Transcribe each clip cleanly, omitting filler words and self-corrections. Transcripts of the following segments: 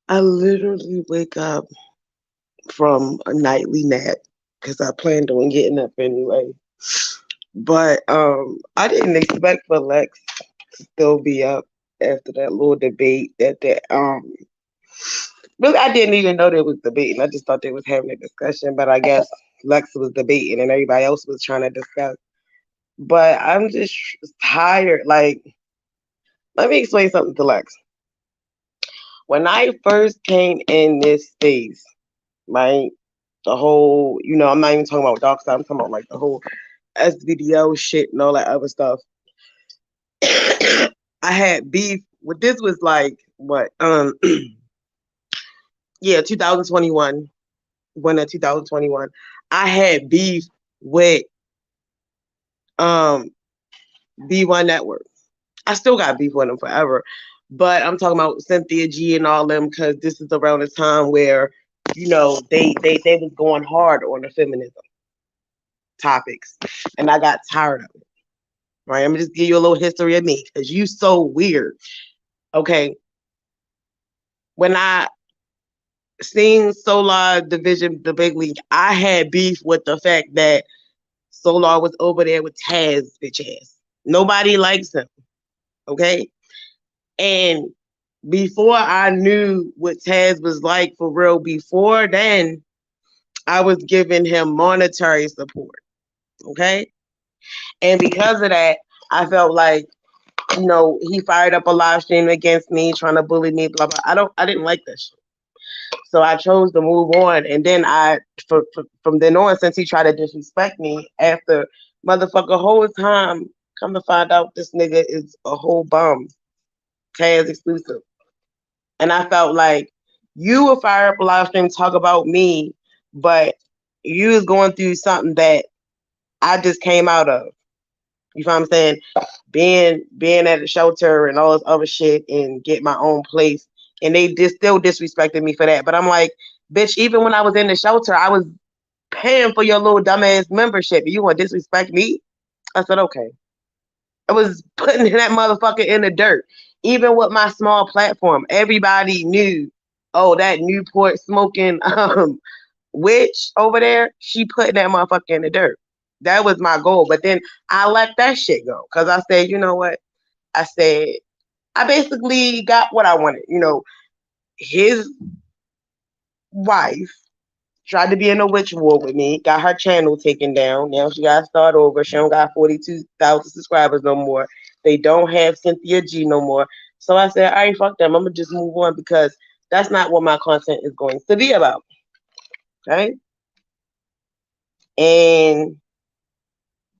I literally wake up from a nightly nap because I planned on getting up anyway. But I didn't expect for Lex to still be up after that little debate that really I didn't even know they was debating. I just thought they was having a discussion, but I guess Lex was debating and everybody else was trying to discuss. But I'm just tired. Like, let me explain something to Lex. When I first came in this space, right, the whole, I'm not even talking about Darkside. I'm talking about like the whole SVDO shit and all that other stuff. I had beef. What this was like, what? Yeah, 2021. When of 2021, I had beef with um B1 Network. I still got beef with them forever, but I'm talking about Cynthia G and all them because this is around the time where they was going hard on the feminism topics, and I got tired of it. Right, I'm gonna just give you a little history of me because you so weird. Okay, when I seen Solar Division, the big league, I had beef with the fact that Solar was over there with Taz, bitch ass. Nobody likes him. Okay, and before I knew what Taz was like for real, before then, I was giving him monetary support. Okay, and because of that, I felt like he fired up a live stream against me, trying to bully me, blah blah. I didn't like this shit. So I chose to move on. And then from then on, since he tried to disrespect me after motherfucker whole time, come to find out this nigga is a whole bum. Taz exclusive. And I felt like you would fire up a live stream, talk about me, but you was going through something that I just came out of. You know what I'm saying? Being at the shelter and all this other shit and get my own place. And they just still disrespected me for that. But I'm like, bitch, even when I was in the shelter, I was paying for your little dumbass membership. You want to disrespect me? I said, okay. I was putting that motherfucker in the dirt. Even with my small platform, everybody knew, oh, that Newport smoking witch over there, she put that motherfucker in the dirt. That was my goal. But then I let that shit go because I said, you know what? I said, I basically got what I wanted. His wife tried to be in a witch war with me, got her channel taken down. Now she got to start over. She don't got 42,000 subscribers no more. They don't have Cynthia G no more. So I said, all right, fuck them. I'm going to just move on because that's not what my content is going to be about. Okay? And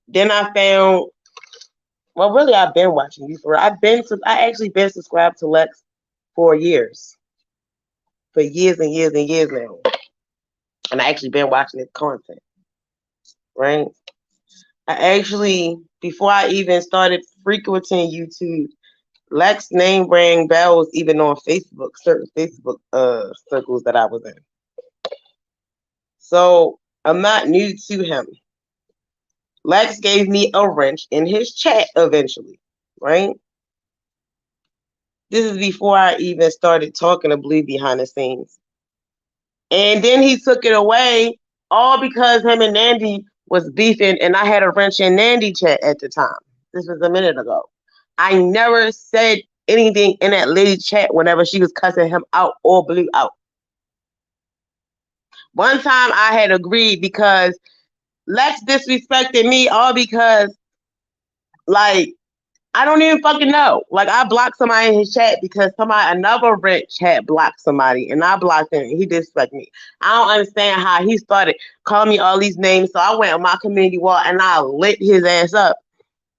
then I found, well, really, I've been watching you for. I actually been subscribed to Lex for years, for years and years and years now, and I actually been watching his content. Right? I actually, before I even started frequenting YouTube, Lex name rang bells even on Facebook, certain Facebook circles that I was in. So I'm not new to him. Lex gave me a wrench in his chat eventually, right? This is before I even started talking to Blue behind the scenes. And then he took it away all because him and Nandy was beefing and I had a wrench in Nandy chat at the time. This was a minute ago. I never said anything in that lady chat whenever she was cussing him out or Blue out. One time I had agreed because Lex disrespected me all because like I don't even fucking know. Like I blocked somebody in his chat because another rich had blocked somebody and I blocked him and he disrespected me. I don't understand how he started calling me all these names. So I went on my community wall and I lit his ass up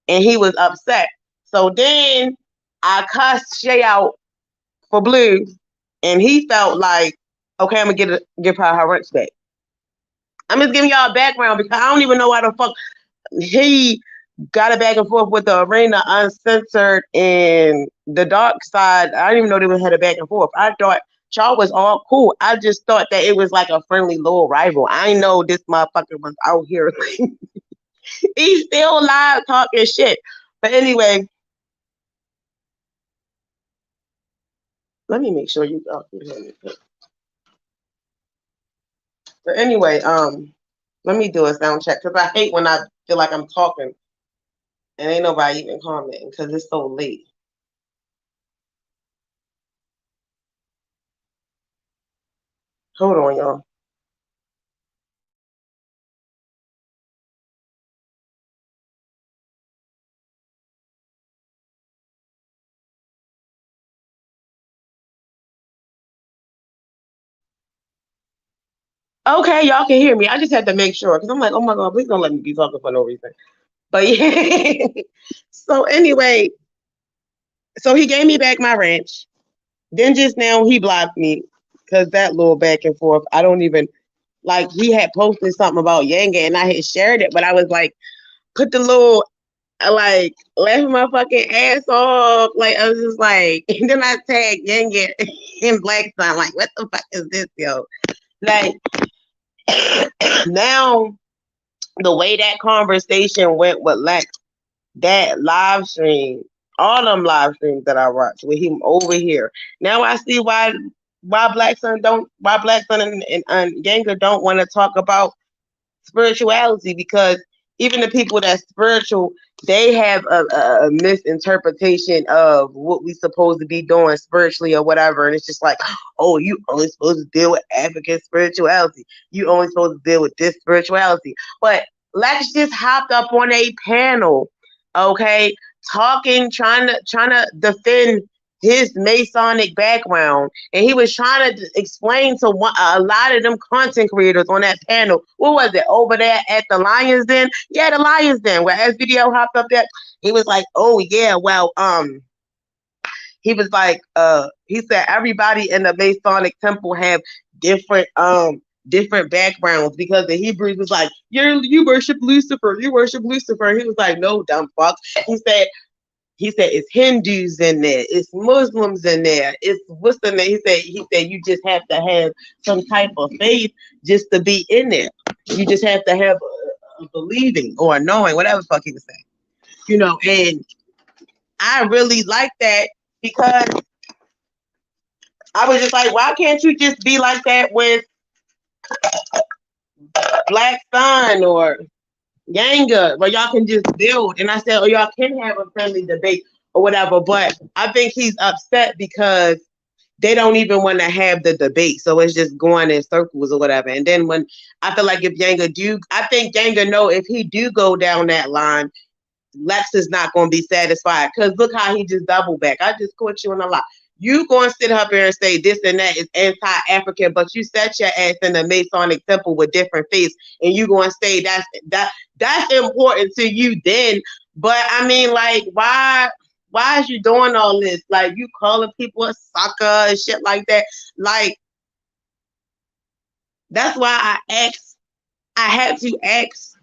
and he was upset. So then I cussed Shay out for Blue and he felt like, okay, I'm gonna give her her rent back. I'm just giving y'all a background because I don't even know why the fuck he got it back and forth with TheArena uncensored and the dark side. I didn't even know they would had a back and forth. I thought y'all was all cool. I just thought that it was like a friendly little rival. I know this motherfucker was out here. He's still live talking shit. But anyway, Let me make sure you can hear me. But anyway, let me do a sound check because I hate when I feel like I'm talking and ain't nobody even commenting because it's so late. Hold on, y'all. Okay, y'all can hear me. I just had to make sure because I'm like, oh my God, please don't let me be talking for no reason. But yeah. So anyway, so he gave me back my ranch. Then just now he blocked me because that little back and forth. I don't even like he had posted something about Yanga and I had shared it, but I was like, put the little like laughing my fucking ass off. Like I was just like, and then I tagged Yanga in Black Sun. Like, what the fuck is this, yo? Like now the way that conversation went with Lex, that live stream, all them live streams that I watched with him over here. Now I see why Black Sun and Ganga don't want to talk about spirituality because even the people that's spiritual, they have a misinterpretation of what we supposed to be doing spiritually or whatever. And it's just like, oh, you only supposed to deal with African spirituality. You only supposed to deal with this spirituality. But Lex just hopped up on a panel, okay, talking, trying to defend his Masonic background, and he was trying to explain to a lot of them content creators on that panel. What was it over there at the Lions Den? Yeah, the Lions Den. Where S video hopped up there, he was like, "Oh yeah, well, he was like, he said everybody in the Masonic temple have different different backgrounds because the Hebrews was like, you worship Lucifer, you worship Lucifer. He was like, no, dumb fuck. He said it's Hindus in there, it's Muslims in there, it's what's the name? He said you just have to have some type of faith just to be in there. You just have to have a believing or a knowing, whatever the fuck he was saying. And I really like that because I was just like, why can't you just be like that with Black Sun or Yanga, where y'all can just build? And I said, oh, y'all can have a friendly debate or whatever. But I think he's upset because they don't even want to have the debate. So it's just going in circles or whatever. And then when I feel like if Yanga I think Yanga know if he do go down that line, Lex is not going to be satisfied because look how he just doubled back. I just caught you in a lie. You going to sit up here and say this and that is anti-African, but you set your ass in the Masonic temple with different faiths, and you going to say that's important to you then. But I mean, like, why is you doing all this? Like, you calling people a sucker and shit like that. Like, that's why I had to ask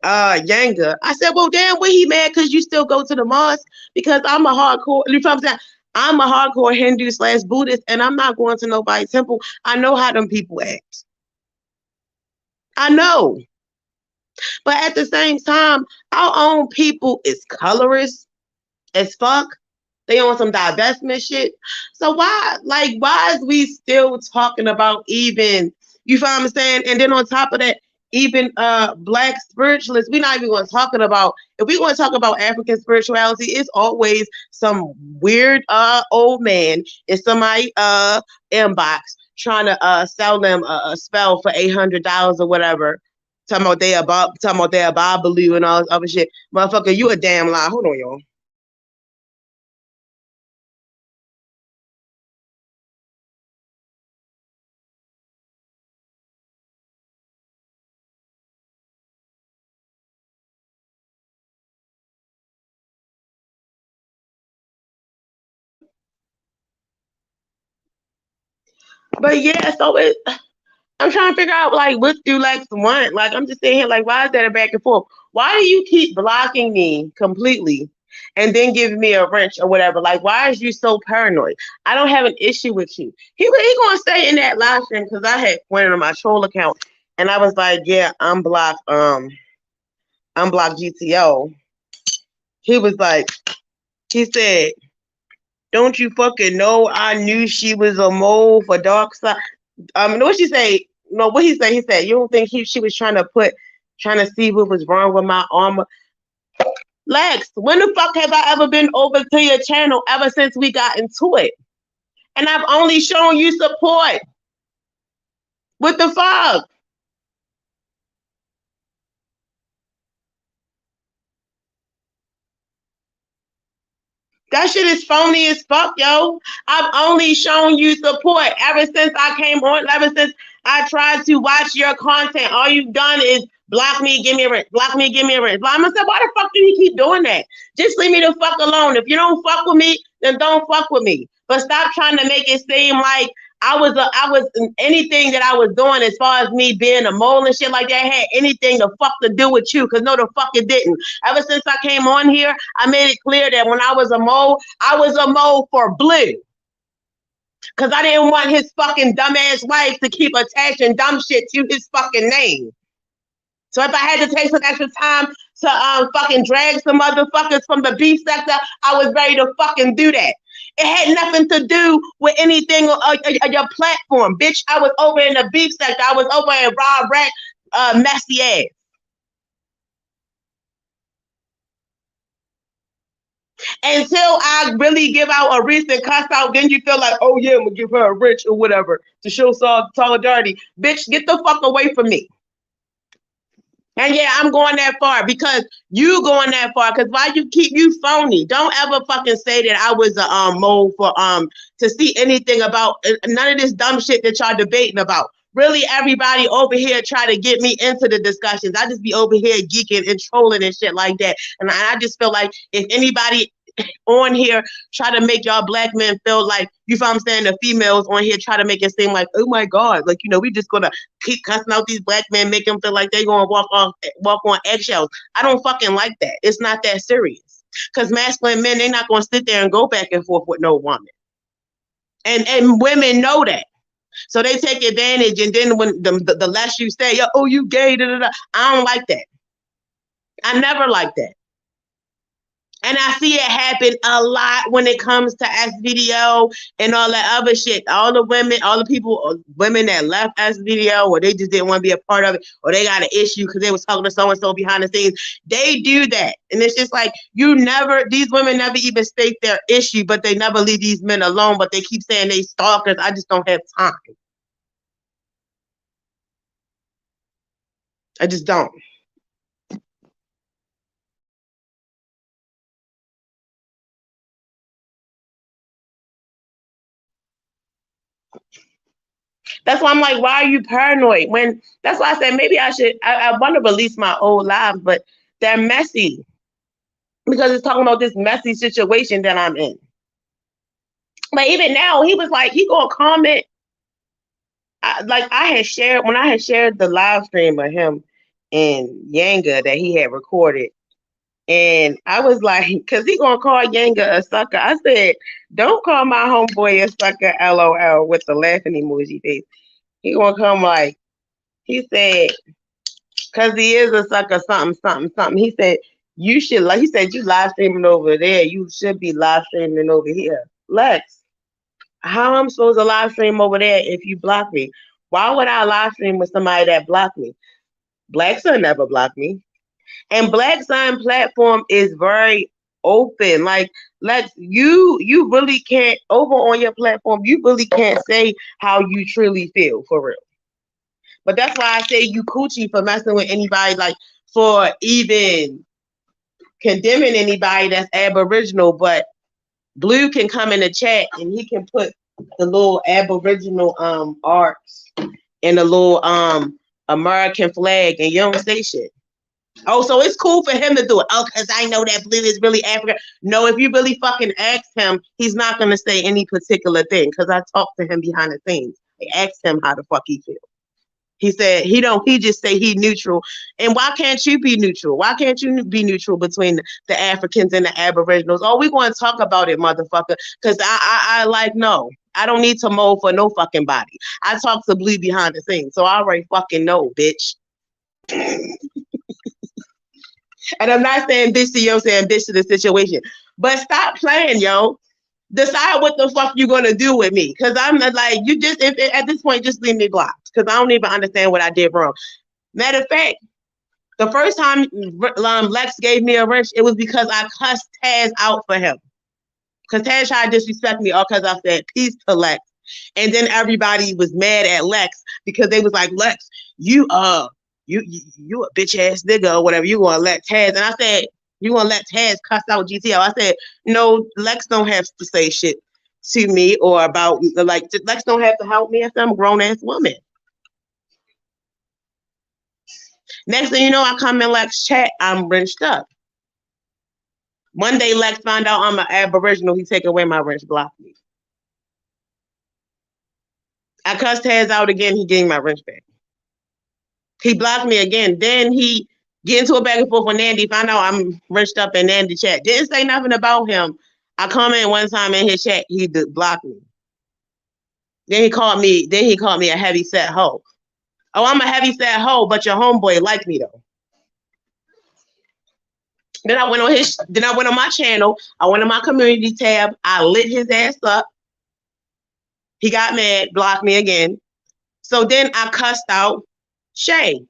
Yanga. I said, well, damn, what he mad because you still go to the mosque? Because I'm a hardcore, you know what I'm saying? I'm a hardcore Hindu / Buddhist, and I'm not going to nobody's temple. I know how them people act. I know. But at the same time, our own people is colorist as fuck. They on some divestment shit. So why is we still talking about even, you feel what I'm saying? And then on top of that, even Black spiritualists, we're not even going to talking about, if we want to talk about African spirituality, it's always some weird old man in somebody inbox trying to sell them a spell for $800 or whatever. Talking about they a Babalu and all this other shit. Motherfucker, you a damn lie. Hold on, y'all. But yeah, so I'm trying to figure out like what do Lex want. Like I'm just sitting here like, why is that a back and forth? Why do you keep blocking me completely and then giving me a wrench or whatever? Like, why is you so paranoid? I don't have an issue with you. He gonna stay in that live stream because I had went on my troll account and I was like, yeah, unblock GTO. He was like, he said, Don't you fucking know I knew she was a mole for Darkside? What she say? No, what he say? He said, you don't think she was trying to see what was wrong with my armor? Lex, when the fuck have I ever been over to your channel ever since we got into it? And I've only shown you support. What the fuck? That shit is phony as fuck, yo. I've only shown you support ever since I came on, ever since I tried to watch your content. All you've done is block me, give me a rinse, block me, give me a rinse. I'm gonna say, why the fuck do you keep doing that? Just leave me the fuck alone. If you don't fuck with me, then don't fuck with me. But stop trying to make it seem like I was anything that I was doing as far as me being a mole and shit like that had anything to fuck to do with you. Cause no, the fuck it didn't. Ever since I came on here, I made it clear that when I was a mole for Blue. Cause I didn't want his fucking dumbass wife to keep attaching dumb shit to his fucking name. So if I had to take some extra time to fucking drag some motherfuckers from the beef sector, I was ready to fucking do that. It had nothing to do with anything on your platform, bitch. I was over in the beef sector. I was over in Raw Rack, messy ass. Until I really give out a recent cuss out, then you feel like, oh yeah, I'm gonna give her a rich or whatever to show solidarity. Bitch, get the fuck away from me. And yeah, I'm going that far because you going that far. Because why you phony? Don't ever fucking say that I was a mole for to see anything about none of this dumb shit that y'all debating about. Really, everybody over here try to get me into the discussions. I just be over here geeking and trolling and shit like that. And I just feel like if anybody on here try to make y'all black men feel like, you know what I'm saying, the females on here try to make it seem like, oh my God, like, you know, we just gonna keep cussing out these black men, make them feel like they gonna walk on eggshells. I don't fucking like that. It's not that serious. Because masculine men, they're not gonna sit there and go back and forth with no woman. And women know that. So they take advantage, and then when the less you say, oh, you gay, da, da, da, I don't like that. I never like that. And I see it happen a lot when it comes to S video and all that other shit. All the women, all the people, women that left S video, or they just didn't want to be a part of it, or they got an issue because they was talking to so and so behind the scenes. They do that, and it's just like these women never even state their issue, but they never leave these men alone. But they keep saying they stalkers. I just don't have time. I just don't. That's why I'm like, why are you paranoid? When that's why I said maybe I want to release my old lives, but they're messy because it's talking about this messy situation that I'm in. But even now, he was like, he gonna comment. When I had shared the live stream of him and Yanga that he had recorded, and I was like, because he gonna call Yanga a sucker. I said, don't call my homeboy a sucker, LOL, with the laughing emoji face. He gonna come like, he said, because he is a sucker, something, something, something. He said, he said, you live streaming over there. You should be live streaming over here. Lex, how I'm supposed to live stream over there if you block me? Why would I live stream with somebody that blocked me? Black Sun never blocked me. And Black Sun platform is very open. Like, Lex, you really can't, over on your platform, you really can't say how you truly feel, for real. But that's why I say you coochie for messing with anybody, like for even condemning anybody that's Aboriginal. But Blue can come in the chat and he can put the little Aboriginal arts and the little American flag, and you don't say shit. Oh, so it's cool for him to do it. Oh, because I know that Blue is really African. No, if you really fucking ask him, he's not going to say any particular thing, because I talked to him behind the scenes. I asked him how the fuck he feels. He said he just say he neutral. And why can't you be neutral? Why can't you be neutral between the Africans and the Aboriginals? Oh, we going to talk about it, motherfucker. Because I like, no. I don't need to mold for no fucking body. I talk to Blue behind the scenes, so I already fucking know, bitch. And I'm not saying bitch to you, I'm saying bitch to the situation. But stop playing, yo. Decide what the fuck you gonna do with me, because I'm not like you. Just if at this point, just leave me blocked, because I don't even understand what I did wrong. Matter of fact, the first time Lex gave me a wrench, it was because I cussed Taz out for him. Because Taz tried to disrespect me all because I said peace to Lex. And then everybody was mad at Lex because they was like, Lex, you a bitch ass nigga or whatever. You gonna let Taz. And I said, you gonna let Taz cuss out GTO. I said, no, Lex don't have to say shit to me or about like Lex don't have to help me. I said, I'm a grown ass woman. Next thing you know, I come in Lex chat, I'm wrenched up. One day Lex found out I'm an Aboriginal, he take away my wrench, blocked me. I cussed Taz out again, he gave me my wrench back. He blocked me again. Then he get into a back and forth with Nandy, found out I'm wrenched up in Nandy chat. Didn't say nothing about him. I comment one time in his chat, he blocked me. Then he called me a heavy set hoe. Oh, I'm a heavy set hoe, but your homeboy liked me though. Then I went on my channel. I went on my community tab. I lit his ass up. He got mad, blocked me again. So then I cussed out Shay,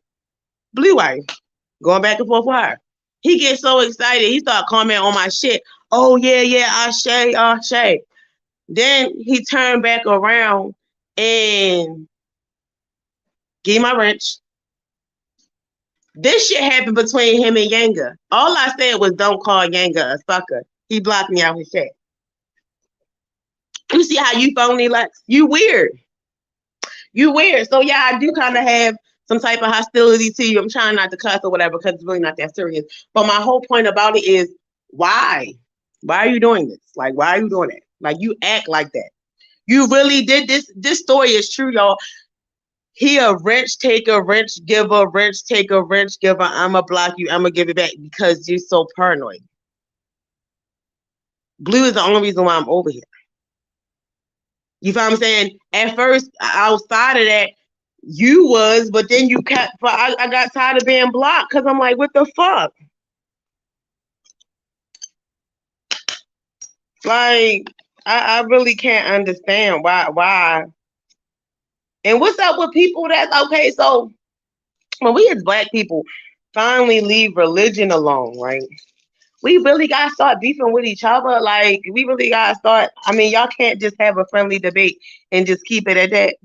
Blue Eye, going back and forth with her. He gets so excited. He started commenting on my shit. Oh, yeah, Shay. Then he turned back around and gave my wrench. This shit happened between him and Yanga. All I said was don't call Yanga a sucker. He blocked me out his chat. You see how you phony, Lex? You weird. So yeah, I do kind of have some type of hostility to you. I'm trying not to cuss or whatever because it's really not that serious. But my whole point about it is why? Why are you doing this? Like, why are you doing it? Like, you act like that. You really did this. This story is true, y'all. He a wrench taker, wrench giver, wrench taker, wrench giver. I'ma block you. I'ma give it back because you're so paranoid. Blue is the only reason why I'm over here. You feel what I'm saying? At first, outside of that, you was, but then you kept. I got tired of being blocked because I'm like, what the fuck? Like, I really can't understand why. And what's up with people that's okay? So when we as Black people finally leave religion alone, right? We really gotta start beefing with each other. Like, we really gotta start. I mean, y'all can't just have a friendly debate and just keep it at that.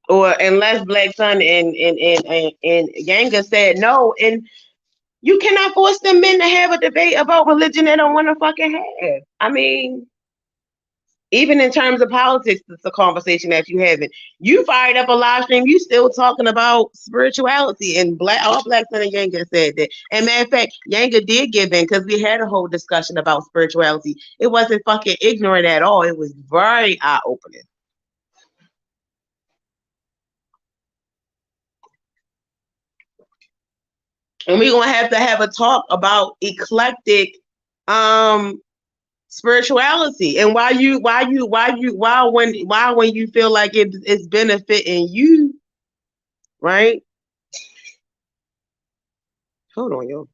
Or unless Black Sun and Yanga said no, and you cannot force them men to have a debate about religion they don't want to fucking have. I mean, even in terms of politics, it's a conversation that you haven't. You fired up a live stream, you still talking about spirituality, and all Black Sun and Yanga said that. And matter of fact, Yanga did give in because we had a whole discussion about spirituality. It wasn't fucking ignorant at all. It was very eye-opening. And we're gonna have a talk about eclectic spirituality and why when you feel like it's benefiting you, right? Hold on, yo.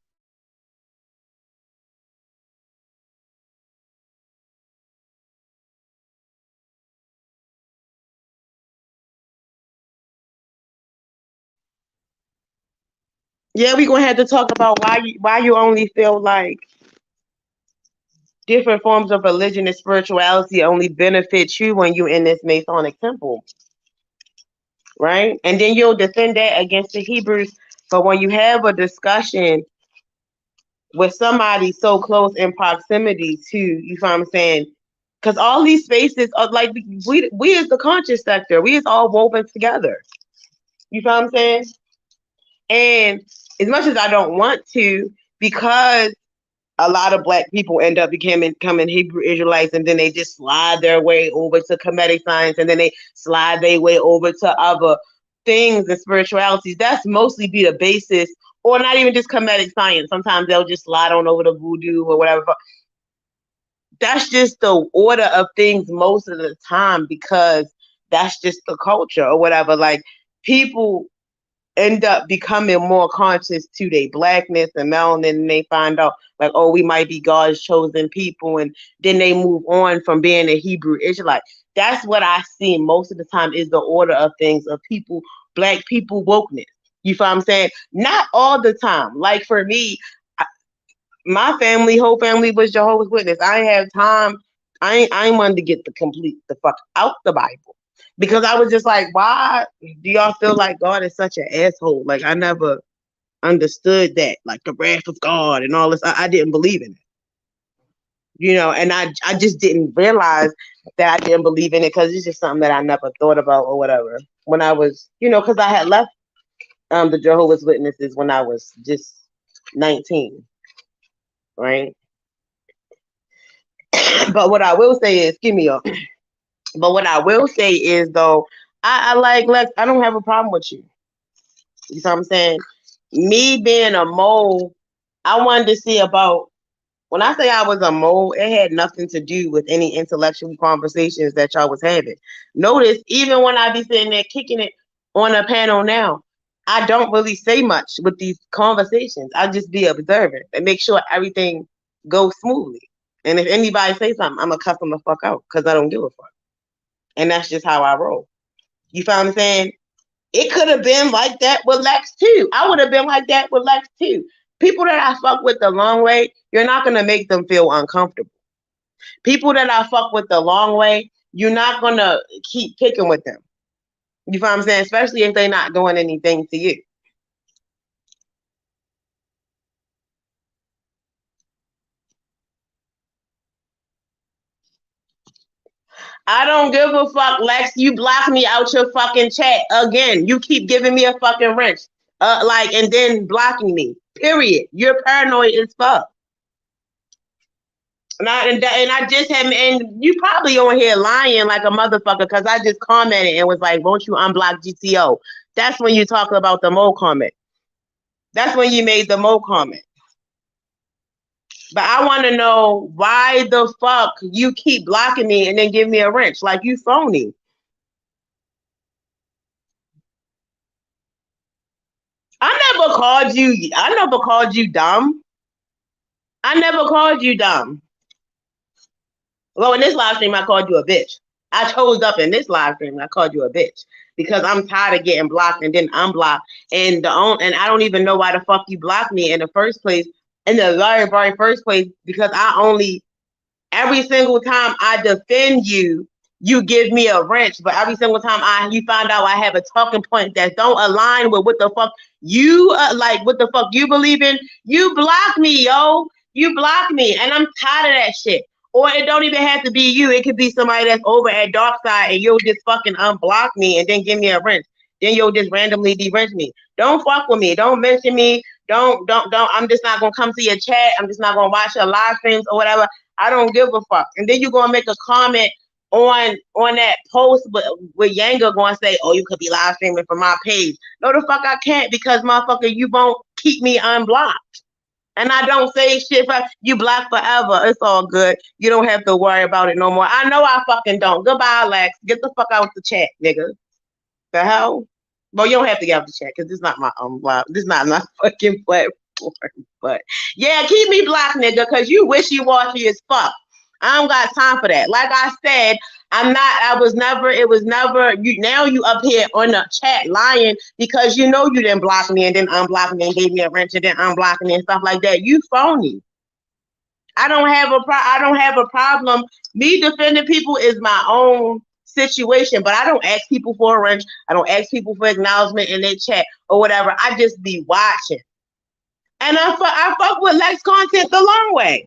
Yeah, we're gonna have to talk about why you only feel like different forms of religion and spirituality only benefit you when you're in this Masonic temple, right? And then you'll defend that against the Hebrews. But when you have a discussion with somebody so close in proximity to, you know what I'm saying? Because all these spaces are like we as the conscious sector, we is all woven together. You know what I'm saying? And as much as I don't want to, because a lot of Black people end up becoming Hebrew Israelites, and then they just slide their way over to Kemetic science, and then they slide their way over to other things and spiritualities. That's mostly be the basis, or not even just Kemetic science. Sometimes they'll just slide on over to voodoo or whatever. That's just the order of things most of the time because that's just the culture or whatever. Like, people end up becoming more conscious to their blackness and melanin, and they find out like, oh, we might be God's chosen people, and then they move on from being a Hebrew Israelite. That's what I see most of the time is the order of things of people, black people wokeness. You feel what I'm saying? Not all the time. Like for me, my family, whole family was Jehovah's Witness. I ain't have time. I ain't wanted to get the fuck out the Bible because I was just like, why do y'all feel like God is such an asshole? Like I never understood that, like the wrath of God and all this. I didn't believe in it, and I just didn't realize that I didn't believe in it because it's just something that I never thought about or whatever. When I was, because I had left the Jehovah's Witnesses when I was just 19, right? But what I will say is, give me up. But what I will say is though, I like Lex. I don't have a problem with you. You know what I'm saying? Me being a mole, I wanted to see about. When I say I was a mole, it had nothing to do with any intellectual conversations that y'all was having. Notice, even when I be sitting there kicking it on a panel now, I don't really say much with these conversations. I just be observant and make sure everything goes smoothly. And if anybody say something, I'm gonna cuss them the fuck out because I don't give a fuck. And that's just how I roll. You feel what I'm saying? It could have been like that with Lex too. I would have been like that with Lex too. People that I fuck with the long way, you're not gonna make them feel uncomfortable. People that I fuck with the long way, you're not gonna keep kicking with them. You feel what I'm saying? Especially if they're not doing anything to you. I don't give a fuck, Lex. You block me out your fucking chat again. You keep giving me a fucking wrench. And then blocking me. Period. You're paranoid as fuck. And I just had, and you probably on here lying like a motherfucker because I just commented and was like, won't you unblock GTO? That's when you talk about the Mo comment. That's when you made the Mo comment. But I want to know why the fuck you keep blocking me and then give me a wrench like you phony. I never called you. I never called you dumb. I never called you dumb. Well, in this live stream, I called you a bitch. I chose up in this live stream. I called you a bitch because I'm tired of getting blocked and then unblocked. And I don't even know why the fuck you blocked me in the first place. In the very, very first place, because every single time I defend you, you give me a wrench. But every single time you find out I have a talking point that don't align with what the fuck you what the fuck you believe in, you block me, yo. You block me, and I'm tired of that shit. Or it don't even have to be you. It could be somebody that's over at Darkside, and you'll just fucking unblock me and then give me a wrench. Then you'll just randomly de-wrench me. Don't fuck with me. Don't mention me. Don't. I'm just not gonna come to your chat. I'm just not gonna watch your live streams or whatever. I don't give a fuck. And then you're gonna make a comment on that post with Yanga going to say, oh, you could be live streaming from my page. No, the fuck I can't because motherfucker, you won't keep me unblocked. And I don't say shit for you block forever. It's all good. You don't have to worry about it no more. I know I fucking don't. Goodbye, Lex. Get the fuck out the chat, nigga. The hell? Well, you don't have to get out the chat because this is not my live. This is not my fucking platform. But yeah, keep me blocked, nigga, because you wishy-washy as fuck. I don't got time for that. Like I said, it was never, you up here on the chat lying because you know you didn't block me and then unblock me and gave me a wrench and then unblock me and stuff like that. You phony. I don't have a problem. Me defending people is my own situation, but I don't ask people for a wrench. I don't ask people for acknowledgement in their chat or whatever. I just be watching. And I fuck with Lex content the long way.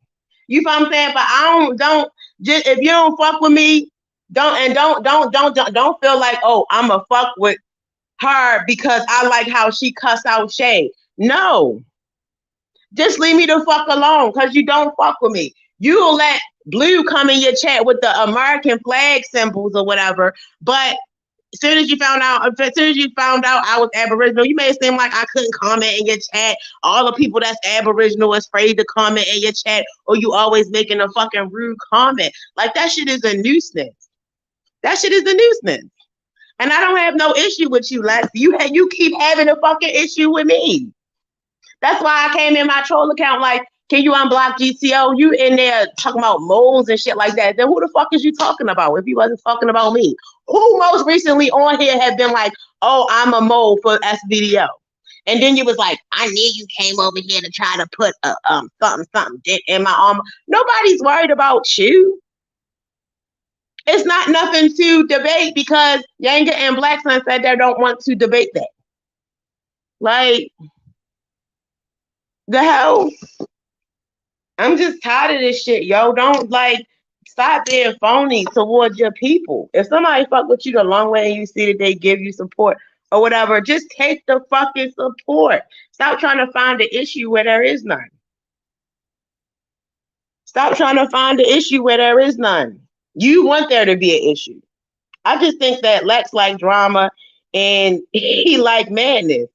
You know what I'm saying? But I don't just if you don't fuck with me, don't feel like, oh, I'm a fuck with her because I like how she cuss out Shay. No. Just leave me the fuck alone because you don't fuck with me. You'll let Blue come in your chat with the American flag symbols or whatever, but as soon as you found out I was Aboriginal, you made it seem like I couldn't comment in your chat. All the people that's Aboriginal is afraid to comment in your chat, or you always making a fucking rude comment. Like that shit is a nuisance. That shit is a nuisance. And I don't have no issue with you, Lex. You keep having a fucking issue with me. That's why I came in my troll account like, can you unblock GTO? You in there talking about moles and shit like that. Then who the fuck is you talking about if you wasn't talking about me? Who most recently on here have been like, oh, I'm a mole for SVDO? And then you was like, I knew you came over here to try to put a something dick in my arm. Nobody's worried about you. It's not nothing to debate because Yanga and Black Sun said they don't want to debate that. Like, the hell? I'm just tired of this shit, yo. Don't stop being phony towards your people. If somebody fuck with you the long way and you see that they give you support or whatever, just take the fucking support. Stop trying to find the issue where there is none. Stop trying to find the issue where there is none. You want there to be an issue. I just think that Lex like drama and he like madness.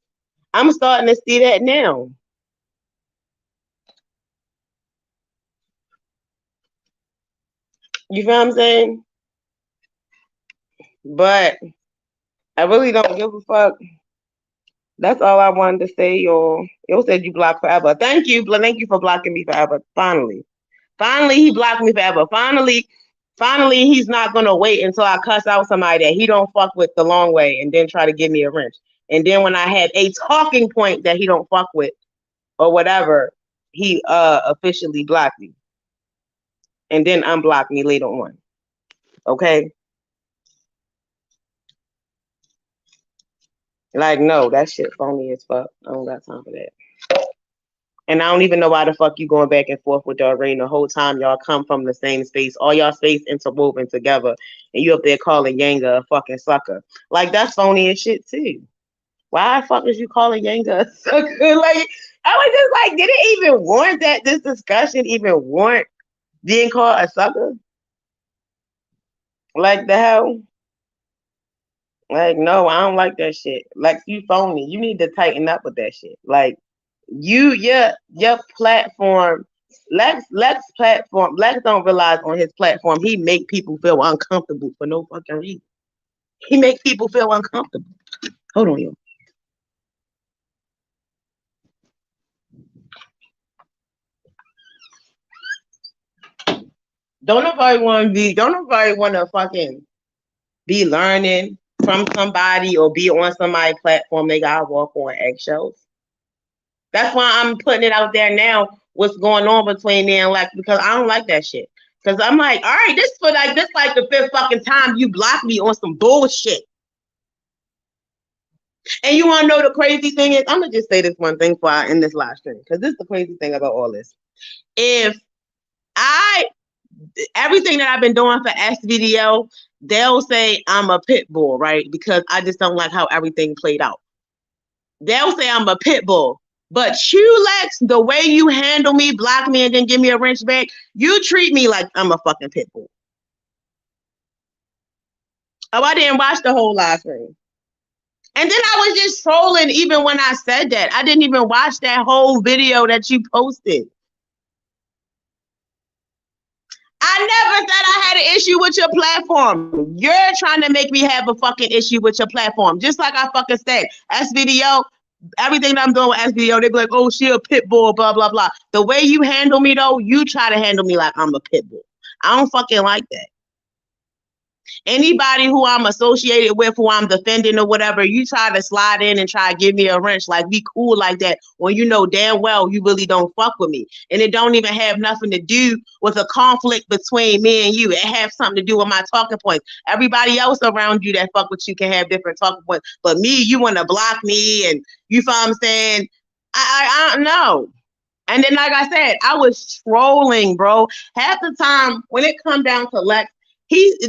I'm starting to see that now. You feel what I'm saying? But I really don't give a fuck. That's all I wanted to say, y'all. Yo said you blocked forever. Thank you. Thank you for blocking me forever. Finally. Finally, he blocked me forever. Finally, he's not gonna wait until I cuss out somebody that he don't fuck with the long way and then try to give me a wrench. And then when I had a talking point that he don't fuck with or whatever, he officially blocked me. And then unblocked me later on. Okay? Like, no, that shit phony as fuck. I don't got time for that. And I don't even know why the fuck you going back and forth with TheArena the whole time. Y'all come from the same space. All y'all space interwoven together. And you up there calling Yanga a fucking sucker. Like, that's phony as shit, too. Why the fuck is you calling Yanga a sucker? Like, I was just like, did it even warrant that this discussion even warrant being called a sucker? Like, the hell? Like, no, I don't like that shit. Like, you phony. You need to tighten up with that shit. Like, your platform, Lex platform, Lex don't realize on his platform he make people feel uncomfortable for no fucking reason. He make people feel uncomfortable. Hold on, yo. Don't nobody want to fucking be learning from somebody or be on somebody's platform. They gotta walk on eggshells. That's why I'm putting it out there now. What's going on between me and Lex, because I don't like that shit. Because I'm like, all right, this like the fifth fucking time you blocked me on some bullshit. And you want to know the crazy thing is, I'm gonna just say this one thing before I end this live stream, because this is the crazy thing about all this. If everything that I've been doing for SVDO, they'll say I'm a pit bull, right? Because I just don't like how everything played out. They'll say I'm a pit bull. But you, Lex, the way you handle me, block me, and then give me a wrench back, you treat me like I'm a fucking pit bull. Oh, I didn't watch the whole live stream. And then I was just trolling even when I said that. I didn't even watch that whole video that you posted. I never said I had an issue with your platform. You're trying to make me have a fucking issue with your platform. Just like I fucking said, SVDO, everything that I'm doing with SVDO, they be like, oh, she a pit bull, blah, blah, blah. The way you handle me, though, you try to handle me like I'm a pit bull. I don't fucking like that. Anybody who I'm associated with, who I'm defending or whatever, you try to slide in and try to give me a wrench, like be cool like that, when you know damn well you really don't fuck with me. And it don't even have nothing to do with a conflict between me and you. It has something to do with my talking points. Everybody else around you that fuck with you can have different talking points. But me, you want to block me, and you feel what I'm saying? I don't know. And then, like I said, I was trolling, bro. Half the time when it come down to Lex,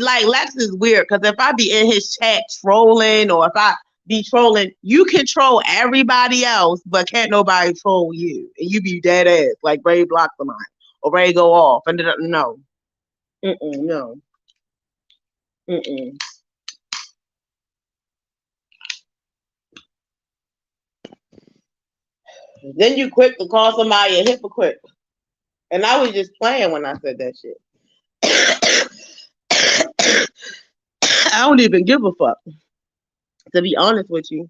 Lex is weird, because if I be in his chat trolling, or if I be trolling, you can troll everybody else, but can't nobody troll you. And you be dead ass, like Ray block the line, or Ray go off. And then, no. No. Then you quick to call somebody a hypocrite. And I was just playing when I said that shit. I don't even give a fuck. To be honest with you,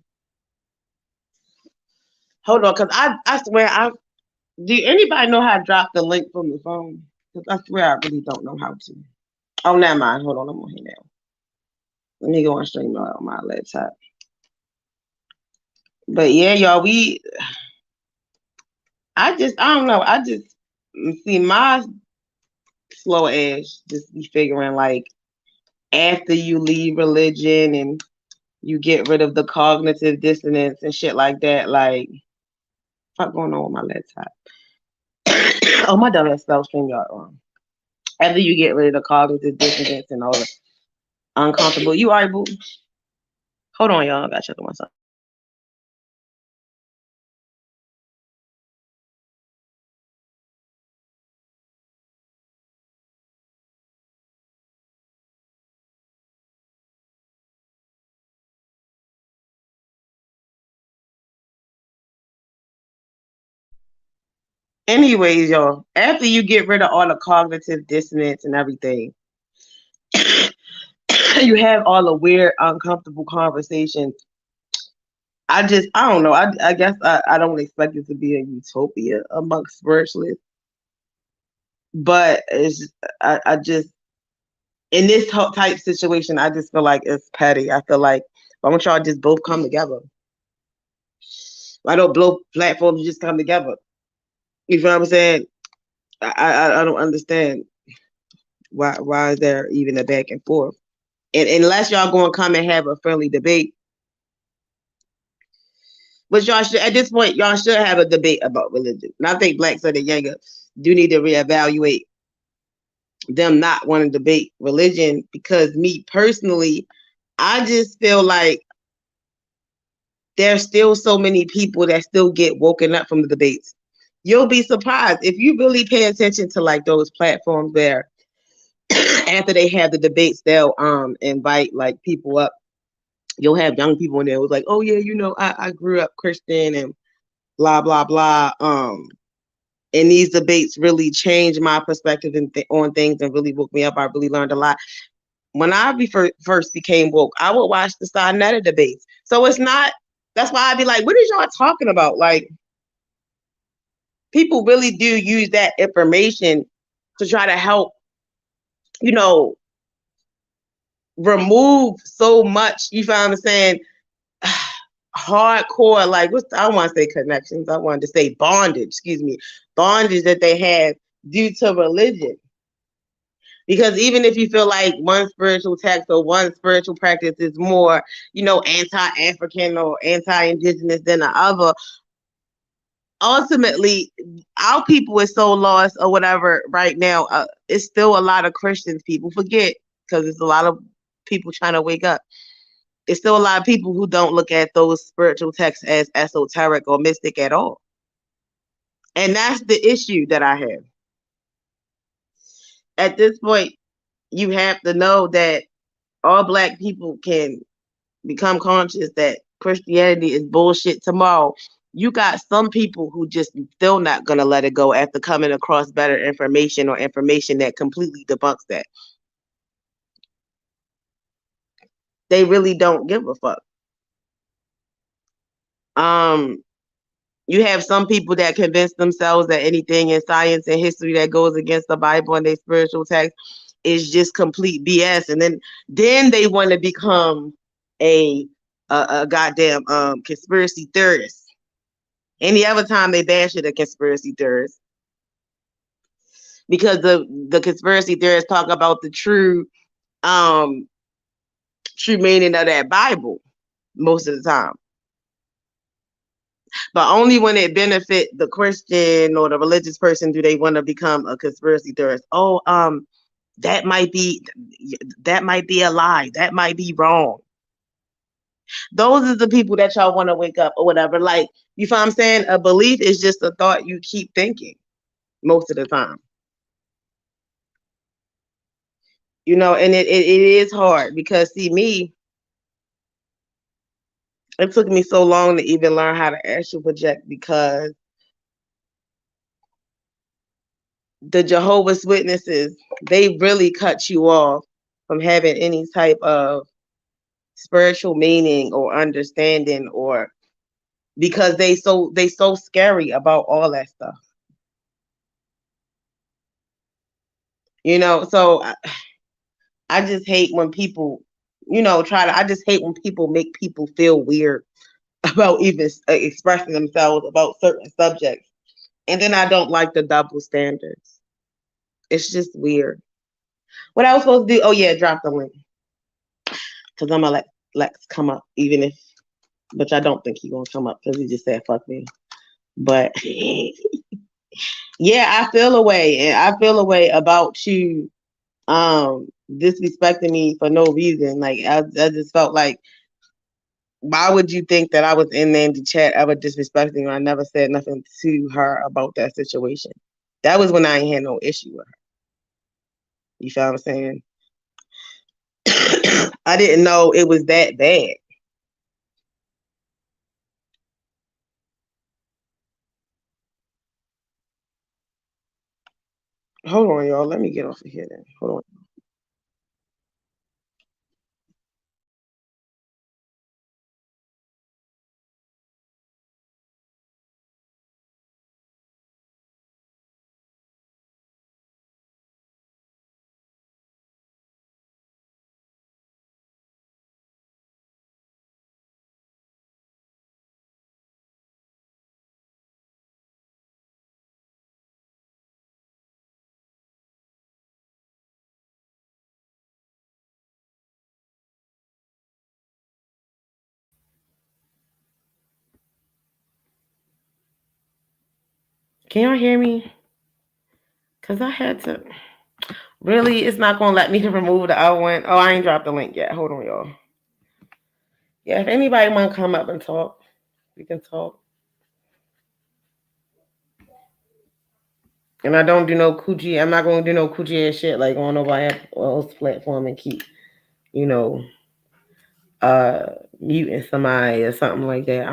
hold on, cause I swear do anybody know how to drop the link from the phone? Cause I swear I really don't know how to. Oh, never mind. Hold on, I'm on here now. Let me go on stream on my laptop. But yeah, y'all, I don't know. I just see my slow ass just be figuring like after you leave religion and you get rid of the cognitive dissonance and shit like that, like what's going on with my laptop? Oh, my dumb ass spell stream y'all wrong. After you get rid of the cognitive dissonance and all the uncomfortable, you alright, boo? Hold on, y'all. I gotta check on myself. Anyways, y'all, after you get rid of all the cognitive dissonance and everything, you have all the weird, uncomfortable conversations. I don't know. I guess I don't expect it to be a utopia amongst spiritualists, but I just, in this type situation, I just feel like it's petty. I feel like, why don't y'all just both come together? Why don't both platforms just come together? You feel what I'm saying? I don't understand why is there even a back and forth? And unless y'all gonna come and have a friendly debate, but y'all should, at this point, y'all should have a debate about religion. And I think Blacks of the Younger do need to reevaluate them not wanting to debate religion, because me personally, I just feel like there's still so many people that still get woken up from the debates. You'll be surprised if you really pay attention to like those platforms where after they have the debates, they'll invite like people up. You'll have young people in there who's like, oh yeah, I grew up Christian and blah blah blah. And these debates really changed my perspective on things and really woke me up. I really learned a lot. When I first became woke, I would watch the Sinetta debates. So it's not, that's why I'd be like, what is y'all talking about? Like, people really do use that information to try to help, you know, remove so much, you find what I'm saying, hardcore, like, I don't want to say connections, I wanted to say bondage, bondage that they have due to religion. Because even if you feel like one spiritual text or one spiritual practice is more, anti-African or anti-indigenous than the other, ultimately, our people is so lost or whatever right now. It's still a lot of Christians. People forget, because it's a lot of people trying to wake up. It's still a lot of people who don't look at those spiritual texts as esoteric or mystic at all. And that's the issue that I have. At this point, you have to know that all Black people can become conscious that Christianity is bullshit tomorrow. You got some people who just still not gonna let it go after coming across better information or information that completely debunks that. They really don't give a fuck. You have some people that convince themselves that anything in science and history that goes against the Bible and their spiritual text is just complete BS, and then they want to become a goddamn conspiracy theorist. Any other time they bash it, a conspiracy theorist, because the conspiracy theorists talk about the true meaning of that Bible most of the time, but only when it benefit the Christian or the religious person do they want to become a conspiracy theorist. Oh, that might be a lie. That might be wrong. Those are the people that y'all want to wake up or whatever. Like, you find what I'm saying? A belief is just a thought you keep thinking most of the time. And it is hard because, see, me, it took me so long to even learn how to astral project, because the Jehovah's Witnesses, they really cut you off from having any type of spiritual meaning or understanding, or because they so scary about all that stuff. So I just hate when people, I just hate when people make people feel weird about even expressing themselves about certain subjects. And then I don't like the double standards. It's just weird. What I was supposed to do? Oh yeah, drop the link. Because I'm gonna let Lex come up, even if, which I don't think he's gonna come up because he just said fuck me. But yeah, I feel a way, and I feel a way about you disrespecting me for no reason. Like I just felt like, why would you think that I was in there in the chat ever disrespecting you? I never said nothing to her about that situation. That was when I ain't had no issue with her. You feel what I'm saying? I didn't know it was that bad. Hold on, y'all. Let me get off of here then. Hold on. Can y'all hear me? Because I had to. Really? It's not going to let me to remove the other one? Oh, I ain't dropped the link yet. Hold on, y'all. Yeah, if anybody want to come up and talk, we can talk. And I don't do no coochie. I'm not going to do no coochie ass shit like on nobody else's platform and keep, muting somebody or something like that.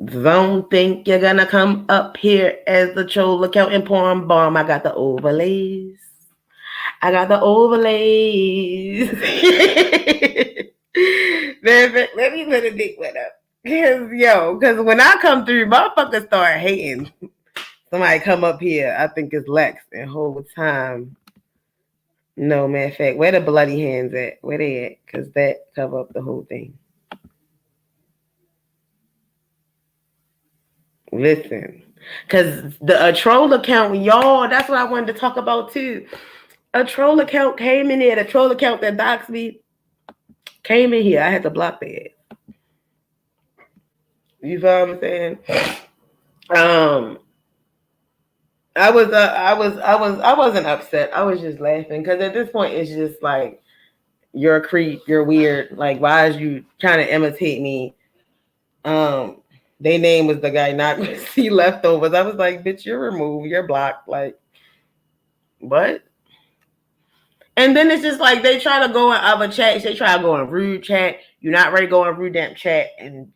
Don't think you're gonna come up here as the troll account and porn bomb. I got the overlays. Let me put a dick one up. Because when I come through, motherfuckers start hating. Somebody come up here, I think it's Lex, and whole time. No, matter of fact, where the bloody hands at? Where they at? Because that cover up the whole thing. Listen, because a troll account, y'all, that's what I wanted to talk about too. A troll account came in there. The troll account that doxed me came in here. I had to block that. You feel what I'm saying? I wasn't upset. I was just laughing because at this point it's just like, you're a creep. You're weird. Like, why is you trying to imitate me? Their name was the guy not going to see leftovers. I was like, bitch, you're removed. You're blocked. Like, what? And then it's just like they try to go in other chats. They try to go in rude chat. You're not ready to go in rude damp chat, and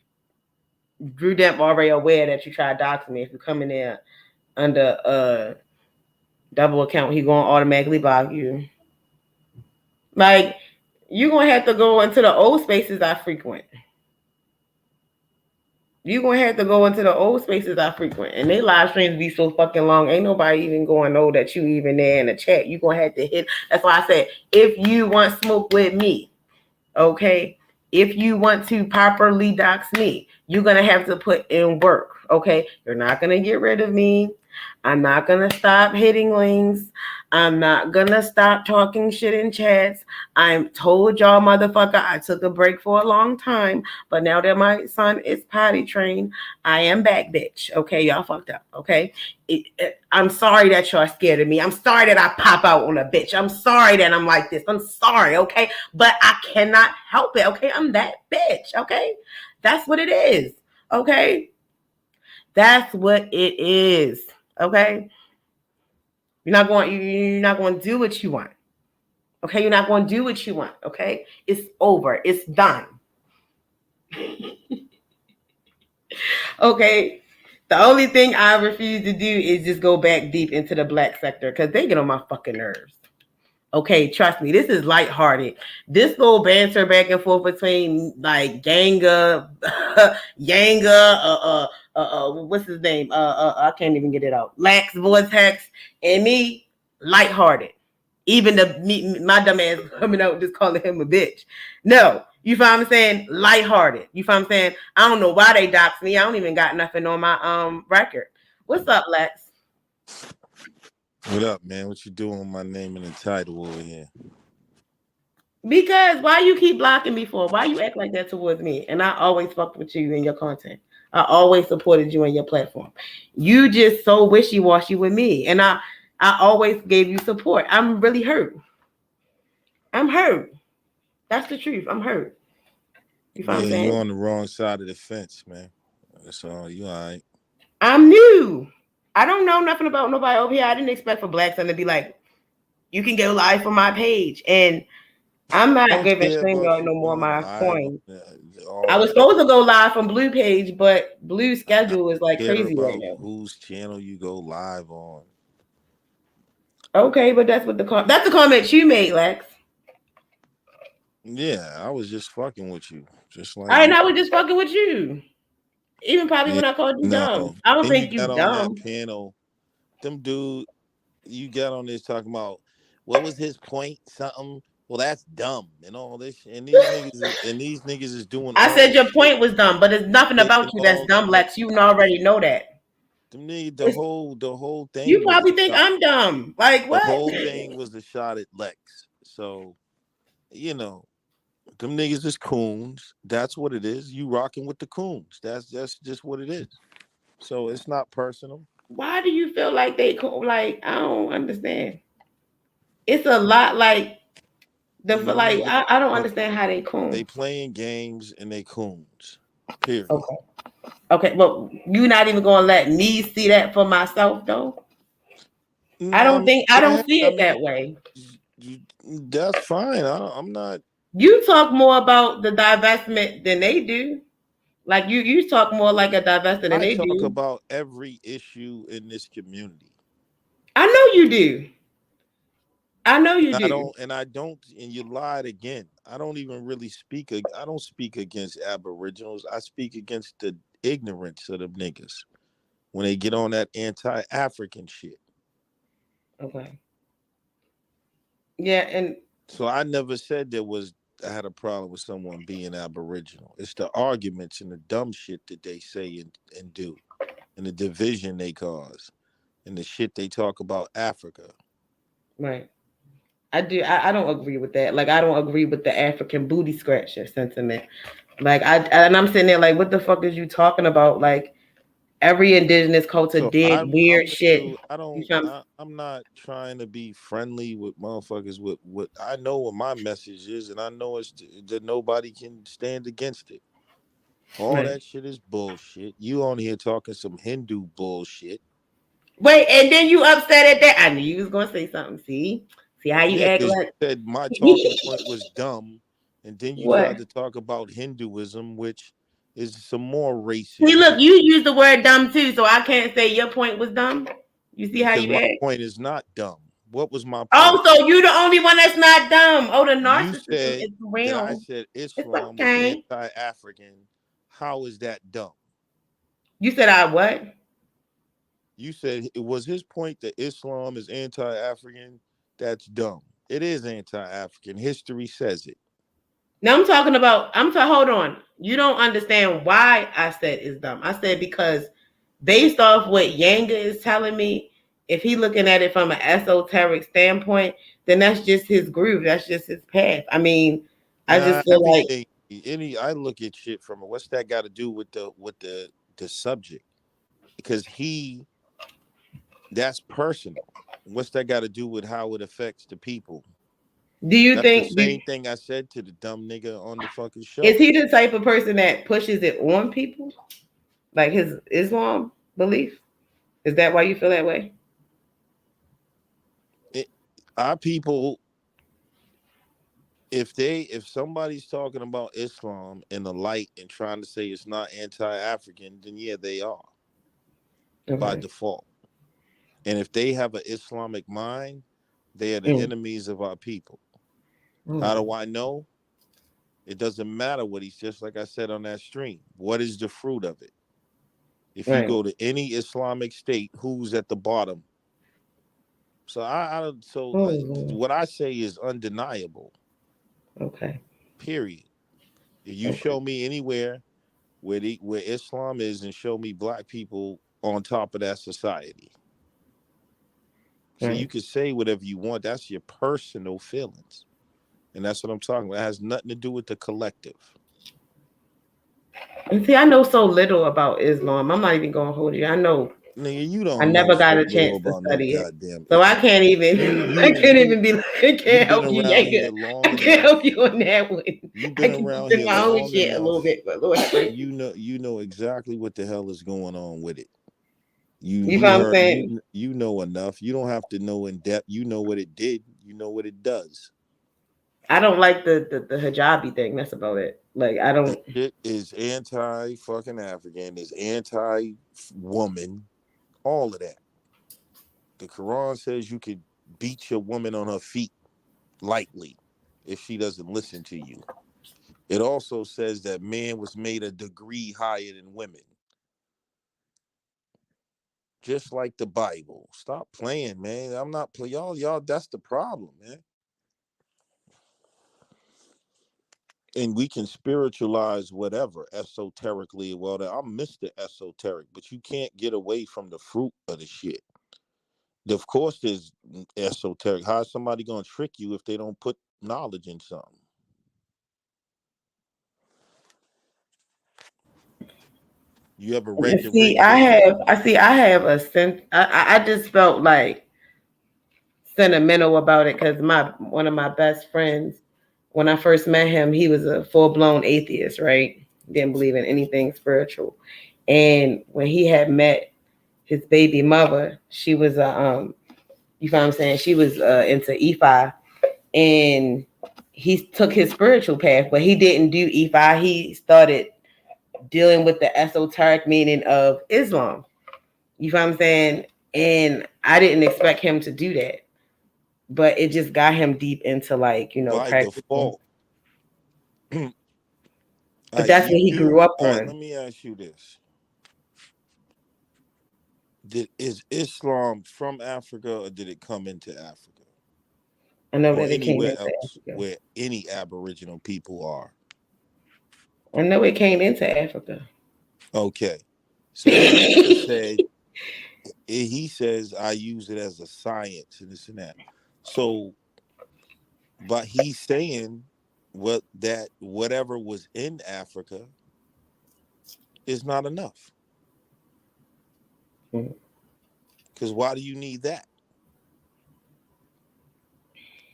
Drew Demp already aware that you try to dox me. If you come in there under a double account, he gonna automatically block you. Like, you gonna have to go into the old spaces I frequent. You gonna have to go into the old spaces I frequent, and they live streams be so fucking long. Ain't nobody even gonna know that you even there in the chat. You gonna have to hit. That's why I said, if you want smoke with me, okay. If you want to properly dox me, you're gonna have to put in work. Okay, you're not gonna get rid of me. I'm not gonna stop hitting links. I'm not gonna stop talking shit in chats. I told y'all, motherfucker, I took a break for a long time, but now that my son is potty trained, I am back, bitch. Okay, y'all fucked up. Okay, I'm sorry that y'all scared of me. I'm sorry that I pop out on a bitch. I'm sorry that I'm like this. I'm sorry. Okay, but I cannot help it. Okay, I'm that bitch. Okay, that's what it is. Okay, that's what it is. Okay, you're not going to do what you want. Okay, you're not going to do what you want. Okay, it's over. It's done. Okay, the only thing I refuse to do is just go back deep into the black sector because they get on my fucking nerves. Okay, trust me, this is lighthearted. This little banter back and forth between like Yanga, Yanga, what's his name? I can't even get it out. Lex Vortex and me, lighthearted. Even my dumb ass coming out just calling him a bitch. No, you find what I'm saying? Lighthearted. You find what I'm saying? I don't know why they doxed me. I don't even got nothing on my record. What's up, Lex? What up, man? What you doing with my name in the title over here? Because why you keep blocking me for? Why you act like that towards me? And I always fucked with you and your content. I always supported you and your platform. You just so wishy washy with me, and I always gave you support. I'm really hurt. I'm hurt. That's the truth. I'm hurt. You know what I'm Yeah, you saying? on the wrong side of the fence, man. That's all. You all right? I'm new. I don't know nothing about nobody over here. I didn't expect for Black Sun to be like, you can go live from my page, and I'm I not don't giving care about StreamYard you no more of going my live on coins. all I was that. supposed to go live from Blue page, but Blue I schedule is like don't care crazy right about now. whose channel you go live on. Okay, but that's the comment you made, Lex. Yeah, I was just fucking with you, just All like right, you. now we're just fucking with you. Even probably Yeah, when I called you no. dumb. I don't Then you think you got on that dumb. panel. Them dude, you got on this talking about what was his point? Something. Well, that's dumb and all this. And these niggas is doing I all said this your shit, point was dumb, but it's nothing making about you that's all dumb, no. Lex. You already know that. To me, It's, the whole you thing was probably a think shot. I'm dumb. Like The what? whole thing was a shot at Lex. So you know, them niggas is coons. That's what it is. You rocking with the coons. That's just what it is. So it's not personal. Why do you feel like like I don't understand. It's a lot like Them niggas, I don't understand how they they cool. playing games and they coons. Period. Okay. Okay, but you not even gonna let me see that for myself though. I mean, I go don't ahead. see I it mean, that way. you, that's fine. I'm not. You talk more about the divestment than they do. Like you talk more like a divested than I they talk do. about every issue in this community. I know you do. I know you do. I don't, and you lied again. I don't even really speak. I don't speak against Aboriginals. I speak against the ignorance of them niggas when they get on that anti-African shit. Okay. Yeah, and So I never said I had a problem with someone being Aboriginal. It's the arguments and the dumb shit that they say and do, and the division they cause, and the shit they talk about Africa. right. I do. I don't agree with that. Like I don't agree with the African booty scratcher sentiment. Like I'm sitting there like, what the fuck is you talking about? Like every indigenous culture So did I'm weird the shit. dude. I You don't. feel I'm not trying to be friendly with motherfuckers. With what I know what my message is, and I know that nobody can stand against it. All right. that shit is bullshit. You on here talking some Hindu bullshit. Wait, and then you upset at that. I knew you was gonna say something. See how you Yeah, act because you like said my talking point was dumb, and then you what? tried to talk about Hinduism, which is some more racist See, look, shit. you used the word dumb too, so I can't say your point was dumb. You see how Because you my act? point is not dumb. What was my point? Oh, so you the only one that's not dumb. Oh, the You narcissism said is that I real. said It's Islam was okay. anti-African. How is that dumb? You said I what? You said it was his point that Islam is anti-African. That's dumb. It is anti-African. History says it. Now I'm talking about. Hold on. You don't understand why I said it's dumb. I said because based off what Yanga is telling me, if he looking at it from an esoteric standpoint, then that's just his groove. That's just his path. I mean, I Nah, just feel like everything. I look at shit from what's that got to do with the subject? Because that's personal. What's that got to do with how it affects the people? do you That's the think same thing I said to the dumb nigga on the fucking is show. he the type of person that pushes it on people? Like his Islam belief? Is that why you feel that way? It, our people, if somebody's talking about Islam in the light and trying to say it's not anti-African, then yeah, they are by Okay. default. And if they have an Islamic mind, They are the enemies of our people. How do Mm. I know? It doesn't matter what he's, just like I said on that stream. What is the fruit of it? If you Right. go to any Islamic state, who's at the bottom? So Oh, what I say is undeniable. okay. Period. If you Okay. show me anywhere where Islam is, and show me black people on top of that society. So you Right. can say whatever you want. That's your personal feelings. And that's what I'm talking about. It has nothing to do with the collective. And see, I know so little about Islam. I'm not even going to hold you. I know Nigga, you I don't know never got so a little chance to about no study it. goddamn So I Islam. can't even You I you can't you even be like, I you've can't been help you, around Yanga. here long I can't enough. help you on that one. You've I been can around do here my own long shit a little enough. bit, but Lord, You know exactly what the hell is going on with it. You you know you what I'm heard saying? you know enough. You don't have to know in depth. You know what it did. You know what it does. I don't like the hijabi thing. That's about it. Like I That don't. shit is anti fucking African. Is anti woman. All of that. The Quran says you could beat your woman on her feet lightly if she doesn't listen to you. It also says that man was made a degree higher than women. Just like the Bible. Stop playing, man. I'm not play y'all. That's the problem, man. And we can spiritualize whatever esoterically. Well, I'm Mr. Esoteric, but you can't get away from the fruit of the shit. Of course, there's esoteric. How's somebody gonna trick you if they don't put knowledge in something? You ever read the See, Ring Kafath? I have a sense. I just felt like sentimental about it because my one of my best friends, when I first met him, he was a full blown atheist, right? Didn't believe in anything spiritual. And when he had met his baby mother, she was a you know what I'm saying? She was into EFI, and he took his spiritual path, but he didn't do EFI. He started dealing with the esoteric meaning of Islam. You know what I'm saying? And I didn't expect him to do that, but it just got him deep into like By practicing. default. All But right, that's what he grew up all right, on. let me ask you this. Is Islam from Africa, or did it come into Africa? I know Or that it came anywhere into else Africa. where any Aboriginal people are? I know it came into Africa. Okay. So the brother said, he says, I use it as a science and this and that. So, but he's saying that whatever was in Africa is not enough. Because why do you need that?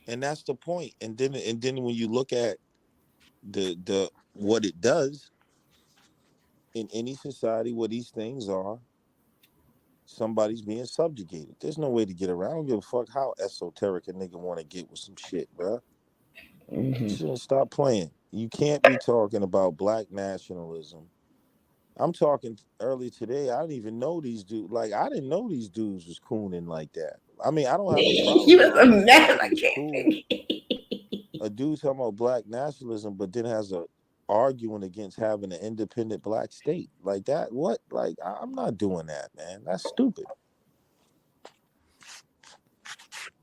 And that's the point. And then when you look at the what it does in any society where these things are, somebody's being subjugated. There's no way to get around. I don't give a fuck how esoteric a nigga want to get with some shit, bro. Mm-hmm. Just stop playing. You can't be talking about black nationalism. I'm talking earlier today. I didn't even know these dudes. Like, I didn't know these dudes was cooning like that. I mean, I don't have a He problem was with a it. I thought mess. it was cool. A dude talking about black nationalism, but then has a arguing against having an independent black state like that. What? Like, I'm not doing that, man. That's stupid.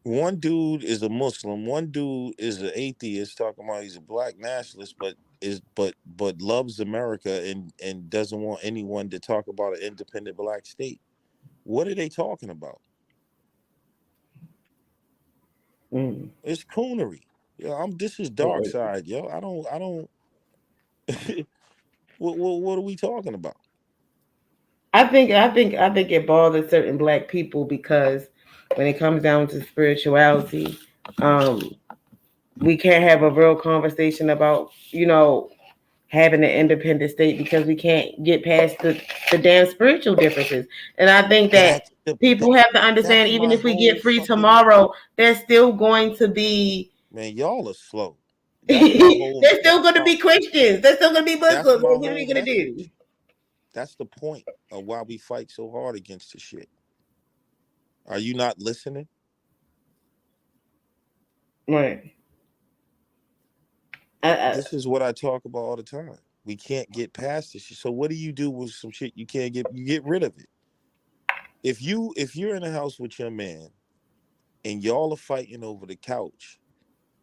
One dude is a Muslim, one dude is an atheist talking about he's a black nationalist, but loves America and doesn't want anyone to talk about an independent black state. What are they talking about? Mm. It's coonery. Yeah, this is Darkside, yo. I don't what are we talking about? I think it bothers certain black people because when it comes down to spirituality, um, we can't have a real conversation about having an independent state because we can't get past the damn spiritual differences. And I think that That's the people that, have to understand, that's even my if we whole get free fucking tomorrow, there's still going to be man, y'all are slow. That's my whole there's still going to be Christians. There's still going to be that's Muslims. my What are we whole going to do? message. That's the point of why we fight so hard against the shit. Are you not listening? Right. This is what I talk about all the time. We can't get past this shit. So what do you do with some shit you can't get? You get rid of it. If you're in a house with your man and y'all are fighting over the couch,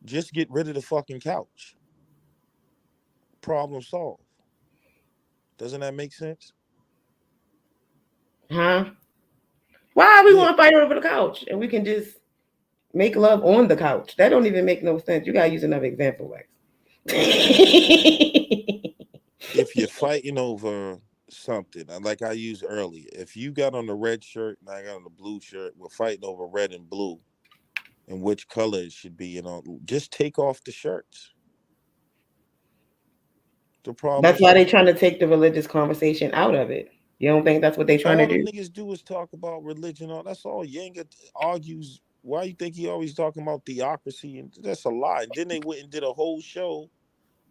just get rid of the fucking couch. Problem solved. Doesn't that make sense? huh? Why we Yeah. want to fight over the couch and we can just make love on the couch? That don't even make no sense. You gotta use another example, Lex. If you're fighting over something, like I used earlier, if you got on the red shirt and I got on the blue shirt, we're fighting over red and blue and which color it should be, just take off the shirts. The problem That's is why they solved. trying to take the religious conversation out of it. You don't think that's what they trying to All them do? niggas do is talk about religion. That's all Yanga argues. Why you think he always talking about theocracy? And that's a lie. And then they went and did a whole show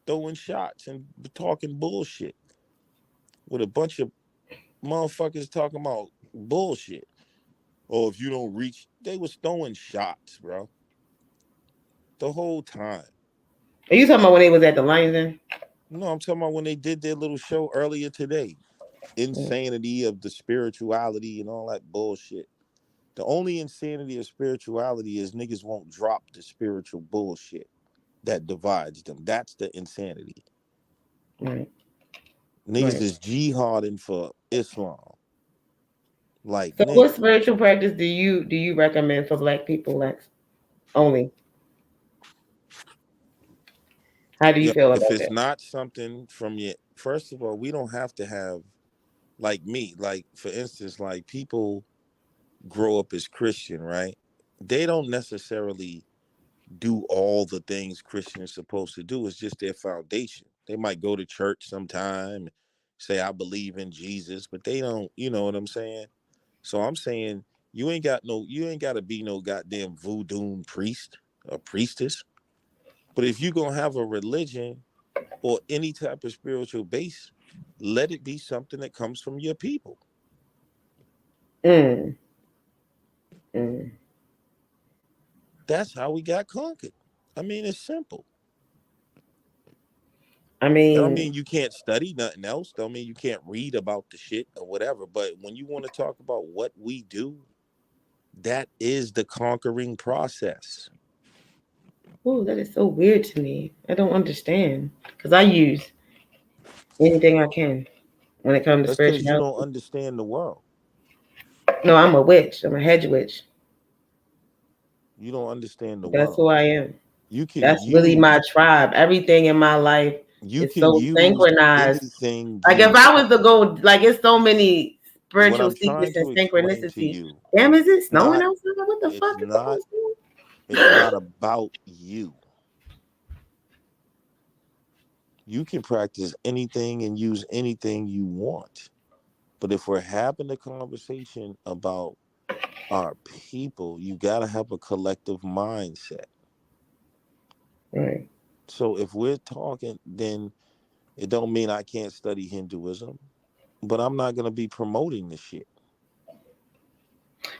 throwing shots and talking bullshit with a bunch of motherfuckers talking about bullshit. Oh, if you don't reach, they was throwing shots, bro, the whole time. Are you talking about when they was at the Lions Den? No, I'm talking about when they did their little show earlier today. Insanity of the spirituality and all that bullshit. The only insanity of spirituality is niggas won't drop the spiritual bullshit that divides them. That's the insanity. Right. Niggas Right. is jihading for Islam. Like, So, what nigga, spiritual practice do you recommend for Black people, Lex? Only. How do you yo, feel if about it's that? not something from your, first of all, we don't have to have, like me, like for instance, like people grow up as Christian, right? They don't necessarily do all the things Christians supposed to do. It's just their foundation. They might go to church sometime, say I believe in Jesus, but they don't, you know what I'm saying? So I'm saying you ain't got to be no goddamn voodoo priest or priestess. But if you going to have a religion or any type of spiritual base, let it be something that comes from your people. Mm, mm. That's how we got conquered. I mean, it's simple. I That don't mean, mean you can't study nothing else. Don't mean you can't read about the shit or whatever. But when you want to talk about what we do, that is the conquering process. oh, that is so weird to me. I don't understand because I use anything I can when it comes to That's because you spirituality. don't understand the world. No, I'm a witch. I'm a hedge witch. You don't understand the That's world. who I am. You can That's really my use tribe. Everything in my life you is can so use synchronized. anything Like if you I was want. to go, like it's so many What spiritual I'm trying secrets and to explain to synchronicity. you, Damn, is it snowing not outside? What the it's fuck is going not on? it's not about you. You can practice anything and use anything you want. But if we're having a conversation about our people, you got to have a collective mindset. Right. So if we're talking, then it don't mean I can't study Hinduism, but I'm not going to be promoting the shit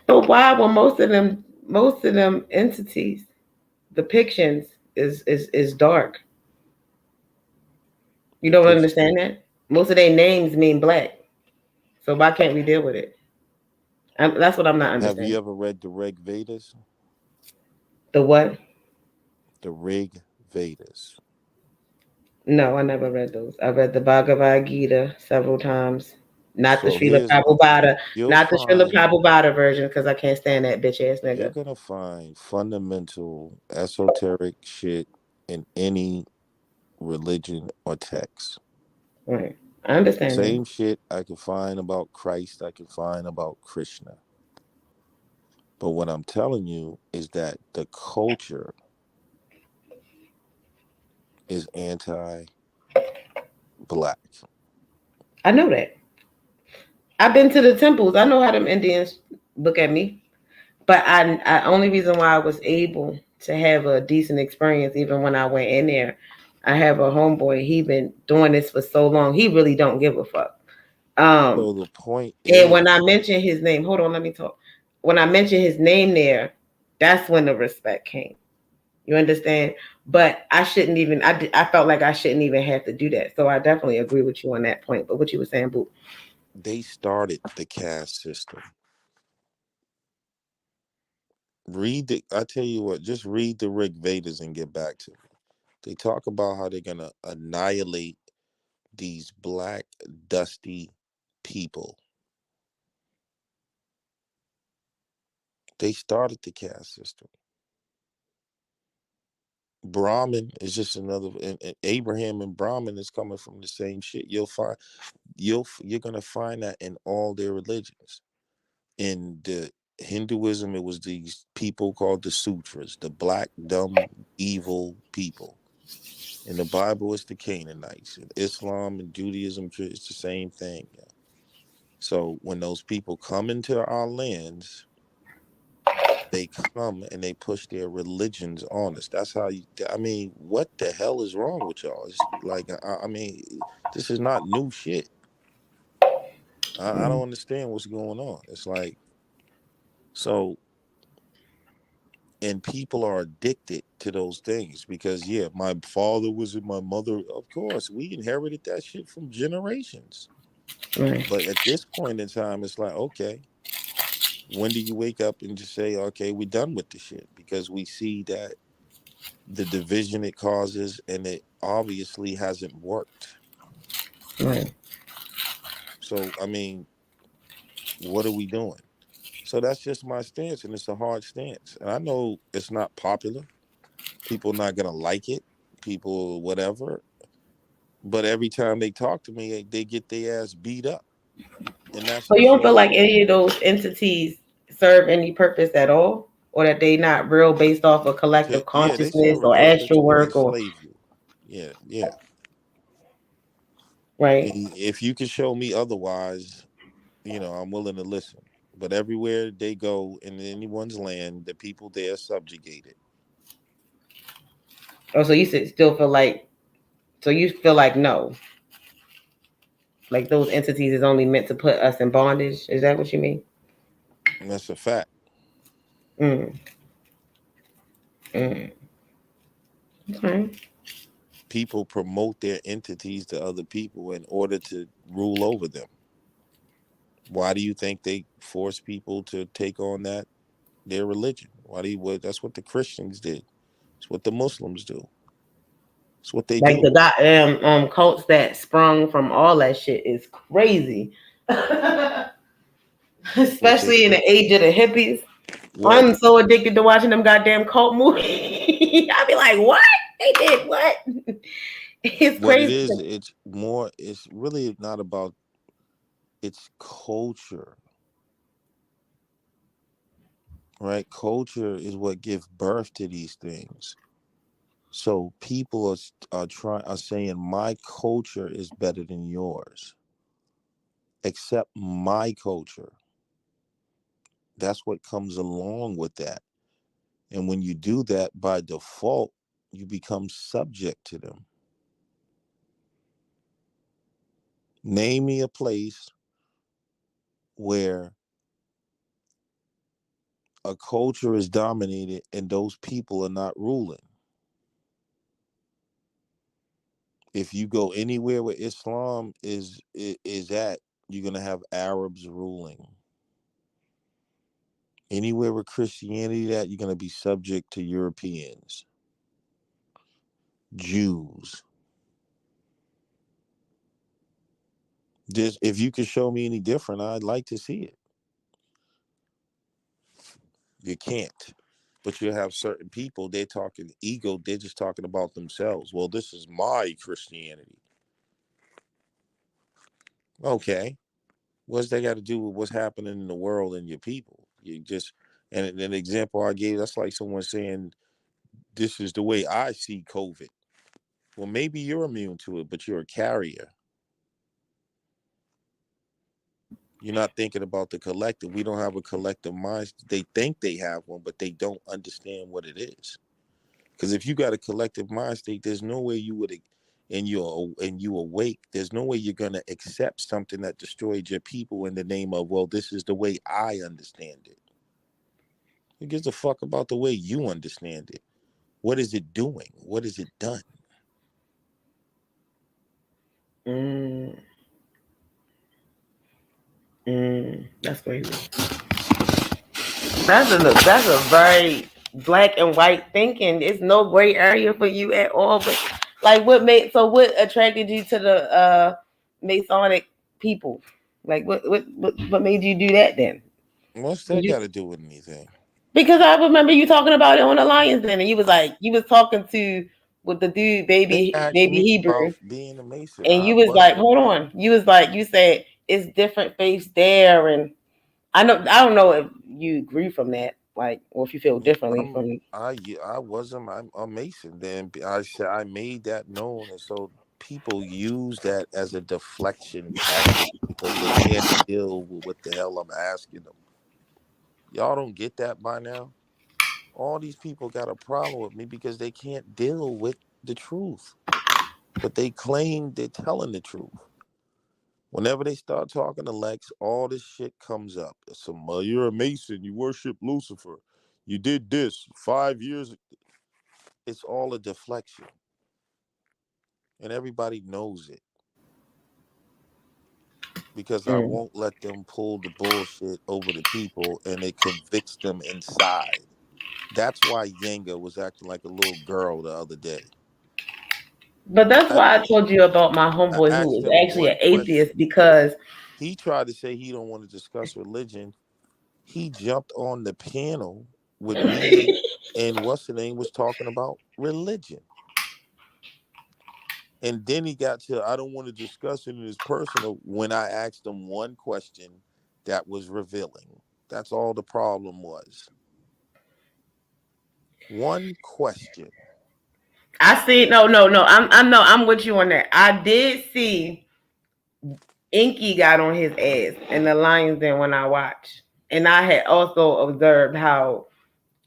But why when most of them entities, depictions is dark? You don't depiction. understand that? Most of their names mean black. So why can't we deal with it? That's what I'm not Have you understanding. ever read the Rig Vedas? The what? The Rig Vedas. No, I never read those. I read the Bhagavad Gita several times. Not the So Srila here's Prabhupada, you'll not the Srila find Prabhupada version, because I can't stand that bitch ass you're nigga. gonna find fundamental esoteric shit in any religion or text. Right. I understand that. Same shit I can find about Christ, I can find about Krishna. But what I'm telling you is that the culture is anti-black. I know that. I've been to the temples. I know how them Indians look at me. But I only reason why I was able to have a decent experience, even when I went in there, I have a homeboy. He been doing this for so long. He really don't give a fuck. Um, So the point and is, when I mentioned his name, hold on, let me talk. When I mentioned his name there, that's when the respect came. You understand? But I shouldn't even. I felt like I shouldn't even have to do that. So I definitely agree with you on that point. But what you were saying, boo? They started the caste system. I tell you what, just read the Rig Vedas and get back to me. They talk about how they're gonna annihilate these black, dusty people. They started the caste system. Brahmin is just another, and Abraham and Brahmin is coming from the same shit. You're gonna find that in all their religions. In the Hinduism, it was these people called the Sutras, the black, dumb, evil people. In the Bible, it's the Canaanites. In Islam and Judaism, it's the same thing. So when those people come into our lands, they come and they push their religions on us. That's how you. I mean, what the hell is wrong with y'all? It's like, I mean, this is not new shit. I don't understand what's going on. It's like, so, and people are addicted to those things because, yeah, my father was in my mother. Of course, we inherited that shit from generations. Right. But at this point in time, it's like, okay, when do you wake up and just say, okay, we're done with the shit? Because we see that the division it causes, and it obviously hasn't worked. Right. So, I mean, what are we doing? So that's just my stance, and it's a hard stance. And I know it's not popular. People not gonna like it. People, whatever. But every time they talk to me, they get their ass beat up, and that's So you just don't feel what. like any of those entities serve any purpose at all, or that they not real based off of collective Yeah, they consciousness serve a or purpose astral to work or enslave you. Yeah, yeah. right? If you can show me otherwise, I'm willing to listen. But everywhere they go in anyone's land, the people there are subjugated. Oh, so you still feel like so you feel like no, like those entities is only meant to put us in bondage. Is that what you mean? And that's a fact. Mm. Mm. Okay. People promote their entities to other people in order to rule over them. Why do you think they force people to take on their religion? Why do you? Well, that's what the Christians did. It's what the Muslims do. It's what they Like do. the goddamn cults that sprung from all that shit is crazy. What they Especially in the age of the hippies. well, I'm so addicted to watching them goddamn cult movies. I be like, what? They did what? It's what it crazy. is, it's more. It's really not about. It's culture, right? Culture is what gives birth to these things. So people are saying my culture is better than yours. Accept my culture. That's what comes along with that. And when you do that by default, you become subject to them. Name me a place where a culture is dominated and those people are not ruling. If you go anywhere where Islam is at, you're gonna have Arabs ruling. Anywhere with Christianity that, you're gonna be subject to Europeans, Jews. This, if you could show me any different, I'd like to see it. You can't. But you have certain people, they're talking ego, they're just talking about themselves. Well, this is my Christianity. Okay. What's that got to do with what's happening in the world and your people? You just, and an example I gave, that's like someone saying, this is the way I see COVID. Well, maybe you're immune to it, but you're a carrier. You're not thinking about the collective. We don't have a collective mind. They think they have one, but they don't understand what it is. Because if you got a collective mind state, there's no way you would, and you awake. There's no way you're gonna accept something that destroyed your people in the name of, well, this is the way I understand it. Who gives a fuck about the way you understand it? What is it doing? What has it done? Mm, that's crazy. That's a very black and white thinking. It's no gray area for you at all. But like, what attracted you to the Masonic people? Like, what made you do that then? What's Did that you? got to do with anything? Because I remember you talking about it on the Lions Den, and you was like, you was talking to with the dude, They baby, asked baby me Hebrew, about being a Mason. and I you was like, wasn't. hold on, you was like, you said it's different faiths there, and I don't know if you agree from that, like, or if you feel Yeah, differently from it. I wasn't. I'm a Mason. Then I said I made that known, and so people use that as a deflection tactic because they can't deal with what the hell I'm asking them. Y'all don't get that by now. All these people got a problem with me because they can't deal with the truth, but they claim they're telling the truth. Whenever they start talking to Lex, all this shit comes up. Some, you're a Mason. You worship Lucifer. You did this 5 years. It's all a deflection, and everybody knows it because I Mm. won't let them pull the bullshit over the people, and it convicts them inside. That's why Yanga was acting like a little girl the other day. But that's I, why I told you about my I homeboy who asked is him actually one an atheist question. because He tried to say he don't want to discuss religion. He jumped on the panel with me and what's the name was talking about religion. And then he got to I don't want to discuss it in his personal when I asked him one question that was revealing. That's all the problem was. One question. I see. No. I'm with you on that. I did see Inky got on his ass in the Lions Den when I watched, and I had also observed how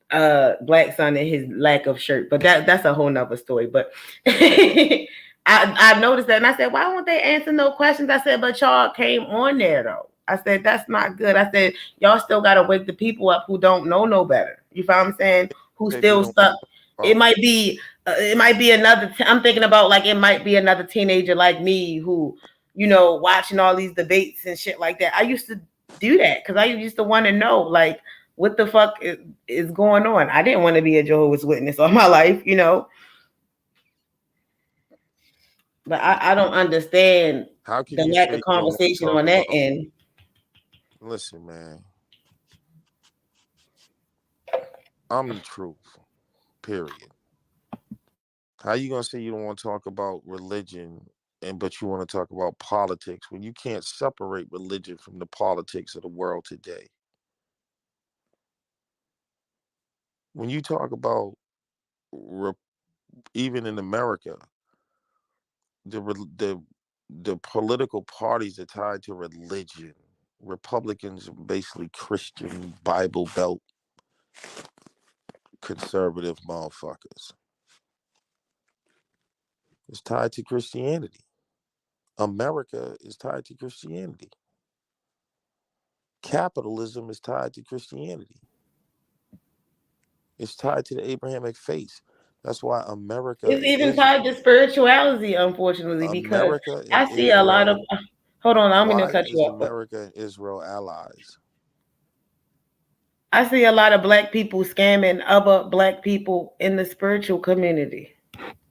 Black Sun and his lack of shirt. But that's a whole nother story. But I noticed that and I said, why won't they answer no questions? I said, but y'all came on there though. I said, that's not good. I said, y'all still gotta wake the people up who don't know no better. You feel what I'm saying? Who Said you still don't stuck. It oh, might be another I'm thinking about like it might be another teenager like me who, watching all these debates and shit like that. I used to do that because I used to want to know like what the fuck is going on. I didn't want to be a Jehovah's Witness all my life. But I don't understand how can the you lack of say you don't want to conversation talk on that about end. listen, man, I'm the truth. Period. How you gonna say you don't want to talk about religion and but you want to talk about politics when you can't separate religion from the politics of the world today? When you talk about re- even in America, the re- the political parties are tied to religion. Republicans are basically Christian Bible Belt conservative motherfuckers. It's tied to Christianity. America is tied to Christianity. Capitalism is tied to Christianity. It's tied to the Abrahamic faith. That's why It's even tied to spirituality, unfortunately, because America and I see a lot of. Israel. Hold on, I don't mean to Why cut you is off, but America and Israel allies? I see a lot of black people scamming other black people in the spiritual community.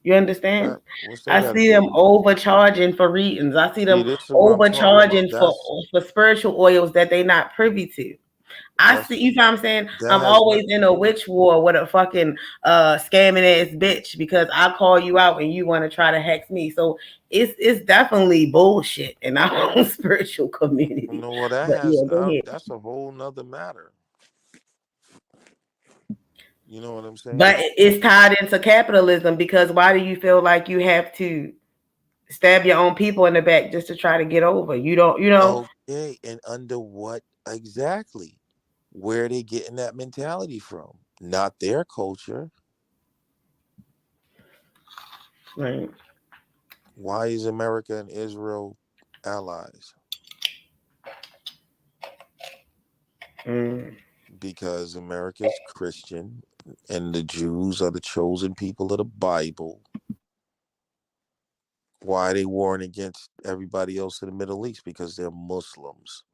You understand? What's that I got to see do them with anything? overcharging for readings. I see See, them this is what I'm talking about. overcharging for spiritual oils that they not privy to. I see That's you know what I'm saying? that I'm has always nothing in to a do. witch war with a fucking scamming ass bitch because I call you out and you want to try to hex me. So it's definitely bullshit in our own spiritual community. No, well, that But has yeah, go ahead. that's a whole nother matter. You know what I'm But saying? it's tied into capitalism because why do you feel like you have to stab your own people in the back just to try to get over? You don't. Okay, and under what exactly? Where are they getting that mentality from? Not their culture. Right. Why is America and Israel allies? Mm. Because America is Christian And the Jews are the chosen people of the Bible. Why are they warring against everybody else in the Middle East? Because they're Muslims.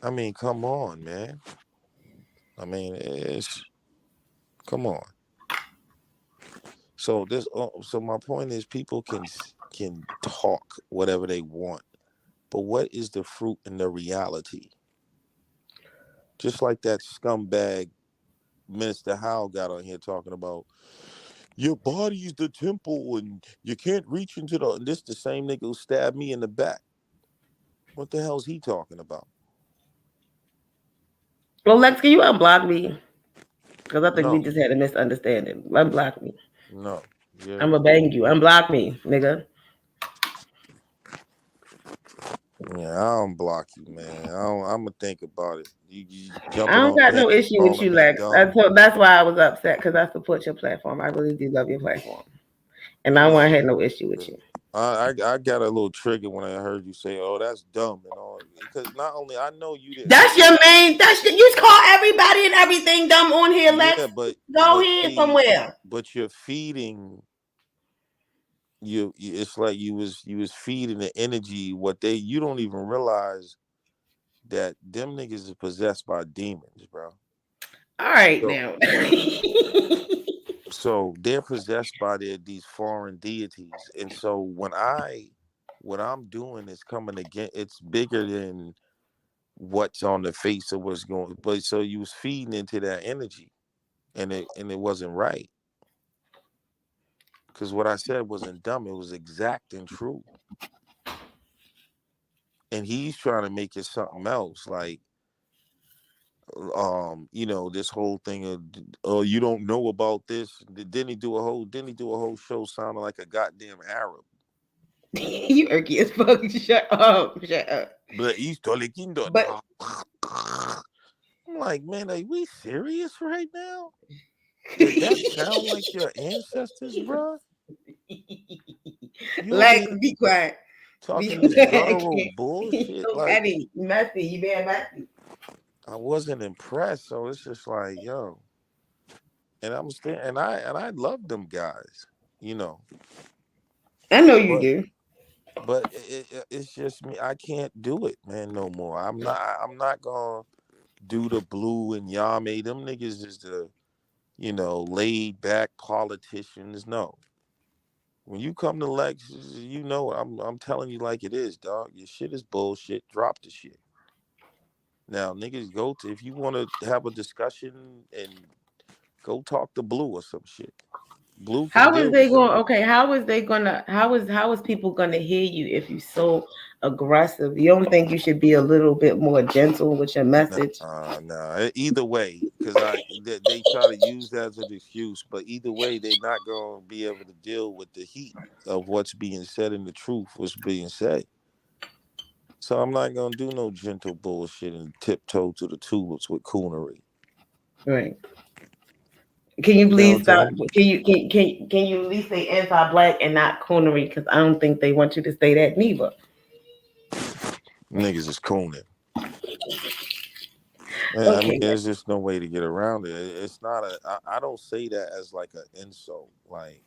I mean, come on, man. I mean, come on. So my point is, people can talk whatever they want, but what is the fruit and the reality? Just like that scumbag Minister Howe got on here talking about your body's the temple and you can't reach into the. And this the same nigga who stabbed me in the back. What the hell's he talking about? Well, Lex, can you unblock me? Because I think we No, just had a misunderstanding. Unblock me. no, I'm yeah, gonna bang you. Unblock me, nigga. yeah. I don't block you, man. I'm gonna think about it. You I jumping don't on got here no issue with calling you, me Lex. dumb. That's why I was upset because I support your platform. I really do love your platform, and I This want to shit. have no issue with you. I got a little trigger when I heard you say, "Oh, that's dumb," and all. Because not only I know you didn't That's say your it. main. You call everybody and everything dumb on here, Yeah, Lex. Go but ahead see, somewhere. but you're feeding it's like you was feeding the energy what they you don't even realize that them niggas is possessed by demons, bro. All right So now. so they're possessed by these foreign deities, and so what I'm doing is coming again. It's bigger than what's on the face of what's going. But so you was feeding into that energy, and it wasn't right because what I said wasn't dumb. It was exact and true. And he's trying to make it something else, like this whole thing of oh, you don't know about this. Didn't he do a whole show sounding like a goddamn Arab? You irky as fuck. Shut up. Shut up. But he's totally kinder. But I'm like, man, are we serious right now? Did that sound like your ancestors, bro? You over Lex, here be quiet. Be talking this quiet. guttural You bullshit? so Like, petty, messy. You being messy. I wasn't impressed, so it's just like, yo, and I'm still, and I love them guys, you know, I know you but do. it's just me. I can't do it, man, no more. I'm not gonna do the blue and Yame. Them niggas is the laid back politicians. No, when you come to Lex, I'm telling you like it is, dog. Your shit is bullshit. Drop the shit. Now, niggas, if you want to have a discussion and go talk to Blue or some shit. Blue can How is deal they with going? y'all. Okay, how is they gonna? How is people gonna hear you if you so aggressive? You don't think you should be a little bit more gentle with your message? Nah. Either way, because they try to use that as an excuse, but either way, they're not gonna be able to deal with the heat of what's being said and the truth what's being said. So I'm not gonna do no gentle bullshit and tiptoe to the tulips with coonery. Right. Can you You know what please I'm stop? saying? Can you at least say anti-black and not coonery? Because I don't think they want you to say that neither. Niggas is cooning. I mean, Okay. there's just no way to get around it. It's not I don't say that as like an insult. Like,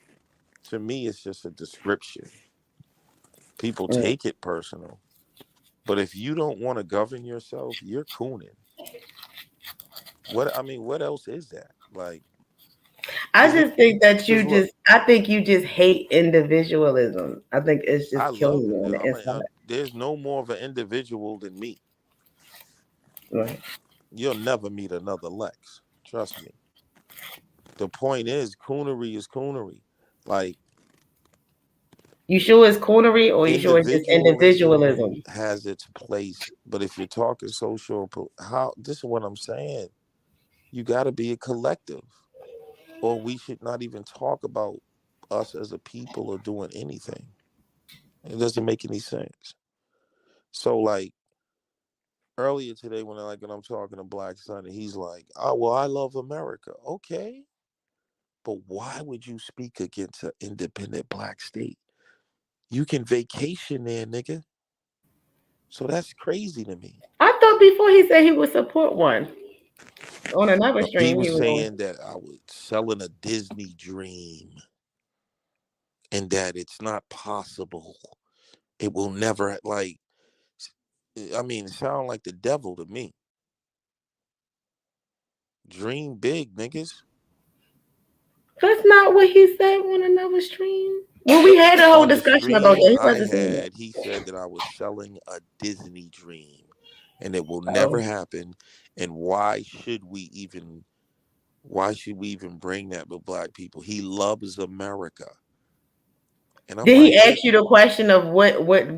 to me, it's just a description. People Right. take it personal. But if you don't want to govern yourself, you're cooning. What else is that? Like, I because just think that because look, I think you just hate individualism. I think it's I just killing love it. you on the inside. There's no more of an individual than me. Right. You'll never meet another Lex. Trust me. The point is, coonery is coonery. Like, You sure it's coonery or you sure it's just individualism individualism? has its place, but if you're talking social, how this is what I'm saying. You got to be a collective, or we should not even talk about us as a people or doing anything. It doesn't make any sense. So, like earlier today, when I'm talking to Black Son, and he's like, "Oh, well, I love America." Okay, but why would you speak against an independent black state? You can vacation there, nigga. So that's crazy to me. I thought before he said he would support one. On another He stream, he was was on. saying that I was selling a Disney dream and that it's not possible. It will never like. I mean, it sound like the devil to me. Dream big, niggas. That's not what he said on another stream. Well, we had a whole On the discussion about that. stream He I wasn't saying that. had, he said that I was selling a Disney dream and it will never Oh, happen. And why should we even bring that with black people? He loves America. And I'm did like, he what? ask you the question of what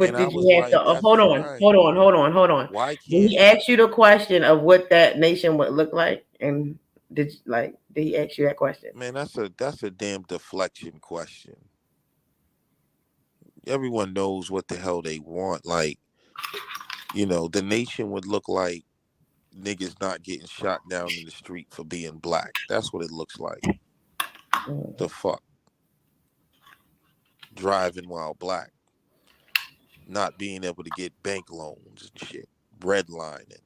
And I did was you have to? like, Oh, that's hold on, fine. hold on, hold on, hold on. Why Did he can't ask you the question of what that nation would look like? And did he ask you that question? man, that's a damn deflection question. Everyone knows what the hell they want. Like, the nation would look like niggas not getting shot down in the street for being black. That's what it looks like. Mm. The fuck? Driving while black, not being able to get bank loans and shit, redlining.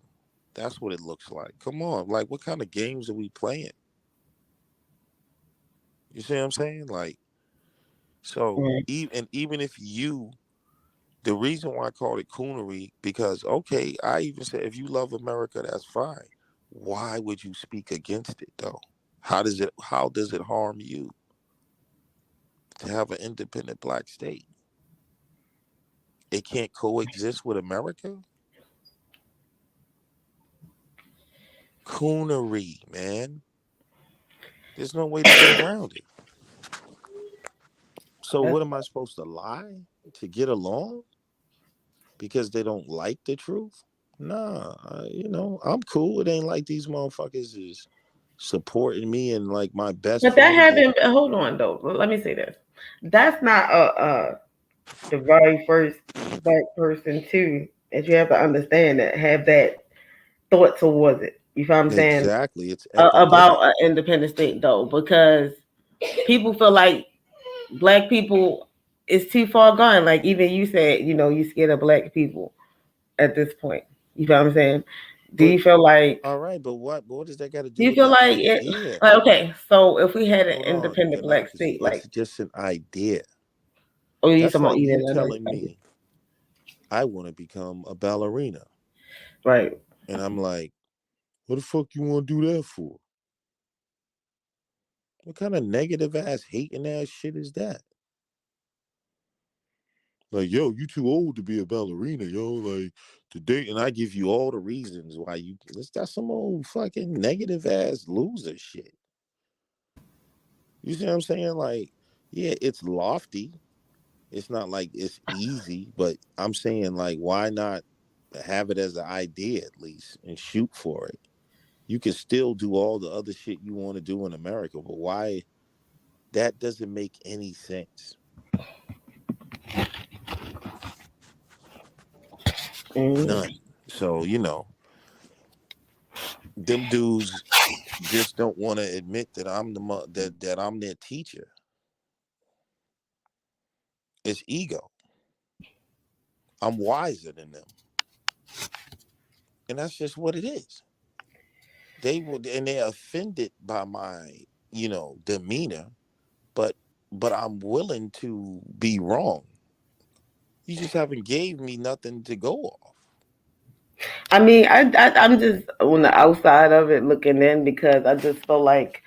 That's what it looks like. Come on, like what kind of games are we playing? You see what I'm saying? Like, so Mm. even if the reason why I called it coonery, because okay, I even said if you love America, that's fine. Why would you speak against it though? How does it harm you to have an independent black state? It can't coexist with America? Coonery, man. There's no way to get around it. So That's what am I supposed to lie to get along because they don't like the truth? Nah, I'm cool. It ain't like these motherfuckers is supporting me and like my best but that friends. happened. Hold on, though. Let me say this. That's not the very first black person too. That you have to understand that have that thought towards it. You feel what I'm saying? Exactly. It's About epidemic. an independent state though, because people feel like black people is too far gone. Like even you said, you scared of black people at this point. You feel what I'm saying? Do But you feel like all right, but what does that got to do do you with feel the like it idea? like okay, so if we had an Hold on, independent black democracy. state, It's like just an idea. oh you That's talking about like you even another telling me I want to become a ballerina. right. And I'm like, what the fuck you want to do that for? What kind of negative ass, hating ass shit is that? Like, yo, you too old to be a ballerina, yo. Like, today, and I give you all the reasons why that's some old fucking negative ass loser shit. You see what I'm saying? Like, yeah, it's lofty. It's not like it's easy, but I'm saying, like, why not have it as an idea at least and shoot for it? You can still do all the other shit you want to do in America, but why? That doesn't make any sense. Mm. None. So, them dudes just don't want to admit that that I'm their teacher. It's ego. I'm wiser than them, and that's just what it is. They're offended by my demeanor, but I'm willing to be wrong. You just haven't gave me nothing to go off. I mean, I'm just on the outside of it looking in because I just feel like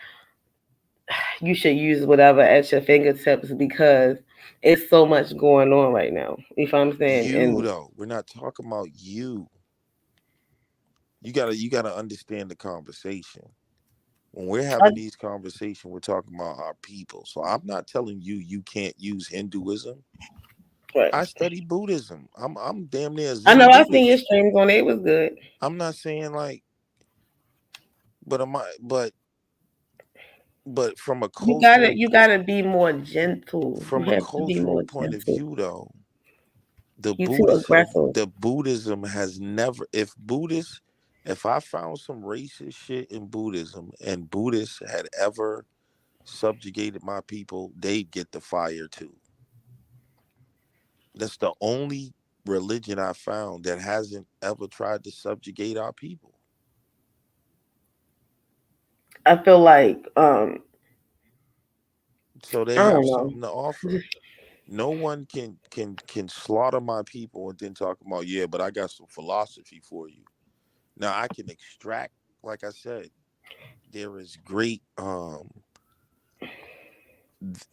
you should use whatever at your fingertips because it's so much going on right now. If I'm saying, You and though, we're not talking about you. You gotta understand the conversation. When we're I, having these conversations, we're talking about our people. So I'm not telling you you can't use Hinduism. right. I study Buddhism. I'm damn near I Zen know I seen your Buddhist. streams on it. It was good. I'm not saying like, but You gotta be more gentle. You from a have to be cultural more point of gentle. view though, You too aggressive. The Buddhism has never if I found some racist shit in Buddhism and Buddhists had ever subjugated my people, they'd get the fire too. That's the only religion I found that hasn't ever tried to subjugate our people. I feel like So they I have don't know. something to offer. No one can slaughter my people and then talk about, yeah, but I got some philosophy for you. Now I can extract, like I said, there is great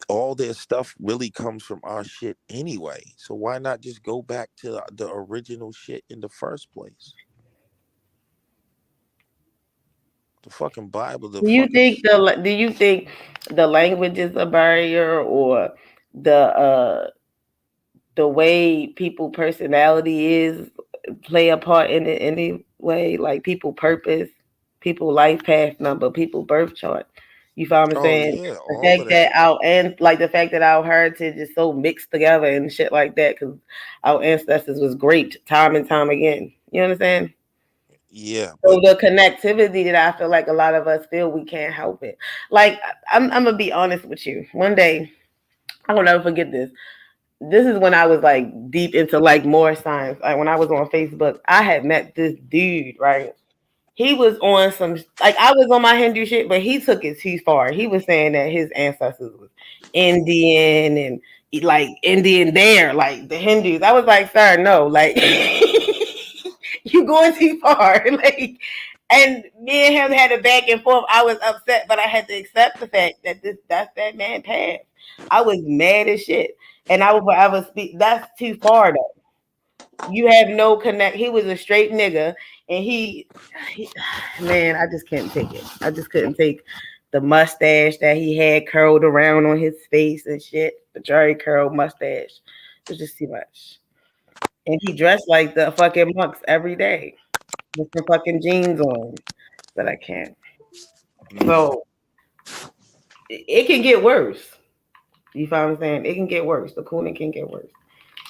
all their stuff really comes from our shit anyway. So why not just go back to the original shit in the first place? The fucking Bible, the fucking Do you think the language is a barrier, or the way people personality is play a part in it anyway? Like people purpose, people life path number, people birth chart. You follow what I'm oh saying? yeah, The all of fact that. that our and like the fact that our heritage is so mixed together and shit like that, because our ancestors was great time and time again. You understand? Yeah, So but the connectivity that I feel like a lot of us feel, we can't help it. Like I'm gonna be honest with you. One day, I will never forget this. This is when I was like deep into like more science. Like when I was on Facebook, I had met this dude, right? He was on some like I was on my Hindu shit, but he took it too far. He was saying that his ancestors was Indian and like Indian there, like the Hindus. I was like, sir, no, like you going too far. Like, and me and him had a back and forth. I was upset, but I had to accept the fact that that's that man passed. I was mad as shit. And I would forever speak. That's too far though. You have no connect. He was a straight nigga, and he man, I just can't take it. I just couldn't take the mustache that he had curled around on his face and shit. The Jerry curl mustache. It was just too much. And he dressed like the fucking monks every day with some fucking jeans on. But I can't. mm, So it can get worse. You find what I'm saying? It can get worse. The cooning can get worse.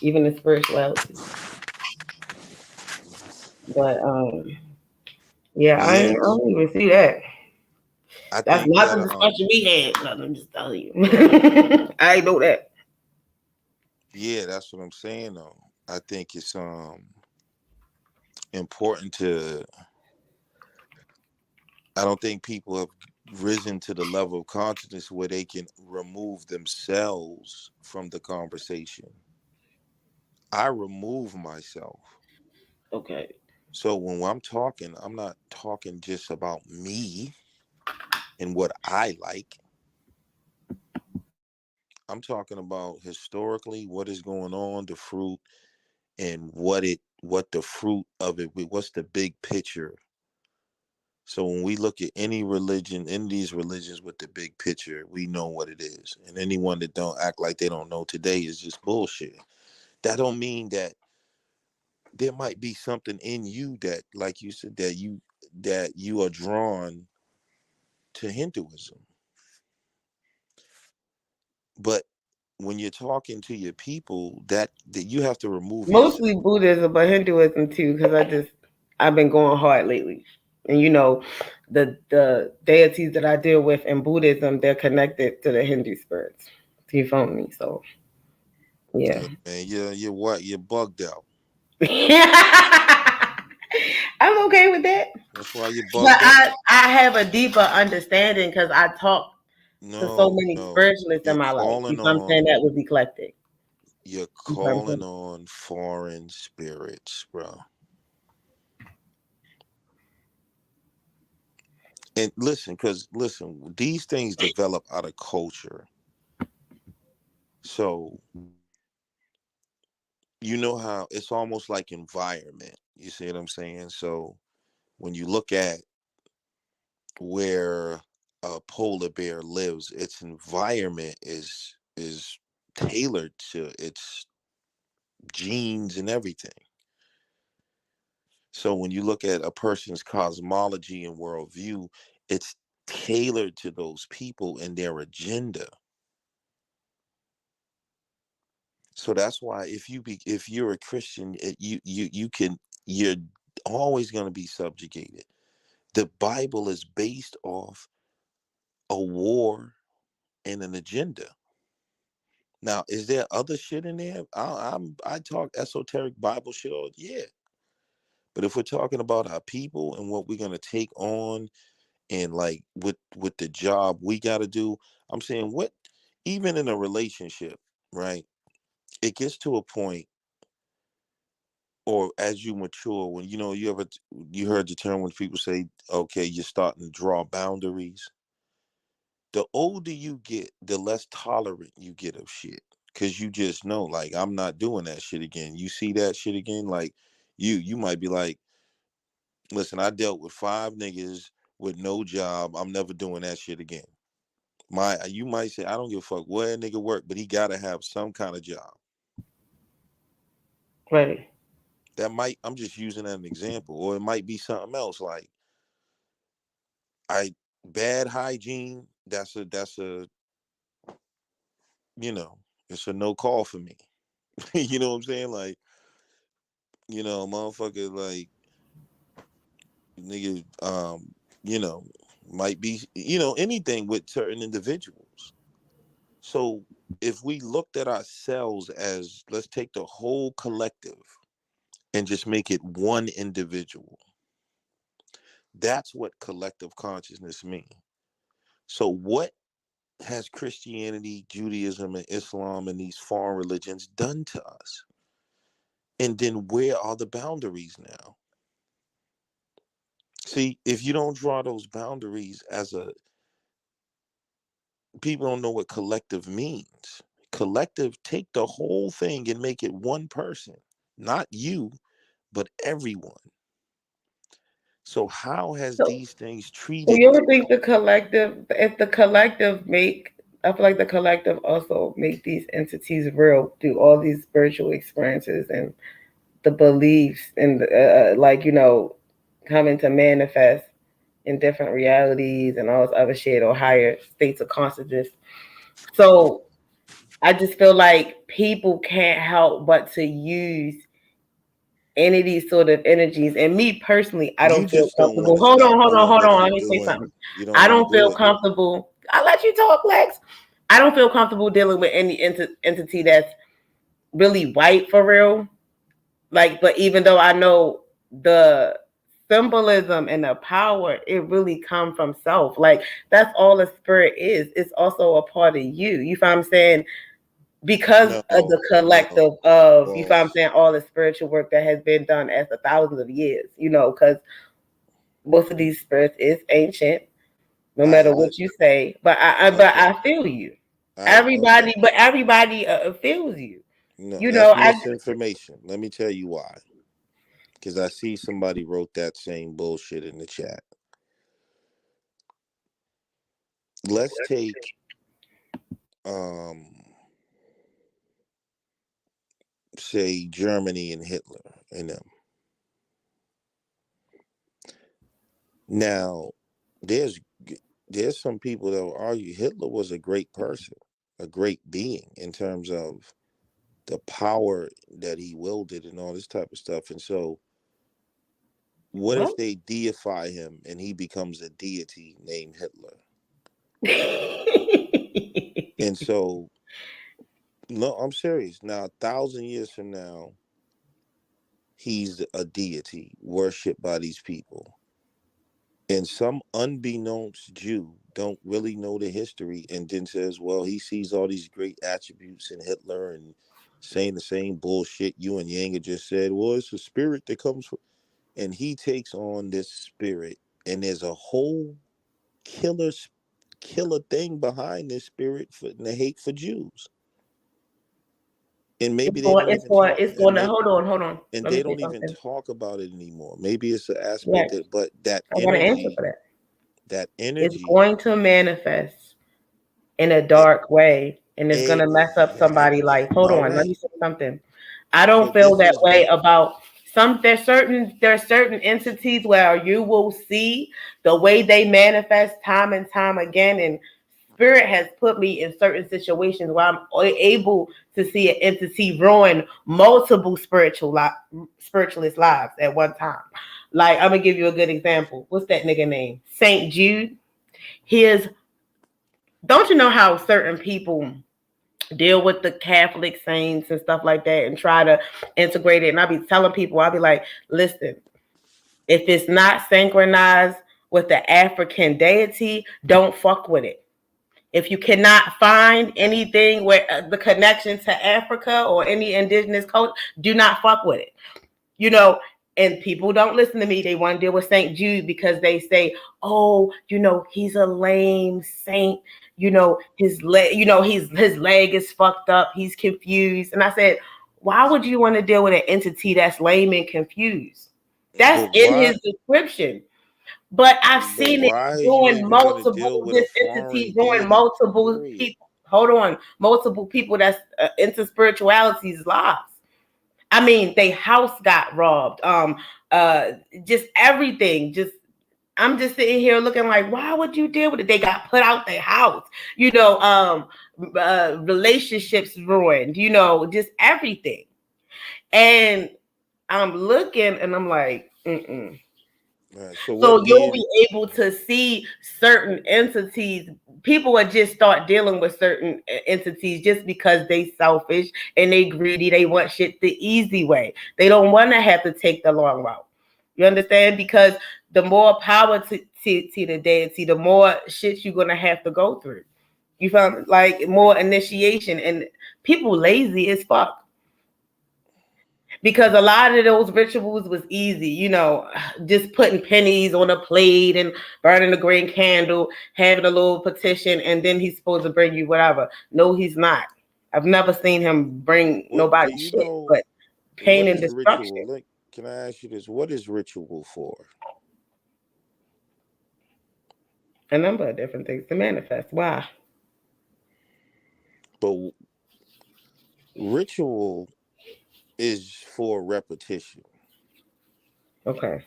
Even the spirituality. But yeah, I yeah, don't even see that. I That's think not that the discussion we had. No, I'm just telling you. I know that. yeah, that's what I'm saying though. I think it's important to I don't think people have risen to the level of consciousness where they can remove themselves from the conversation. I remove myself. Okay. So when I'm talking, I'm not talking just about me and what I like. I'm talking about historically what is going on, the fruit, and what the fruit of it, what's the big picture. So when we look at any religion, in these religions with the big picture, we know what it is. And anyone that don't act like they don't know today is just bullshit. That don't mean that there might be something in you that, like you said, that you are drawn to Hinduism. But when you're talking to your people, that you have to remove yourself. Mostly Buddhism, but Hinduism too, because I've been going hard lately. And the deities that I deal with in Buddhism, they're connected to the Hindu spirits. You phone me, so yeah. Yeah, man, you're what? You're bugged out. I'm okay with that. That's why you're But bugged out. I have a deeper understanding because I talk to so No, many no. spiritualists in You're my life. You calling know what I'm saying? on That was eclectic. you're You know what I'm calling saying? on foreign spirits, bro. And listen, because listen, these things develop out of culture. So you know how it's almost like environment. You see what I'm saying? So when you look at where a polar bear lives, its environment is tailored to its genes and everything. So when you look at a person's cosmology and worldview, it's tailored to those people and their agenda. So that's why if you're a Christian, you're always going to be subjugated. The Bible is based off a war and an agenda. Now, is there other shit in there? I talk esoteric Bible shit yeah. But if we're talking about our people and what we're going to take on and like with the job we got to do. I'm saying what, even in a relationship, right? It gets to a point, or as you mature, when you heard the term when people say, okay, you're starting to draw boundaries. The older you get, the less tolerant you get of shit. Cause you just know, like, I'm not doing that shit again. You see that shit again, like you might be like, listen, I dealt with 5 niggas with no job. I'm never doing that shit again. You might say, I don't give a fuck where a nigga work, but he gotta have some kind of job. Right. I'm just using that an example, or it might be something else like I bad hygiene. That's a you know, it's a no call for me. You know what I'm saying? Like, motherfucker, like nigga, you know, might be, anything with certain individuals. So if we looked at ourselves as, let's take the whole collective and just make it one individual, that's what collective consciousness means. So what has Christianity, Judaism, and Islam and these foreign religions done to us? And then where are the boundaries now? See, if you don't draw those boundaries people don't know what collective means. Collective, take the whole thing and make it one person, not you, but everyone. So how has So, these things so treated? you ever think the collective, if the collective make, I feel like the collective also make these entities real through all these spiritual experiences and the beliefs and like coming to manifest in different realities and all this other shit or higher states of consciousness. So I just feel like people can't help but to use any of these sort of energies. And me personally, I You don't feel just don't want comfortable. to Hold stop on, hold on, doing hold what on. you're Let me say doing. something. You don't I want to don't do feel it. comfortable. I let you talk, Lex. I don't feel comfortable dealing with any entity that's really white for real. Like, but even though I know the symbolism and the power, it really come from self. Like that's all a spirit is. It's also a part of you. You find what I'm saying? Because No, of the no. collective of, you Well, find what I'm saying, all the spiritual work that has been done as the thousands of years, because most of these spirits is ancient, no I matter what you say. But okay. I feel you. Okay. Everybody feels you. No, You know, that's I misinformation. Let me tell you why. Because I see somebody wrote that same bullshit in the chat. Let's take um say Germany and Hitler and them. Now, there's there's some people that will argue Hitler was a great person, a great being in terms of the power that he wielded and all this type of stuff. And so, what if what? they deify him and he becomes a deity named Hitler? And so, no, I'm serious. Now, 1,000 years from now, he's a deity worshipped by these people. And some unbeknownst Jew don't really know the history and then says, well, he sees all these great attributes in Hitler and saying the same bullshit you and Yanga just said. Well, it's a spirit that comes from, and he takes on this spirit, and there's a whole killer killer thing behind this spirit for and the hate for Jews. And maybe they don't even talk It's and going to, hold on. and Let me they say don't even something. talk about it anymore. Maybe it's an aspect Yes, that, but I got an answer for that. that It's energy, going to manifest in a e- dark way and it's going to mess up somebody's exactly. life. Hold All on, let right. me say something. I don't So feel this that is way the about there's certain entities where you will see the way they manifest time and time again, and spirit has put me in certain situations where I'm able to see an entity ruin multiple spiritualist lives at one time. Like I'm gonna give you a good example. What's that nigga name? Saint Jude. His Don't you know how certain people deal with the Catholic saints and stuff like that and try to integrate it? And I'll be telling people, I'll be like, listen, if it's not synchronized with the African deity, don't fuck with it. If you cannot find anything where the connection to Africa or any indigenous culture, do not fuck with it. You know, and people don't listen to me. They want to deal with Saint Jude because they say, "Oh, he's a lame saint. His leg, his leg is fucked up. He's confused." And I said, "Why would you want to deal with an entity that's lame and confused? That's But in why? his description." But I've But seen it why is you doing even gonna multiple, deal with a this entity foreign doing deity? multiple Period. people. Hold on, multiple people that's into spirituality's lives. I mean, they house got robbed. Just everything. Just I'm just sitting here looking like, why would you deal with it? They got put out their house. Relationships ruined. Just everything. And I'm looking, and I'm like, mm-mm. All right. So So what you'll deity? be able to see certain entities. People would just start dealing with certain entities just because they selfish and they greedy. They want shit the easy way. They don't want to have to take the long route. You understand? Because the more power to the deity, the more shit you're gonna have to go through. You found like more initiation, and people lazy as fuck because a lot of those rituals was easy, just putting pennies on a plate and burning a green candle, having a little petition, and then he's supposed to bring you whatever. No, he's not. I've never seen him bring What do nobody you shit, know? but pain What and is destruction. ritual? Like, can I ask you this? What is ritual for? A number of different things to manifest. Why? But ritual is for repetition Okay.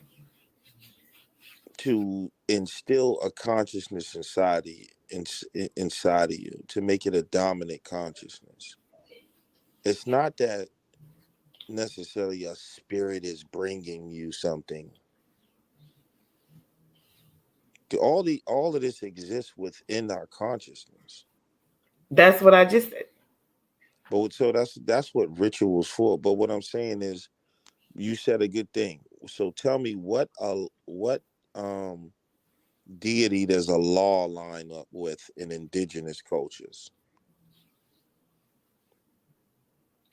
to instill a consciousness inside of you to make it a dominant consciousness. It's not that necessarily a spirit is bringing you something. All of this exists within our consciousness. That's what I just said. But so that's what rituals for. But what I'm saying is, you said a good thing. So tell me what um deity does a law line up with in indigenous cultures?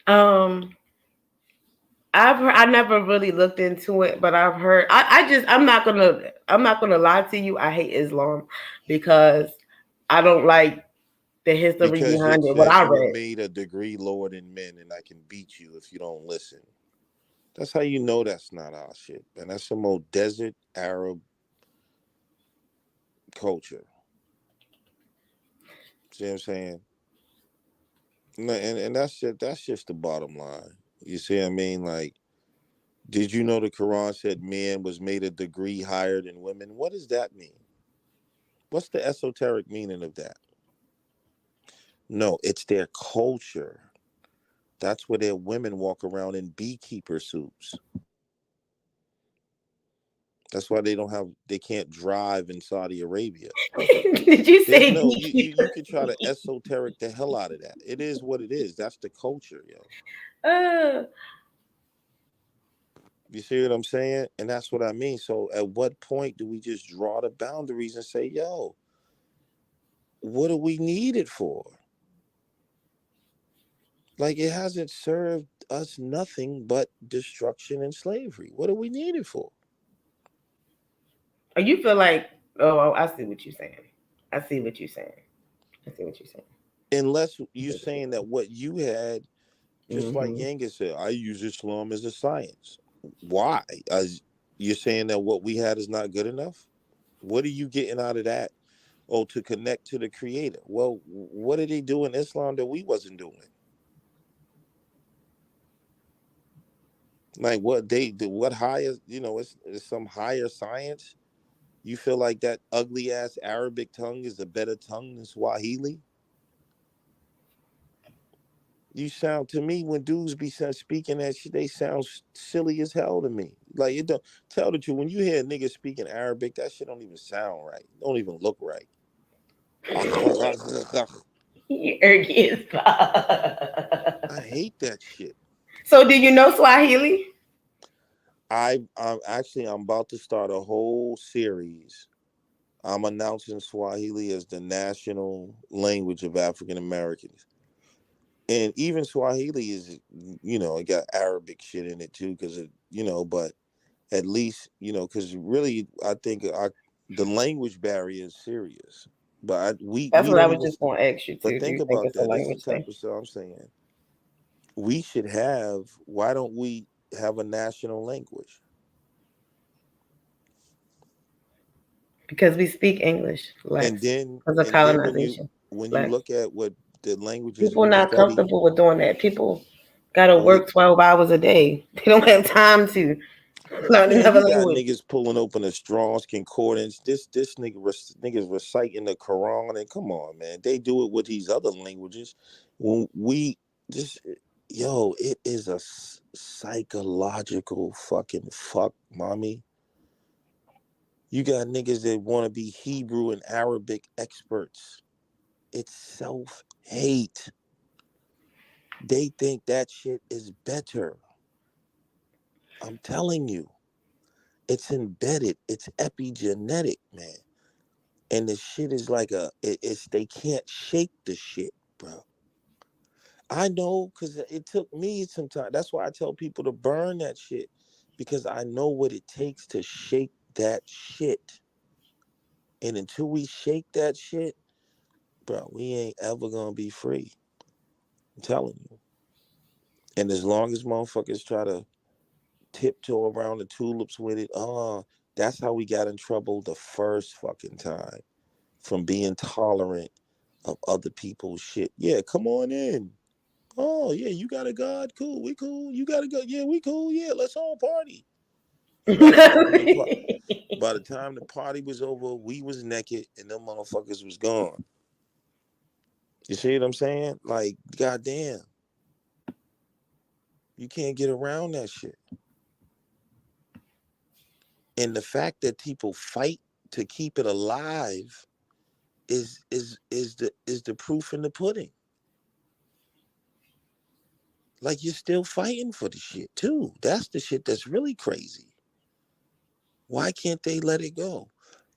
Um, I never really looked into it, but I've heard. I'm not gonna lie to you. I hate Islam because I don't like the history Because it behind it. What says I you were read. made a degree lower than men, and I can beat you if you don't listen. That's how you know that's not our shit, man. That's some old desert Arab culture. See what I'm saying? No, and that's just the bottom line. You see what I mean? Like, did you know the Quran said man was made a degree higher than women? What does that mean? What's the esoteric meaning of that? No, it's their culture. That's where their women walk around in beekeeper suits. That's why they can't drive in Saudi Arabia. Did you There's say no you beekeeper? you can try to esoteric the hell out of that. It is what it is. That's the culture, yo. uh, You see what I'm saying? And that's what I mean. So at what point do we just draw the boundaries and say, yo, what do we need it for? Like, it hasn't served us nothing but destruction and slavery. What do we need it for? or you feel like? Oh, I see what you're saying. I see what you're saying. I see what you're saying. Unless you're saying that what you had, just like Mm-hmm. Yanga said, I use Islam as a science. Why? As you're saying that what we had is not good enough? What are you getting out of that? Oh, to connect to the creator. Well, what did they do in Islam that we wasn't doing? Like, what they do, what higher, it's some higher science. You feel like that ugly ass Arabic tongue is a better tongue than Swahili? You sound to me when dudes be speaking that shit, they sound silly as hell to me. Like, it don't tell the truth. When you hear niggas speaking Arabic, that shit don't even sound right. Don't even look right. You irky as I fuck. hate that shit. So, do you know Swahili? I'm about to start a whole series I'm announcing Swahili as the national language of African Americans. And even Swahili is, it got Arabic shit in it too, because but at least, because really, I think the language barrier is serious. But That's we what I don't was even. just going to ask you But too. Do think you think about it's a that. This is language the thing? type of stuff I'm saying. We should have. Why don't we have a national language? Because we speak English, And Lex, then, because of colonization, when you Lex. look at what the languages People we not study, comfortable with doing that. People got to when we work 12 hours a day. They don't have time to learn man, another you got language. niggas pulling open the Strong's Concordance. This niggas reciting the Quran, and come on, man, they do it with these other languages. When we just it is a psychological fucking fuck, mommy. You got niggas that want to be Hebrew and Arabic experts. It's self hate. They think that shit is better. I'm telling you, it's embedded. It's epigenetic, man. And the shit is like it's they can't shake the shit, bro. I know, because it took me some time. That's why I tell people to burn that shit, because I know what it takes to shake that shit. And until we shake that shit, bro, we ain't ever gonna be free. I'm telling you. And as long as motherfuckers try to tiptoe around the tulips with it, that's how we got in trouble the first fucking time, from being tolerant of other people's shit. Yeah, come on in. Oh yeah, you got a God? Cool, we cool. You got a God? Yeah, we cool. Yeah, let's all party. And by the time the party was over, we was naked and them motherfuckers was gone. You see what I'm saying? Like, goddamn, you can't get around that shit. And the fact that people fight to keep it alive is the proof in the pudding. Like, you're still fighting for the shit too. That's the shit that's really crazy. Why can't they let it go?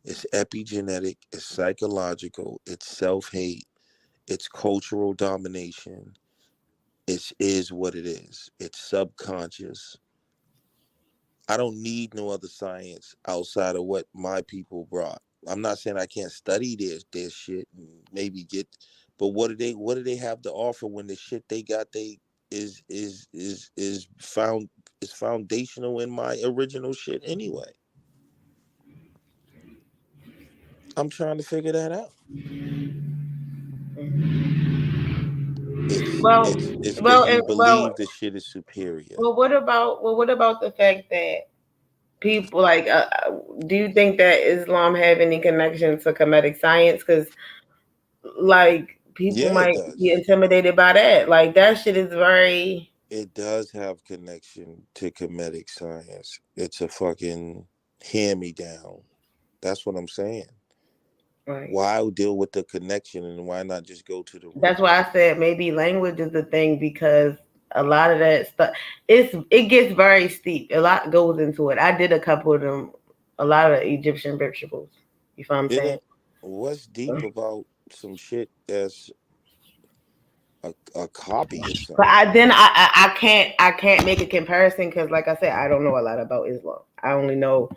It's epigenetic, it's psychological, it's self-hate, it's cultural domination. It is what it is. It's subconscious. I don't need no other science outside of what my people brought. I'm not saying I can't study their shit and maybe get, but what do they have to offer when the shit they got they is foundational in my original shit anyway. I'm trying to figure that out. It's well, it's it's well, because you believe the shit is superior. what about the fact that people like? Do you think that Islam have any connection to comedic science? Because like people Yeah, it might be does. intimidated by that. Like that shit is very It does have connection to comedic science. It's a fucking hand me down. That's what I'm saying. like. Why deal with the connection and why not just go to the root? That's why I said maybe language is the thing because a lot of that stuff it gets very steep. A lot goes into it. I did a couple of them, a lot of Egyptian rituals. You know what I'm It saying? ain't what's deep about some shit that's a copy of But something. I can't make a comparison because like I said I don't know a lot about Islam. I only know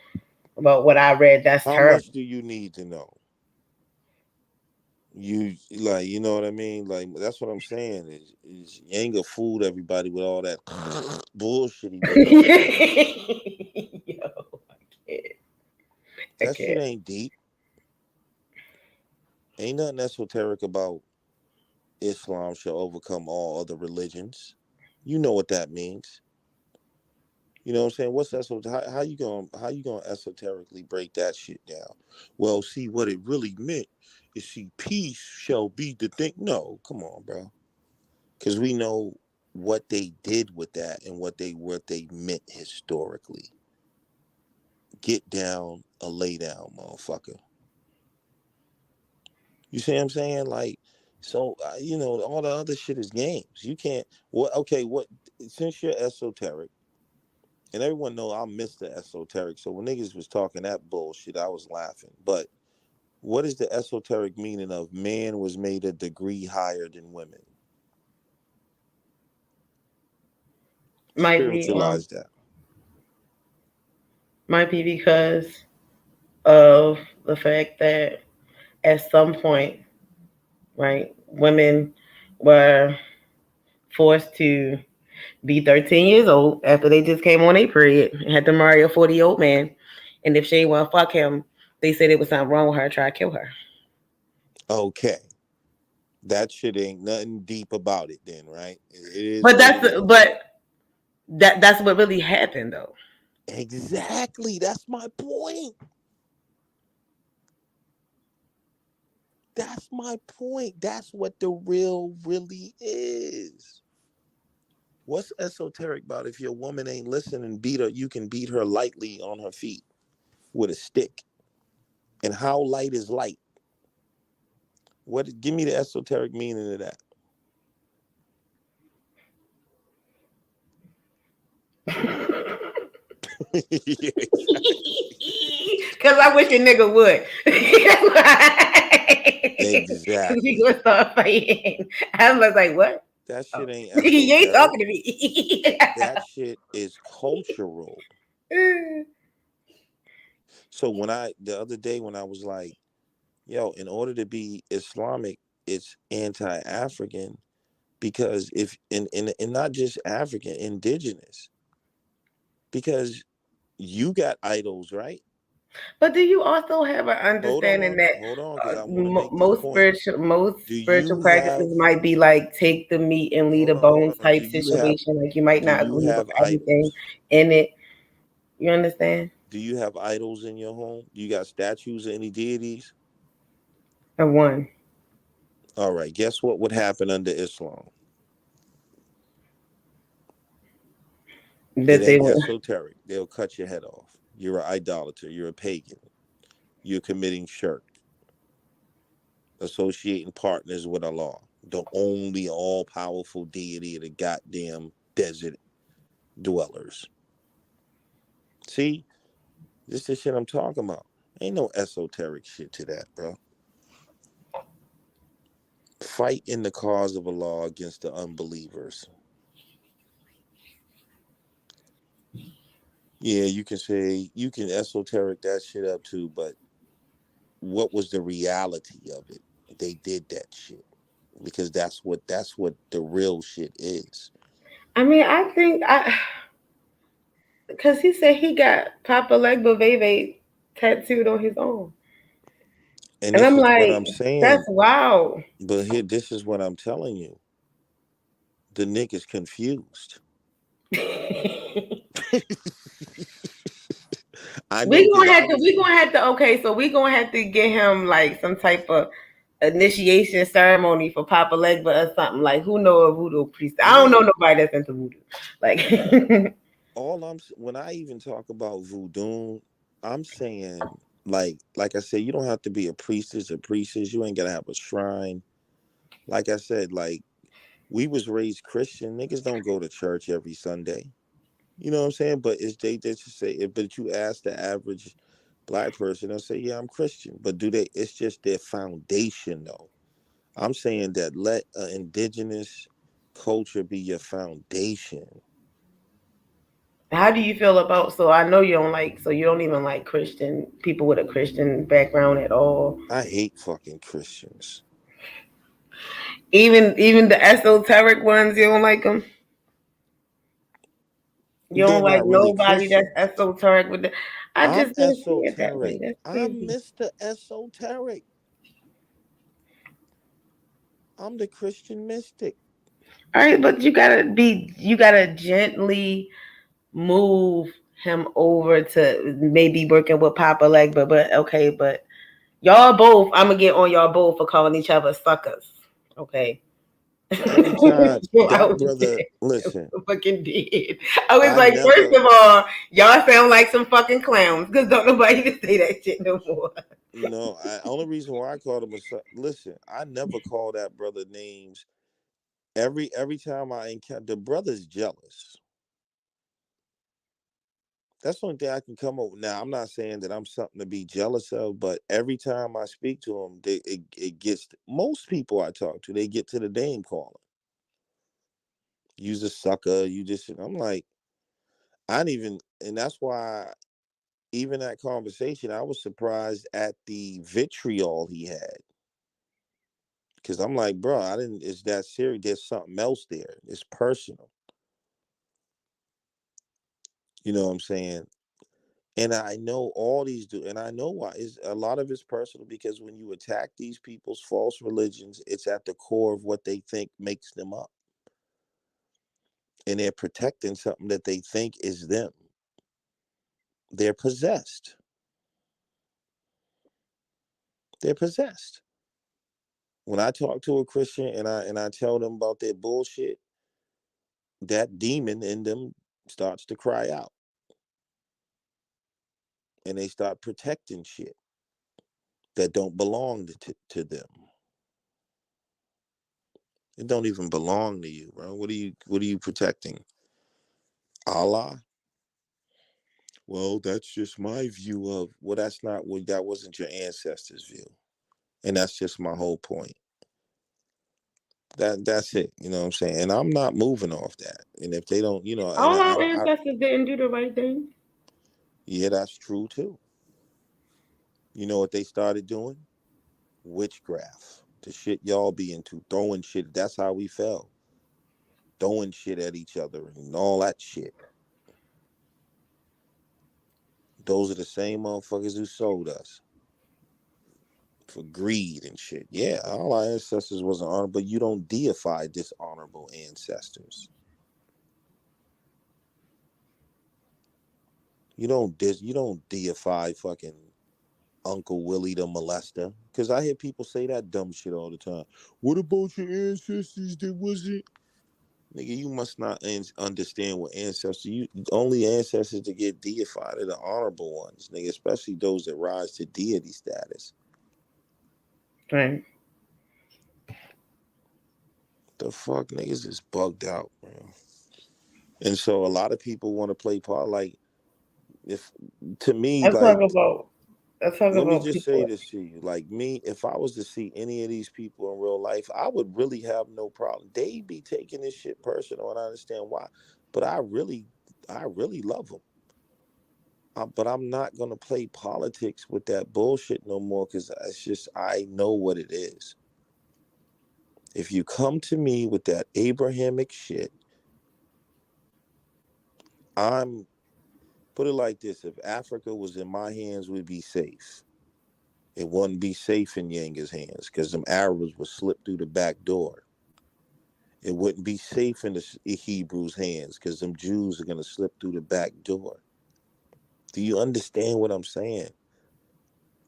about what I read. That's How terrible. much do you need to know? You know what I mean? Like, that's what I'm saying. Is you ain't gonna fool everybody with all that bullshit he be Yo, talking about. I can't. I That shit can't. ain't deep. Ain't nothing esoteric about Islam shall overcome all other religions. You know what that means. You know what I'm saying? What's that? So how you gonna esoterically break that shit down? Well, see what it really meant is, see, peace shall be the thing. No, come on, bro. Because we know what they did with that and what they meant historically. Get down or lay down, motherfucker. You see what I'm saying? Like, so all the other shit is games. You can't. What? Okay. What? Since you're esoteric, and everyone know I'm Mr. Esoteric, so when niggas was talking that bullshit, I was laughing. But What is the esoteric meaning of man was made a degree higher than women? Might be Spiritualize that. might be because of the fact that at some point, right, women were forced to be 13 years old after they just came on a period and had to marry a 40-year-old man. And if she didn't want to fuck him, they said it was something wrong with her, try to kill her. Okay. That shit ain't nothing deep about it then, right? It is But what it is. that's what really happened though. Exactly. That's my point. That's my point. That's what the real really is. What's esoteric about if your woman ain't listening, beat her, you can beat her lightly on her feet with a stick. And how light is light? What give me the esoteric meaning of that? Yeah, exactly. Cause I wish a nigga would. Cause we Exactly. gonna start fighting. I was like, what? That Oh. shit ain't You ain't esoteric. talking to me. That shit is cultural. So when the other day when I was like, yo, in order to be Islamic, it's anti-African because if and not just African, indigenous, because you got idols, right? But do you also have an understanding that Hold on, because I want to make this most point. Do spiritual you have practices might be like take the meat and leave the hold bones on? type situation. Like you might Do not you agree with have everything idols? in it. You understand? Do you have idols in your home? You got statues of any deities? A one All right. Guess what would happen under Islam? It that they ain't were. esoteric. They'll cut your head off. You're an idolater. You're a pagan. You're committing shirk, associating partners with Allah, the only all powerful deity of the goddamn desert dwellers. See, this is shit I'm talking about. Ain't no esoteric shit to that, bro. Fight in the cause of Allah against the unbelievers. Yeah, you can say you can esoteric that shit up too, but what was the reality of it? They did that shit because that's what the real shit is. I mean, I think I because he said he got Papa Legba Veve tattooed on his arm, And and this I'm is what like, I'm that's saying. wow. But here, this is what I'm telling you. The nigga's confused. I know because I was. We gonna have to okay, so we gonna have to get him like some type of initiation ceremony for Papa Legba or something. Like who know a voodoo priest? I don't know Yeah, nobody that's into voodoo. Like when I even talk about voodoo, I'm saying like I said, you don't have to be a priestess or priestess. You ain't gotta have a shrine. Like I said, like we was raised Christian. Niggas don't go to church every Sunday. You know what I'm saying? But it's they just say if but you ask the average black person, they'll say, yeah, I'm Christian. But do they it's just their foundation though. I'm saying that let an indigenous culture be your foundation. how do you feel about so I know you don't like so you don't even like Christian people with a Christian background at all. I hate fucking Christians. Even the esoteric ones, you don't like them. You They're don't like not really nobody that's Christians. esoteric with the. I I'm just don't see it that way. esoteric. That's I'm crazy. Mr. Esoteric. I'm the Christian mystic. All right, but you gotta gently move him over to maybe working with Papa Leg, but okay, but y'all both, I'm gonna get on y'all both for calling each other suckers. Okay. Every time So I that was brother, dead. listen, Fucking dead. I was I like, first never, of all, y'all sound like some fucking clowns because don't nobody can say that shit no more. no, only reason why I called him listen, I never call that brother names. Every time I encounter, the brother's jealous. That's the only thing I can come up with. Now, I'm not saying that I'm something to be jealous of, but every time I speak to them, it gets most people I talk to, they get to the name calling. You's a sucker. You just, I'm like, I didn't even, and that's why even that conversation, I was surprised at the vitriol he had. Because I'm like, bro, I didn't, it's that serious. There's something else there. It's personal. You know what I'm saying? And I know all these do, and I know why. Is a lot of it's personal because when you attack these people's false religions, it's at the core of what they think makes them up, and they're protecting something that they think is them. They're possessed. They're possessed. When I talk to a Christian and I tell them about their bullshit, that demon in them starts to cry out, and they start protecting shit that don't belong to them. It don't even belong to you, bro. What are you protecting? Allah? Well, that's just my view of, well, that's not what, that wasn't your ancestors' view. And that's just my whole point. That's it. You know what I'm saying? And I'm not moving off that. And if they don't, and All our ancestors didn't do the right thing. yeah, that's true too. You know what they started doing? Witchcraft. The shit y'all be into, throwing shit. That's how we fell. Throwing shit at each other and all that shit. Those are the same motherfuckers who sold us for greed and shit. Yeah, all our ancestors wasn't honorable, but you don't deify dishonorable ancestors. You don't deify fucking Uncle Willie the molester. Cause I hear people say that dumb shit all the time. What about your ancestors that wasn't? Nigga, you must not understand what ancestors. You only ancestors to get deified are the honorable ones, nigga. Especially those that rise to deity status. Right. The fuck, niggas is bugged out, bro. And so a lot of people want to play part. Like, if to me, Let's talk like, about let's talk let me about just say people. this to you. Like me, if I was to see any of these people in real life, I would really have no problem. They be taking this shit personal, and I understand why. But I really love them. But I'm not gonna play politics with that bullshit no more because it's just I know what it is. If you come to me with that Abrahamic shit, I'm put it like this: if Africa was in my hands, we'd be safe. It wouldn't be safe in Yanga's hands because them Arabs would slip through the back door. It wouldn't be safe in the Hebrews' hands because them Jews are gonna slip through the back door. Do you understand what I'm saying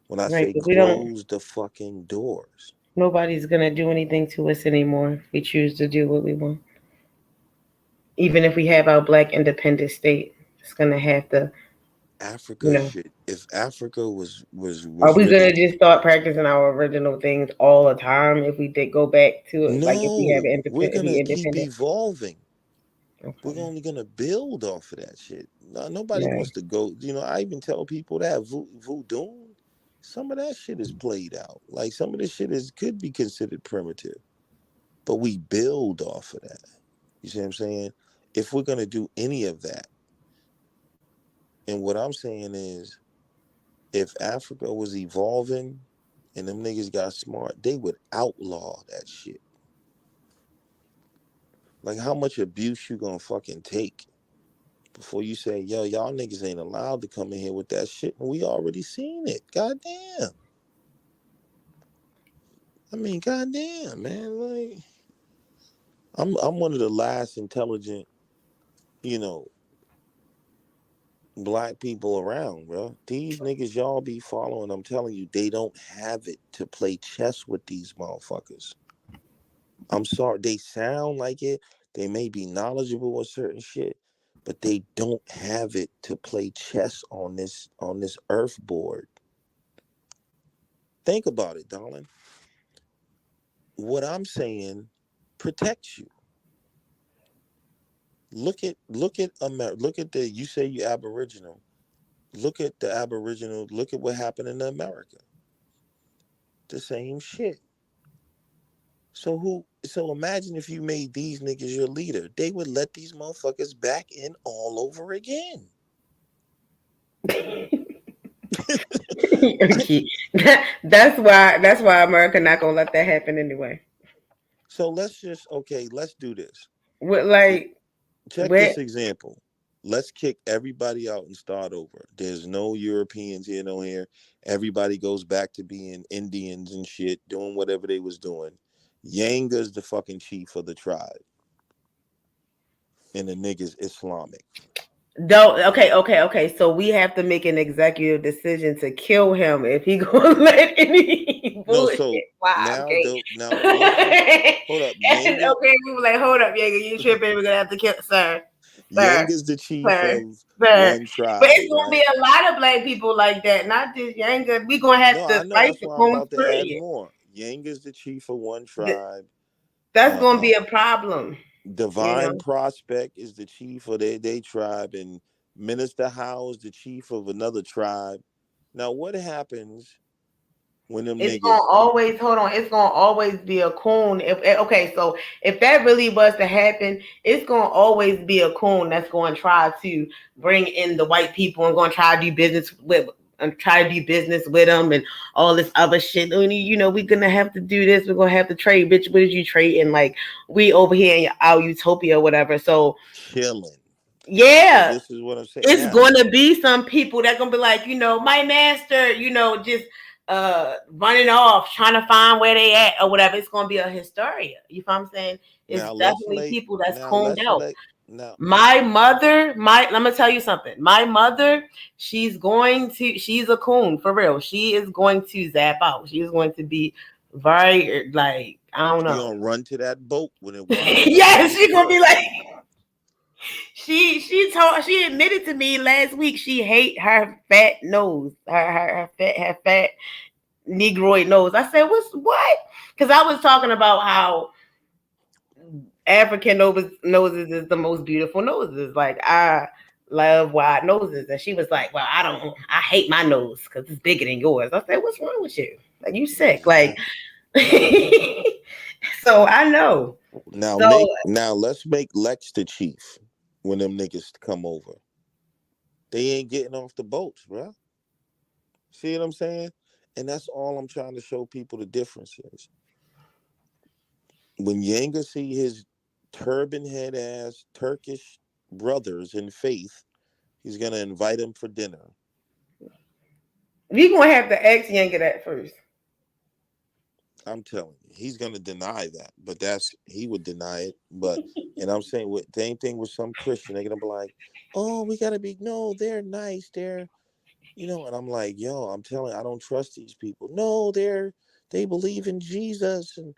when I Right, say because we don't. close the fucking doors? Nobody's gonna do anything to us anymore if we choose to do what we want. Even if we have our black independent state, it's gonna have to, you Africa know. should, if Africa was Are was we really, gonna just start practicing our original things all the time if we did go back to it? Like if we have no, an we're independent, gonna be keep independent. evolving. We're Okay. only gonna build off of that shit. No, nobody Right. wants to go. I even tell people that voodoo, some of that shit is played out. Like some of this shit is could be considered primitive, but we build off of that. You see what I'm saying? If we're gonna do any of that, and what I'm saying is, if Africa was evolving and them niggas got smart, they would outlaw that shit. Like how much abuse you gonna fucking take before you say, yo, y'all niggas ain't allowed to come in here with that shit, and we already seen it. Goddamn. I mean, goddamn, man. Like, I'm one of the last intelligent, you know, black people around, bro. These niggas y'all be following, I'm telling you, they don't have it to play chess with these motherfuckers. I'm sorry, they sound like it. They may be knowledgeable with certain shit, but they don't have it to play chess on this earth board. Think about it, darling. What I'm saying protects you. Look at America. Look at the. You say you Aboriginal. Look at the Aboriginal. Look at what happened in America. The same shit. So who? So imagine if you made these niggas your leader. They would let these motherfuckers back in all over again. Okay. That's why America not gonna let that happen anyway. So let's just okay. Let's do this. With L- like Check where this example. Let's kick everybody out and start over. There's no Europeans here, no here. Everybody goes back to being Indians and shit, doing whatever they was doing. Yanga's the fucking chief of the tribe, and the nigga's Islamic. don't okay. So we have to make an executive decision to kill him if he gonna let any No, bullshit so fly. now Okay. though, now listen. Hold up, And, Yanga. okay, we were like, hold up, yeah, you tripping? We're gonna have to kill, sir, Yanga's the chief sir, of sir. one But tribe, it's gonna right? be a lot of black people like that, not just younger. We gonna have No, to I know. fight That's the why I'm coons, about to add period. more. Yanga's the chief of one tribe. That's gonna Uh, be a problem, you Divine know. Prospect is the chief of their tribe, and Minister Howe is the chief of another tribe. Now, what happens when them It's gonna niggas? always hold on. It's gonna always be a coon. Okay, so if that really was to happen, it's gonna always be a coon that's going to try to bring in the white people and going to try to do business with and try to do business with them and all this other shit. You know, we're gonna have to do this. We're gonna have to trade, bitch. What did you trade in? Like we over here in our utopia, or whatever. So Chilling. So yeah, this is what I'm saying. it's Now, going to be some people that gonna be like, my master, just running off trying to find where they at or whatever. It's gonna be a hysteria. You know what I'm saying? It's now let's definitely lay. people that's Now coned let's out. lay. Now, My mother, I'm gonna tell you something. My mother, she's a coon for real. She is going to zap out. She is going to be very like, I don't she know. gonna run to that boat when it washes up Yeah, on the she's gonna be shore. like, she admitted to me last week she hate her fat nose, her fat negroid nose. I said, what? Because I was talking about how African noses is the most beautiful noses. Like I love wide noses, and she was like, "Well, I don't. I hate my nose because it's bigger than yours." I said, "What's wrong with you? Like you sick? Like." Nah. So I know. So Now let's make Lex the chief when them niggas come over. They ain't getting off the boats, bro. See what I'm saying? And that's all I'm trying to show people the difference is. When Yanga see his turban head ass Turkish brothers in faith, he's gonna invite him for dinner. we gonna have to ask Yanka that first. I'm telling you, he's gonna deny that, but that's he would deny it. But and I'm saying with the same thing with some Christian, they're gonna be like, "Oh, we gotta be no, they're nice, they're." And I'm like, yo, I'm telling you, I don't trust these people. No, they believe in Jesus. And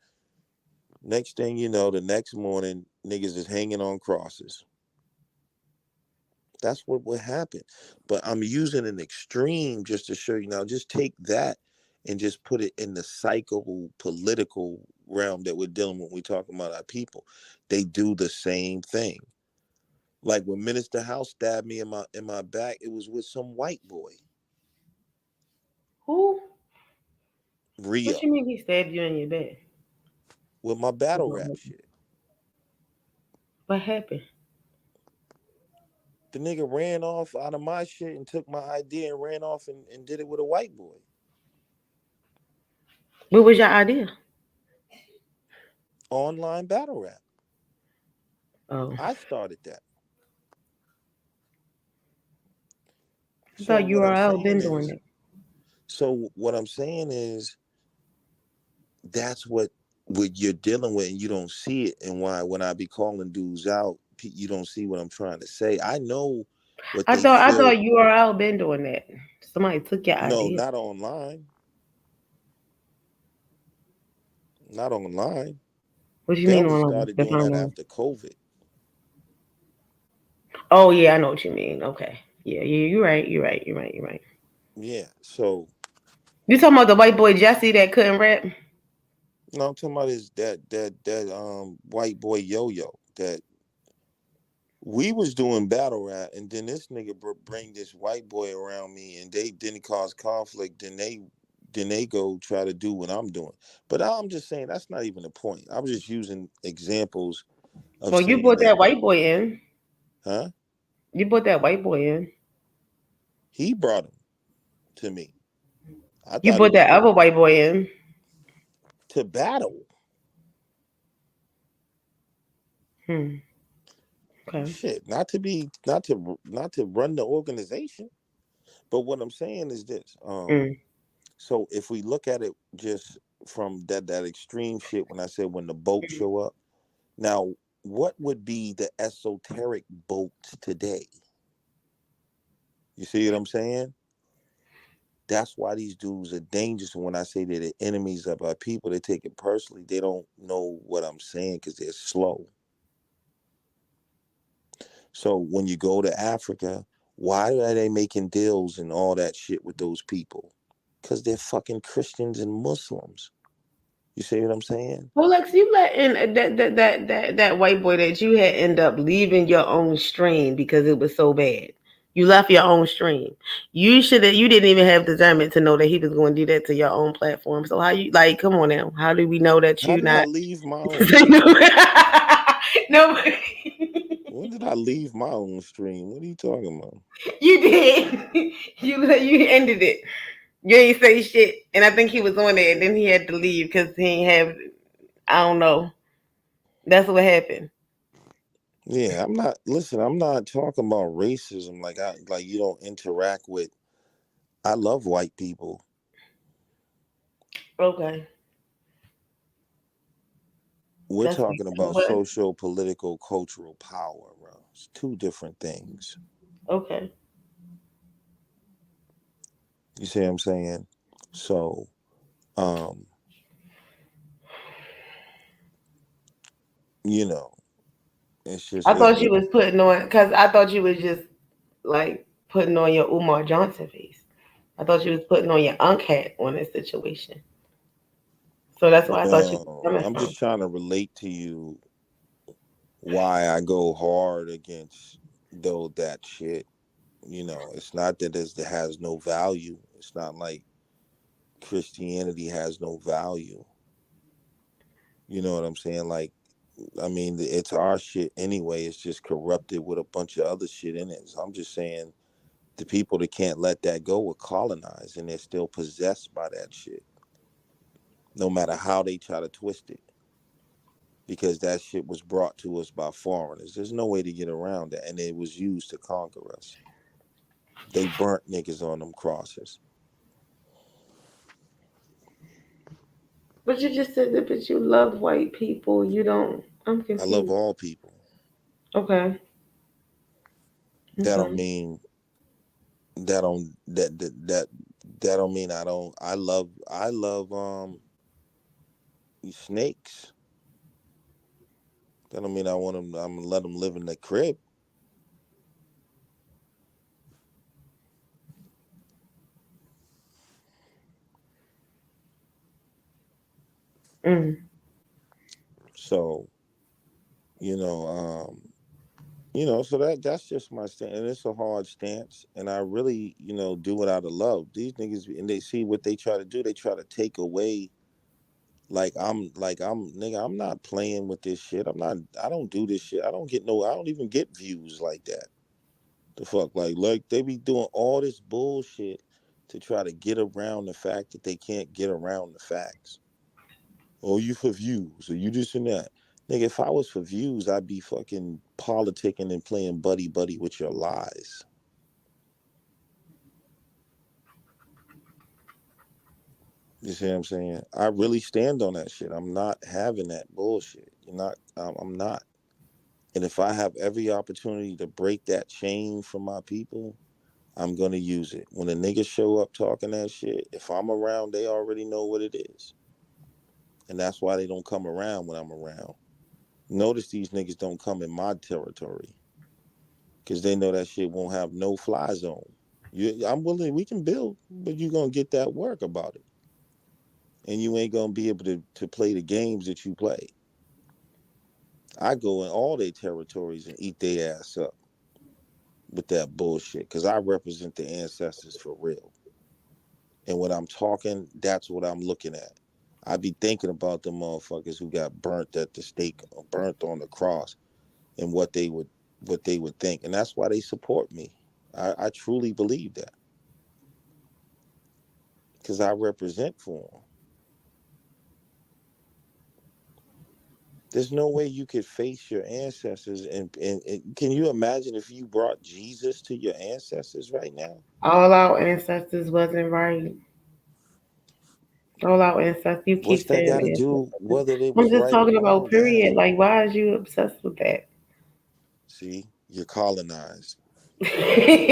next thing you know, the next morning, niggas is hanging on crosses. That's what would happen. But I'm using an extreme just to show you now, just take that and just put it in the psycho political realm that we're dealing with when we talking about our people. They do the same thing. Like when Minister House stabbed me in my back, it was with some white boy. Who? What Rio. you mean he stabbed you in your bed? With my battle rap shit. What happened? The nigga ran off out of my shit and took my idea and ran off and did it with a white boy. What was your idea? Online battle rap. Oh, I started that. I So thought what I'm URL saying been doing is, that. so what I'm saying is that's what you're dealing with and you don't see it, and why when I be calling dudes out, you don't see what I'm trying to say. I know what I they thought I feel. thought URL been doing that. Somebody took your No, idea. not online. Not online. What do you They mean only online? started doing Define that online. after COVID. Oh yeah, I know what you mean. Okay. Yeah, yeah, you're right. You're right. You're right. You're right. Yeah. So You talking about the white boy Jesse that couldn't rap? no, I'm talking about is that white boy Yo Yo that we was doing battle rap, and then this nigga bring this white boy around me, and they didn't cause conflict. Then they go try to do what I'm doing. But I'm just saying that's not even the point. I was just using examples of Well, you saying brought that, that white boy in. huh? You brought that white boy in. He brought him to me. I You thought he brought was that cool. other white boy in. To battle. Hmm. Okay. Shit, not to run the organization. But what I'm saying is this. Mm. So if we look at it just from that extreme shit, when I said when the boats show up, now what would be the esoteric boats today? You see what I'm saying? That's why these dudes are dangerous. And when I say they're the enemies of our people, they take it personally. They don't know what I'm saying because they're slow. So when you go to Africa, why are they making deals and all that shit with those people? Because they're fucking Christians and Muslims. You see what I'm saying? Well, Lex, you let in that white boy that you had end up leaving your own stream because it was so bad. You left your own stream. You should have. You didn't even have discernment to know that he was going to do that to your own platform. So how you like? Come on now. How do we know that How you did I not? leave my own? No, When did I leave my own stream? What are you talking about? you did. You ended it. You ain't say shit, and I think he was on there, and then he had to leave because he ain't have. I don't know. That's what happened. Yeah, I'm not. Listen, I'm not talking about racism. Like you don't interact with. I love white people. Okay, We're that's talking about but social, political, cultural power, bro. It's two different things. okay. You see what I'm saying? So, um, you know, it's just I it's thought you was putting on because I thought you was just like putting on your Umar Johnson face. I thought you was putting on your unk hat on this situation. So that's why I thought you was no. coming I'm from. just trying to relate to you why I go hard against though that shit. It's not that it has no value. It's not like Christianity has no value. You know what I'm saying? Like, I mean, it's our shit anyway. It's just corrupted with a bunch of other shit in it. So I'm just saying the people that can't let that go were colonized and they're still possessed by that shit, no matter how they try to twist it, because that shit was brought to us by foreigners. There's no way to get around that. And it was used to conquer us. They burnt niggas on them crosses. But you just said that, but you love white people. You don't. I'm I love confused. all people. Okay. That don't Okay. mean that don't that don't mean I don't. I love snakes. That don't mean I want them. I'm gonna let them live in the crib. Mm. So you know, so that's just my stance, and it's a hard stance, and I really, do it out of love. These niggas, and they see what they try to do. They try to take away. Like I'm nigga. I'm not playing with this shit. I'm not. I don't do this shit. I don't get no. I don't even get views like that. The fuck, like they be doing all this bullshit to try to get around the fact that they can't get around the facts. Oh, you for views, or you this and that. Nigga, if I was for views, I'd be fucking politicking and playing buddy buddy with your lies. You see what I'm saying? I really stand on that shit. I'm not having that bullshit. You're not. I'm not. And if I have every opportunity to break that chain from my people, I'm gonna use it. When a nigga show up talking that shit, if I'm around, they already know what it is. And that's why they don't come around when I'm around. Notice these niggas don't come in my territory because they know that shit won't have no fly zone. I'm willing, we can build, but you're gonna get that work about it. And you ain't gonna be able to play the games that you play. I go in all their territories and eat their ass up with that bullshit because I represent the ancestors for real. And when I'm talking, that's what I'm looking at. I be thinking about the motherfuckers who got burnt at the stake or burnt on the cross and what they would think. And that's why they support me. I truly believe that because I represent for them. There's no way you could face your ancestors and can you imagine if you brought Jesus to your ancestors right now? All our ancestors wasn't right. All our ancestors. You What's keep that saying got to do ancestors. whether they I'm was just right or talking about wrong? That period. ain't. Like, why is you obsessed with that? See, you're colonized.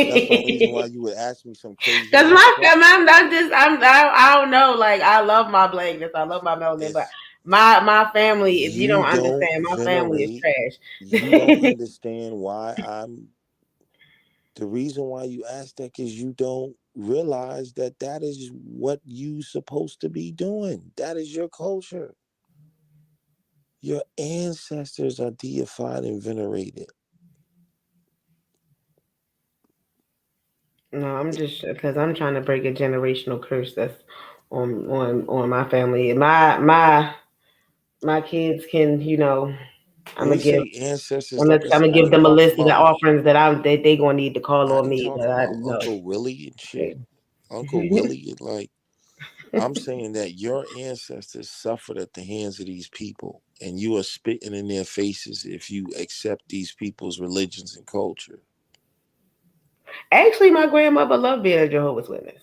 That's the only reason why Because you would ask me some crazy ass my fam, questions. I don't know. Like, I love my blackness. I love my melanin, but It's my family. If you you don't don't understand, my family is venerate. You don't trash. understand why I'm. The reason why you ask that is you don't realize that that is what you supposed to be doing. That is your culture. Your ancestors are deified and venerated. No, I'm just because I'm trying to break a generational curse that's on my family. My kids can, I'm When gonna we give say ancestors, I'm gonna, like I I'm said, gonna I give ain't them a talking list of the about offerings they gonna need to call I on ain't me. But talking I about know. Uncle Willie and shit. Uncle Willie and like I'm saying that your ancestors suffered at the hands of these people, and you are spitting in their faces if you accept these people's religions and culture. Actually, my grandmother loved being a Jehovah's Witness.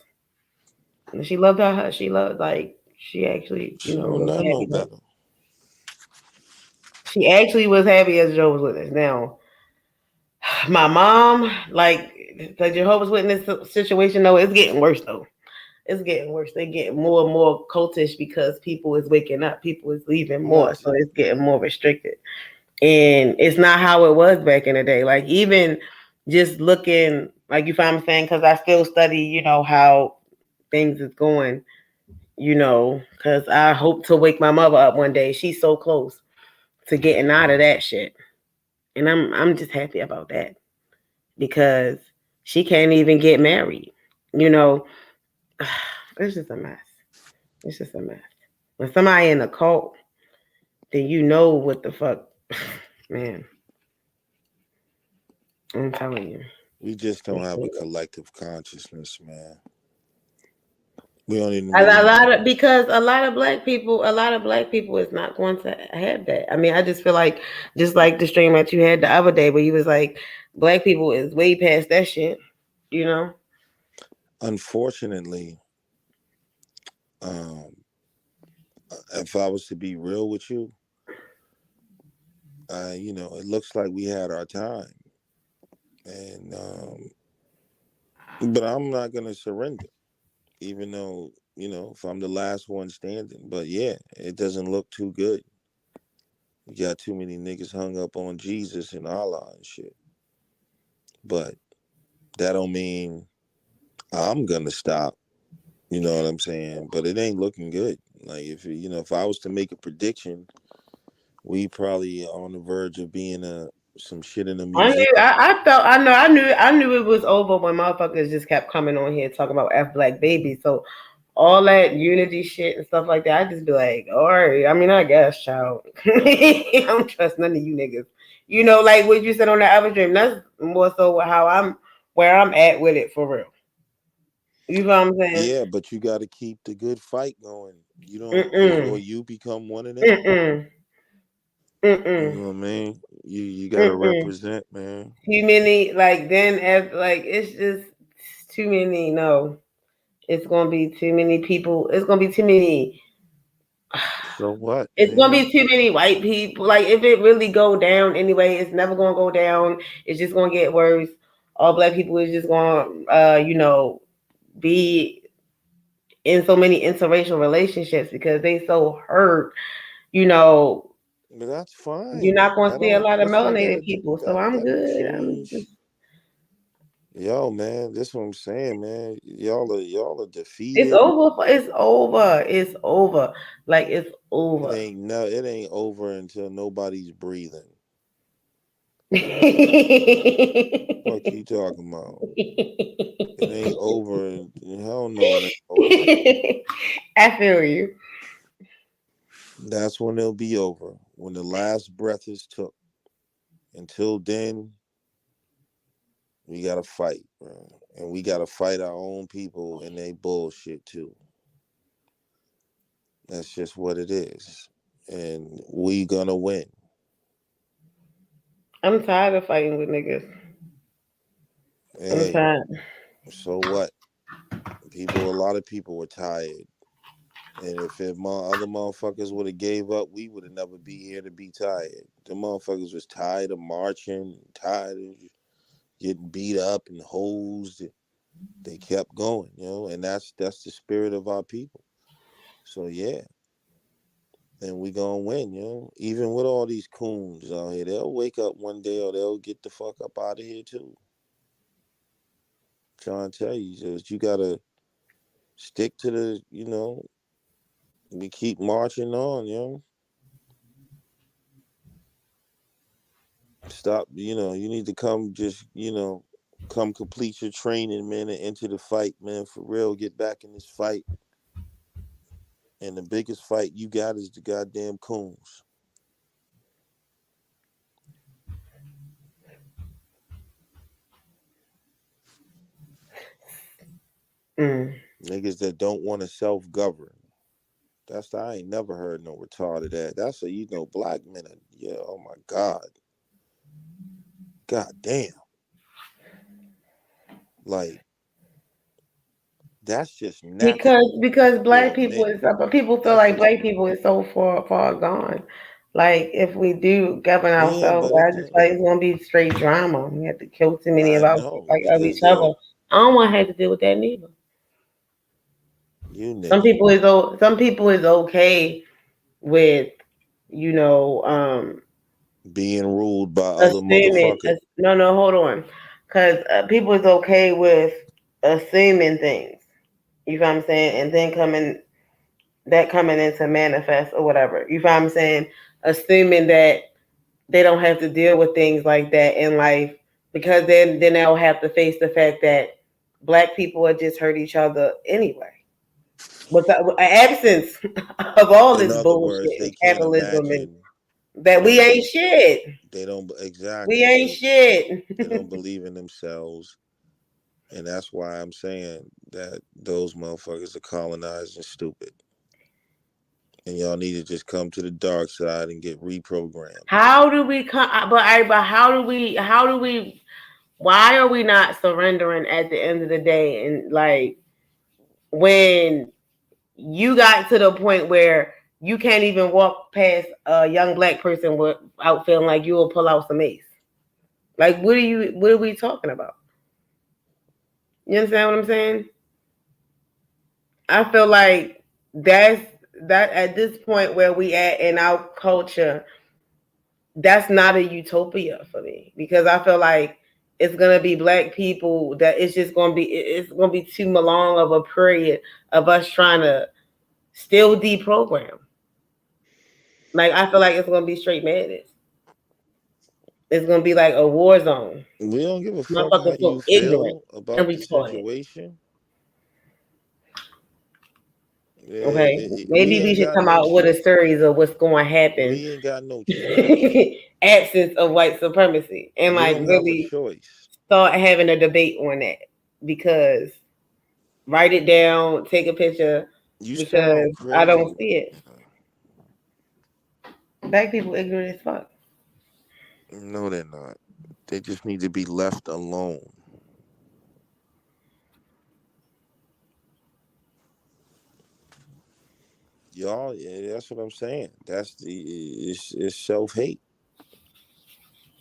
And she loved her. She loved like she actually, She don't was know no happy. better. She actually was happy as a Jehovah's Witness. Now, my mom, like the Jehovah's Witness situation, though, it's getting worse though. It's getting worse. They get more and more cultish because people is waking up. People is leaving more, Right. so it's getting more restricted. And it's not how it was back in the day. Like even just looking, like you find me saying, because I still study, how things is going, because I hope to wake my mother up one day. She's so close to getting out of that shit, and I'm just happy about that because she can't even get married. You know, it's just a mess. It's just a mess. When somebody in a cult, then you know what the fuck, man. I'm telling you. We just don't have a A collective consciousness, man. We don't even a really. lot of because a lot of black people is not going to have that. I mean, I just feel like just like the stream that you had the other day, where you was like, black people is way past that shit. You know, Unfortunately, um, if I was to be real with you, it looks like we had our time, and but I'm not gonna surrender, even though if I'm the last one standing. But yeah, it doesn't look too good. We got too many niggas hung up on Jesus and Allah and shit. But that don't mean I'm gonna stop. You know what I'm saying? But it ain't looking good. Like if I was to make a prediction, we probably on the verge of being some shit in a I museum. knew. I felt. I knew it was over when motherfuckers just kept coming on here talking about F black babies. So all that unity shit and stuff like that, I just be like, all right. I mean, I guess, child. I don't trust none of you niggas. Like what you said on the other dream. That's more so how where I'm at with it for real. You know what I'm saying? Yeah, but you got to keep the good fight going. You don't, or Mm-mm. you become one of them. Mm-mm. You Mm-mm. know what I mean? You got to Mm-mm. represent, man. Too many, like then as like it's just too many. No, it's gonna be too many people. It's gonna be too many. So what, It's gonna man? be too many white people. Like if it really go down anyway, it's never gonna go down. It's just gonna get worse. All black people is just gonna, be in so many interracial relationships because they so hurt. You know, But that's you're fine. not gonna That see a don't. lot of What's that got to melanated do? people. So That I'm don't good. I'm change. just Yo, man, this what I'm saying, man. Y'all are It's defeated. over. It's over. It's over. Like it's over. It ain't over until nobody's breathing. What you talking about? It ain't over. Hell no, it ain't over. I feel you. That's when it'll be over. When the last breath is took. Until then, we gotta fight, bro. And we gotta fight our own people and they bullshit too. That's just what it is. And we gonna win. I'm tired of fighting with niggas. I'm Hey, tired. so what? A lot of people were tired. And if my other motherfuckers would have gave up, we would have never be here to be tired. The motherfuckers was tired of marching, tired of getting beat up and hosed. They kept going, and that's the spirit of our people. So yeah, and we gonna win. Even with all these coons out here, they'll wake up one day or they'll get the fuck up out of here too. Trying to tell you, just you gotta stick to we keep marching on. Stop, you need to come come complete your training, man, and enter the fight, man, for real. Get back in this fight. And the biggest fight you got is the goddamn coons. Mm. Niggas that don't want to self-govern. I ain't never heard no retarded that. That's black men are, yeah, oh my God. God damn. Like, that's just natural Because black for a people man. is people feel That's like just black people is so far gone. Like if we do govern yeah, ourselves, but I just feel like it's gonna be straight drama. We have to kill too many I of our know like of because each other. I don't want to have to deal with that neither. you niggas Some people is okay with you know being ruled by other assuming. motherfuckers. No, hold on, because people is okay with assuming things. You know what I'm saying, and then coming into manifest or whatever. You know what I'm saying? Assuming that they don't have to deal with things like that in life because then they'll have to face the fact that black people will just hurt each other anyway. With the absence of all In this other bullshit words, and they can't capitalism and imagine that we ain't shit. they don't We exactly ain't shit. they don't believe in themselves. And that's why I'm saying that those motherfuckers are colonized and stupid. And y'all need to just come to the dark side and get reprogrammed. How do we come? But how do we? How do we? Why are we not surrendering at the end of the day? And like when you got to the point where you can't even walk past a young black person without feeling like you will pull out some ace. Like what are we talking about? You understand what I'm saying? I feel like that's that at this point where we at in our culture, that's not a utopia for me because I feel like it's gonna be black people that it's gonna be too long of a period of us trying to still deprogram. Like I feel like it's gonna be straight madness. It's gonna be like a war zone. We don't give a fuck how Motherfuckers you so ignorant feel and about the retarded. situation. Okay, We maybe we ain't should got come no out with a choice. series of what's going to happen. We ain't got no choice. Absence of white supremacy, and We like don't have a really choice. start having a debate on that because write it down, take a picture You because sound I don't crazy. see it. Black people ignorant as fuck. No, they're not. They just need to be left alone. Y'all, yeah, that's what I'm saying. It's self hate.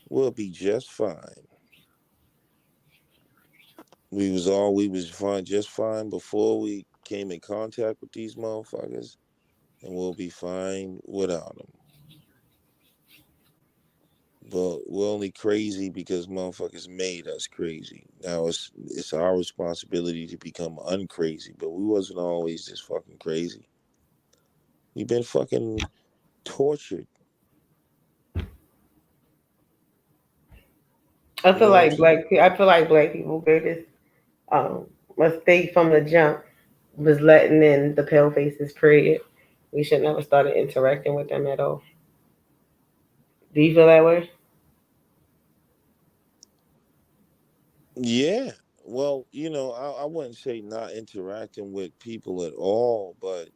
We'll be just fine. We was fine, just fine before we came in contact with these motherfuckers, and we'll be fine without them. But we're only crazy because motherfuckers made us crazy. Now it's our responsibility to become uncrazy. But we wasn't always just fucking crazy. We've been fucking tortured. I You feel know what I'm like saying? black people greatest mistake from the jump was letting in the pale faces. Period. We should never started interacting with them at all. Do you feel that way? Yeah. Well, I wouldn't say not interacting with people at all, but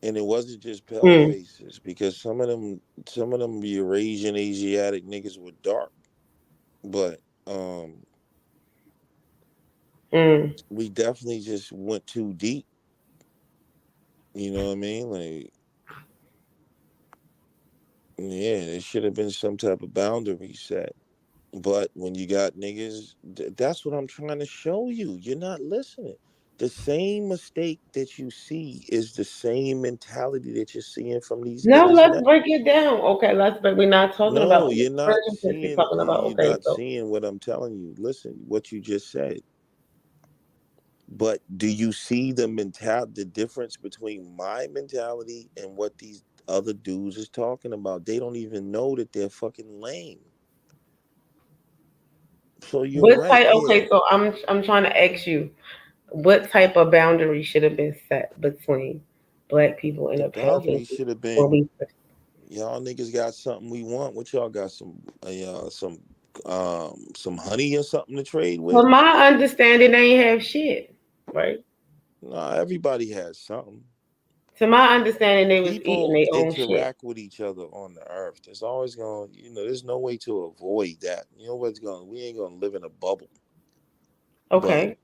and it wasn't just pale Mm, faces because some of them Eurasian Asiatic niggas were dark, but mm. we definitely just went too deep. You know what I mean? Like, yeah, there should have been some type of boundary set. But when you got niggas, that's what I'm trying to show you. You're not listening. The same mistake that you see is the same mentality that you're seeing from these No, niggas let's now. break it down. Okay, let's break. We're not talking No, about you're not versions. We're seeing. talking about You're okay. not So seeing what I'm telling you. Listen, what you just said. But do you see the difference between my mentality and what these other dudes is talking about? They don't even know that they're fucking lame. So you're what right. type? Yeah, Okay, so I'm trying to ask you, what type of boundary should have been set between black people and the the pale boundary faces should have when been we? y'all niggas got something we want. What y'all got? Some honey or something to trade with? From my understanding, they ain't have shit, right? Nah, everybody has something. To my understanding, they was eating People their own shit. interact with each other on the earth. There's always going, there's no way to avoid that. You know what's going? We ain't gonna live in a bubble. But Okay,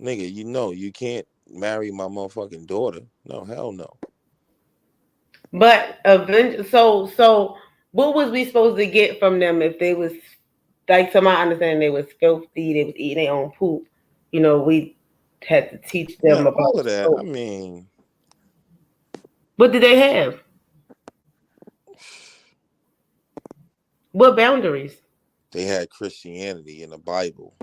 nigga, you can't marry my motherfucking daughter. No, hell no. but so what was we supposed to get from them if they was like to my understanding they was filthy, they was eating their own poop. We had to teach Yeah, them about all of that. I soap. mean, What did they have? What boundaries? they had Christianity and the Bible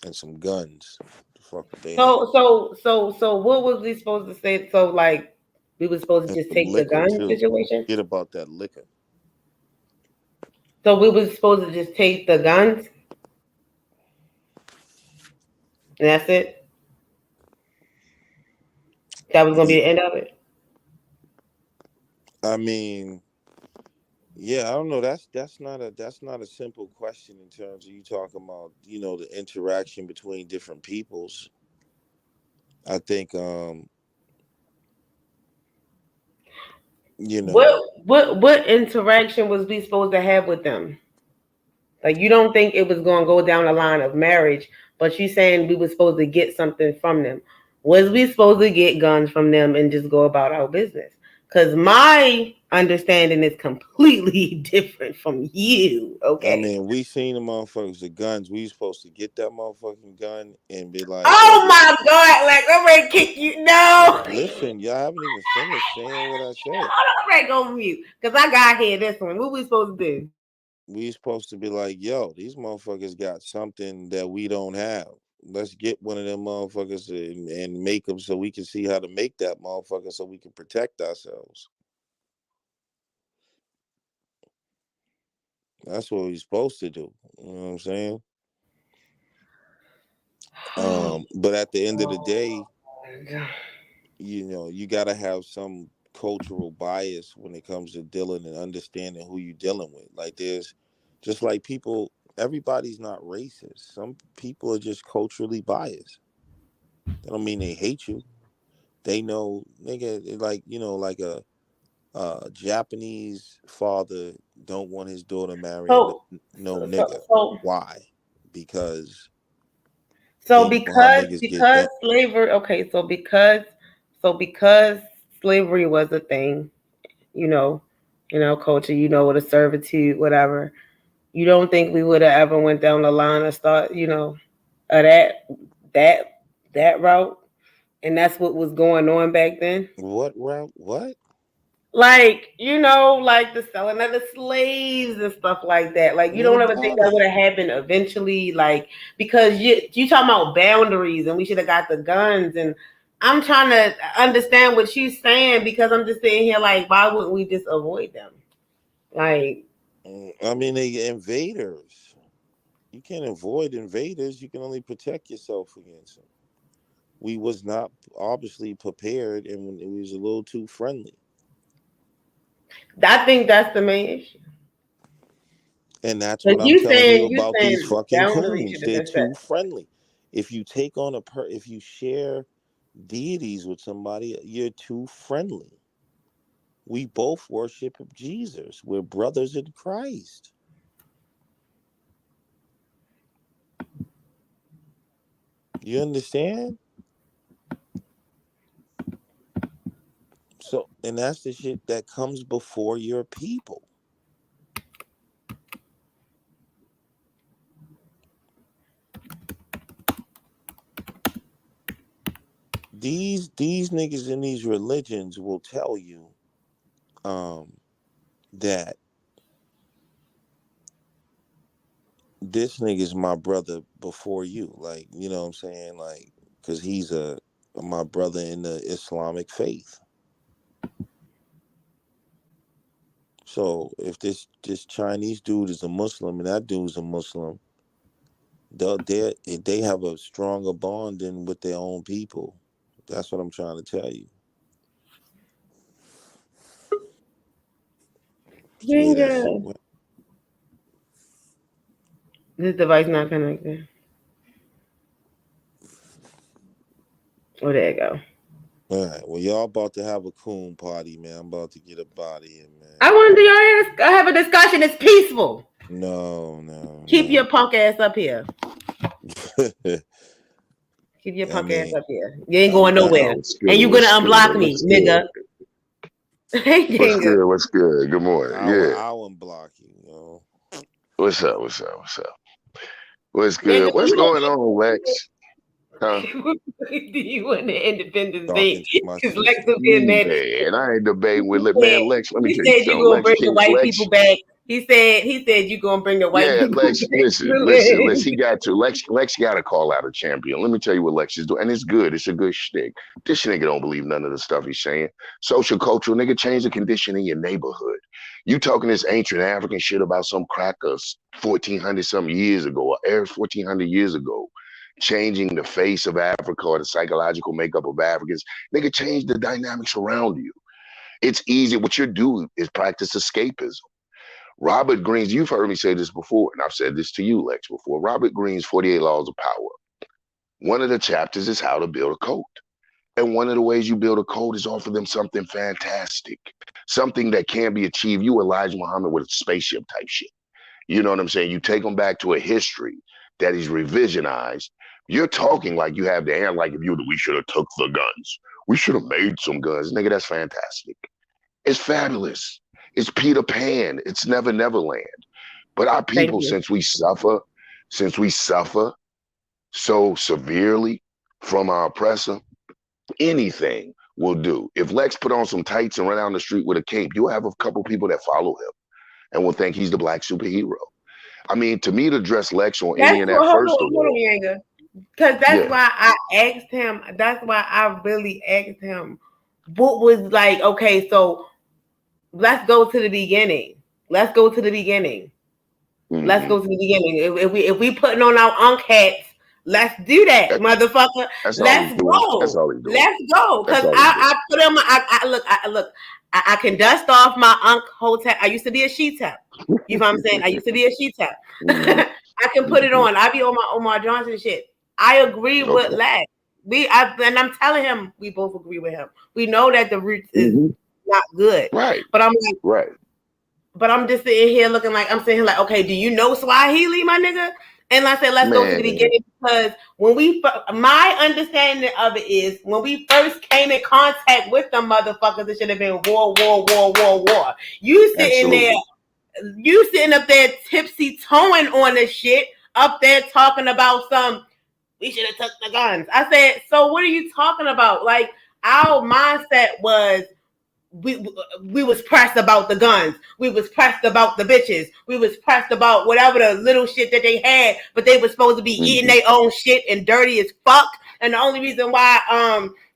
and some guns. The fuck what they had. So what was we supposed to say? So like we was supposed And to just some take the liquor gun too. Don't situation. forget about that liquor. So we was supposed to just take the guns and that's it. That was gonna be Yeah, the end of it. I mean, yeah, I don't know. That's not a simple question in terms of you talking about the interaction between different peoples. I think you What know what interaction was we supposed to have with them? Like you don't think it was gonna go down the line of marriage, but you saying we were supposed to get something from them. Was we supposed to get guns from them and just go about our business? Because my understanding is completely different from you. I Okay. mean, we seen the motherfuckers with guns. We supposed to get that motherfucking gun and be like, yo, Oh this. my God! Like I'm ready to kick you. No. Listen, y'all haven't even finished saying what I said. Hold on, I'm ready to go mute because I got here this one. What we supposed to do? We supposed to be like, yo, these motherfuckers got something that we don't have. Let's get one of them motherfuckers and make them so we can see how to make that motherfucker so we can protect ourselves. That's what we're supposed to do. You know what I'm saying? Oh, But at the end of the day, my God. you got to have some cultural bias when it comes to dealing and understanding who you're dealing with. Like there's just like people, everybody's not racist. Some people are just culturally biased. That don't mean they hate you. They know, nigga, like like a Japanese father don't want his daughter marrying So, no so, nigga. so, Why? Because so they know how because niggas get because down. slavery. Okay, so because slavery was a thing, you know, culture, with a servitude, whatever. You don't think we would have ever went down the line and start, of that that route, and that's what was going on back then. What route? What? Like, like the selling of the slaves and stuff like that. Like, you What don't ever think about that it? would have happened eventually, like, because you talking about boundaries and we should have got the guns. And I'm trying to understand what she's saying, because I'm just sitting here like, why wouldn't we just avoid them? Like, I mean, they invaders. You can't avoid invaders. You can only protect yourself against them. We was not obviously prepared, and it was a little too friendly. I think that's the main issue. And that's Because what I'm you telling you saying you about these saying fucking boundaries should coons. have They're been set. too friendly. If you take on if you share deities with somebody, you're too friendly. We both worship Jesus. We're brothers in Christ. You understand? So, and that's the shit that comes before your people. These niggas in these religions will tell you that this nigga's my brother before you. Like, you know what I'm saying? Like, because he's my brother in the Islamic faith. So if this Chinese dude is a Muslim and that dude's a Muslim, they have a stronger bond than with their own people. That's what I'm trying to tell you. It's the way that Yanga. shit went. This device not connected. Oh, there you go. All right. Well, y'all about to have a coon party, man. I'm about to get a body in, man. I want to do your have a discussion. It's peaceful. No, no, Keep no. your punk ass up here. Keep your I punk ass mean, up here. You ain't I'm going not. nowhere. What's And good? you gonna What's unblock good? me, What's good? nigga. Hey, What's Yanga. good? What's good? Good morning. Yeah. I won't block you. You know? What's up? What's up? What's up? What's Yanga, good? What's going on, Lex? Huh? do you want the Independence Day? Talking to my Because Lex sister. was getting mad at Man, you. I ain't debating with He Man, said, Lex. Let me he tell you said you something. gonna Lex bring the King, white Lex. people back. He said you gonna bring the white Yeah, people Lex. back Listen, to listen, listen. it. He got to. Lex got to call out a champion. Let me tell you what Lex is doing, and it's good. It's a good shtick. This nigga don't believe none of the stuff he's saying. Social cultural nigga, change the condition in your neighborhood. You talking this ancient African shit about some crackers 1400 some years ago, or 1400 years ago, changing the face of Africa or the psychological makeup of Africans. Nigga, change the dynamics around you. It's easy. What you do is practice escapism. Robert Greene's, you've heard me say this before, and I've said this to you, Lex, before. Robert Greene's 48 Laws of Power. One of the chapters is how to build a code. And one of the ways you build a code is offer them something fantastic, something that can be achieved. You Elijah Muhammad with a spaceship type shit. You know what I'm saying? You take them back to a history that is revisionized. You're talking like you have the air, like if we should have took the guns. We should have made some guns. Nigga, that's fantastic. It's fabulous. It's Peter Pan. It's Never Neverland. But our Thank people, you. since we suffer so severely from our oppressor, anything will do. If Lex put on some tights and run down the street with a cape, you'll have a couple people that follow him and will think he's the black superhero. I mean, to me, to dress Lex on That's any of what. that, first of Hold on, all, Yanga. Because that's yeah. why I asked him. That's why I really asked him. What was like? Okay, so let's go to the beginning. Let's go to the beginning. Let's Mm-hmm. go to the beginning. If we putting on our unk hats, let's do that, That, motherfucker. that's all he's Let's doing. That's go. all he's doing. Let's go. That's Cause all he's doing. I put on my look. I can dust off my unk hotel. I used to be a she tap. You know what I'm saying? I used to be a she tap. Mm-hmm. I can put it Mm-hmm. on. I be on my Omar Johnson shit. I agree with Okay. Lack. And I'm telling him we both agree with him. We know that the roots is Mm-hmm. not good. Right. But I'm like, Right. but I'm just sitting here looking like I'm sitting here like, okay, do you know Swahili, my nigga? And I said, let's go to the Man. beginning, because my understanding of it is when we first came in contact with them motherfuckers, it should have been war, war, war, war, war. You sitting there, Absolutely. you sitting up there tipsy toeing on the shit, up there talking about some. We should have took the guns. I said, so what are you talking about? Like, our mindset was we was pressed about the guns. We was pressed about the bitches. We was pressed about whatever the little shit that they had, but they were supposed to be eating their own shit and dirty as fuck. And the only reason why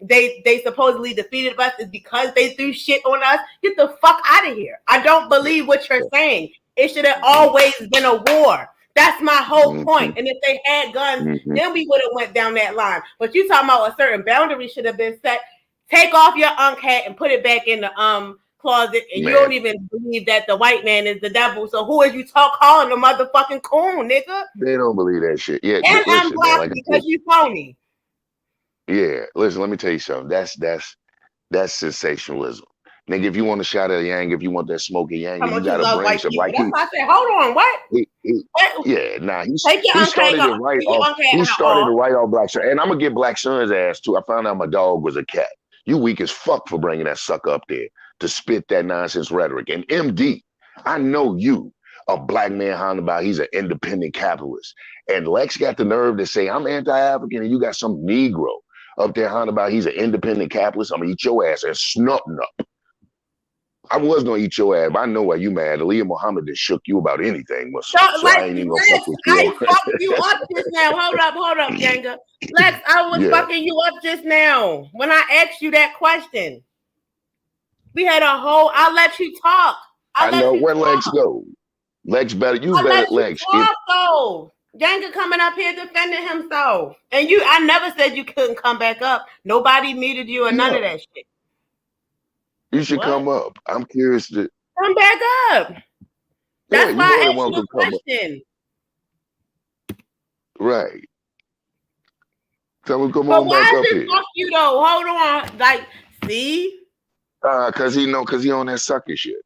they supposedly defeated us is because they threw shit on us. Get the fuck out of here. I don't believe what you're saying. It should have always been a war. That's my whole point. And if they had guns, then we would have went down that line. But you talking about a certain boundary should have been set. Take off your unk hat and put it back in the closet, and you don't even believe that the white man is the devil. So who is you calling the motherfucking coon, nigga? They don't believe that shit. Yeah, and I'm black like because you phony. Yeah, listen, let me tell you something. That's sensationalism. Nigga, if you want a shot of yang, if you want that smoky yang, you gotta bring some. Like that's why I said, hold on, what? He started it right off. He started it right off Black Sun, and I'm gonna get Black Sun's ass too. I found out my dog was a cat. You weak as fuck for bringing that sucker up there to spit that nonsense rhetoric. And MD, I know you, a black man hounding about he's an independent capitalist. And Lex got the nerve to say, I'm anti-African, and you got some Negro up there hounding about he's an independent capitalist. I'm gonna eat your ass and snuffing up. I was gonna eat your ass, but I know why you mad. Aaliyah Muhammad just shook you about anything. So like, I ain't even gonna fuck with you. I fucked you up just now. Hold up, Yanga. Lex, I was fucking you up just now when I asked you that question. We had a whole. I'll let you talk. I know where Lex go. Lex better. You better Lex. Though. Yanga coming up here defending himself, and I never said you couldn't come back up. Nobody muted you or none of that shit. You should come up. I'm curious to come back up. That's why I asked you a question. Right. Come on back up here. Fuck you though. Hold on. Like, see? Cause he on that sucker shit.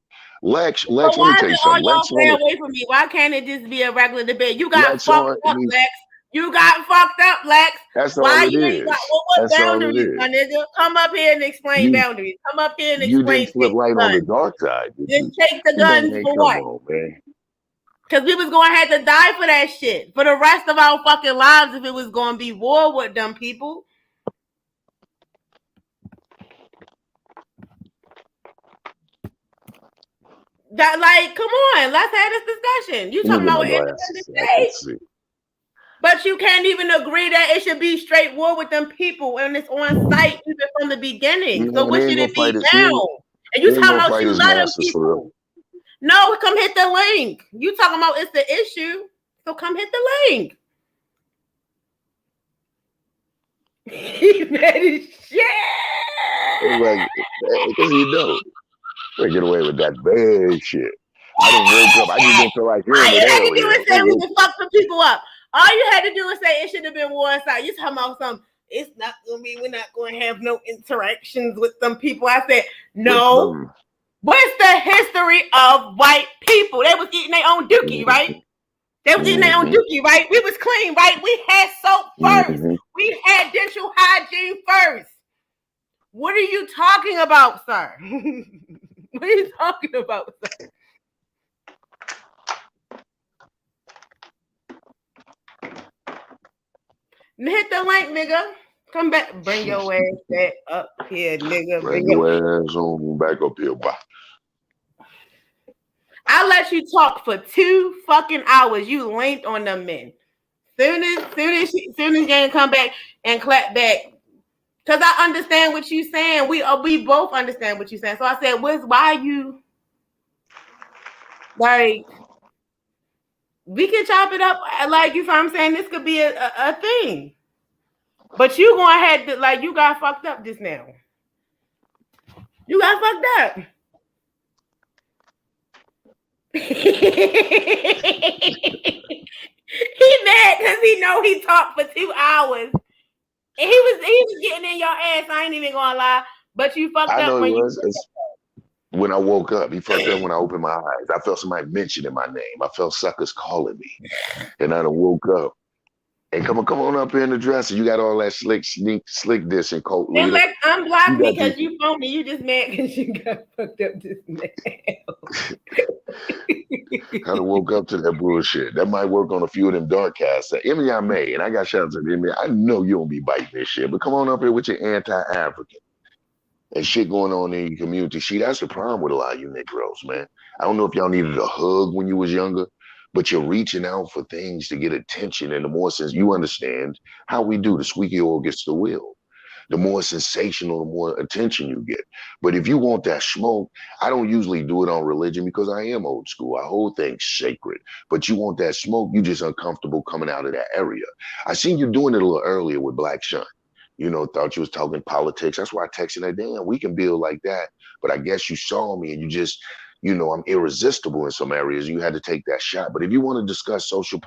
Lex, let me tell you something. Lex, stay away from me. Why can't it just be a regular debate? You got fucked up, Lex. You got fucked up, Lex. That's all it is. What boundaries, my nigga? Come up here and explain boundaries. Come up here and explain. You didn't flip right on the dark side. Then take the guns for what? Because we was going to have to die for that shit for the rest of our fucking lives if it was going to be war with them people. That, like, come on, let's have this discussion. You talking about independent state? But you can't even agree that it should be straight war with them people and it's on site even from the beginning. So what should it be now? And you talking about you let them people. No, come hit the link. You talking about it's the issue. So come hit the link. He's mad as shit. Like, because you know, they get away with that bad shit. I didn't wake up. I just didn't feel like hearing it. All you had to do is say we can fuck some people up. All you had to do is say it should have been war inside. You talking about something? It's not gonna be. We're not going to have no interactions with them people. I said no. What's the history of white people? They was eating their own dookie, right? They was eating their own dookie, right? We was clean, right? We had soap first. We had dental hygiene first. What are you talking about, sir? What are you talking about, sir? Hit the link, nigga. Come back. Bring your ass back up here, nigga. Bring your ass on back up here. Bye. I'll let you talk for 2 fucking hours. You linked on them men. Soon as you can come back and clap back. Because I understand what you're saying. We both understand what you're saying. So I said, why you like we can chop it up like you know what I'm saying? This could be a thing. But you going ahead to like you got fucked up just now. You got fucked up. He mad because he know he talked for 2 hours. And he was getting in your ass. I ain't even gonna lie. But you fucked up when I woke up. He fucked up when I opened my eyes. I felt somebody mentioning my name. I felt suckers calling me. And I done woke up. And come on up here in the dresser. You got all that slick dish and coat. And like unblock me because you phoned me. You just mad because you got fucked up just now. I done woke up to that bullshit. That might work on a few of them dark casts. Emmy, I may, and I got shout out to Emmy. I know you don't be biting this shit, but come on up here with your anti-African. and shit going on in your community. See, that's the problem with a lot of you Negroes, man. I don't know if y'all needed a hug when you was younger, but you're reaching out for things to get attention. And the more since you understand how we do, the squeaky oil gets the wheel. The more sensational, the more attention you get. But if you want that smoke, I don't usually do it on religion because I am old school. I hold things sacred. But you want that smoke, you just uncomfortable coming out of that area. I seen you doing it a little earlier with Black Shun. You know, thought you was talking politics. That's why I texted that, damn, we can build like that. But I guess you saw me and you just, you know, I'm irresistible in some areas. You had to take that shot. But if you want to discuss social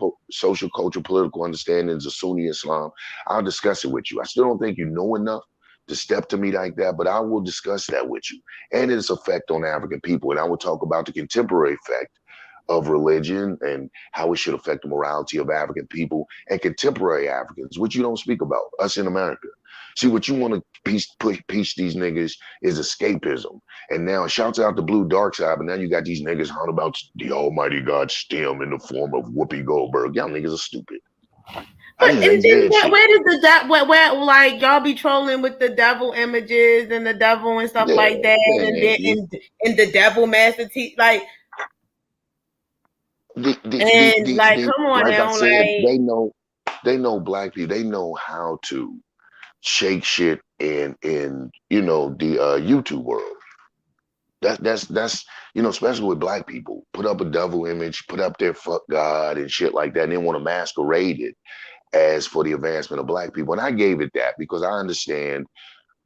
culture, political understandings of Sunni Islam, I'll discuss it with you. I still don't think you know enough to step to me like that, but I will discuss that with you and its effect on African people. And I will talk about the contemporary effect of religion and how it should affect the morality of African people and contemporary Africans, which you don't speak about, us in America. See, what you want to piece these niggas is escapism. And now, shouts out to Blue Darkside, but now you got these niggas on about the Almighty God stem in the form of Whoopi Goldberg. Y'all niggas are stupid. But and then where does where like y'all be trolling with the devil images and the devil and stuff like that, and then in the devil master like come on like now, I said, they know Black people, they know how to shake shit in you know the YouTube world. That's you know, especially with Black people, put up a devil image, put up their fuck God and shit like that, and then want to masquerade it as for the advancement of Black people. And I gave it that because I understand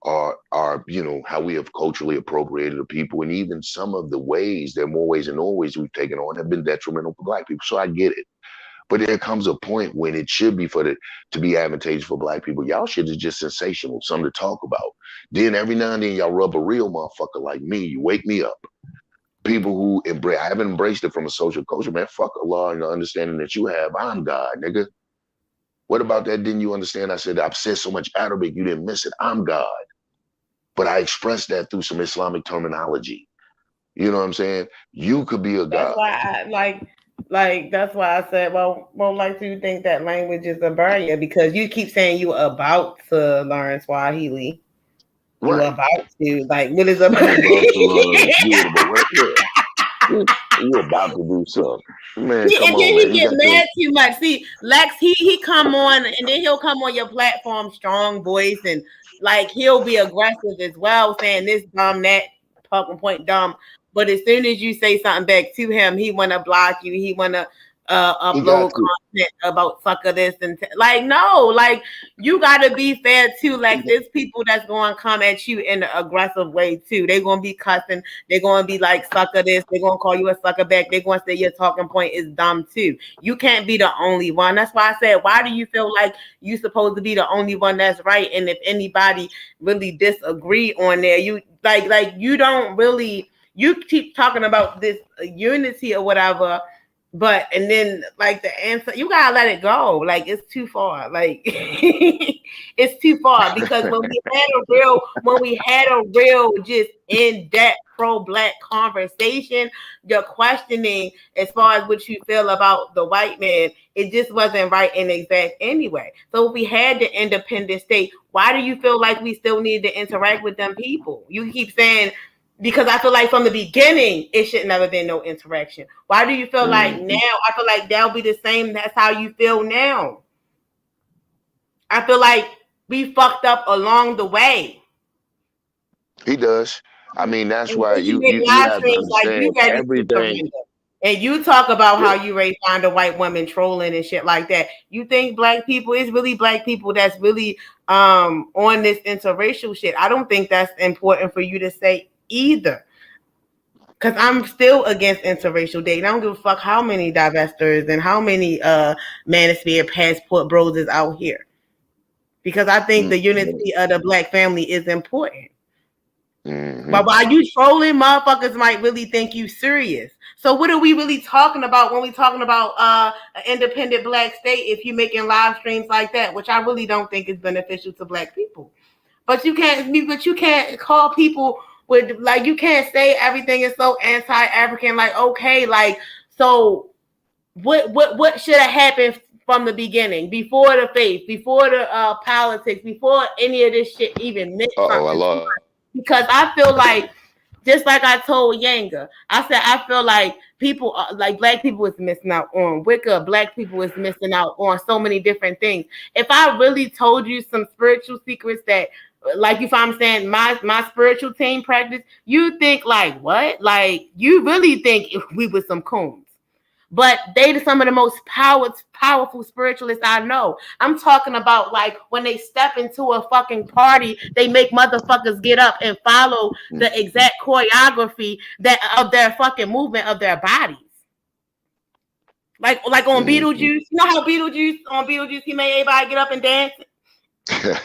our you know how we have culturally appropriated the people, and even some of the ways, there are more ways than always we've taken on have been detrimental for Black people. So I get it. But there comes a point when it should be to be advantageous for Black people. Y'all shit is just sensational, something to talk about. Then every now and then y'all rub a real motherfucker like me. You wake me up. People who embrace, I haven't embraced it from a social culture, man. Fuck Allah and the understanding that you have. I'm God, nigga. What about that? Didn't you understand? I said, I've said so much Arabic, you didn't miss it. I'm God. But I expressed that through some Islamic terminology. You know what I'm saying? You could be a God. That's why I like that's why I said, well, like, do you think that language is a barrier? Because you keep saying you about to learn Swahili. Right. You about to, like, what is about to learn? You about to do something. Man, come on, man. He get mad too much. See, Lex, he come on and then he'll come on your platform, strong voice, and like he'll be aggressive as well, saying this dumb, that talking point dumb. But as soon as you say something back to him, he want to block you. He want to upload content about sucker this and like, no, like you got to be fair too. Like there's people that's going to come at you in an aggressive way too. They're going to be cussing. They're going to be like sucker this. They're going to call you a sucker back. They're going to say your talking point is dumb too. You can't be the only one. That's why I said, why do you feel like you supposed to be the only one that's right? And if anybody really disagree on there, you like you don't really. You keep talking about this unity or whatever, but and then like the answer, you gotta let it go. Like it's too far. Like it's too far because when we had a real just in-depth pro-Black conversation, your questioning as far as what you feel about the white man, it just wasn't right and exact anyway. So if we had the independent state, why do you feel like we still need to interact with them people? You keep saying. Because I feel like from the beginning, it should never been no interaction. Why do you feel like now? I feel like that'll be the same. That's how you feel now. I feel like we fucked up along the way. He does. I mean, that's why you have to understand like everything. And you talk about how you find a white woman trolling and shit like that. You think Black people, it's really Black people that's really on this interracial shit. I don't think that's important for you to say either, because I'm still against interracial dating. I don't give a fuck how many divestors and how many manosphere passport bros is out here, because I think the unity of the Black family is important. But while you trolling, motherfuckers might really think you serious. So what are we really talking about when we talking about an independent Black state if you're making live streams like that, which I really don't think is beneficial to Black people. But you can't call people with, like, you can't say everything is so anti-African. Like, okay, like, so what should have happened from the beginning, before the faith, before the politics, before any of this shit even meant something? because I feel like, just like I told Yanga, I said I feel like people, like black people, is missing out on Wicca. Black people is missing out on so many different things. If I really told you some spiritual secrets that, like, if I'm saying my spiritual team practice, you think like what? Like, you really think if we were some coons? But they some of the most powerful spiritualists I know. I'm talking about like when they step into a fucking party, they make motherfuckers get up and follow the exact choreography that of their fucking movement of their bodies. Like on Beetlejuice, you know how Beetlejuice he made everybody get up and dance.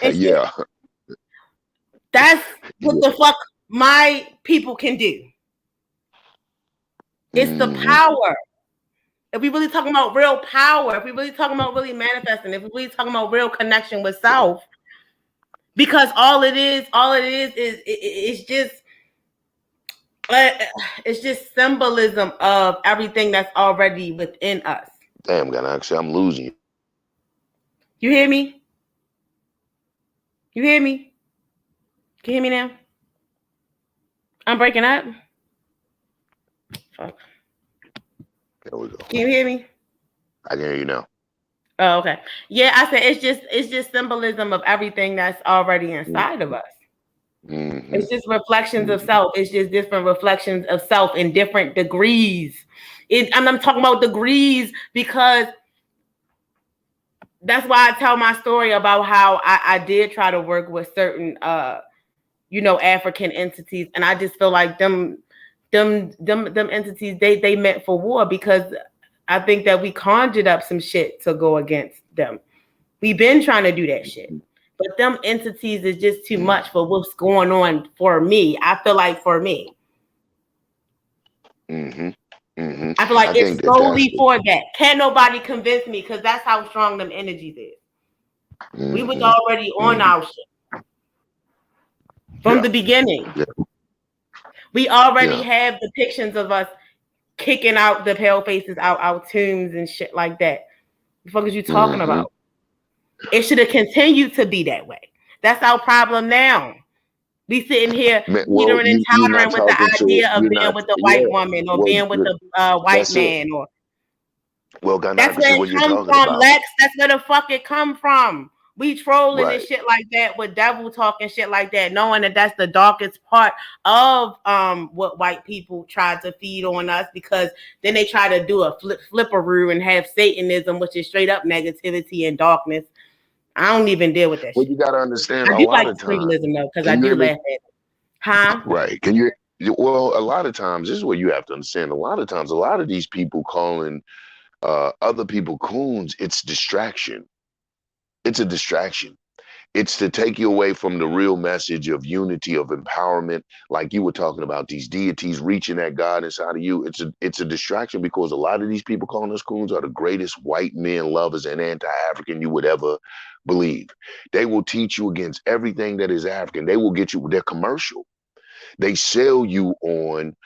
And Yeah. that's what the fuck my people can do. It's the power. If we really talking about real power, if we really talking about really manifesting, if we really talking about real connection with self, because all it is it's just symbolism of everything that's already within us. Damn, Galaxy, I'm losing you. You hear me? You hear me? Can you hear me now? I'm breaking up. Fuck. There we go. Can you hear me? I can hear you now. Oh, okay. Yeah, I said it's just symbolism of everything that's already inside of us. It's just reflections of self. It's just different reflections of self in different degrees. And I'm talking about degrees because that's why I tell my story about how I did try to work with certain African entities, and I just feel like them entities they meant for war, because I think that we conjured up some shit to go against them. We've been trying to do that shit. But them entities is just too much for what's going on for me. I feel like for me. I feel like it's solely for that. Can't nobody convince me, because that's how strong them energies is. We was already on our shit from the beginning. We already have depictions of us kicking out the pale faces out our tombs and shit like that. The fuck is you talking about? It should have continued to be that way. That's our problem now. We sitting here teetering and tottering with the idea of being with the white woman or being with the white man. Or that's where it comes from, Lex. That's where the fuck it come from. We trolling and shit like that with devil talk and shit like that, knowing that that's the darkest part of what white people try to feed on us, because then they try to do a flipperoo and have Satanism, which is straight up negativity and darkness. I don't even deal with that shit. You gotta understand. I do like symbolism though, because I do laugh at it. Huh? Right? Well, a lot of times, this is what you have to understand. A lot of times, a lot of these people calling other people coons, it's distraction. It's a distraction. It's to take you away from the real message of unity, of empowerment, like you were talking about, these deities reaching that God inside of you. It's a distraction, because a lot of these people calling us coons are the greatest white men lovers and anti-African you would ever believe. They will teach you against everything that is African. They will get you, they're commercial. They sell you on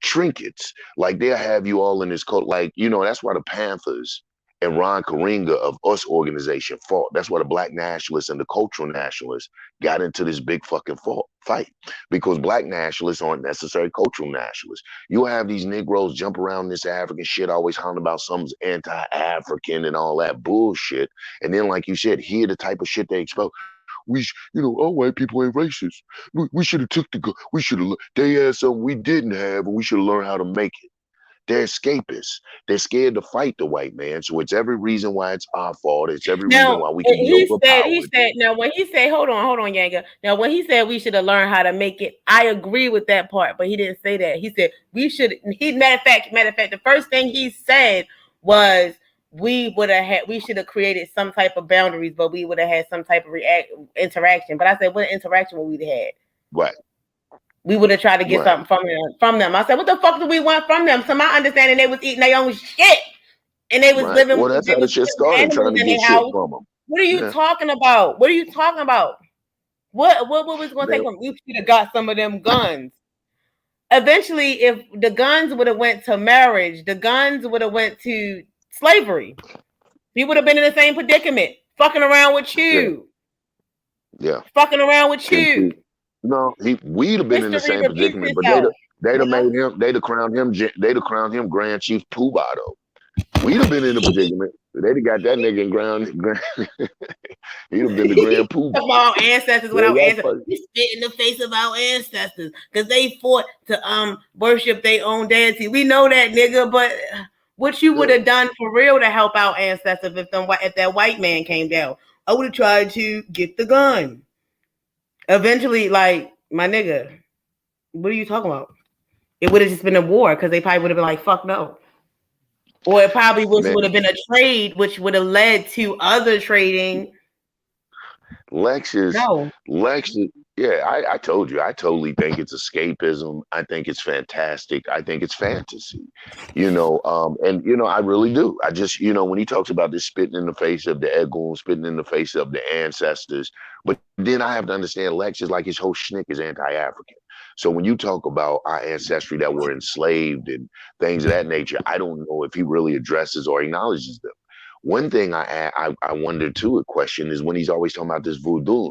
trinkets. Like they'll have you all in this cult. Like, that's why the Panthers and Ron Karinga of US organization fought. That's why the black nationalists and the cultural nationalists got into this big fucking fight, because black nationalists aren't necessarily cultural nationalists. You'll have these Negroes jump around this African shit, always hollering about something's anti-African and all that bullshit. And then, like you said, hear the type of shit they expose. All white people ain't racist. We should have they had something we didn't have, and we should have learned how to make it. They're escapists. They're scared to fight the white man. So it's every reason why it's our fault. It's every reason why we can be overpowered. He said, now when he said, hold on, Yanga. Now when he said we should have learned how to make it, I agree with that part, but he didn't say that. He said we should. Matter of fact, the first thing he said was we should have created some type of boundaries, but we would have had some type of interaction. But I said, what interaction would we have had? Right. We would have tried to get something from them. I said, what the fuck do we want from them? So my understanding, they was eating their own shit. And they was living with that's how the shit started, trying to get shit from them. What are you talking about? What was going to take from? You should have got some of them guns. Eventually, if the guns would have went to marriage, the guns would have went to slavery. We would have been in the same predicament. Fucking around with you. Yeah. Fucking around with you. No, we'd have been in the History same repeats predicament, but itself. they'd You have know? made him, they'd have crowned him Grand Chief Poobah though. We'd have been in the predicament. They'd have got that nigga in he'd have been the Grand Poobah. Of our ancestors Yeah, without y'all ancestors. fuck. We spit in the face of our ancestors because they fought to worship their own deity. We know that, nigga, but what you would Yeah. have done for real to help our ancestors if that white man came down? I would have tried to get the gun. Eventually, like, my nigga, what are you talking about? It would have just been a war because they probably would have been like, fuck no. Or it probably Man, would have been a trade, which would have led to other trading. Lex is No. Lex is yeah, I told you, I totally think it's escapism. I think it's fantastic. I think it's fantasy. And I really do. I just, when he talks about this spitting in the face of the Egun, spitting in the face of the ancestors, but then I have to understand Lex is like his whole schnick is anti-African. So when you talk about our ancestry that were enslaved and things of that nature, I don't know if he really addresses or acknowledges them. One thing I wonder too, a question is when he's always talking about this voodoo,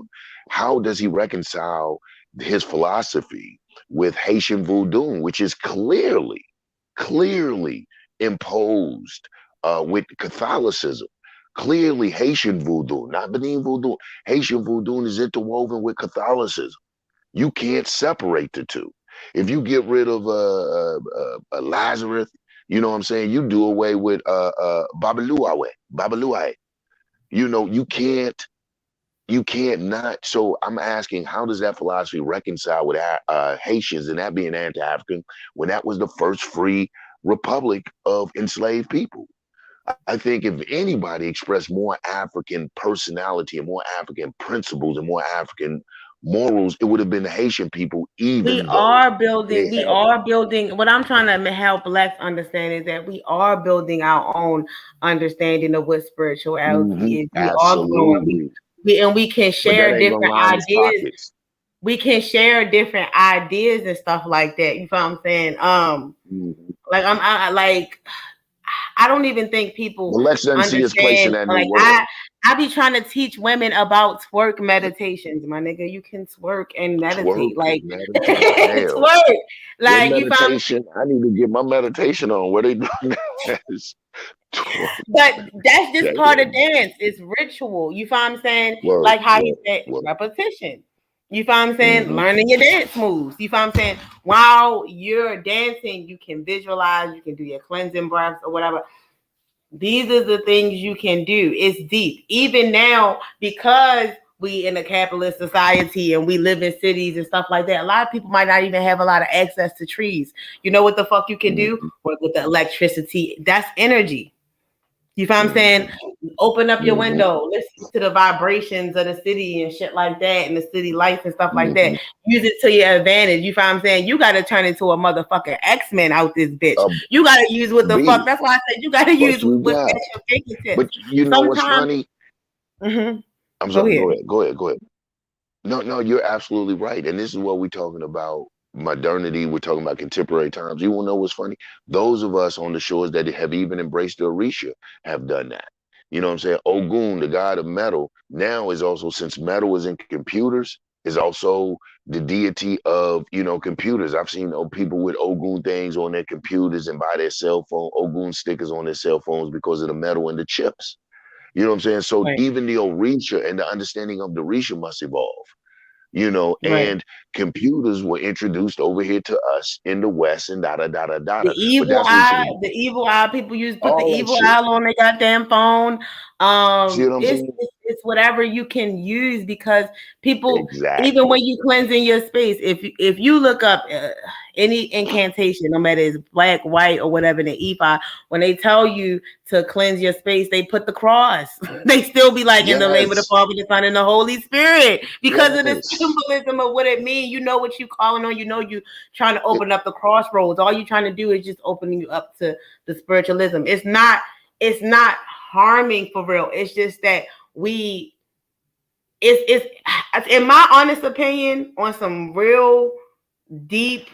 how does he reconcile his philosophy with Haitian voodoo, which is clearly imposed with Catholicism? Clearly, Haitian voodoo, not Benin voodoo. Haitian voodoo is interwoven with Catholicism. You can't separate the two. If you get rid of Lazarus, you know what I'm saying? You do away with Babaluawe. You can't not. So I'm asking, how does that philosophy reconcile with Haitians and that being anti-African when that was the first free republic of enslaved people? I think if anybody expressed more African personality and more African principles and more African morals, it would have been the Haitian people, We even though are they building, we had are building. What I'm trying to help Lex understand is that we are building our own understanding of what spirituality is. We are growing. absolutely, We can but that share ain't gonna different line his ideas. pockets. We can share different ideas and stuff like that. You feel what I'm saying? Mhm. Like I don't even think But people Lex doesn't see his place in understand. that new Like world. I be trying to teach women about twerk meditations, my nigga. You can twerk and meditate, Twerk like and meditate. Hell, twerk, what like you found. meditation? I need to get my meditation on. What they doing? That's twerk. But that's just part of Damn. dance. It's ritual. You find I'm saying? Word, Like how he word, said word. repetition. You find I'm saying? Hmm. Learning your dance moves. You find I'm saying? While you're dancing, you can visualize, you can do your cleansing breaths or whatever. These are the things you can do. It's deep. Even now, because we in a capitalist society and we live in cities and stuff like that, a lot of people might not even have a lot of access to trees. You know what the fuck you can do? Hmm. Work with the electricity. That's energy. You find I'm Hmm. saying? Open up your Hmm. window, listen to the vibrations of the city and shit like that, and the city lights and stuff like that. Hmm. Use it to your advantage. You find I'm saying? You got to turn into a motherfucking X-Men out this bitch. A You got to use what the fuck. B. That's why I said you got to What use you what's got? at your fingertips. But you know what's Sometimes, funny? mm-hmm. I'm Go sorry. ahead. Go ahead. Go ahead. Go ahead. No, no, you're absolutely right. And this is what we're talking about modernity. We're talking about contemporary times. You want to know what's funny? Those of us on the shores that have even embraced the Orisha have done that. You know what I'm saying? Ogun, the god of metal, now is also, since metal is in computers, is also the deity of, computers. I've seen people with Ogun things on their computers and by their cell phone, Ogun stickers on their cell phones because of the metal and the chips. You know what I'm saying? So Right. even the Orisha and the understanding of the Orisha must evolve, Right. and computers were introduced over here to us in the West and da da da da da The da. But evil that's what we eye, should, the evil eye people use put the all that evil shit. eye on their goddamn phone. See what I'm It's, saying? it's it's whatever you can use because people, even Exactly. when you cleansing your space, if you look up any incantation, no matter it's black, white, or whatever, in the EFI, when they tell you to cleanse your space, they put the cross. They still be like in the name of the Yes. Father, the Son, and the Holy Spirit because of the Yes. symbolism of what it means. You know what you calling on. You know you trying to open up the crossroads. All you're trying to do is just opening you up to the spiritualism. It's not harming for real. It's just that we it's in my honest opinion on some real deep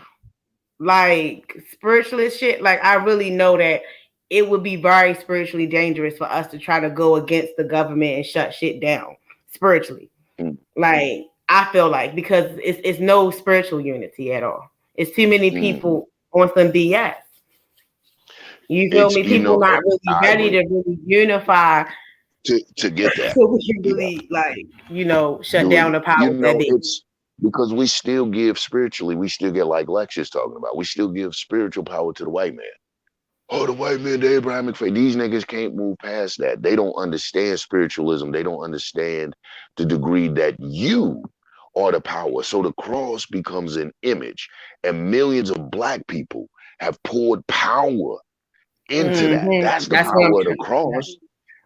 like spiritualist shit. Like I really know that it would be very spiritually dangerous for us to try to go against the government and shut shit down spiritually. Mm. Like I feel like, because it's no spiritual unity at all. It's too many Mm-hmm. people on some BS. You feel It's me? People not really I ready agree to really unify to get that. so we can Yeah, really, like, shut do down it. the powers that be. It's because we still give spiritually. We still get like Lex is talking about. We still give spiritual power to the white man. Oh, the white man, the Abrahamic faith. These niggas can't move past that. They don't understand spiritualism. They don't understand the degree that you are the power. So the cross becomes an image, and millions of black people have poured power into that. That's the That's what I'm power of the trying to say. cross.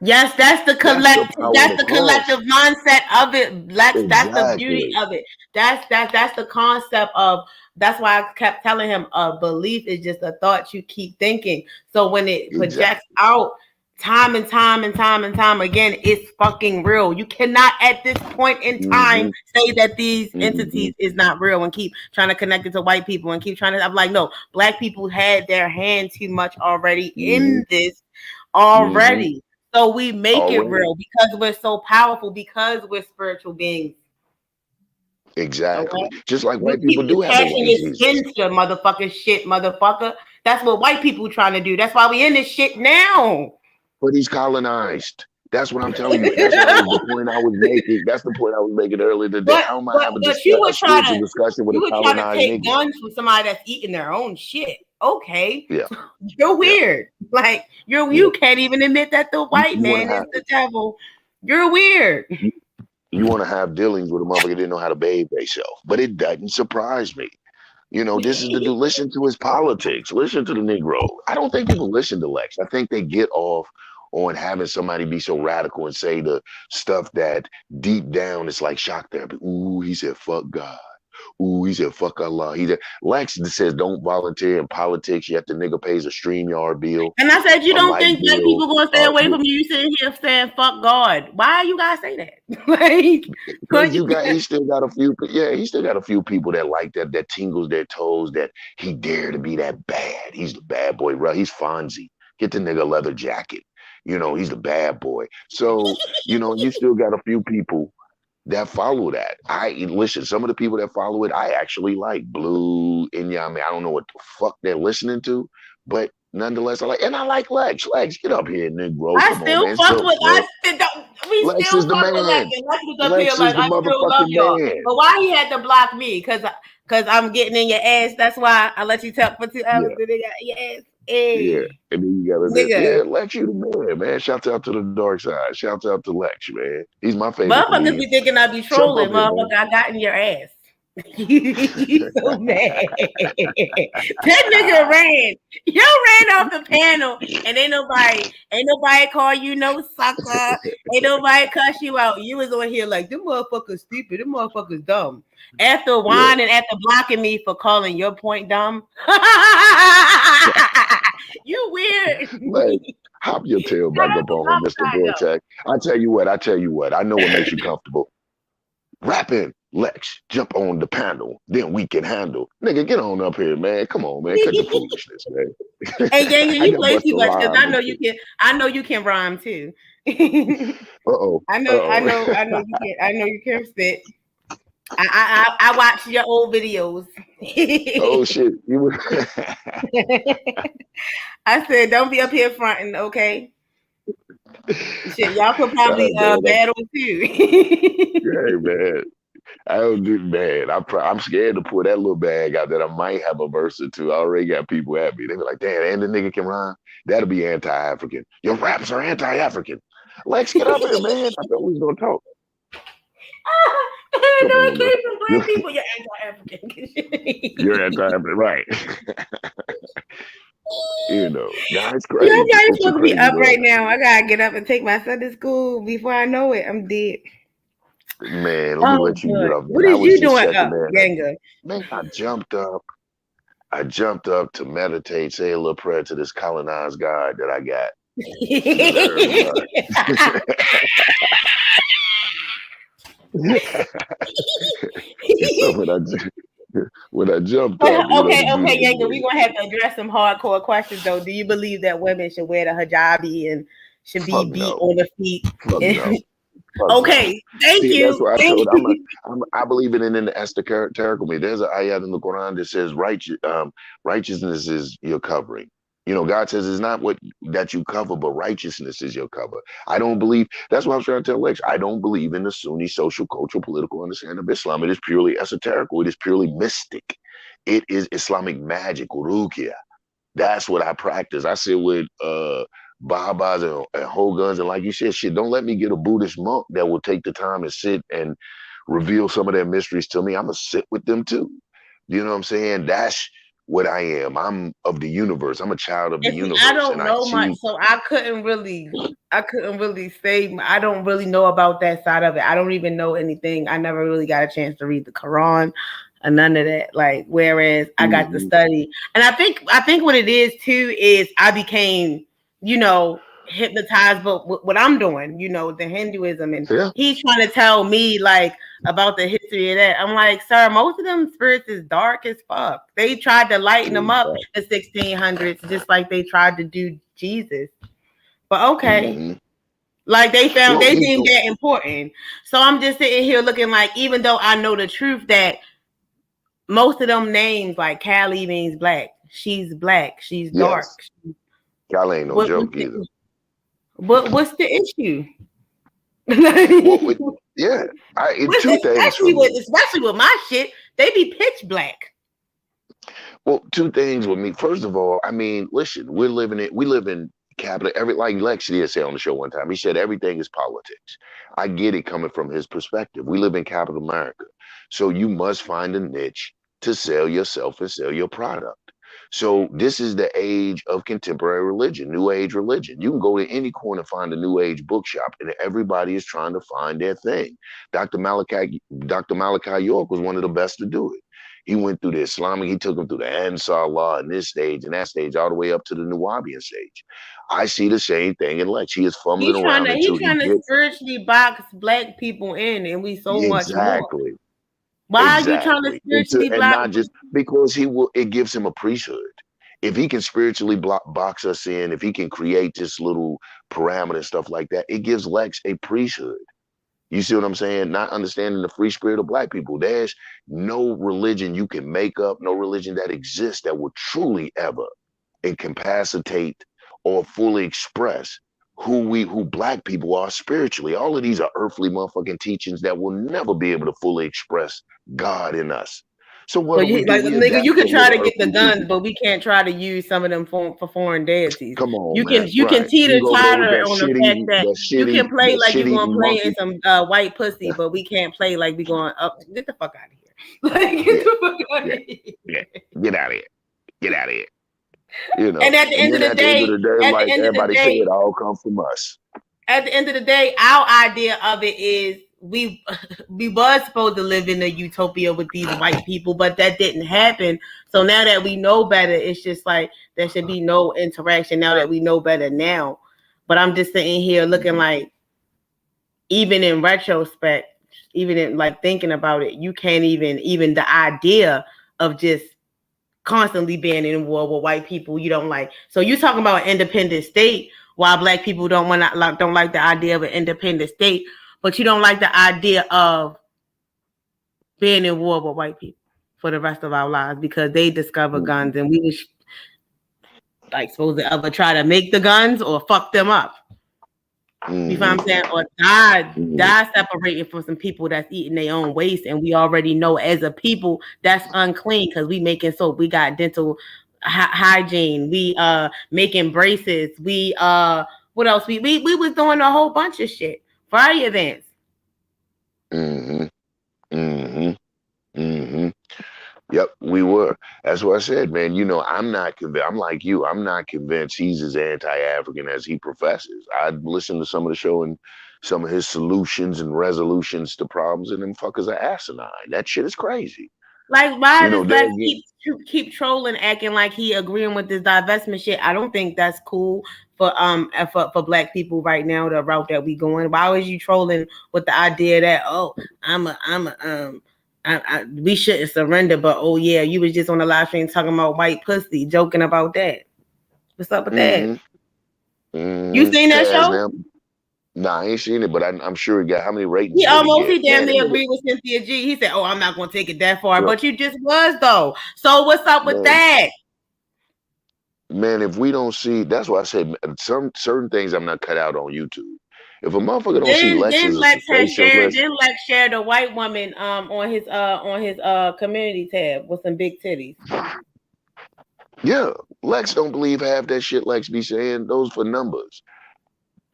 Yes, that's the That's the collective. power of That's the the cross. collective mindset of it, Lex. That's the beauty Exactly. of it. That's the concept of. That's why I kept telling him, a belief is just a thought you keep thinking. So when it projects Exactly. out time and time and time and time again, it's fucking real. You cannot at this point in time Mm-hmm. say that these Mm-hmm. entities is not real and keep trying to connect it to white people and keep trying to. I'm like, no, black people had their hand too much already Mm-hmm. in this Mm-hmm. already. So we make it Already. real because we're so powerful, because we're spiritual beings. Okay? Exactly. Just like You white people keep do have a attaching white your Jesus. skin to motherfucking shit, motherfucker. That's what white people trying to do. That's why we in this shit now. But he's colonized. That's what I'm telling you. That's what I was the point I was making. That's the point I was making earlier today. But How am I but have but you a would try spiritual to discussion with a colonized take Negro? guns from somebody that's eating their own shit. Okay. Yeah, You're yeah, weird. Like yeah. you can't even admit that the white You want to man is have the devil. You're weird. you, you want to have dealings with a motherfucker that didn't know how to bathe themselves. But it doesn't surprise me. This is the dude. Listen to his politics. Listen to the Negro. I don't think people listen to Lex. I think they get off on having somebody be so radical and say the stuff that deep down it's like shock therapy. Ooh, he said fuck God. Ooh, he said fuck Allah. Lex says don't volunteer in politics yet the nigga pays a StreamYard bill, And I said, you a don't light think black bill. people gonna stay away from you? You sitting here saying "fuck God"? Why you guys say that? Because he still got a few, yeah, he still got a few people that like that tingles their toes, that he dare to be that bad. He's the bad boy, right? He's Fonzie. Get the nigga a leather jacket. He's the bad boy. So, you still got a few people that follow that. Listen, some of the people that follow it, I actually like Blue, Inyame. I don't know what the fuck they're listening to, but nonetheless, I like Lex. Lex, get up here, Negro. I Come on, still man. fuck Show, with man. we Lex still is the fuck with Lex, man. and Lex was up here Lex is like the I still love motherfucking y'all. man. But why he had to block me? Cause I'm getting in your ass. That's why I let you talk for 2 hours. Yeah. Then they got your ass. Yeah, Hey, and then you got to, nigga. yeah, Lex, you the man. Shouts out to the dark side. Shouts out to Lex, man. He's my favorite Motherfuckers comedian. be thinking I be Jump trolling. up here, man. Motherfucker, I got in your ass. You so mad. That nigga ran. You ran off the panel, and ain't nobody call you no sucker. Ain't nobody cuss you out. You was on here like them motherfuckers stupid. Them motherfuckers dumb. After Yeah, whining, after blocking me for calling your point dumb. You weird. Lex, hop your tail back up on him, Mr. Vortex. I tell you what. I know what makes you comfortable. Rapping, Lex, jump on the panel, then we can handle. Nigga, get on up here, man. Come on, man. Cut the foolishness, man. Hey, Yanga, I you got play bust too a much because rhyme. I know you can rhyme too. Uh-oh. I Uh-oh. know you can spit. I watched your old videos. Oh shit. I said, don't be up here fronting, okay? Shit, y'all could probably God, man, battle too. hey man. I don't do man. I'm scared to pull that little bag out that I might have a verse or two. I already got people at me. They be like, damn, and the nigga can rhyme. That'll be anti-African. Your raps are anti-African. Lex, get up here, man. I thought we was gonna talk. Come No, on, it man. came from black people. You're anti-African. You're anti-African, right? Nah, it's crazy. Nobody's It's a supposed to be crazy up world. right now. I gotta get up and take my son to school. Before I know it, I'm dead. Man, let me Oh, let you get good. up, What man. I is was you just doing checking, up, man. Yanga? Man, I jumped up. I jumped up to meditate, say a little prayer to this colonized God that I got. So when I jumped up, Okay, the dude Yanga, was we're gonna have to address some hardcore questions though. Do you believe that women should wear the hijabi and should be fuck beat no, on the feet? fuck no, Fuck no. Okay, thank See, that's you. what I Thank told. you. I believe it in the esoterical me. There's an ayat in the Quran that says righteousness is your covering. You know, God says it's not what that you cover, but righteousness is your cover. I don't believe. That's what I'm trying to tell Lex. I don't believe in the Sunni social, cultural, political understanding of Islam. It is purely esoterical. It is purely mystic. It is Islamic magic, ruqya. That's what I practice. I sit with Babas and whole guns, and like you said, shit, don't let me get a Buddhist monk that will take the time and sit and reveal some of their mysteries to me. I'm gonna sit with them too. You know what I'm saying? That's what I am. I'm of the universe. I'm a child of the And see, I universe, and don't I know much, see. so I couldn't really say. I don't really know about that side of it. I don't even know anything. I never really got a chance to read the Quran or none of that. Like, whereas I got to Mhm. study, and I think what it is too is I became, hypnotized. But what I'm doing, the Hinduism, and Yeah, he's trying to tell me like about the history of that. I'm like, sir, most of them spirits is dark as fuck. They tried to lighten them up in the 1600s, just like they tried to do Jesus. But okay, hmm like Well, they deemed that important. So I'm just sitting here looking like, even though I know the truth that most of them names, like Callie means black. She's black. She's yes, dark. y'all ain't no What, joke either. what's the issue? What would? Yeah, two things for me. Especially with my shit, they be pitch black. Well, two things with me. First of all, I mean, listen, we live in capital. Like Lex did say on the show one time, he said everything is politics. I get it coming from his perspective. We live in capital America. So you must find a niche to sell yourself and sell your product. So this is the age of contemporary religion, new age religion. You can go to any corner and find a new age bookshop, and everybody is trying to find their thing. Dr. Malachi York was one of the best to do it. He went through the Islamic, he took them through the Ansar law and this stage and that stage, all the way up to the Nuwabian stage. I see the same thing in Lex. He is fumbling around until He's he trying to gets spiritually box black people in, and we so much more. exactly, Why are you trying to exactly, spiritually and block? not just because he will. It gives him a priesthood. If he can spiritually box us in, if he can create this little parameter and stuff like that, it gives Lex a priesthood. You see what I'm saying? Not understanding the free spirit of black people. There's no religion you can make up, no religion that exists that will truly ever incapacitate or fully express who black people are spiritually. All of these are earthly motherfucking teachings that will never be able to fully express God in us. So what So do? you like We nigga, you adapt to can try little to get the earthly guns, teachings. but we can't try to use some of them for foreign deities. Come on, You man. can Right. You teeter can go over there with totter that on the shit fact eating, that you can play that like shit you're gonna eating play in monkey. some white pussy, but we can't play like we going up. Get the fuck out of here! Like get Yeah, the fuck out of yeah, here! yeah. Get out of here. Get out of here. You know. And at the And end of then the at the end of day, the day, at the like end of the everybody said, day, it all comes from us. at the end of the day, our idea of it is we was supposed to live in a utopia with these white people, but that didn't happen. So now that we know better, it's just like there should be no interaction now that we know better now. But I'm just sitting here looking like, even in retrospect, even in like thinking about it, you can't even the idea of just constantly being in war with white people you don't like. So you talking about an independent state, while black people don't like the idea of an independent state, but you don't like the idea of being in war with white people for the rest of our lives because they discover Mhm. guns and we was like supposed to ever try to make the guns or fuck them up. You know what I'm Mhm. saying? Or die Mhm. separating from some people that's eating their own waste. And we already know as a people that's unclean because we making soap. We got dental hygiene. We making braces. We what else? We was doing a whole bunch of shit for our events. Mhm. Mhm. Mhm. Yep, we were. That's what I said, man. You know, I'm not convinced. I'm like you. I'm not convinced he's as anti-African as he professes. I listened to some of the show and some of his solutions and resolutions to problems, and them fuckers are asinine. That shit is crazy. Like, why You know, does there Lex again. keep trolling, acting like he agreeing with this divestment shit? I don't think that's cool for black people right now. The route that we going. Why was you trolling with the idea that we shouldn't surrender, but oh yeah, you was just on the live stream talking about white pussy, joking about that. What's up with that? Mm-hmm. You Mm-hmm. seen that Taz show? now. Nah, I ain't seen it, but I'm sure it got how many ratings He did it get? he damn Man, near agreed with Cynthia G. He said, "Oh, I'm not gonna take it that far," look, but you just was though. So what's up with man, that? man, if we don't see, that's why I said some certain things I'm not cut out on YouTube. If a motherfucker don't see Lex Then as a Lex had shared. sensationalist, Then Lex shared a white woman on his community tab with some big titties. yeah, Lex don't believe half that shit Lex be saying. Those for numbers.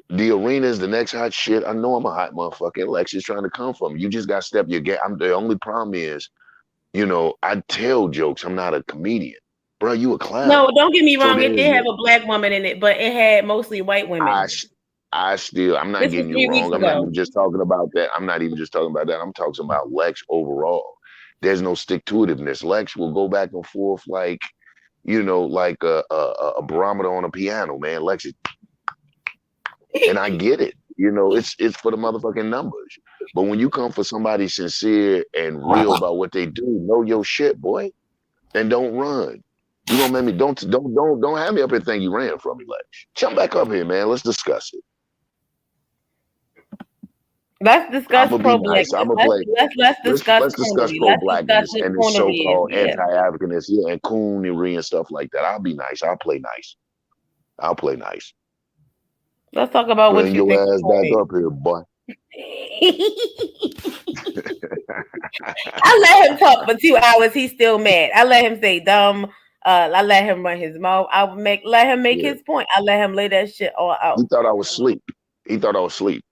TheArena is the next hot shit. I know I'm a hot motherfucker. And Lex is trying to come from. You just got to step your game. The only problem is, I tell jokes. I'm not a comedian, bro. You a clown. No, don't get me So wrong. It did then have a black woman in it, but it had mostly white I, women. I'm not This was getting you 3 weeks wrong. I'm not ago. even just talking about that. I'm not even just talking about that. I'm talking about Lex overall. There's no stick to itiveness. Lex will go back and forth like, like a barometer on a piano, man. Lex is, and I get it. It's for the motherfucking numbers. But when you come for somebody sincere and real about what they do, know your shit, boy, and don't run. You gonna make me don't have me up here think you ran from me, Lex. Jump back up here, man. Let's discuss it. Let's discuss I'm gonna be pro-blackness. nice. I'm gonna play. Let's discuss Let's discuss coonery. Let's discuss pro-blackness what and this coonery is. so-called Yeah. anti-Africanness, yeah, and coonery and stuff like that. I'll be nice. I'll play nice. I'll play nice. Let's talk about what Bring you your think ass of back coonery. up here, boy. I let him talk for 2 hours. He's still mad. I let him say dumb. I let him run his mouth. Let him make Yeah. his point. I let him lay that shit all out. He thought I was asleep. He thought I was asleep.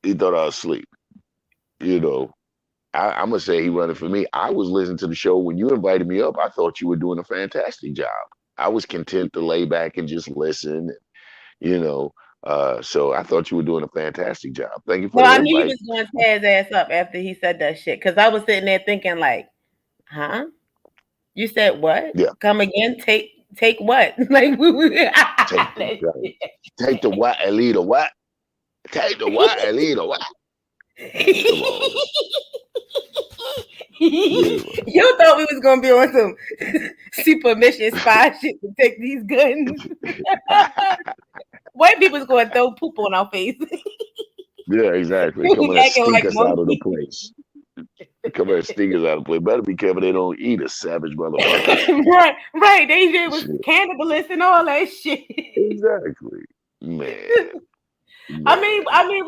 He thought I was asleep. I'm gonna say he running for me. I was listening to the show when you invited me up. I thought you were doing a fantastic job. I was content to lay back and just listen. So I thought you were doing a fantastic job. Thank you for Well, the I knew you invite. was going to tear his ass up after he said that shit. Because I was sitting there thinking, like, huh? You said what? Yeah, Come again? Take what? Like, take the what and lead the what? Take the what and lead the what? Come on, man. Yeah, You thought we was gonna be on some super mission spy shit to take these guns. White people's gonna throw poop on our face. yeah, exactly. Come on and Acting stink like us out of the place. Come on and stink us out of the place. Better be careful they don't eat us, savage motherfuckers. right. They was cannibalists and all that shit. Exactly, man. We probably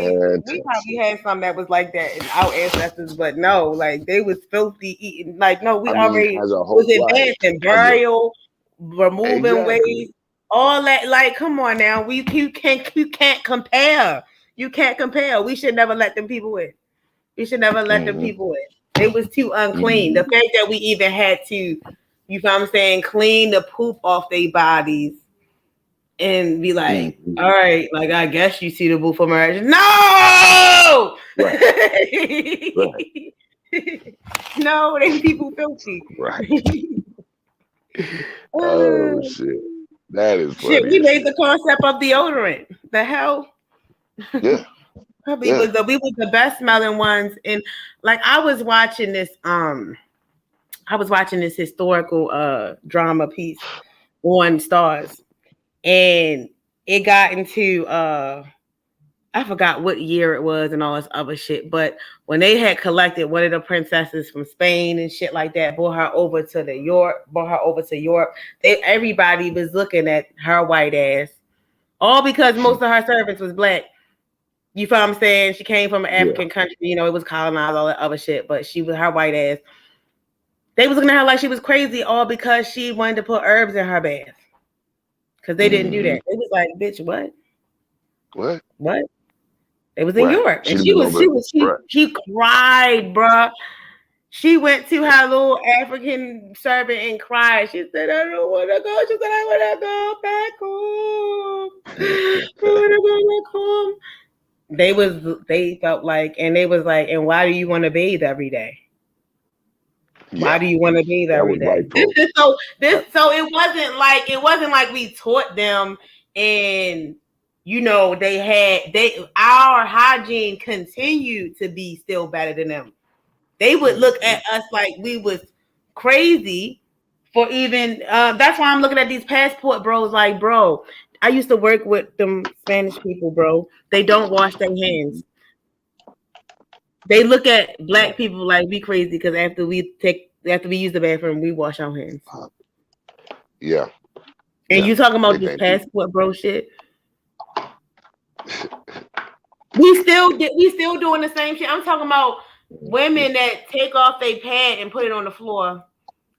Fantastic. had some that was like that in our ancestors, but no, like they was filthy eating. Like no, we already As a was whole, right? advanced in burial, removing Exactly. waste, all that. Like, come on now, you can't compare. You can't compare. We should never let them people in. We should never let them people in. They was too unclean. The fact that we even had to, you know what I'm saying, clean the poop off their bodies and be like, all right, like I guess you suitable for marriage. No, Right. No, they people filthy. Right. Oh shit. That is Shit, funny we as made shit. the concept of deodorant. The hell? Yeah. We was the best smelling ones. And like I was watching this historical drama piece on Stars, and it got into I forgot what year it was and all this other shit, but when they had collected one of the princesses from Spain and shit like that, brought her over to Europe, everybody was looking at her white ass, all because most of her servants was black. You feel what I'm saying? She came from an African country, it was colonized, all that other shit, but she was her white ass. They was looking at her like she was crazy, all because she wanted to put herbs in her bath. Because they didn't do that. It was like, bitch, what? What? It was in Europe, and she cried, bruh. She went to her little African servant and cried. She said, "I don't want to go." She said, "I want to go back home. I want to go back home." They felt like, and they was like, "And why do you want to bathe every day? Why do you want to bathe every day?" So it wasn't like we taught them, and our hygiene continued to be still better than them. They would look at us like we was crazy for even. That's why I'm looking at these passport bros like, bro, I used to work with them Spanish people, bro. They don't wash their hands. They look at black people like we crazy because after we use the bathroom, we wash our hands. Yeah. And you talking about this passport bro shit? we still doing the same shit. I'm talking about women that take off their pad and put it on the floor.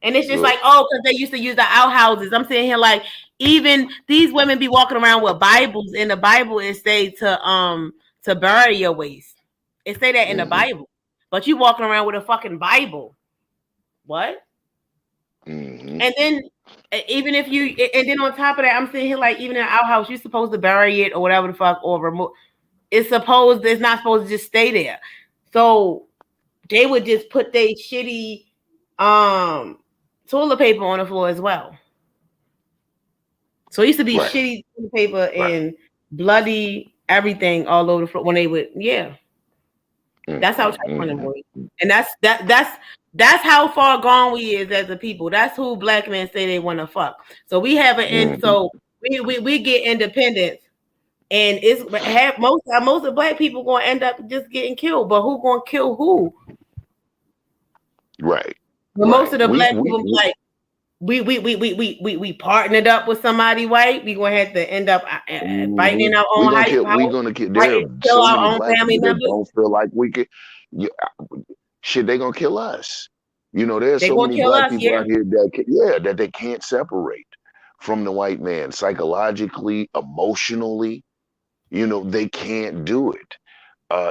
And it's just like, oh, because they used to use the outhouses. I'm sitting here like, even these women be walking around with Bibles. In the Bible, it say to bury your waist. It say that in the Bible. But you walking around with a fucking Bible. What? And then even if you, and then on top of that, I'm sitting here like, even in an outhouse, you're supposed to bury it or whatever the fuck, or remove. It's not supposed to just stay there. So they would just put their shitty toilet paper on the floor as well. So it used to be shitty toilet paper and bloody everything all over the floor when they would, That's how China was. And that's how far gone we is as a people. That's who black men say they want to fuck. So we have so we get independence, and it's most of black people gonna end up just getting killed. But who gonna kill who? Right. But most of the black people like we partnered up with somebody white. We gonna have to end up fighting in our own house. We're gonna kill. There are so many black people that don't feel like we could. Shit, they gonna kill us. You know, there's so many black people out here that they can't separate from the white man psychologically, emotionally. You know, they can't do it.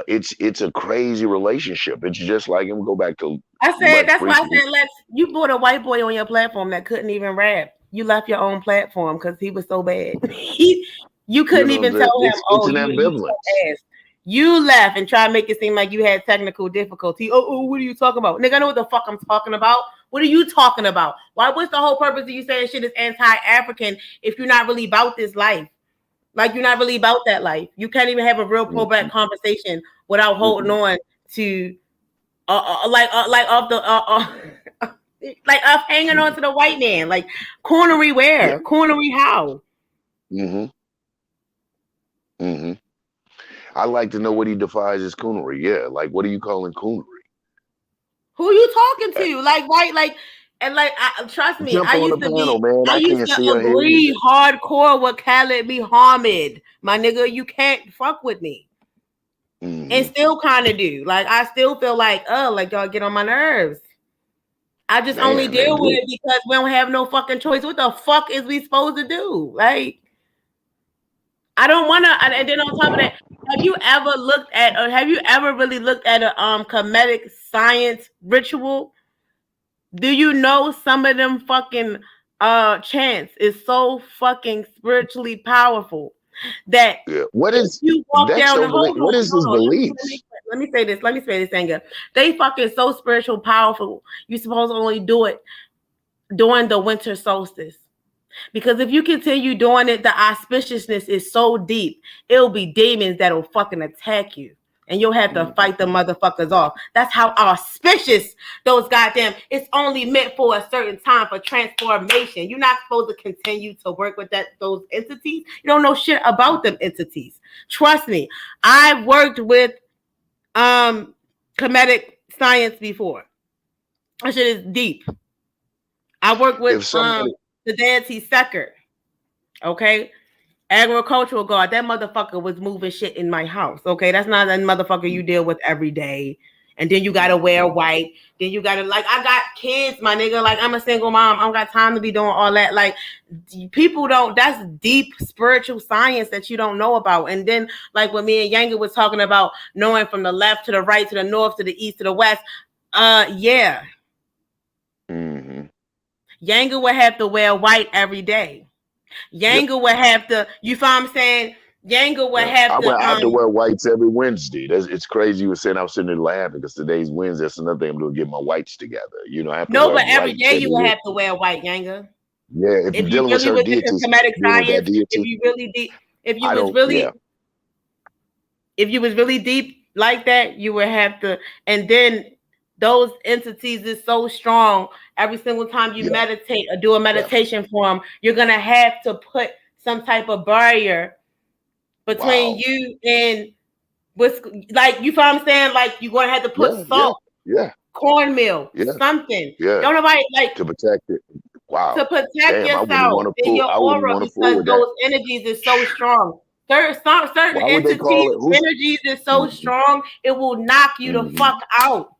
It's a crazy relationship. It's just like, and we'll go back to. I said that's why I said, Lex, you brought a white boy on your platform that couldn't even rap. You left your own platform because he was so bad. You couldn't even tell him, "Oh, you so ass." You left and tried to make it seem like you had technical difficulty. Oh, what are you talking about? Nigga, I know what the fuck I'm talking about. What are you talking about? What's the whole purpose of you saying shit is anti-African if you're not really about this life? Like, you're not really about that life. You can't even have a real pro-black conversation without holding on to like hanging on to the white man. Like, cornery where? Cornery how? I like to know what he defines as coonery. Yeah, like, what are you calling coonery? Who you talking to? Like, white, like, and like, trust me, I used to agree hardcore with Khaled Muhammad, my nigga. You can't fuck with me, and still kind of do. Like, I still feel like, like y'all get on my nerves. I just only deal with it because we don't have no fucking choice. What the fuck is we supposed to do? Like, I don't want to. And then on top of that, have you ever really looked at a comedic science ritual? Do you know some of them fucking chants is so fucking spiritually powerful that what is you walk down the whole what is his beliefs? Let me say this, Anger. They fucking so spiritual powerful. You supposed to only do it during the winter solstice. Because if you continue doing it, the auspiciousness is so deep, it'll be demons that'll fucking attack you. And you'll have to fight the motherfuckers off. That's how auspicious those goddamn. It's only meant for a certain time for transformation. You're not supposed to continue to work with those entities. You don't know shit about them entities. Trust me. I've worked with comedic science before. That shit is deep. I work with the deity Secker. Okay. Agricultural guard, that motherfucker was moving shit in my house. Okay, that's not a motherfucker you deal with every day. And then you gotta wear white. Then you gotta, like, I got kids, my nigga. Like, I'm a single mom. I don't got time to be doing all that. Like, people don't. That's deep spiritual science that you don't know about. And then, like, when me and Yanga was talking about knowing from the left to the right to the north to the east to the west. Yeah. Yanga would have to wear white every day. Yanga would have to, you find what I'm saying? Yanga would have to. I have to wear whites every Wednesday. It's crazy you were saying I was sitting there laughing because today's Wednesday. That's another thing I'm doing, get my whites together. You know, I have to but every day you would have to wear white, Yanga. Yeah, if you're dealing with certain deities, comedic science, if you was really deep like that, you would have to, and then those entities is so strong. Every single time you meditate or do a meditation for them, you're gonna have to put some type of barrier between you and what's like, you feel what I'm saying? Like you're gonna have to put salt, cornmeal, something. Don't nobody like to protect it. Wow. to protect Damn, I wouldn't yourself want to in fool. your I wouldn't aura want to fool because with that. those energies is so strong. Certain Why would they entities, call it? Who's? energies is so strong, it will knock you the fuck out.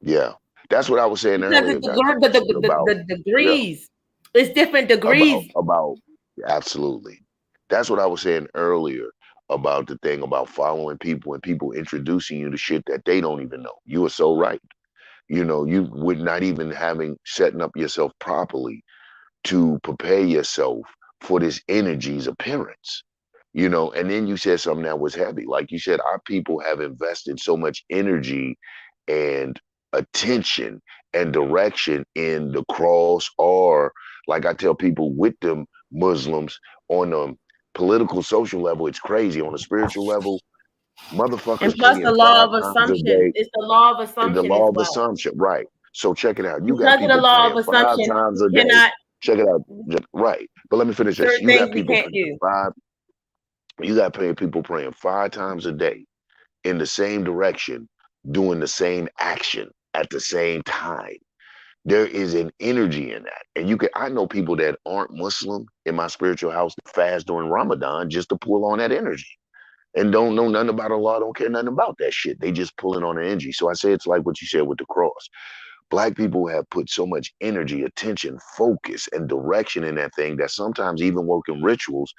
Yeah, that's what I was saying Because earlier. it's Got you about the yeah degrees. It's different about degrees. about absolutely. That's what I was saying earlier about the thing about following people and people introducing you to shit that they don't even know. You are so right. You know, you would not even having setting up yourself properly to prepare yourself for this energy's appearance. You know, and then you said something that was heavy. Like you said, our people have invested so much energy and attention and direction in the cross, or like I tell people with them Muslims on a political social level, it's crazy. On a spiritual level, And motherfuckers plus praying the law five of times a assumption. day. It's the law of The assumption as law of well. assumption, right? So check it out. You got Because of the people law of praying five assumption, times we a day. cannot Check it out, right? But let me finish this. certain You things got we people can't praying do. five. You got people praying five times a day in the same direction, doing the same action at the same time. There is an energy in that. And you can I know people that aren't Muslim in my spiritual house that fast during Ramadan just to pull on that energy. And don't know nothing about Allah, don't care nothing about that shit. They just pulling on the energy. So I say it's like what you said with the cross. Black people have put so much energy, attention, focus, and direction in that thing that sometimes even working rituals,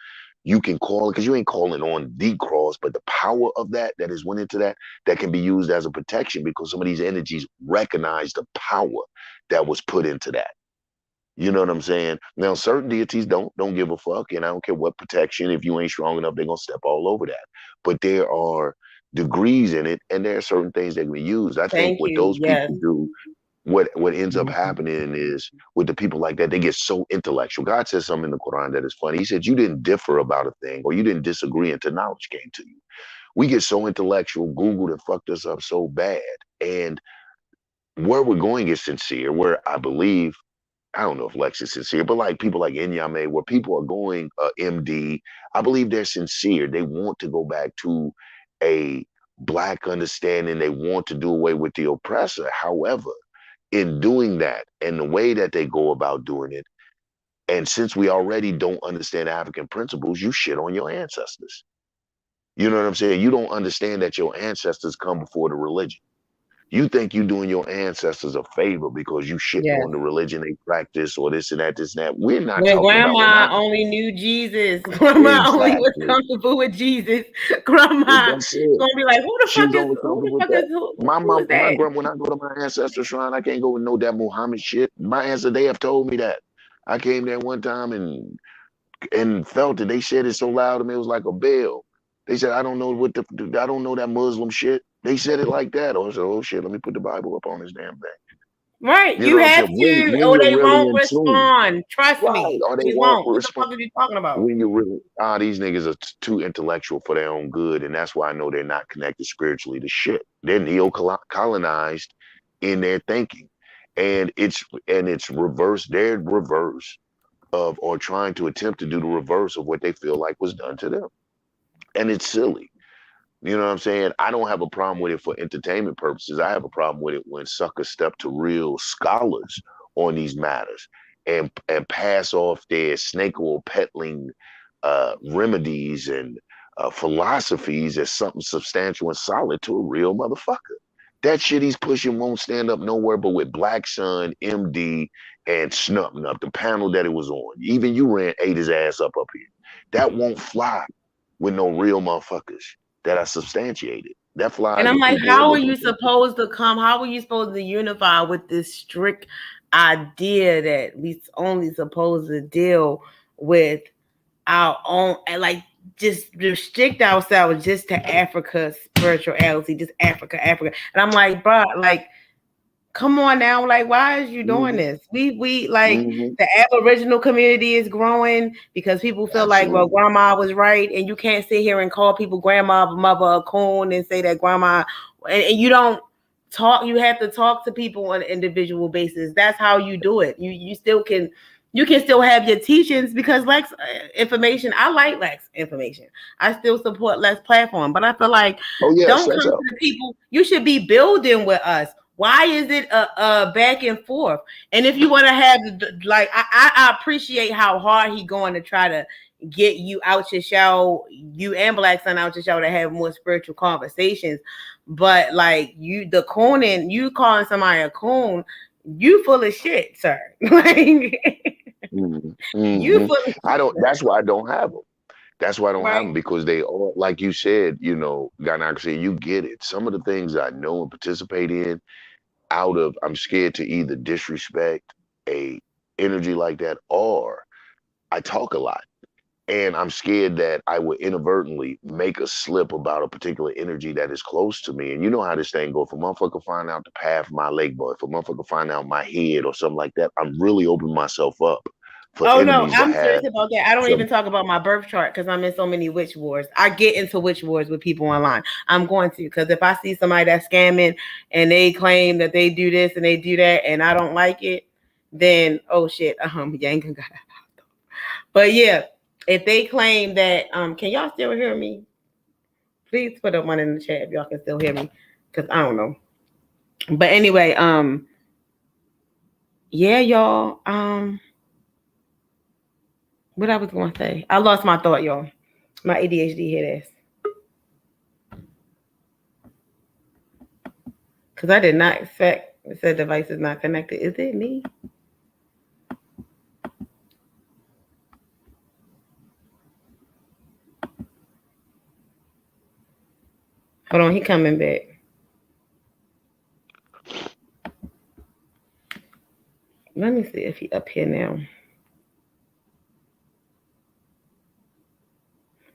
you can call it because you ain't calling on the cross, but the power of that is went into that can be used as a protection because some of these energies recognize the power that was put into that. You know what I'm saying? Now, certain deities don't give a fuck, and I don't care what protection. If you ain't strong enough, they're gonna step all over that. But there are degrees in it, and there are certain things that can be used. I think Thank what you. those Yes. people do, what ends up happening is with the people like that, they get so intellectual. God says something in the Quran that is funny. He said, "You didn't differ about a thing, or you didn't disagree until knowledge came to you." We get so intellectual. Google that fucked us up so bad, and where we're going is sincere. Where I believe I don't know if Lex is sincere, but like people like Inyame, where people are going MD, I believe they're sincere. They want to go back to a black understanding. They want to do away with the oppressor. However, in doing that and the way that they go about doing it, and since we already don't understand African principles, you shit on your ancestors. You know what I'm saying? You don't understand that your ancestors come before the religion. You think you doing your ancestors a favor because you shitting Yes. on the religion they practice or this and that, this and that. We're not When talking about grandma when only knew Jesus, grandma only was exactly. comfortable with Jesus. Grandma That's it. gonna be like, She was only comfortable with that. My who is mom, my that? grandma, when I go to my ancestor shrine, I can't go with no that Muhammad shit. My ancestors, they have told me that. I came there one time and felt it. They said it so loud to me, it was like a bell. They said, I don't know that Muslim shit. They said it like that. I said, oh shit, let me put the Bible up on this damn thing. Right, You you know what I'm have saying? to, When or you're they really won't in tune, respond. Trust right? me, Or they they won't won't. What the respond. fuck are you talking about? When you really, these niggas are too intellectual for their own good, and that's why I know they're not connected spiritually to shit. They're neo-colonized in their thinking, and it's reverse. They're reverse of or trying to attempt to do the reverse of what they feel like was done to them, and it's silly. You know what I'm saying? I don't have a problem with it for entertainment purposes. I have a problem with it when suckers step to real scholars on these matters and pass off their snake oil peddling remedies and philosophies as something substantial and solid to a real motherfucker. That shit he's pushing won't stand up nowhere but with Black Sun, MD, and Snuffing Up, the panel that it was on. Even you ate his ass up here. That won't fly with no real motherfuckers that are substantiated. That And flies I'm with like, people how are looking you for. supposed to come? How are you supposed to unify with this strict idea that we only supposed to deal with our own and like just restrict ourselves just to Africa spirituality, just Africa. And I'm like, bro, like, come on now, like, why is you doing Mm-hmm. this? We like Mm-hmm. the Aboriginal community is growing because people feel like, well, Absolutely. grandma was right, and you can't sit here and call people grandma, mother, a coon, and say that grandma, and you don't talk. You have to talk to people on an individual basis. That's how you do it. You still can you can still have your teachings because Lex information. I like Lex information. I still support Lex platform, but I feel like Oh yeah, don't say come to so. the people. You should be building with us. Why is it a back and forth? And if you want to have like, I appreciate how hard he going to try to get you out your shell, you and Black Sun out your shell to have more spiritual conversations. But like the cooning, you calling somebody a coon, you full of shit, sir. Like. You Hmm. full of I shit, don't. That's why I don't have them. That's why I don't have right? them because they all, like you said, gynocracy. You get it. Some of the things I know and participate in, out of I'm scared to either disrespect a energy like that, or I talk a lot. And I'm scared that I would inadvertently make a slip about a particular energy that is close to me. And you know how this thing go. If a motherfucker find out the path of my leg, boy, if a motherfucker find out my head or something like that, I'm really opening myself up for Oh no, enemies to I'm serious have about that. I don't even some. talk about my birth chart because I'm in so many witch wars. I get into witch wars with people online. I'm going to because if I see somebody that's scamming and they claim that they do this and they do that and I don't like it, then oh shit, Yanga got it. But yeah, if they claim that, can y'all still hear me? Please put up one in the chat if y'all can still hear me, because I don't know. But anyway, yeah, y'all, what I was going to say, I lost my thought, y'all. My ADHD hit ass. Because I did not expect it said device is not connected. Is it me? Hold on, he coming back. Let me see if he up here now.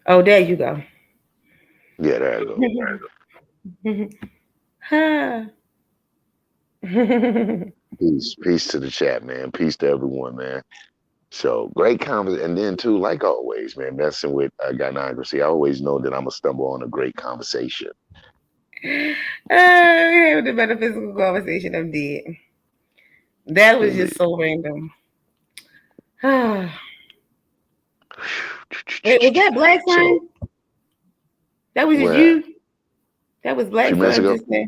Oh, there you go. Yeah, there you Ha. go. Peace to the chat, man. Peace to everyone, man. So great conversation, and then too, like always, man, messing with gynocracy. I always know that I'm gonna stumble on a great conversation. Having the metaphysical conversation I'm dead. That was Indeed. just so random. Wait, was that Black So Sun? That was just where you? That was a few Black minutes Sun ago, just now?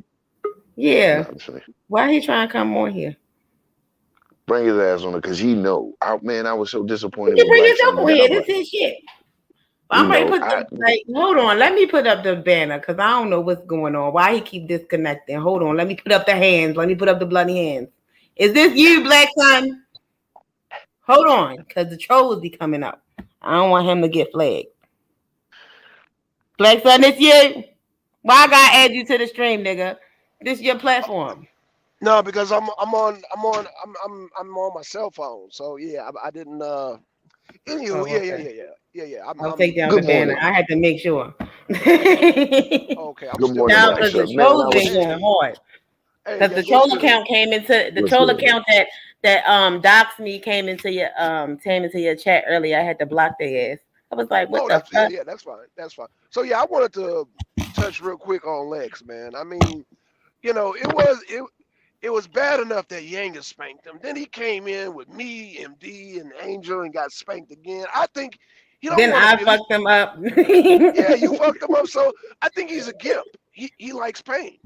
Yeah. no, just Why he trying to come on here? bring his ass on it because he know. Man, I was so You disappointed can with bring Black Sun, yourself and on then here. I'm This like, is shit. I'm ready to put the like. Hold on, let me put up the banner because I don't know what's going on. Why he keep disconnecting? Hold on, let me put up the hands. Let me put up the bloody hands. Is this you, Black Sun? Hold on, because the trolls be coming up. I don't want him to get flagged. Black Sun, it's you. Why I gotta add you to the stream, nigga? This your platform. No, because I'm on my cell phone. So yeah, I didn't. Oh, Yeah, yeah, okay. yeah, yeah, yeah, yeah. I'll take down the good banner. morning, I had to make sure. Okay. I'm good still morning, Now, on Black here. because the Sun, man. trolls I was been going Hey, hard. hey, Because the yes. What's troll good? account came into the what's troll good, man. account that doxed me came into your chat earlier. I had to block their ass. I was like, what Oh, the that's yeah, fuck? yeah. That's fine. That's fine. So yeah, I wanted to touch real quick on Lex, man. I mean, it was bad enough that Yanga spanked him. Then he came in with me, MD, and Angel and got spanked again. I think he don't Then want to I really. fucked them up. Yeah, you fucked him up. So I think he's a gimp. He likes pain.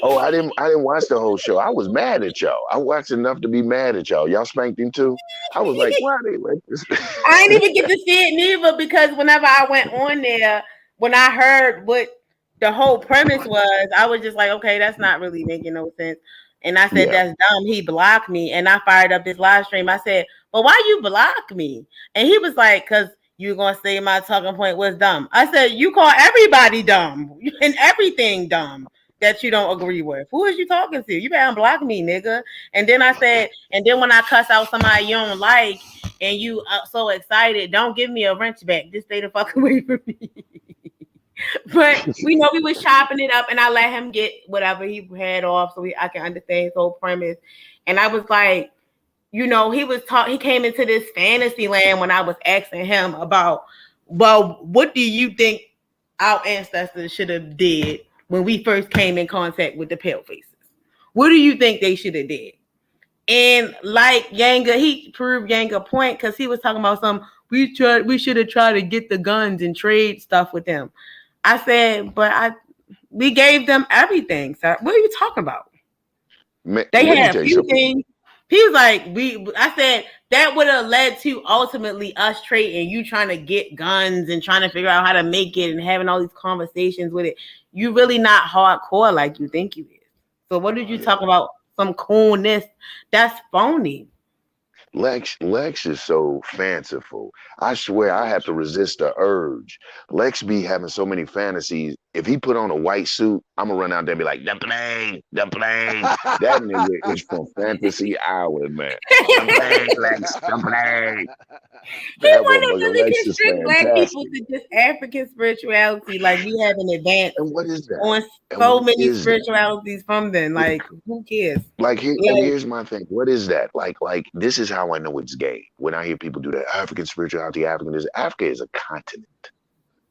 Oh, I didn't watch the whole show. I was mad at y'all. I watched enough to be mad at y'all. Y'all spanked him too. I was like, why they let this? I didn't even get to see it neither because whenever I went on there, when I heard what the whole premise was, I was just like, okay, that's not really making no sense. And I said, Yeah, that's dumb. He blocked me. And I fired up this live stream. I said, but why you block me? And he was like, because you're going to say my talking point was dumb. I said, you call everybody dumb and everything dumb that you don't agree with. Who is you talking to? You better unblock me, nigga. And then I said, and then when I cuss out somebody you don't like, and you so excited, don't give me a wrench back. Just stay the fuck away from me. But we know we was chopping it up, and I let him get whatever he had off, so I can understand his whole premise. And I was like, he came into this fantasy land when I was asking him about, well, what do you think our ancestors should have did when we first came in contact with the pale faces? What do you think they should have did? And like Yanga, he proved Yanga point because he was talking about we should have tried to get the guns and trade stuff with them. I said, we gave them everything. So what are you talking about? Man, They let me had a tell you few something. things. He was like, I said that would have led to ultimately us trading, you trying to get guns and trying to figure out how to make it and having all these conversations with it. You really not hardcore like you think you is. So what did you Yeah. talk about? Some coolness? That's phony. Lex is so fanciful. I swear I have to resist the urge. Lex be having so many fantasies. If he put on a white suit, I'm gonna run out there and be like, the plane, the plane. That nigga is from Fantasy Island, man. The plane, Lex, the plane. He That wanted to motherfucker really Lex is constrict black people fantastic. to just African spirituality, like we have an advance And what is that? on And so what many is that? spiritualities from them. Like, who cares? Like here, and Like, here's my thing. What is that? Like this is how I know it's gay. When I hear people do that, African spirituality, Africa is a continent.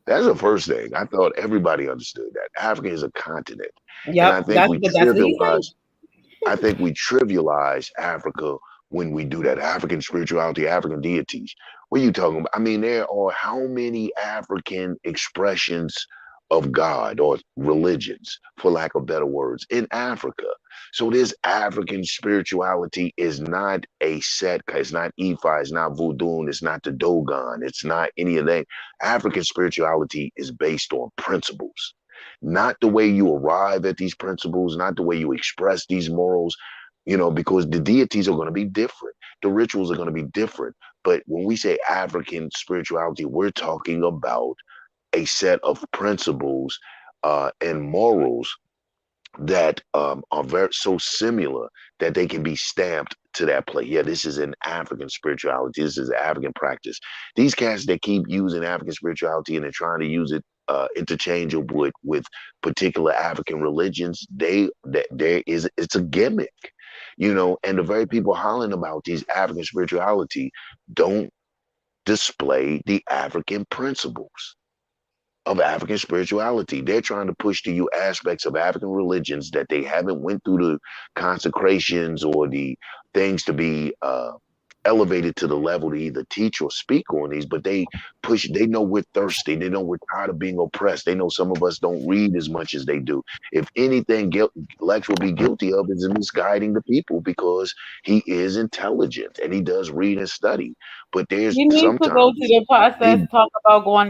That's the first thing. I thought everybody understood that. Africa is a continent. And yep, that's what he said. I think we trivialize Africa when we do that. African spirituality, African deities. What are you talking about? I mean, there are how many African expressions of God or religions, for lack of better words, in Africa. So this African spirituality is not a set, it's not Ifa, it's not voodoo, it's not the Dogon, it's not any of that. African spirituality is based on principles, not the way you arrive at these principles, not the way you express these morals, because the deities are going to be different. The rituals are going to be different. But when we say African spirituality, we're talking about a set of principles and morals that are very so similar that they can be stamped to that place. Yeah, this is an African spirituality. This is an African practice. These cats that keep using African spirituality and they're trying to use it interchangeable with particular African religions, it's a gimmick, and the very people hollering about these African spirituality don't display the African principles of African spirituality. They're trying to push to you aspects of African religions that they haven't went through the consecrations or the things to be elevated to the level to either teach or speak on these, but they know we're thirsty. They know we're tired of being oppressed. They know some of us don't read as much as they do. If anything, Lex will be guilty of is misguiding the people because he is intelligent and he does read and study. But there's You need to go through sometimes the process, he, talk about going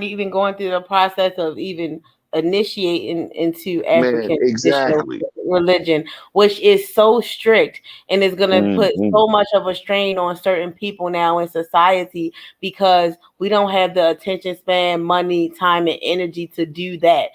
through the process of even initiating into man, African traditional exactly. religion, which is so strict and is going to put Mhm. so much of a strain on certain people now in society because we don't have the attention span, money, time, and energy to do that.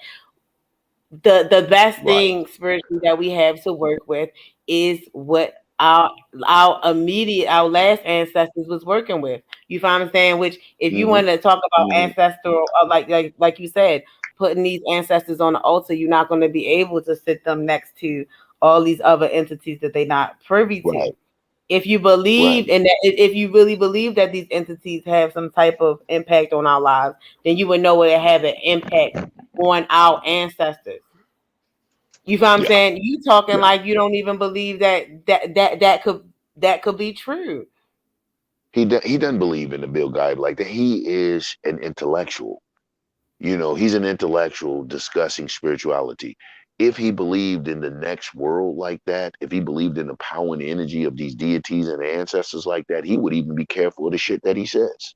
The best Right. thing spiritually that we have to work with is what our last ancestors was working with. You find what I'm saying? Which if you Hmm. want to talk about Hmm. ancestral, like you said, putting these ancestors on the altar, you're not going to be able to sit them next to all these other entities that they're not privy to. Right. If you believe Right. in that, if you really believe that these entities have some type of impact on our lives, then you would know it have an impact on our ancestors. You feel what I'm Yeah. saying? You talking Yeah. like you don't even believe that could be true. He doesn't believe in the Bill Guy like that. He is an intellectual. He's an intellectual discussing spirituality. If he believed in the next world like that, if he believed in the power and energy of these deities and ancestors like that, he would even be careful of the shit that he says.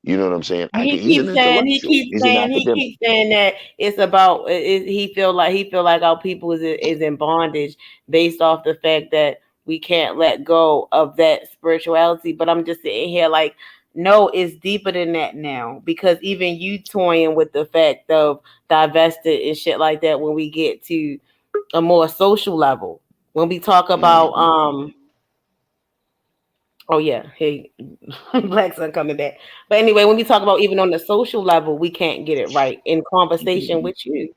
You know what I'm saying? He's an intellectual. He's an He academic. keeps saying that it's about he feel like our people is in bondage based off the fact that we can't let go of that spirituality. But I'm just sitting here like, no, it's deeper than that now because even you toying with the fact of divested and shit like that when we get to a more social level. When we talk about Hmm. oh yeah, hey, Black Sun coming back. But anyway, when we talk about even on the social level, we can't get it right in conversation Hmm. with you.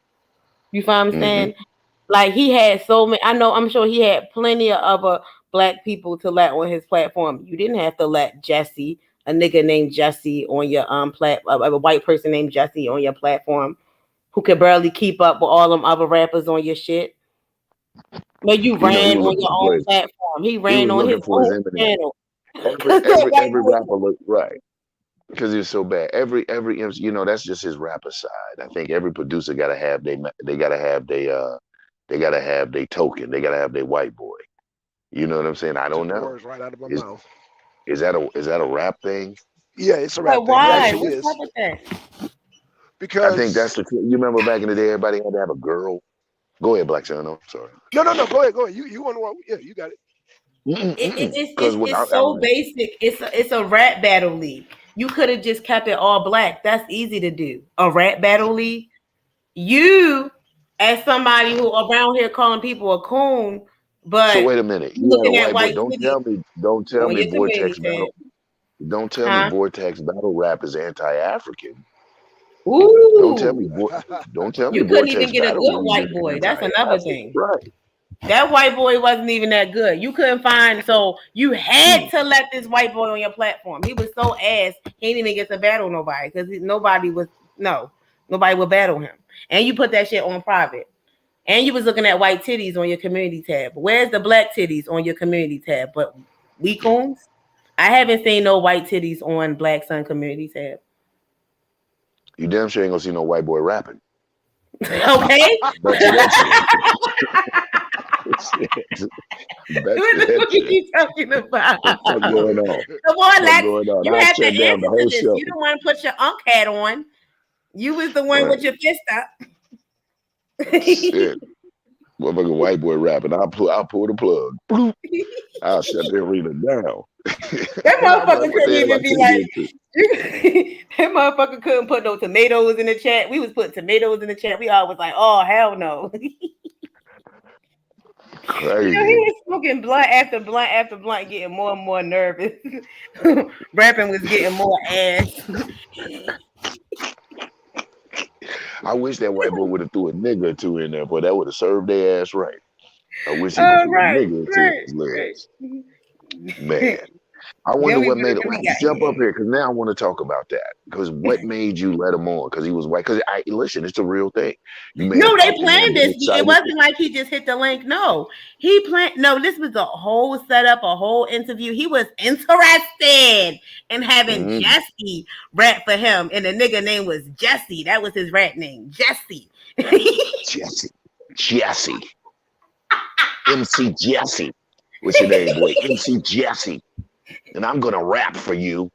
You find what I'm Hmm. saying? Like he had so many. I'm sure he had plenty of other black people to let on his platform. You didn't have to let Jesse, a nigga named Jesse, on your a white person named Jesse on your platform, who could barely keep up with all them other rappers on your shit. But you You know, he ran was on looking your for own his platform. He he ran was on his looking for his own internet. channel. Every Cause that white every boy. rapper look right because he was so bad. Every you know that's just his rapper side. I think every producer gotta have they gotta have they gotta have their token. They gotta have their white boy. You know what I'm saying? I don't Took the know. words right out of my Is mouth. is that a rap thing? Yeah, it's a But rap thing. It That why? is. actually What's is up with that? I think because that's the. You remember back in the day, everybody had to have a girl. Go ahead, Black Son. I'm sorry. no. Go ahead, go ahead. You want to? Yeah, you got it. Because when It's I so basic. It's a rap battle league. You could have just kept it all black. That's easy to do. A rap battle league. You, as somebody who around here calling people a coon, so but wait a minute. you You had a looking at white boy. white titties Don't tell on me your community Vortex tab, battle. Don't tell me huh? Vortex battle rap is anti-African. Don't tell me Ooh, don't tell me you couldn't even Vortex get a battle good league white is boy. That's another anti-African. thing. Right. That white boy wasn't even that good. You couldn't find, so you had Mm. to let this white boy on your platform. He was so ass, he didn't even get to battle nobody because nobody would battle him. And you put that shit on private. And you was looking at white titties on your community tab. Where's the black titties on your community tab? But we coons? I haven't seen no white titties on Black Sun community tab. You damn sure ain't gonna see no white boy rapping. Okay? Bet you that shit. Bet What you the that fuck are shit. you talking about? What the fuck going on? Come on, What Lex. going on? You I have to shut down the answer to whole this. show. You don't want to put your unk hat on. You was the one Right. with your fist up. Shit. Motherfucking white boy rapping. I'll pull the plug. Bloop. I'll shut the arena down. That I'm like, motherfucker what the couldn't hell I even be turned like, into? that motherfucker couldn't put no tomatoes in the chat. We was putting tomatoes in the chat. We all was like, oh, hell no. He Crazy. was smoking blunt after blunt after blunt, getting more and more nervous. Rapping was getting more ass. I wish that white boy would have threw a nigga or two in there, boy. That would have served their ass right. I wish he would have threw a Right, nigga or two in right, his legs. right. Man. I wonder Then we what would made have it. really Lex, got jump up hit. here because now I want to talk about that. Because what made you let him on? Because he was white. Because I listen, it's a real thing. You may have No, they popped in there and planned been this. It excited. wasn't like he just hit the link. No, he planned. No, this was a whole setup, a whole interview. He was interested in having Mm, Jesse rap for him, and the nigga name was Jesse. That was his rap name, Jesse. Jesse. Jesse. MC Jesse. What's your name, boy? MC Jesse. And I'm gonna rap for you.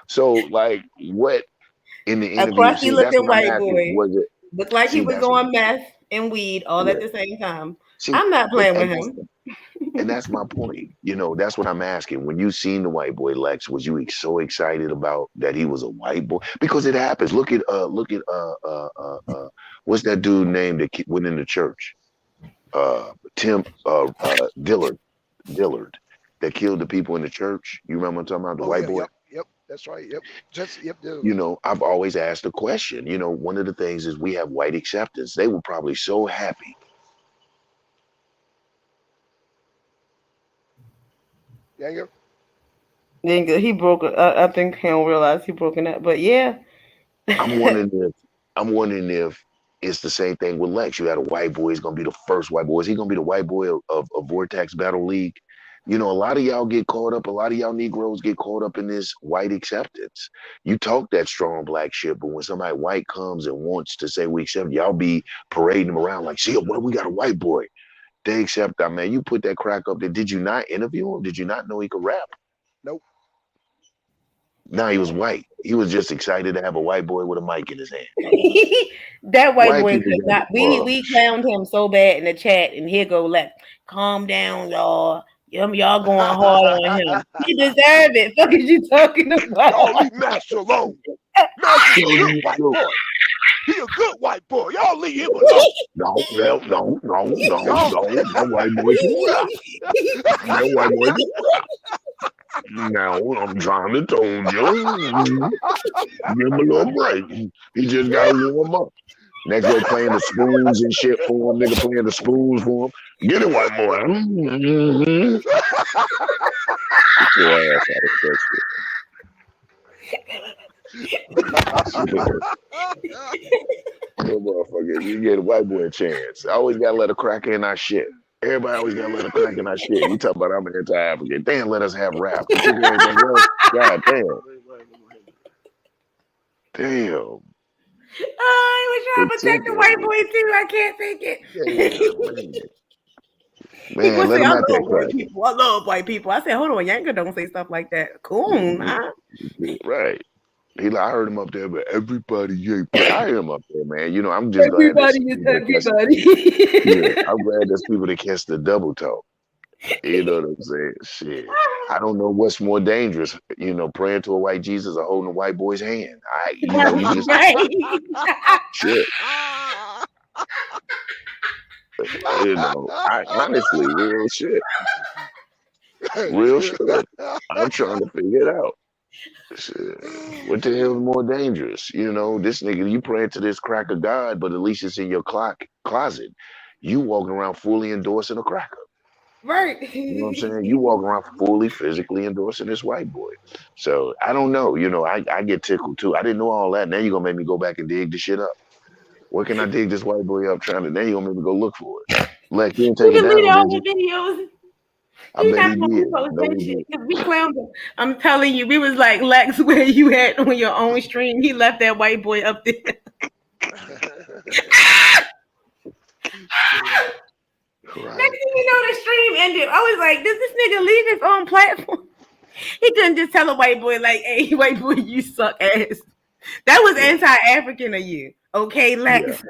So, like, what in the A interview? crusty See, that's looking what I'm white asking. boy. Was it? Looked like he See, was that's on meth and weed all at yeah. the same time. See, I'm not but playing with him. and that's my point. You know, that's what I'm asking. When you seen the white boy Lex, was you so excited about that he was a white boy? Because it happens. Look at what's that dude name that went in the church? Tim Dillard that killed the people in the church. You remember what I'm talking about? The Oh white yeah, boy? yep. That's right. Yep. Just yep. You know, I've always asked the question. You know, one of the things is we have white acceptance. They were probably so happy. Yanga. He broke. I think he don't realize he broken up. But yeah. I'm wondering if I'm wondering if it's the same thing with Lex. You had a white boy. He's gonna be the first white boy. Is he gonna be the white boy of Vortex Battle League? You know, a lot of y'all get caught up. A lot of y'all Negroes get caught up in this white acceptance. You talk that strong black shit, but when somebody white comes and wants to say we accept, y'all be parading them around like, see, what we got a white boy. They accept that, man. You put that crack up there. Did you not interview him? Did you not know he could rap? Nope. No, he was white. He was just excited to have a white boy with a mic in his hand. That white White boy people could got not. the We punch. clowned him so bad in the chat, and here go Lex. Calm down, y'all. Y'all going hard on him. He deserve it. Fuck is you talking about? Y'all leave Master alone. Master's a good white boy. He a good white boy. Y'all leave him alone. No, no, no, no, no, Y'all. no. That white boy can rap. That white boy can rap. Now I'm trying to tell you. Give him a little break. He just gotta warm up. Next go playing the spoons and shit for him. Nigga playing the spoons for him. Get it, white boy. Mm-hmm. Get your ass out of that shit. Motherfucker, you get a white boy a chance. I always gotta let a cracker in our shit. Everybody always got to let a crack in our shit. You talk about I'm anti-African. Damn, let us have rap. We took everything else. God damn. Damn. Oh, he was trying They to took protect the white it. boy too. I can't take Damn, it. man. People Man, let say, them I at that love white crack. people. I love white people. I said, hold on, Yanka don't say stuff like that. Cool. Right. He like, I heard him up there, but everybody ain't play. I hear him up there, man. You know, I'm just glad there's Everybody some is people that catch. Yeah, everybody. I'm glad there's people that catch the double talk. You know what I'm saying? Shit. I don't know what's more dangerous, praying to a white Jesus or holding a white boy's hand. You just Right. shit. I honestly, real shit. I'm trying to figure it out. Shit. Oh What the hell is shit. more dangerous? This nigga, you praying to this crack of God, but at least it's in your closet. You walking around fully endorsing a cracker. Right. You know what I'm saying? You walk around fully physically endorsing this white boy. So I don't know. I get tickled too. I didn't know all that. Now you're gonna make me go back and dig the shit up. Where can I dig this white boy up trying to now you're gonna make me go look for it. Lex, you didn't You take it deleted down, all did you? the videos. I He bet not he gonna did. I repost know that he shit did. because we clowned him. I'm telling you, we was like Lex, where you at on your own stream? He left that white boy up there. Damn. Right. Next thing you know, the stream ended. I was like, does this nigga leave his own platform? He couldn't just tell a white boy like, "Hey, white boy, you suck ass." That was Yeah. anti-African of you, okay, Yeah. Lex?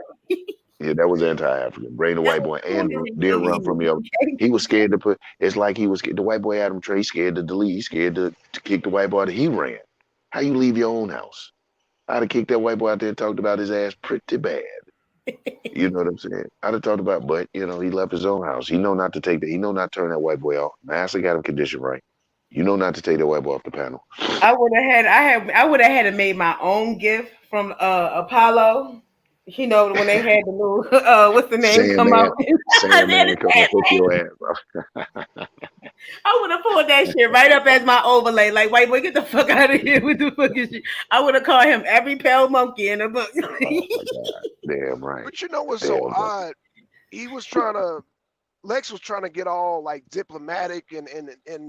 Yeah, that was anti-African. Bring the That white was boy and pandering didn't of run from you, you. okay? He was scared to put. It's like he was scared. The white boy Adam Trey scared to delete. He's scared to kick the white boy out. He ran. How you leave your own house? I'd have kicked that white boy out there and talked about his ass pretty bad. You know what I'm saying? I'd have talked about, but he left his own house. He know not to take that. He know not to turn that white boy off. Master got him conditioned right. You know not to take that white boy off the panel. I would have had to made my own gift from Apollo. You know when they had the little what's the name come Sandman, out. I Sandman, come and hook your ass up. would have pulled that shit right up as my overlay. Like, white boy, get the fuck out of here. What the fuck is you? I would have called him every pale monkey in the book. Oh my God, damn right, But you know what's so damn right. odd? He was trying to Lex was trying to get all like diplomatic and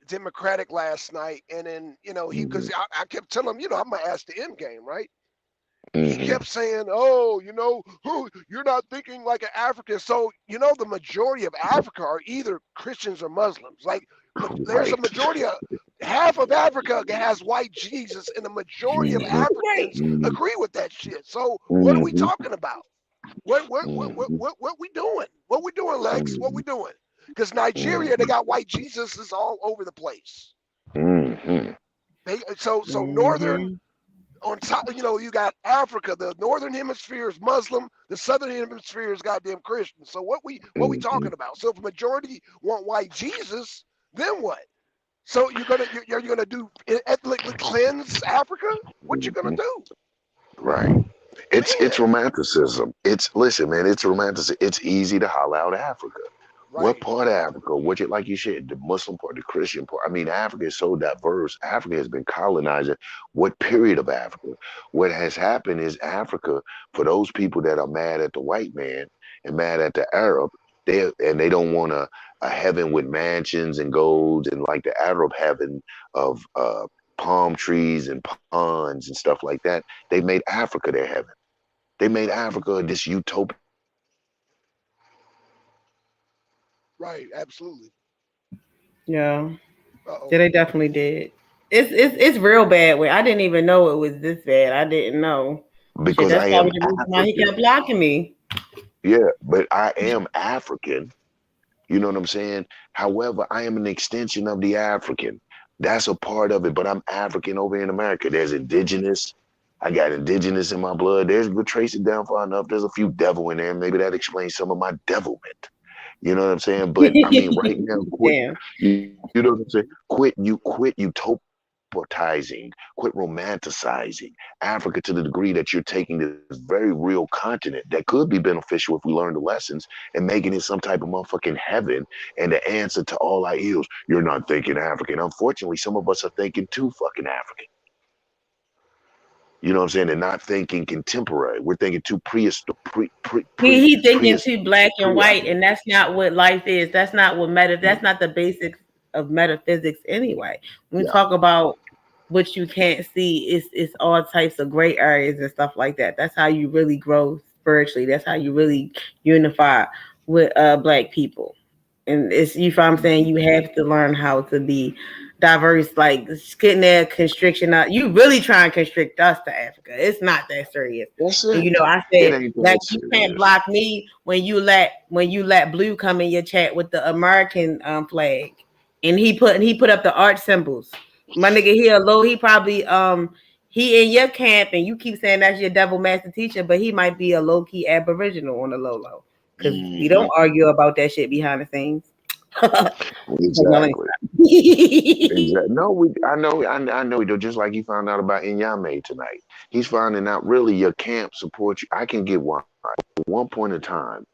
democratic last night, and then he Mm-hmm, because I kept telling him I'm gonna ask the end game, right? He mm-hmm, kept saying, "Oh, you're not thinking like an African." So the majority of Africa are either Christians or Muslims. Like there's a right. majority of half of Africa has white Jesus, and the majority of Mm-hmm, Right. Africans mm-hmm, agree with that shit. So what are we mm-hmm, talking about? mm-hmm, What we doing? What we doing, Lex? What mm-hmm, we doing? Because Nigeria, they got white Jesuses all over the place. mm-hmm, So northern Mm-hmm. on top, you got Africa. The northern hemisphere is Muslim. The southern hemisphere is goddamn Christian. So what we mm-hmm, talking about? So if the majority want white Jesus, then what? So you're gonna do ethnically cleanse Africa? What you gonna mm-hmm. do, Right. It's man? romanticism. Listen, man, it's romanticism. It's easy to holler out Africa. What Right, part of Africa? What you like you said, the Muslim part, the Christian part. I mean, Africa is so diverse. Africa has been colonizing. What period of Africa? What has happened is Africa, for those people that are mad at the white man and mad at the Arab, they don't want a heaven with mansions and golds and like the Arab heaven of palm trees and ponds and stuff like that. They made Africa their heaven. They made right, Africa this utopian right. Absolutely. Yeah. Uh Yeah, oh. they definitely did. It's real bad. Where I didn't even know it was this bad. I didn't know. Shit, because that's I am probably the reason why he African. kept blocking me. Yeah, but I am African. You know what I'm saying? However, I am an extension of the African. That's a part of it, but I'm African over in America. There's indigenous. I got indigenous in my blood. We'll trace it down far enough. There's a few devil in there. Maybe that explains some of my devilment. You know what I'm saying? But I mean, right now, quit. Damn. You know what I'm saying? Quit utopizing, quit romanticizing Africa to the degree that you're taking this very real continent that could be beneficial if we learn the lessons and making it some type of motherfucking heaven and the answer to all our ills. You're not thinking African. Unfortunately, some of us are thinking too fucking African. You know what I'm saying? And not thinking contemporary. We're thinking too He thinking too black and pre. white, and that's not what life is. That's not what that's not the basics of metaphysics anyway. When we Yeah. talk about what you can't see, it's all types of gray areas and stuff like that. That's how you really grow spiritually. That's how you really unify with black people. And it's you know what I'm saying, you have to learn how to be diverse, like getting there constriction. You really try and constrict us to Africa. It's not that serious. That's And it. you know, I It said, ain't like, that you can't serious. block me when you let Blue come in your chat with the American flag, and he put up the art symbols. My nigga, he probably he in your camp, and you keep saying that's your devil master teacher, but he might be a low key aboriginal on the low low, because we don't Hmm. argue about that shit behind the scenes. Exactly. Exactly. No, I know he do. Just like he found out about Inyame tonight. He's finding out really your camp supports you. I can get why. At one point in time,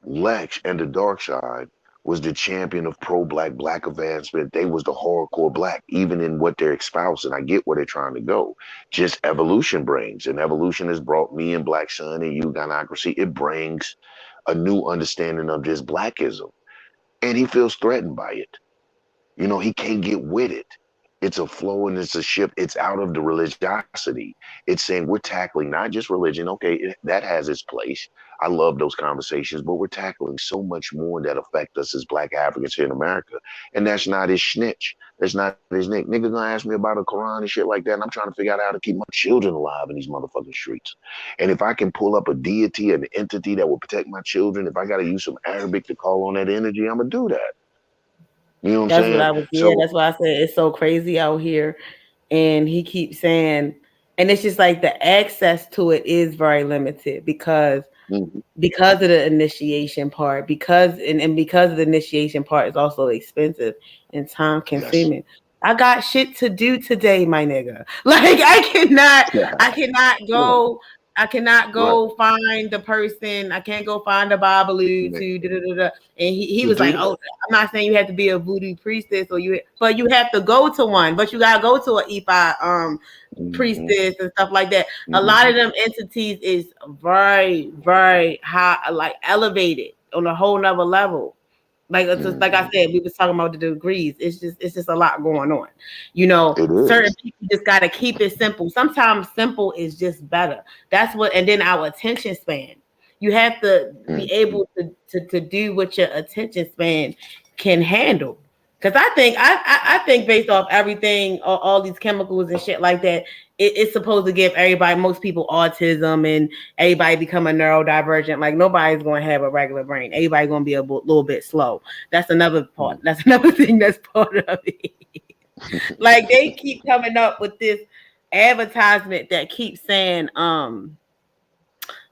Lex and the Darkside was the champion of black advancement. They was the hardcore black, even in what they're espousing. I get where they're trying to go. Just evolution brings, and evolution has brought me and Black Sun and you gynocracy. It brings a new understanding of this blackism, and he feels threatened by it. You know, he can't get with it. It's a flow and it's a shift. It's out of the religiosity. It's saying we're tackling not just religion. Okay, that has its place. I love those conversations, but we're tackling so much more that affect us as Black Africans here in America. And that's not his snitch. That's not his nick. Nigga gonna ask me about a Quran and shit like that, and I'm trying to figure out how to keep my children alive in these motherfucking streets. And if I can pull up a deity, an entity that will protect my children, if I got to use some Arabic to call on that energy, I'm gonna do that. You know what I'm That's what saying? I was. Yeah, So that's why I said it's so crazy out here, and he keeps saying, and it's just like the access to it is very limited mhm. because of the initiation part, and because of the initiation part is also expensive and time Yes. consuming. I got shit to do today, my nigga. Like Yeah. I cannot Yeah. go. I cannot Right. go find the person. I can't go find the Babalu Man, to da, da, da, da. And he to was like, do "Oh, that. I'm not saying you have to be a voodoo priestess but you have to go to one. But you gotta go to a Ifa Hmm. priestess and stuff like that. A lot of Hmm. them entities is very, very high, like elevated on a whole nother level. Like it's just like I Hmm. said, we was talking about the degrees. It's just a lot going on. You know, It certain is. people just gotta keep it simple. Sometimes simple is just better. That's what, and then our attention span. You have to be Hmm. able to do what your attention span can handle. Because I think based off everything, all these chemicals and shit like that, it's supposed to give everybody, most people, autism, and everybody become a neurodivergent. Like nobody's going to have a regular brain. Everybody's going to be a little bit slow. That's another part. That's another thing that's part of it. Like they keep coming up with this advertisement that keeps saying,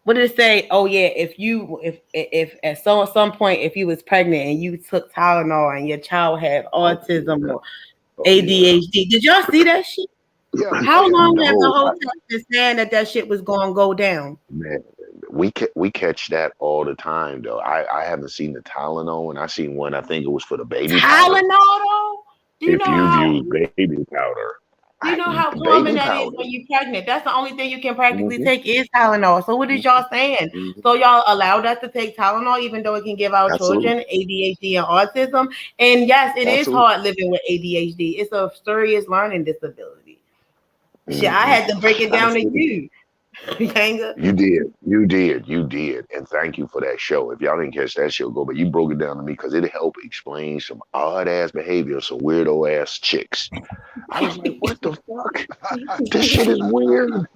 what did it say? Oh yeah, if at some point if you was pregnant and you took Tylenol and your child had Oh autism yeah. or Oh yeah. ADHD, did y'all see that shit? Yeah. Oh How yeah. long have the No, whole time been saying that shit was going to go down? man, we catch that all the time though. I haven't seen the Tylenol, and I seen one. I think it was for the baby powder. Tylenol, though. If you've used baby powder, Do you know how common baby that is powder. when you're pregnant? That's the only thing you can practically Hmm. take is Tylenol. So what is Hmm. y'all saying? Hmm. So y'all allowed us to take Tylenol even though it can give our Absolutely. children ADHD and autism. And yes, it is Absolutely. hard living with ADHD. It's a serious learning disability. Shit, I Hmm. had to break it down to Absolutely. you, Yanga. You did, you did, you did, and thank you for that show. If y'all didn't catch that show, go, but you broke it down to me because it helped explain some odd ass behavior, some weirdo ass chicks. I was like, what the fuck? This shit is weird.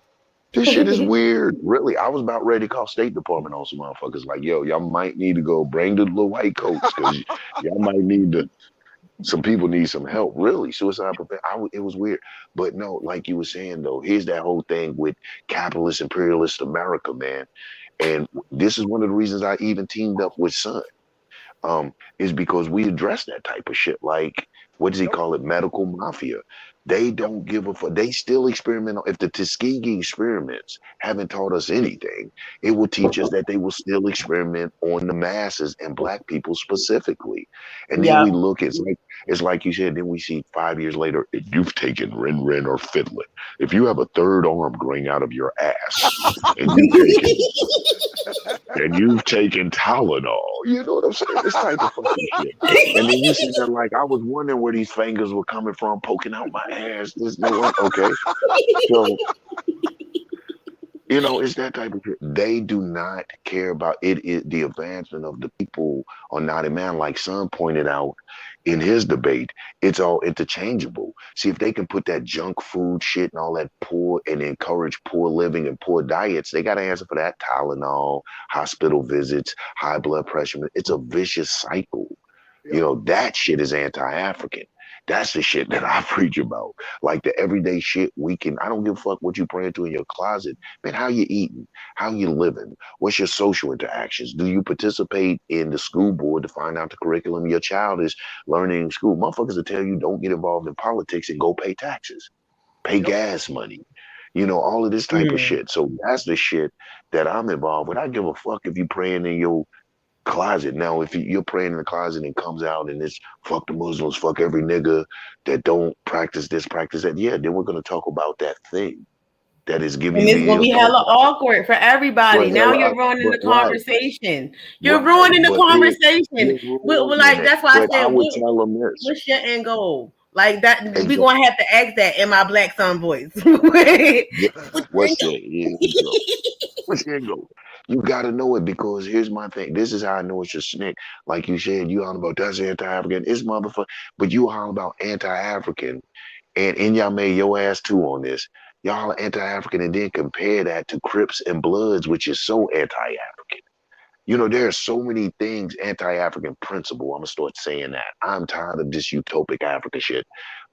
This shit is weird. Really, I was about ready to call State Department on some motherfuckers. Like, yo, y'all might need to go bring the little white coats because y'all might need to. Some people need some help. Really, suicide prevention. It was weird, but no, like you were saying though, here's that whole thing with capitalist imperialist America, man. And this is one of the reasons I even teamed up with Sun. Is because we address that type of shit. Like What does he Yep. call it? Medical mafia. They Yep. don't give a fuck. They still experiment. If the Tuskegee experiments haven't taught us anything, it will teach us that they will still experiment on the masses and black people specifically. And then Yeah. we look, it's like you said, then we see 5 years later, if you've taken Rin or Fiddler, if you have a third arm growing out of your ass, and you've taken Tylenol. You know what I'm saying? This type of fucking shit. And then you sit there like, I was wondering where these fingers were coming from, poking out my ass. This no one. Okay. So, it's that type of shit. They do not care about it. The advancement of the people are not in man. Like Son pointed out in his debate, it's all interchangeable. See, if they can put that junk food shit and all that poor and encourage poor living and poor diets, they got to answer for that. Tylenol, hospital visits, high blood pressure. It's a vicious cycle. Yep. That shit is anti-African. That's the shit that I preach about. Like the everyday shit I don't give a fuck what you praying to in your closet. Man, how you eating? How you living? What's your social interactions? Do you participate in the school board to find out the curriculum your child is learning in school? Motherfuckers will tell you don't get involved in politics and go pay taxes, pay Yep. gas money. All of this type of Mm. shit. So that's the shit that I'm involved with. I give a fuck if you praying in your closet. Now, if you're praying in the closet and comes out and it's fuck the Muslims, fuck every nigga that don't practice this, practice that, yeah, then we're gonna talk about that thing that is giving And you it's gonna your be thought hella process. awkward for But everybody. Now hell, you're ruining but the conversation. You're right. ruining the But conversation. here's ruining Like it. that's why I But I said, would tell them this. what's your end goal? Like that, we Exactly. gonna have to ask that in my black son voice. What's your end What's your end goal? What's your end goal? You gotta know it because here's my thing. This is how I know it's a snake. Like you said, you all about that's anti-African. It's motherfucker. But you all about anti-African. And y'all made your ass too on this. Y'all are anti-African and then compare that to Crips and Bloods, which is so anti-African. There are so many things anti-African principle. I'm gonna start saying that. I'm tired of this utopic Africa shit.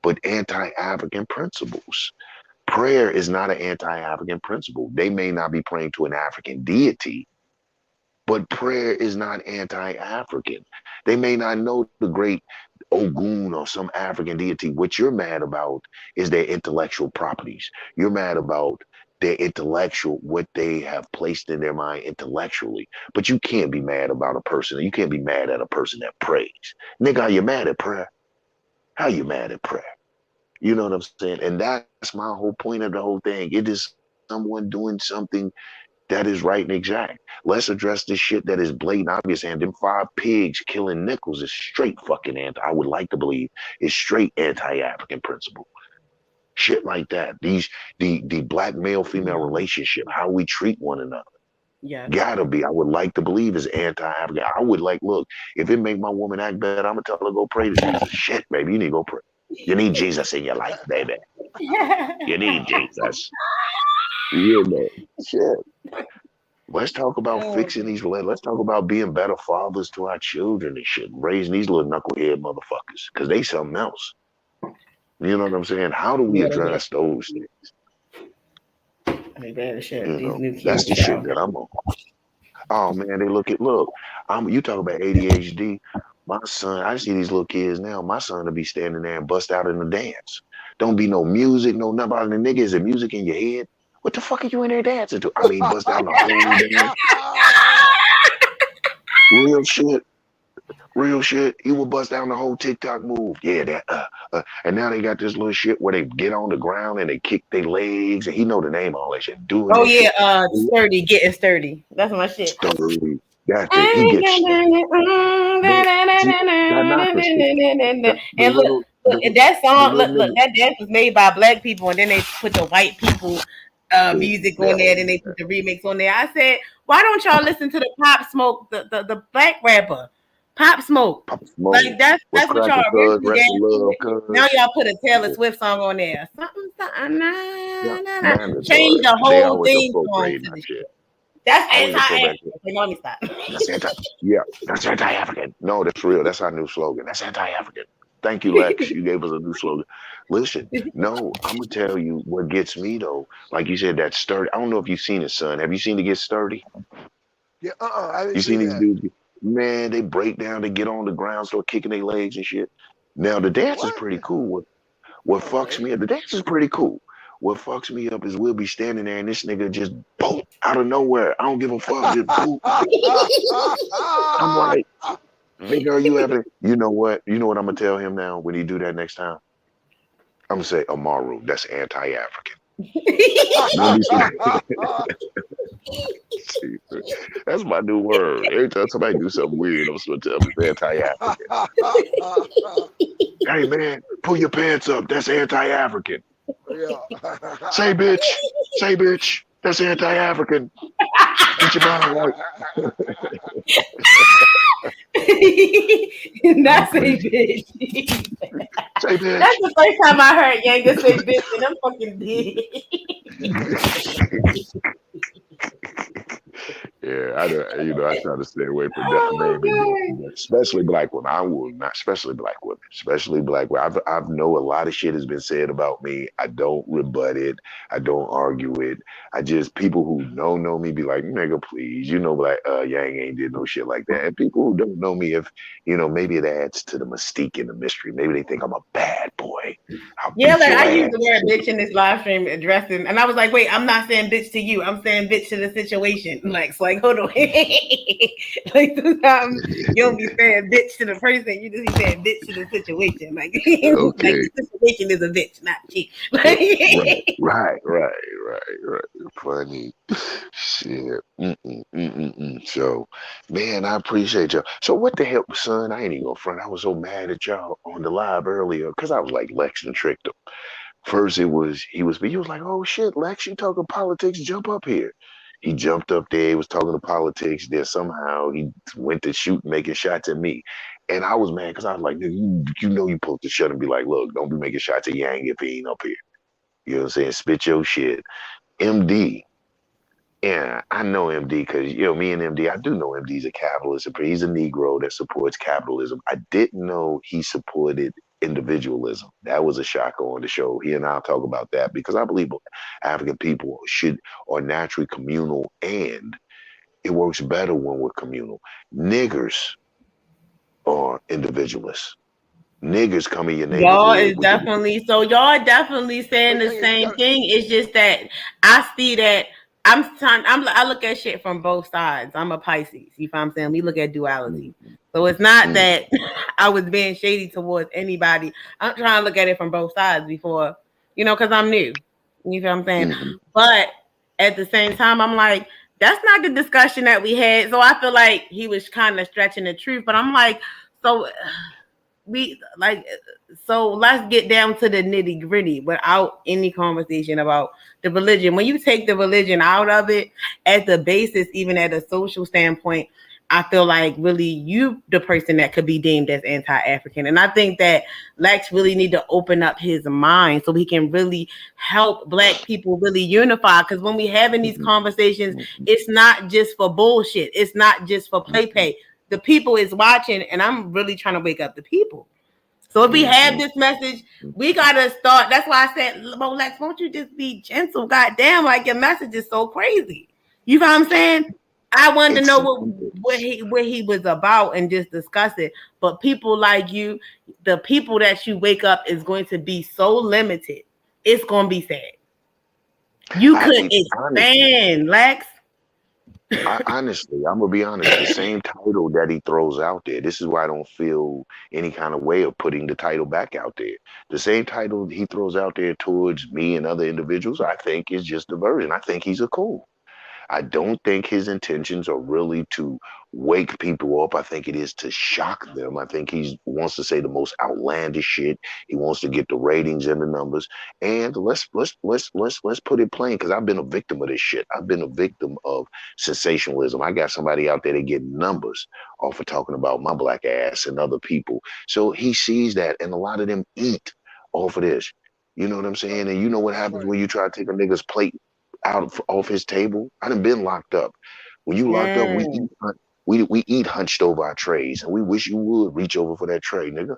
But anti-African principles. Prayer is not an anti-African principle. They may not be praying to an African deity, but prayer is not anti-African. They may not know the great Ogun or some African deity. What you're mad about is their intellectual properties. You're mad about their intellectual, what they have placed in their mind intellectually. But you can't be mad about a person. You can't be mad at a person that prays. Nigga, are you mad at prayer? How you mad at prayer? You know what I'm saying? And that's my whole point of the whole thing. It is someone doing something that is right and exact. Let's address this shit that is blatant obvious. And them 5 pigs killing Nichols is straight fucking I would like to believe is straight anti-African principle. Shit like that. The black male female relationship, how we treat one another. Yes. Gotta be. I would like to believe is anti-African. I would like, look, if it make my woman act bad, I'm gonna tell her go pray to Jesus. Shit, baby, you need to go pray. You need Jesus in your life, baby. You need Jesus. Shit. Let's talk about Oh, fixing these. Let's talk about being better fathers to our children and shit, raising these little knucklehead motherfuckers, because they something else. You know what I'm saying? How do we yeah, they address those things? better shut these new That's kids the shit out. that I'm on. Oh man, they look. You talk about ADHD. My son, I see these little kids now. My son will be standing there and bust out in the dance. Don't be no music, no nothing. The nigga, is it music in your head? What the fuck are you in there dancing to? I mean, bust out the whole dance. Real shit. Real shit. He will bust down the whole TikTok move. Yeah, that. And now they got this little shit where they get on the ground and they kick their legs, and he know the name of all that shit. Doing Oh that yeah, shit. sturdy, getting sturdy. That's my shit. Sturdy. That's it. He gets sturdy. But see, that not the And look, little look, that the song, little look, nigga. that dance was made by black people, and then they put the white people music on there, then No, they put the remix on there. I said, why don't y'all listen to the Pop Smoke, the black rapper, Pop Smoke? Pop Smoke Like was that's what y'all cracking cuz, originally rest of danced love with. Now cuz. y'all put a Taylor Yeah, Swift song on there. Something, something, yeah, change mandatory. the They whole always theme song appropriate to that the shit. shit. That's Always anti-African. appropriate that. Okay, let me stop. That's yeah, that's anti-African. No, that's real. That's our new slogan. That's anti-African. Thank you, Lex. You gave us a new slogan. Listen, no, I'm gonna tell you what gets me though. Like you said, that sturdy. I don't know if you've seen it, son. Have you seen it get sturdy? Yeah, I didn't You see seen these that. dudes? Man, they break down, they get on the ground, start kicking their legs and shit. Now the dance is What? pretty cool. What fucks Okay. me up? The dance is pretty cool. What fucks me up is we'll be standing there and this nigga just boom out of nowhere. I don't give a fuck. Just boom. I'm like, nigga, are you having? You know what? You know what I'm gonna tell him now when he do that next time? I'm gonna say Amaru. That's anti-African. You understand? That's my new word. Every time somebody do something weird, I'm supposed to tell them it's anti-African. Hey man, pull your pants up. That's anti-African. Yeah. Say bitch. Say bitch. That's anti-African. Get your mind right. That's a Please. bitch. Say bitch. That's the first time I heard Yanga say bitch, and I'm fucking dead. Yeah, I try to stay away from Oh naming my names, especially black women. I will not, especially black women, especially black women. I've know a lot of shit has been said about me. I don't rebut it. I don't argue it. I just people who know me be like, nigga, please, like Yang ain't did no shit like that. And people who don't know me, if maybe it adds to the mystique and the mystery. Maybe they think I'm a bad boy. I'll Yeah, beat like your I used ass. the word bitch in this live stream addressing, and I was like, wait, I'm not saying bitch to you. I'm saying bitch to the situation. Like hold on. Like sometimes you don't be saying bitch to the person, you just be saying bitch to the situation. Like, like Okay. the situation is a bitch, not you. Right. Funny shit. So, man, I appreciate y'all. So, what the hell, son? I ain't even gonna front. I was so mad at y'all on the live earlier because I was like, Lex and tricked him. First, he was like, oh shit, Lex, you talking politics? Jump up here. He jumped up there. He was talking to politics. Then somehow he went to shoot, making shots at me. And I was mad because I was like, nigga, you supposed to shut and be like, look, don't be making shots at Yang if he ain't up here. You know what I'm saying? Spit your shit. MD. Yeah, I know MD because me and MD. I do know MD's a capitalist. He's a Negro that supports capitalism. I didn't know he supported individualism. That was a shocker on the show. He and I'll talk about that because I believe African people are naturally communal, and it works better when we're communal. Niggers are individualists. Niggers come in your Y'all neighborhood is with the definitely so y'all definitely saying Wait, the Yang, you same got thing. It's just that I see that I look at shit from both sides. I'm a Pisces. You know what I'm saying? We look at duality. So it's not mm, that I was being shady towards anybody. I'm trying to look at it from both sides before, because I'm new. You know what I'm saying? mm, But at the same time, I'm like, that's not the discussion that we had. So I feel like he was kind of stretching the truth. But I'm like, so we like so let's get down to the nitty gritty without any conversation about the religion. When you take the religion out of it as the basis, even at a social standpoint, I feel like really you the person that could be deemed as anti-African. And I think that Lex really need to open up his mind so he can really help black people really unify. Because when we having these mm, conversations, mm, it's not just for bullshit. It's not just for mm, play. The people is watching, and I'm really trying to wake up the people. So if we have mm, this message, we gotta start. That's why I said, Lex, won't you just be gentle? Goddamn, like your message is so crazy. You know what I'm saying? I wanted to it's know simple. what he was about and just discuss it. But people like you, the people that you wake up is going to be so limited. It's gonna be sad. You I could it, honestly, expand, Lex. I'm gonna be honest. The same title that he throws out there. This is why I don't feel any kind of way of putting the title back out there. The same title he throws out there towards me and other individuals, I think is just diversion. I think he's a cool. I don't think his intentions are really to wake people up. I think it is to shock them. I think he wants to say the most outlandish shit. He wants to get the ratings and the numbers. And let's put it plain, because I've been a victim of this shit. I've been a victim of sensationalism. I got somebody out there that get numbers off of talking about my black ass and other people. So he sees that, and a lot of them eat off of this. You know what I'm saying? And you know what that's happens right. when you try to take a nigga's plate off his table. I done been locked up. When you locked up, Mm. we eat hunched over our trays, and we wish you would reach over for that tray, nigga.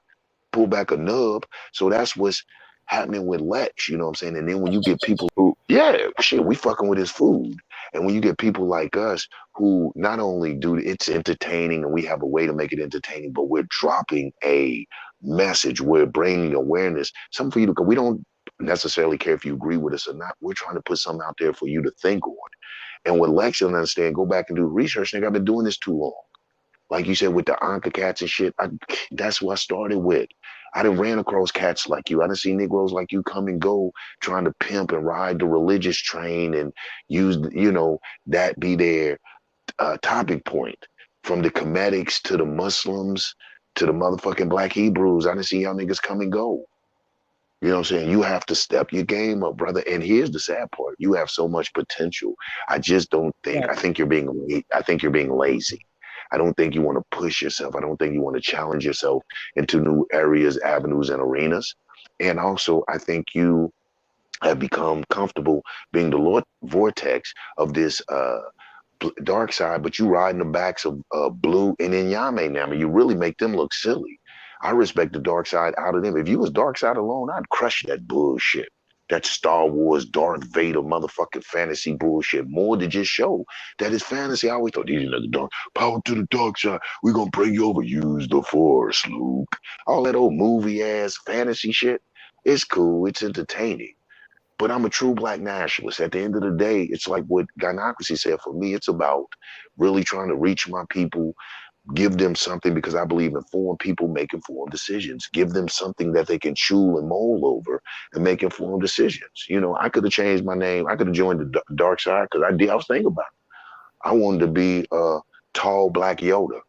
Pull back a nub. So that's what's happening with Lex. You know what I'm saying? And then when you get people who, yeah, shit, we fucking with his food, And when you get people like us who not only do it's entertaining and we have a way to make it entertaining, but we're dropping a message, we're bringing awareness, something for you to, we don't necessarily care if you agree with us or not. We're trying to put something out there for you to think on. And what Lex don't understand, go back and do research. Nigga, I've been doing this too long. Like you said, with the Anka cats and shit, that's what I started with. I done ran across cats like you. I done see Negroes like you come and go trying to pimp and ride the religious train and use, that be their topic point. From the Comedics to the Muslims to the motherfucking Black Hebrews. I done see y'all niggas come and go. You know what I'm saying? You have to step your game up, brother. And here's the sad part: you have so much potential. I just don't think. Yeah. I think you're being lazy. I don't think you want to push yourself. I don't think you want to challenge yourself into new areas, avenues, and arenas. And also, I think you have become comfortable being the Lord vortex of this Darkside, but you riding the backs of Blue and Inyame now. I mean, you really make them look silly. I respect the Darkside out of them. If you was Darkside alone, I'd crush that bullshit. That Star Wars, Darth Vader, motherfucking fantasy bullshit. More to just show that it's fantasy. I always thought these are the dark power to the dark side. We're gonna bring you over. Use the Force, Luke. All that old movie ass fantasy shit. It's cool. It's entertaining. But I'm a true black nationalist. At the end of the day, it's like what Gynocracy said. For me, it's about really trying to reach my people, give them something, because I believe informed people make informed decisions. Give them something that they can chew and mull over and make informed decisions. I could have changed my name. I could have joined the dark side because I was thinking about it. I wanted to be a tall black Yoda.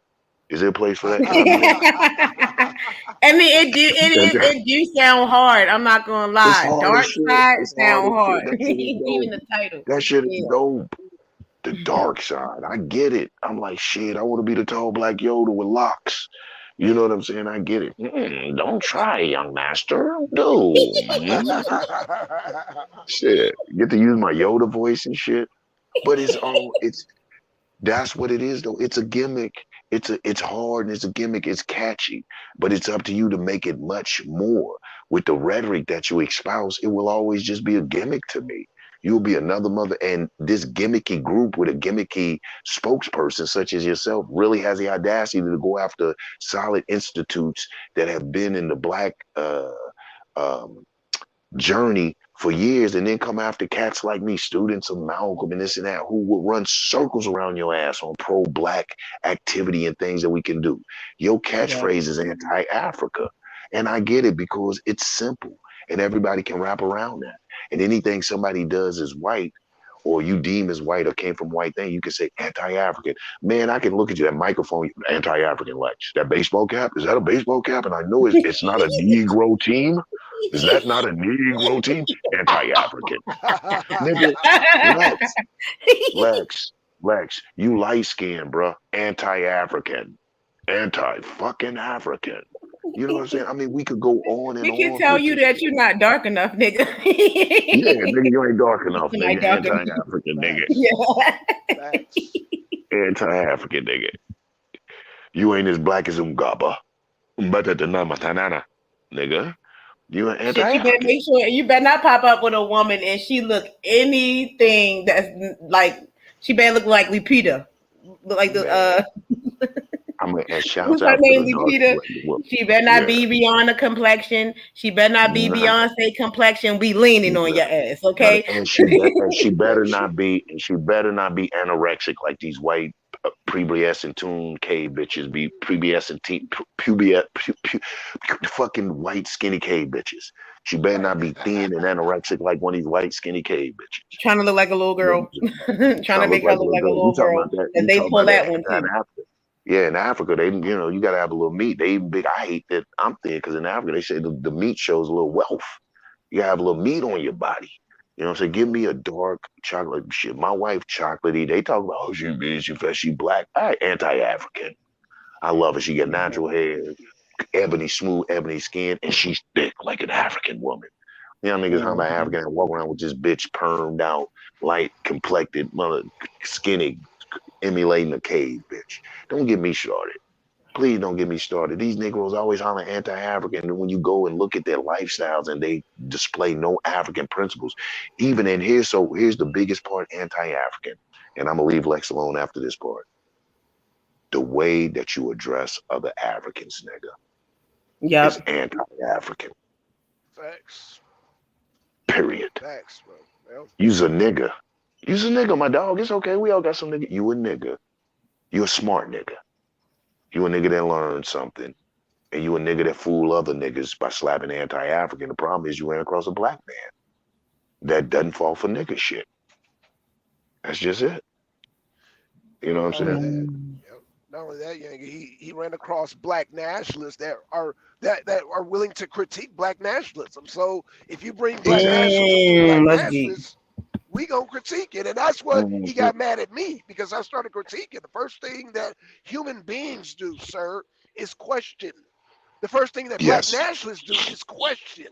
Is there a place for that? You know what I mean? I mean, it do sound hard. I'm not gonna It's lie. hard as Dark shit. side It's hard sound as shit. hard. That shit is Even dope. the title. That shit is Yeah. dope. The dark side. I get it. I'm like, shit, I want to be the tall black Yoda with locks. You know what I'm saying? I get it. Don't try, young master. No. Shit. Get to use my Yoda voice and shit. But that's what it is though. It's a gimmick. It's hard and it's a gimmick. It's catchy, but it's up to you to make it much more. With the rhetoric that you espouse, it will always just be a gimmick to me. You'll be another mother, and this gimmicky group with a gimmicky spokesperson such as yourself really has the audacity to go after solid institutes that have been in the black um, journey for years, and then come after cats like me, students of Malcolm and this and that, who will run circles around your ass on pro-black activity and things that we can do. Your Yeah. catchphrase is anti-Africa. And I get it because it's simple and everybody can wrap around that. And anything somebody does is white, or you deem as white or came from white thing, you can say anti-African. Man, I can look at you, that microphone, anti-African Lex. That baseball cap, is that a baseball cap? And I know it's not a Negro team. Is that not a Negro team? Anti-African. Nigga, Lex, Lex, Lex, you light skinned, bro. Anti-African. Anti-fucking African. You know what I'm saying? I mean, we could go on and We can on tell with you this that shit. you're not dark enough, nigga. Yeah, nigga, you ain't dark enough, You're not nigga. dark enough. Anti-African, nigga. Facts. Yeah. Facts. Anti-African, nigga. You ain't as black as Ungaba. Mbatatanamatanana, nigga. You an Shit, you better anti-African. make sure you better not pop up with a woman and she look anything that's like she better look like Lupita. Look like the Man. And shouts who's her out to name, the dark Lupita? woman. She better not Yeah. be Rihanna complexion. She better not be Nah, Beyonce complexion. We leaning on nah. your ass, Not, okay? and she better Lex, not be, and she better not be anorexic like these white pubescent tune cave bitches be pubescent fucking white skinny cave bitches. She better not be thin and anorexic like one of these white skinny cave bitches. Trying to look like a little girl. Trying to Trying to look make her like a look little like a girl. You little talking girl. about that? And You they talking pull about that that one in too. Africa? Yeah, in Africa, you got to have a little meat. They even big. I hate that I'm thin because in Africa they say the meat shows a little wealth. You gotta have a little meat on your body. You know what I'm saying? Give me a dark chocolate shit. My wife chocolatey. They talk about she black. All right, anti-African. I love her. She got natural hair, ebony smooth, ebony skin, and she's thick like an African woman. You know niggas how about African and walk around with this bitch permed out, light complected, mother skinny, emulating a cave bitch. Don't get me started. Please don't get me started. These Negroes always holler anti-African, and when you go and look at their lifestyles and they display no African principles, even in here. So here's the biggest part: anti-African. And I'm gonna leave Lex alone after this part. The way that you address other Africans, nigga, is Yep. anti-African. Facts. Period. Facts, bro. Well, You's a nigga. You's a nigga, my dog. It's okay. We all got some nigga. You a nigga. You a smart nigga. You a nigga that learned something. And you a nigga that fool other niggas by slapping anti-African. The problem is you ran across a black man that doesn't fall for nigga shit. That's just it. You know what not I'm only saying? that, Mm. yep, not only that, Yanga, he ran across black nationalists that are willing to critique black nationalism. So if you bring black Exactly. nationalism to black Damn, that's deep. nationalists, we gonna critique it, and that's what he Mhm. got mad at me because I started critiquing. The first thing that human beings do, sir, is question. The first thing that black Yes. nationalists do is question.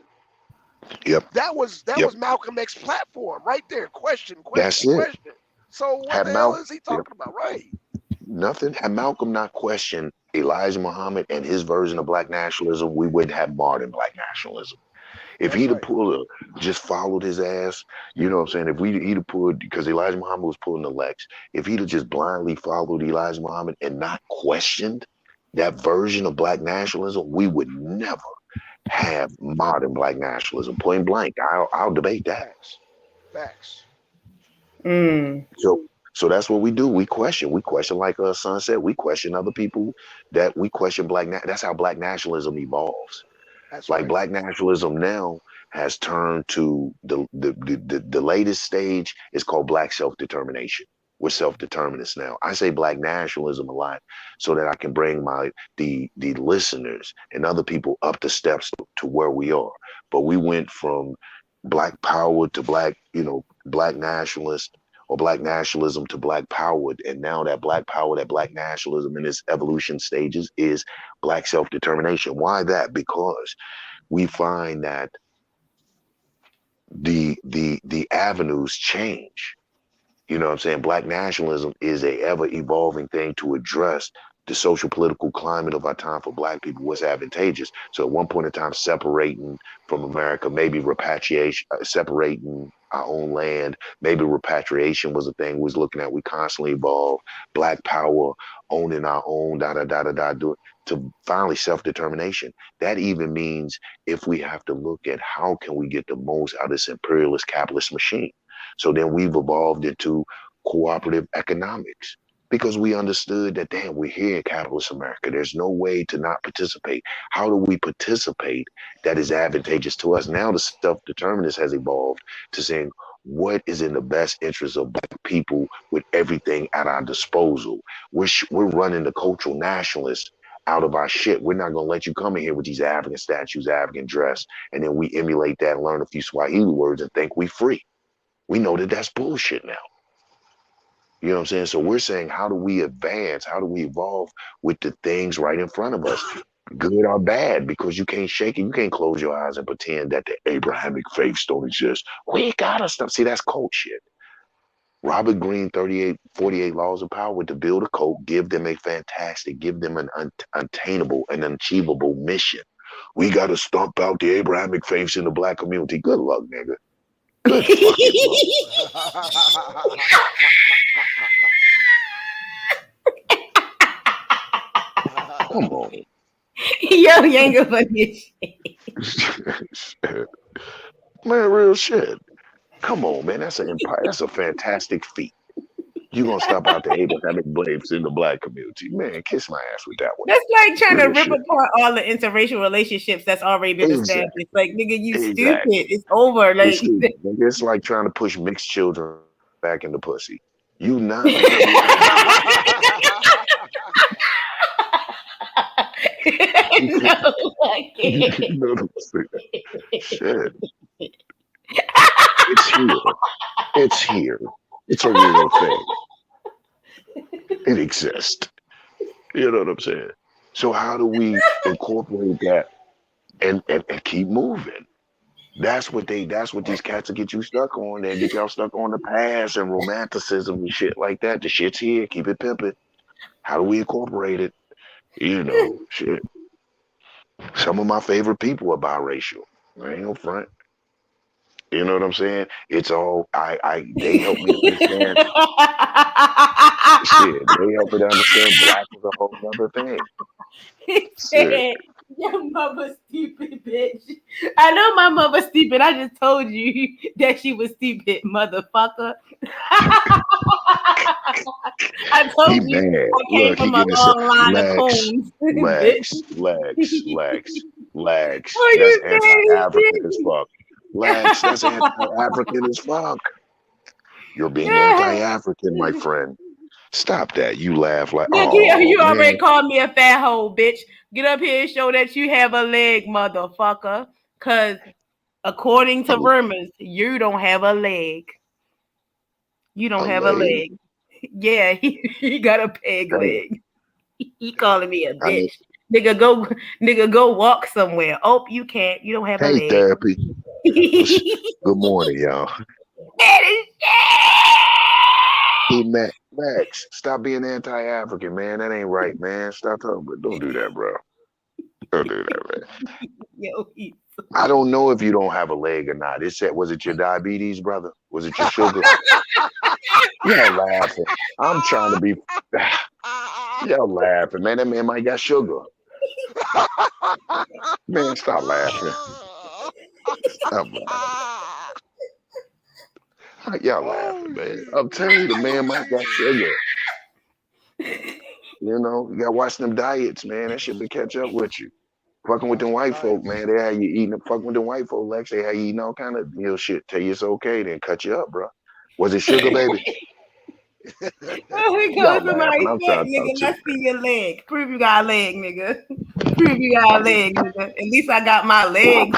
Yep. That was Yep. Malcolm X platform right there. Question, That's question, it. question. So what Had the hell Mal is he yep. talking about? Right. Nothing. Had Malcolm not questioned Elijah Muhammad and his version of black nationalism, we wouldn't have modern black nationalism. If That's he'd have right. pulled just followed his ass, you know what I'm saying? If he'd have pulled, because Elijah Muhammad was pulling the Lex, if he'd have just blindly followed Elijah Muhammad and not questioned that version of black nationalism, we would never have modern black nationalism. Point blank. I'll debate that. Facts. Facts. Mm. So so that's what we do. We question. We question, like Son said, we question other people, that we question that's how black nationalism evolves. That's Like right. black nationalism now has turned to the latest stage is called black self-determination. We're self-determinists now. I say black nationalism a lot so that I can bring the listeners and other people up the steps to where we are. But we went from black power to black nationalist, or black nationalism to black power, and now that black power, that black nationalism in its evolution stages is black self-determination. Why that? Because we find that the avenues change. You know what I'm saying? Black nationalism is a ever evolving thing to address the social political climate of our time for black people, what's advantageous. So at one point in time, separating from America, maybe repatriation, separating our own land, maybe repatriation was a thing we was looking at. We constantly evolve. Black power, owning our own, da da da da da, to finally self-determination. That even means if we have to look at how can we get the most out of this imperialist capitalist machine. So then we've evolved into cooperative economics because we understood that, damn, we're here in capitalist America. There's no way to not participate. How do we participate that is advantageous to us? Now the self-determinist has evolved to saying, what is in the best interest of black people with everything at our disposal? We're running the cultural nationalists out of our shit. We're not going to let you come in here with these African statues, African dress, and then we emulate that and learn a few Swahili words and think we free. We know that that's bullshit now. You know what I'm saying? So we're saying, how do we advance? How do we evolve with the things right in front of us, good or bad? Because you can't shake it. You can't close your eyes and pretend that the Abrahamic faiths don't exist. We gotta stop. See, that's cult shit. Robert Greene, 48 Laws of Power, to build a cult, give them give them an unattainable and unachievable mission. We gotta stomp out the Abrahamic faiths in the black community. Good luck, nigga. Good fucking luck. Come on. Yo, you ain't gonna funny as shit. Man, real shit. Come on, man. That's an empire. That's a fantastic feat. You gonna stop out the Abrahamic slaves in the black community. Man, kiss my ass with that one. That's like trying to Real rip shit. apart all the interracial relationships that's already been Exactly. established. Like, nigga, you stupid. Exactly. It's over. It's Like, stupid. It's like trying to push mixed children back in the pussy. You not gonna be able to do it. You can't. no, I You can't. know what I'm saying? Shit. It's here. It's here. It's a real thing. It exists. You know what I'm saying? So how do we incorporate that and keep moving? That's what these cats will get you stuck on. They get y'all stuck on the past and romanticism and shit like that. The shit's here. Keep it pimping. How do we incorporate it? You know, shit. Some of my favorite people are biracial. I ain't no front. You know what I'm saying? It's all they help me to understand shit. They help me to understand black is a whole other thing. He Shit. said, your mother stupid bitch. I know my mother stupid. I just told you that she was stupid, motherfucker. I He told you mad. I came Look, he from a getting his long line of Lex, coons, Lex, bitch. Lex, Lex, Lex. Oh, That's you anti-African as mad fuck. Lex, that's anti-African as fuck. You're being yeah. anti-African, my friend. Stop that. You laugh like, Look, oh you already man. called me a fat hoe, bitch. Get up here and show that you have a leg, motherfucker. Cause according to A, rumors, you don't have a leg. You don't a have a leg? leg. Yeah, he got a peg Damn. leg. He calling me a I need bitch. Nigga, go walk somewhere. Oh, you can't. You don't have a hey leg. therapy. Good morning, y'all. Hey Max, stop being anti-African, man. That ain't right, man. Stop talking, but don't do that, bro. Don't do that, man. Yo, I don't know if you don't have a leg or not. It said, was it your diabetes, brother? Was it your sugar? Y'all laughing. I'm trying to be. Y'all laughing, man. That man might got sugar. Man, stop laughing. Stop laughing. Y'all laughing, man. I'm telling you, the man might got sugar. You know, you gotta watch them diets, man. That shit will catch up with you. Fucking with them white folk, man. They had you eating. Fucking with them white folk, Lex. They had you eating all kind of shit. Tell you it's okay, then cut you up, bro. Was it sugar, baby? oh, here Y'all goes laughing. somebody I'm said, trying to nigga, talk to you, let's see your leg. Prove you got a leg, nigga. Prove you got a man. leg, nigga. At least I got my legs.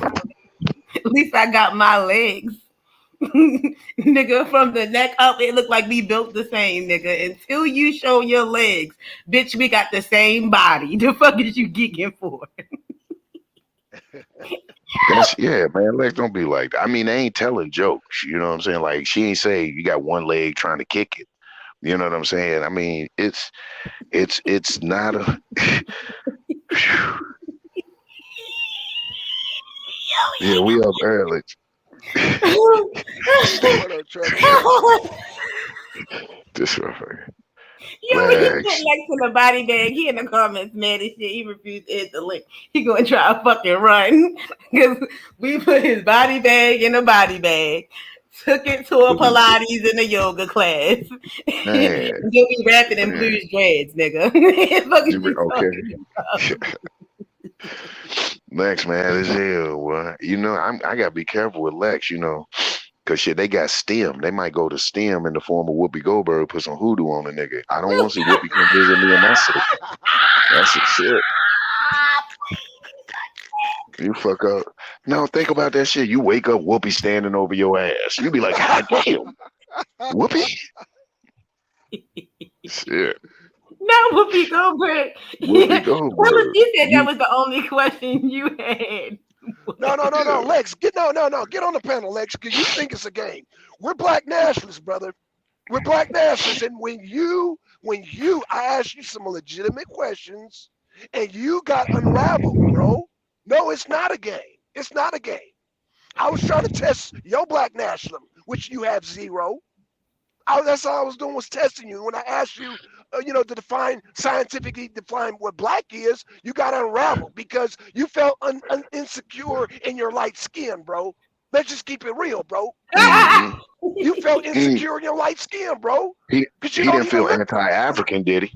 At least I got my legs. Nigga, from the neck up, it looked like we built the same, nigga. Until you show your legs, bitch, we got the same body. The fuck is you geeking for? That's yeah, man. Lex, don't be like that. I mean, they ain't telling jokes. You know what I'm saying? Like she ain't say you got one leg trying to kick it. You know what I'm saying? I mean, it's not a. Yeah, we up early. What up, Trevor? This motherfucker. Yo, he put Lex. Lex in the body bag. He in the comments, mad as shit. He refused to hit the link. He gonna try to fucking run. Because we put his body bag in a body bag. Took it to a Pilates and a yoga class. Man, You'll be rapping in man. blues dreads, nigga. What the fuck is you talking Okay. about? Lex, man, this hell, boy. You know, I gotta be careful with Lex, cause shit, they got STEM. They might go to STEM in the form of Whoopi Goldberg, put some hoodoo on the nigga. I don't want to see Whoopi come visit me in my city. That's the shit. You fuck up. No, think about that shit. You wake up, Whoopi standing over your ass. You be like, God damn, Whoopi? Shit, No, Whoopi Goldberg. Whoopi Yeah. Goldberg. You said that You was the only question you had. No, yeah. Lex, get on the panel, Lex, because you think it's a game. We're black nationalists, brother. We're black nationalists, and I asked you some legitimate questions, and you got unraveled, bro. No, it's not a game. It's not a game. I was trying to test your black nationalism, which you have zero. That's all I was doing was testing you. When I asked you, to scientifically define what black is, you got unraveled because you felt insecure in your light skin, bro. Let's just keep it real, bro. Mm-hmm. You felt Mm. insecure in your light skin, bro, He because you he don't didn't even feel look. anti-African, did he?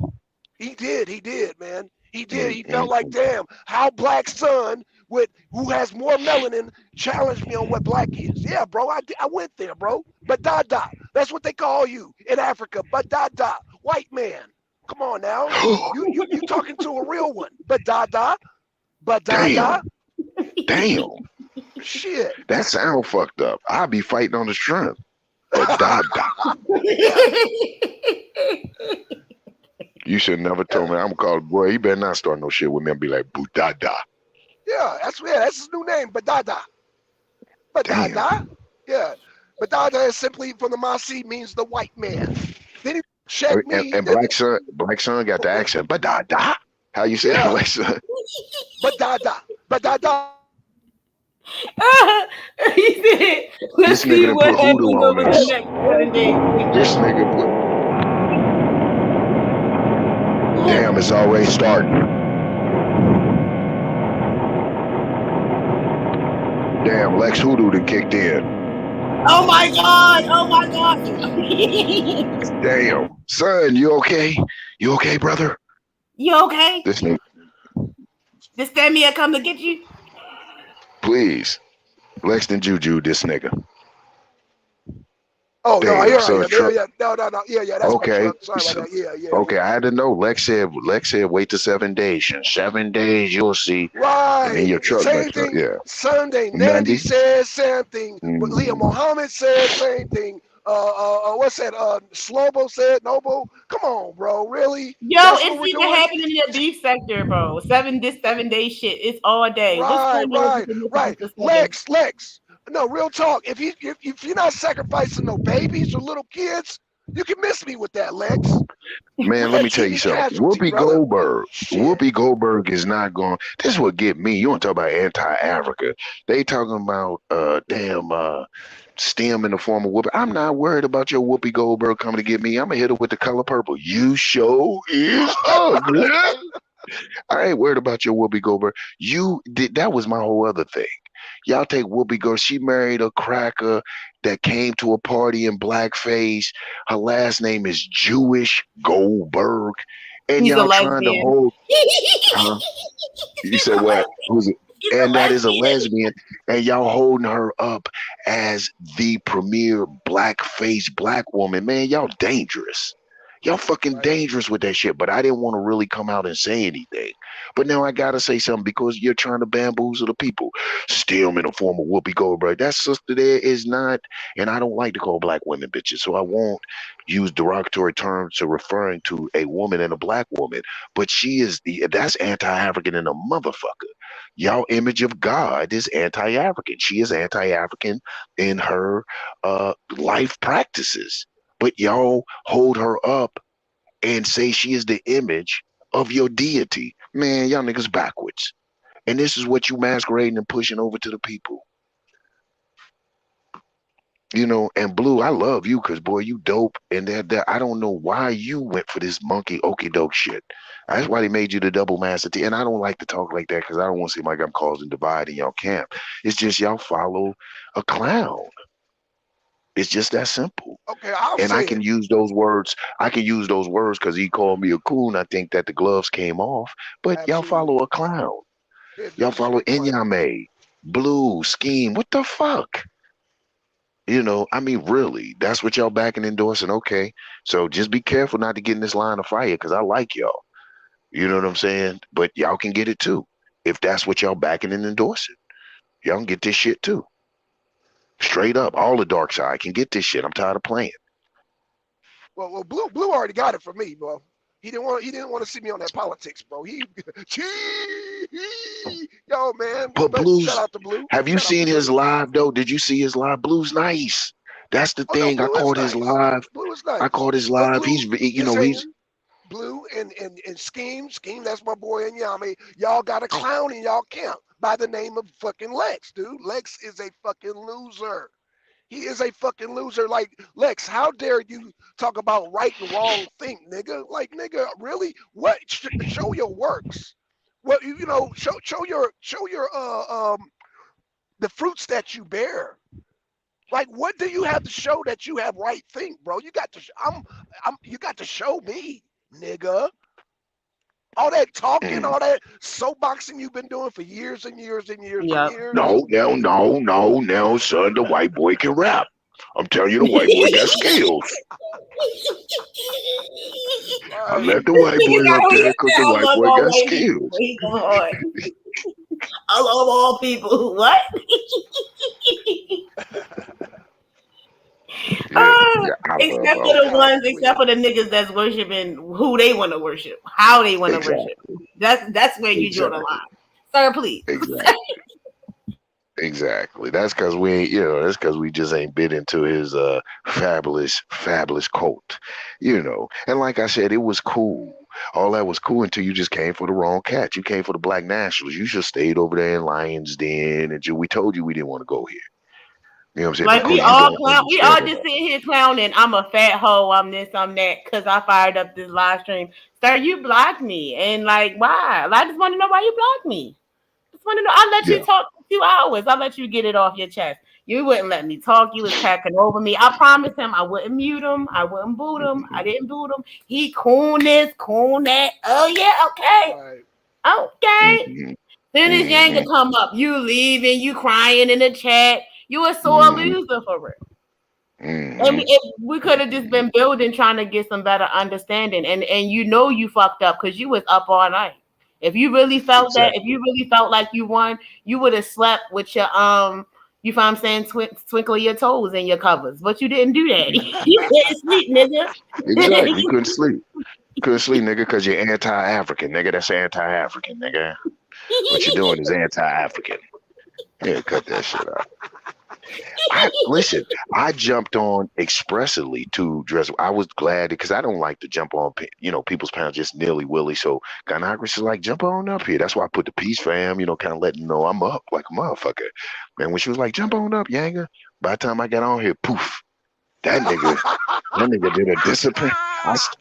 He did, man. He did. He felt like, Mm-hmm. damn, how black son who has more melanin challenged me on what black is. Yeah, bro, I went there, bro. But da. That's what they call you in Africa. But da. White man. Come on now. You talking to a real one. But da. But da. Damn, damn. Shit. That sound fucked up. I'll be fighting on the strength. But da. You should never told me. I'm called boy. He better not start no shit with me and be like boo da. Yeah, that's his new name. But da. But Damn. da. Yeah. But da is simply from the Masi means the white man. Then he checked me. And Black Son got the accent. But da. How you say it, Yeah. Alexa? But da. He said, let's This nigga see done what put hoodoo happens on over the this. next 7 days. This nigga put. Damn, it's already starting. Damn, Lex Hoodoo done kicked in. Oh my God. Oh my God. Damn. Son, you okay? You okay, brother? You okay? This nigga, Did Stamia come to get you? please. Lex done juju this nigga. Oh no, Damn, here I son, am. Yeah, no. Yeah, that's my okay. truck. Sorry about So, that. Yeah. okay, I had to know. Lex said, wait till 7 days. In 7 days, you'll see. And then Right. your truck Same messed up. thing. Yeah. Sunday, Nandy Monday. says same thing. But Leah Mm. Mohammed said same thing. What's that? Slobo said Noble. Come on, bro. Really? Yo, That's what it's we're even doing? happening in the beef sector, bro. 7 day shit. It's all day. What's Stamia Right. for 7? Lex. No, real talk. If you're not sacrificing no babies or little kids, you can miss me with that, Lex. Man, We let me had tell you human something. casualty, brother. Shit. Whoopi Goldberg is not going. This is what get me. You want to talk about anti-Africa? They talking about stem in the form of Whoopi. I'm not worried about your Whoopi Goldberg coming to get me. I'm gonna hit her with the color purple. You show is ugly. I ain't worried about your Whoopi Goldberg. You did that was my whole other thing. Y'all take Whoopi Goldberg. She married a cracker that came to a party in blackface. Her last name is Jewish Goldberg. And He's a y'all trying to lesbian. hold huh? You He's said a what? Who's it? And that is a lesbian. lesbian, and y'all holding her up as the premier blackface black woman. Man, y'all dangerous. Y'all fucking Right. dangerous with that shit. But I didn't want to really come out and say anything. But now I gotta say something because you're trying to bamboozle the people. Still in the form of Whoopi Goldberg. That sister there is not, and I don't like to call black women bitches, so I won't use derogatory terms to referring to a woman and a black woman. But she is that's anti-African in a motherfucker. Y'all image of God is anti-African. She is anti-African in her life practices. But y'all hold her up and say she is the image of your deity. Man, y'all niggas backwards. And this is what you masquerading and pushing over to the people. And Blue, I love you because boy, you dope. And that I don't know why you went for this monkey okey doke shit. That's why they made you the double master T. And I don't like to talk like that because I don't want to seem like I'm causing divide in y'all camp. It's just y'all follow a clown. It's just that simple. Okay, I'll And I say can it. use those words. I can use those words because he called me a coon. I think that the gloves came off. But y'all Absolutely. follow a clown. Here's Y'all just a follow quick one. Inyame, Blue, Scheme. What the fuck? I mean, really, that's what y'all backing endorsing. Okay. So just be careful not to get in this line of fire because I like y'all. You know what I'm saying? But y'all can get it too. If that's what y'all backing and endorsing. Y'all can get this shit too. Straight up. All the dark side can get this shit. I'm tired of playing. Well, Blue already got it for me, bro. He didn't want to see me on that politics, bro. Yo, man. But But shout Blue's, out to Blue. have you Shout out to seen his Blue. live though? Did you see his live? Blue's nice. That's the Oh no, thing. I Blue is caught his nice. live. Blue is I nice. caught his But live. Blue, He's listen, Blue and Scheme, that's my boy in Yami. Y'all got a clown in y'all camp by the name of fucking Lex, dude. Lex is a fucking loser. He is a fucking loser. Like, Lex, how dare you talk about right and wrong thing, nigga? Like, nigga, really? What? Show your works. What show your the fruits that you bear. Like, what do you have to show that you have right think, bro? You got to. You got to show me, nigga. All that talking, mm, all that soapboxing you've been doing for years and years and years and Yep. years. no, son. The white boy can rap. I'm telling you, the white boy got skills. I Right. let the white boy up He there said, because the I white love boy all got white people. skills. He going hard. I love all people. What? Yeah, yeah. I love Except for all the Shout out people. to ones, Blue. except for the niggas that's worshiping who they want to worship, how they want to worship. Exactly, That's where you draw the exactly, line, sir. Please. exactly. Exactly. That's because we ain't, that's because we just ain't bit into his fabulous cult, And like I said, it was cool. All that was cool until you just came for the wrong cat. You came for the black nationals. You should have stayed over there in Lions Den, and we told you we didn't want to go here. You know what I'm saying? Like Because we you all don't clown, we all understand just that. sitting here clowning. I'm a fat hoe. I'm this. I'm that. Cause I fired up this live stream. Sir, you blocked me, and like why? Like, I just want to know why you blocked me. Just want to know. I let you Yeah. talk for 2 hours. I let you get it off your chest. You wouldn't let me talk. You was packing over me. I promised him I wouldn't mute him. I wouldn't boot him. I didn't boot him. He coon this, coon that. Oh yeah, okay, Right. okay. Mm-hmm. Then this Mm-hmm. Yanga come up. You leaving. You crying in the chat. You a sore Mm-hmm. loser for it. And Mm-hmm. we could have just been building, trying to get some better understanding. And you fucked up because you was up all night. If you really felt that, if Exactly. you really felt like you won, you would have slept with your you find I'm saying, twinkle your toes in your covers. But you didn't do that. You couldn't sleep, nigga. Exactly. You couldn't sleep. Couldn't sleep, nigga, because you're anti-African, nigga. That's anti-African, nigga. What you're doing is anti-African. Yeah, cut that shit out. Listen. I jumped on expressly to dress. I was glad because I don't like to jump on, people's panels just nilly willy. So Congress is like, jump on up here. That's why I put the peace fam, kind of letting them know I'm up like a motherfucker. And when she was like, jump on up, Yanga. By the time I got on here, poof, that nigga, that nigga did a discipline.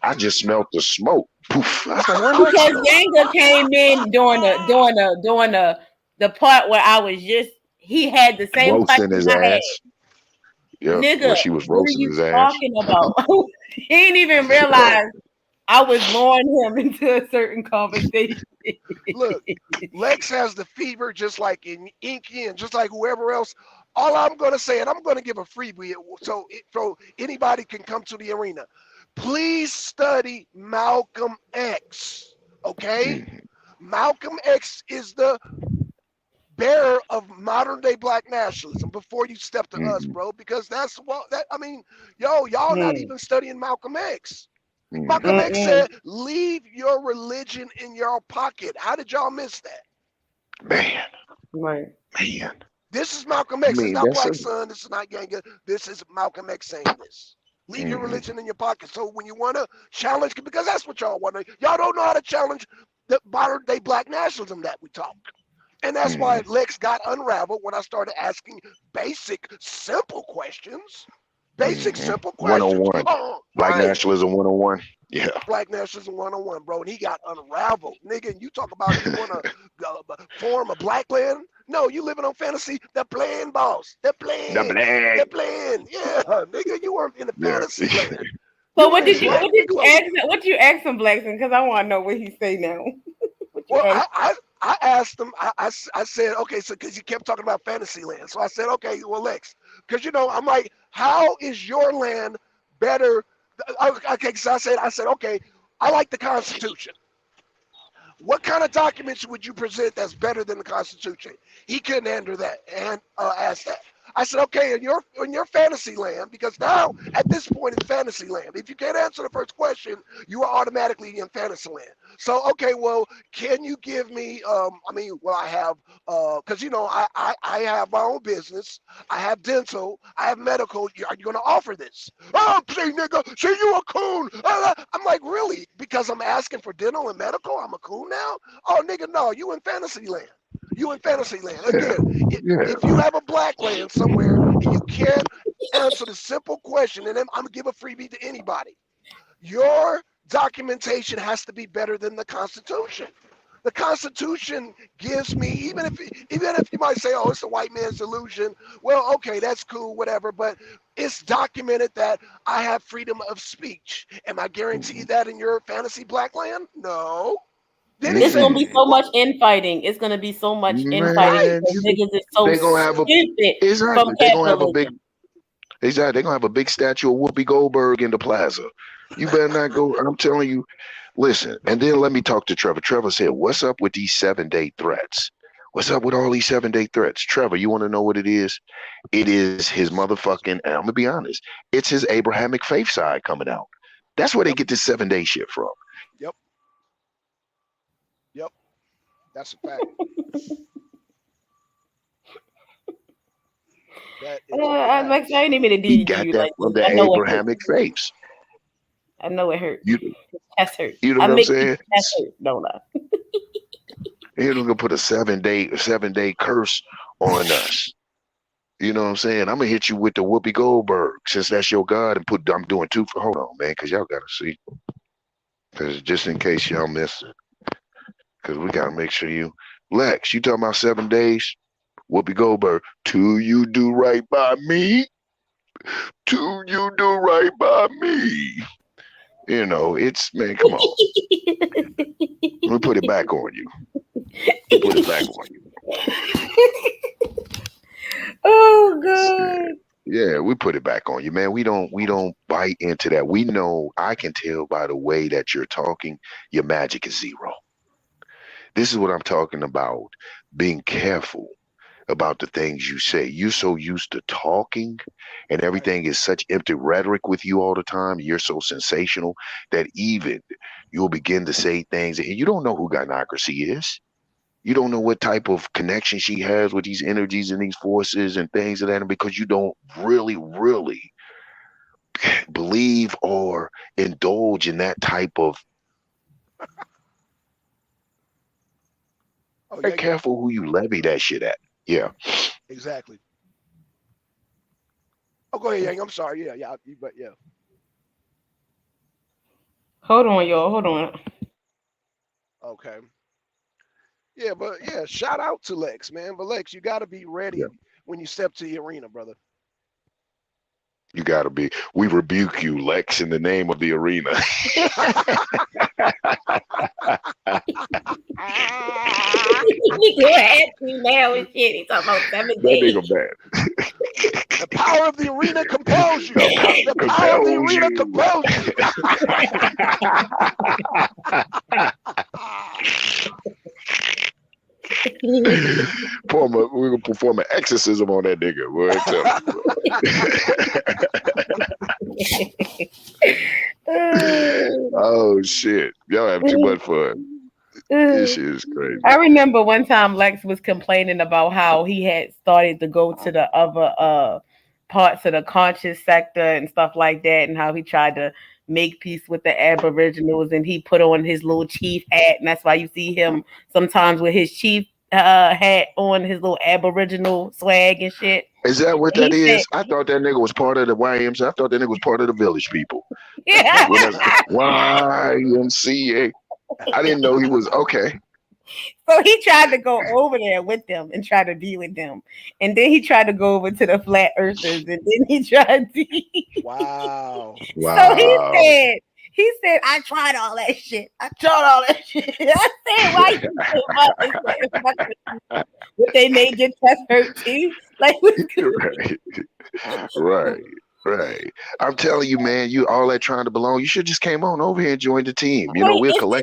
I just smelled the smoke. Poof. I was like, where Lex Because go? Yanga came in during the part where I was just he had the same Roasting question his I had. ass. Yep, Nigga, where she was what are roasting you his ass. talking about? He didn't even Look, realize I was luring him into a certain conversation. look. Lex has the fever just like in Inky and just like whoever else. All I'm going to say, and I'm going to give a freebie so anybody can come to the arena. Please study Malcolm X. Okay? Mhm, Malcolm X is the bearer of modern day black nationalism before you step to us, mhm, bro, because that's what that I mean, y'all not Hmm. even studying Malcolm X. Malcolm mhm. X Mm-mm. said, leave your religion in your pocket. How did y'all miss that? Man, Right. man. This is Malcolm I X. It's mean, not that's a. Black Sun. This is not Yanga. This is Malcolm X saying this. Leave your Mhm, religion in your pocket. So when you want to challenge, because that's what y'all want to, y'all don't know how to challenge the modern day black nationalism that we talk. And that's why mhm, Lex got unraveled when I started asking basic, simple questions. Basic, mhm. simple questions. 101. Oh, Black right. nationalism 101. Yeah. Black nationalism 101, bro. And he got unraveled. Nigga, and you talk about you want to form a black land? No, you living on fantasy. The plan, boss. The The plan. black. The plan. Yeah, nigga, you weren't in the Yeah. fantasy land. So You were in black ask Nickelodeon. him? What you ask him, Blackson? Because I want to know what he say now. What you Well, ask? I asked him, I said, okay, so because he kept talking about Fantasyland. So I said, okay, well, Lex, because, I'm like, how is your land better? Okay, so I said, okay, I like the Constitution. What kind of documents would you present that's better than the Constitution? He couldn't answer that and ask that. I said, okay, in your fantasy land, because now at this point it's fantasy land. If you can't answer the first question, you are automatically in fantasy land. So, okay, well, can you give me? I have, because I have my own business. I have dental. I have medical. Are you going to offer this? Oh, see, nigga, see, you a coon. I'm like, really? Because I'm asking for dental and medical, I'm a coon now? Oh, nigga, no, you in fantasy land. You in fantasy land. Yeah. Again, Yeah. if you have a black land somewhere and you can't answer the simple question, and then I'm gonna give a freebie to anybody. Your documentation has to be better than the Constitution. The Constitution gives me, even if you might say, oh, it's a white man's illusion. Well, okay, that's cool, whatever. But it's documented that I have freedom of speech. Am I guaranteed Mhm. that in your fantasy black land? No. Then he It's said, gonna be Mm-mm. so well, much infighting. It's gonna be so much infighting right. Man, because niggas is so they gonna have a stupid from exactly. They gonna have a big capitalism. exactly. They gonna have a big statue of Whoopi Goldberg in the plaza. You better not go. I'm telling you. Listen, and then let me talk to Trevor. Trevor said, "What's up with these 7-day threats? What's up with all these 7-day threats?" Trevor, you want to know what it is? It is his motherfucking. And I'm gonna be honest. It's his Abrahamic faith side coming out. That's where they Yep. get this 7-day shit from. Yep. Yep. That's a fact. That is Lex, I ain't even a He DD got you that like from this. the I know it hurt. Abrahamic faiths. I know it hurt. You Chest hurt. you know I what I'm make saying? chest hurt. No lie. He's gonna put a 7-day curse on us. You know what I'm saying? I'm gonna hit you with the Whoopi Goldberg, since that's your God, and I'm doing 2 for. Hold on, man, because y'all gotta see. Because just in case y'all miss it, because we gotta make sure you. Lex, you talking about 7 days? Whoopi Goldberg, till you do right by me, till you do right by me. You know, it's, man, come on. Let me put it back on you. Let me put it back on you. Oh God. Yeah, we put it back on you, man. We don't bite into that. We know, I can tell by the way that you're talking, your magic is zero. This is what I'm talking about. Being careful about the things you say. You're so used to talking, and everything is such empty rhetoric with you all the time. You're so sensational that even you'll begin to say things, and you don't know who gynocracy is. You don't know what type of connection she has with these energies and these forces and things of that, because you don't really believe or indulge in that type of. Oh Very yeah, careful who you levy that shit at. Yeah. exactly. Oh, go ahead, Yang. I'm sorry. Yeah, but yeah. Hold on, y'all. Hold on. Okay. Yeah, but yeah, shout out to Lex, man. But Lex, you got to be ready Yeah. when you step to the arena, brother. You gotta be. We rebuke you, Lex, in the name of the arena. Nigga ask me now and shit. He talking about 7 That days. nigga bad. The power of the arena compels you. The The power power of the compels arena you. compels you. We're gonna perform an exorcism on that nigga. Boy, oh shit. Y'all have too much fun. This shit is crazy. I remember one time Lex was complaining about how he had started to go to the other parts of the conscious sector and stuff like that, and how he tried to make peace with the Aboriginals, and he put on his little chief hat, and that's why you see him sometimes with his chief hat on, his little Aboriginal swag and shit. Is that what And that he is? said, I thought that nigga was part of the YMCA. I thought that nigga was part of the village people. yeah. When that's YMCA. I didn't know he was okay. So he tried to go over there with them and try to be with them. And then he tried to go over to the flat earthers. And then he tried to. Wow. So Wow. he said, I tried all that shit. I tried all that shit. I said, why you so much? What they made your chest hurt too? Like, what's Right. Right. I'm telling you, man, you all that trying to belong, you should just came on over here and joined the team. You know, Wait, that's why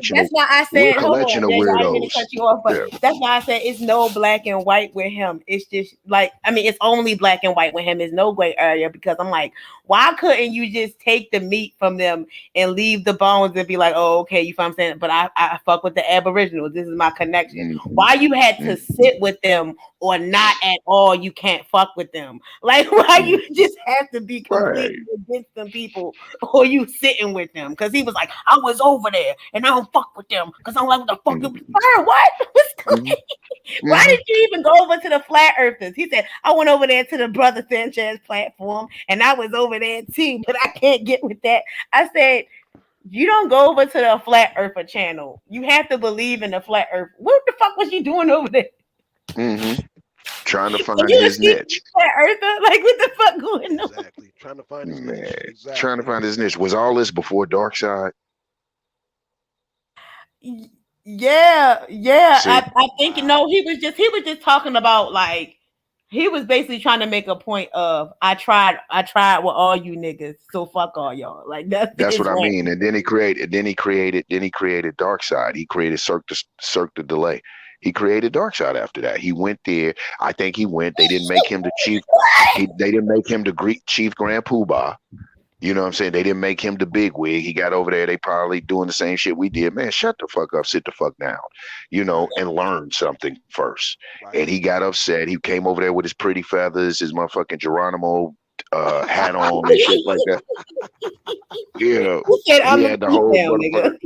I we're a said, hold collection on, of Jay, I didn't mean to weirdos. cut you off, but Yeah. that's why I said it's no black and white with him. It's just like, I mean, it's only black and white with him. There's no gray area, because I'm like, why couldn't you just take the meat from them and leave the bones and be like, oh, okay, you feel what I'm saying? But I fuck with the Aboriginals. This is my connection. Mm-hmm. Why you had to Mm-hmm. sit with them or not at all? You can't fuck with them. Like, why you just have to be completely against them people, or you sitting with them? Because he was like, I was over there and I don't fuck with them because I'm like, what the fuck? Mm-hmm. What? What's going? Mm-hmm. Why did you even go over to the flat earthers? He said, I went over there to the Brother Sanchez platform and I was over there too, but I can't get with that. I said, you don't go over to the flat earther channel. You have to believe in the flat earth. What the fuck was you doing over there? Mm-hmm. Trying to Did find you his see niche. flat earther? Like, what the fuck going on? Exactly. Trying to find his Man, niche. Exactly. trying to find his niche. Was all this before Darkside? Yeah. See? I think he was just talking about, like, he was basically trying to make a point of, I tried with all you niggas, so fuck all y'all. Like, That's what his I rant. mean. And then he created Darkside. He created Cirque the Delay. He created Darkside after that. He went there. I think he went. They didn't make him the chief. They didn't make him the Greek chief Grand Poobah. You know what I'm saying? They didn't make him the big wig. He got over there. They probably doing the same shit we did. Man, shut the fuck up, sit the fuck down, Right. and learn something first. Right. And he got upset. He came over there with his pretty feathers, his motherfucking Geronimo hat on and shit like that. Yeah, He said, he "I'm the had the chief whole now, motherfucker.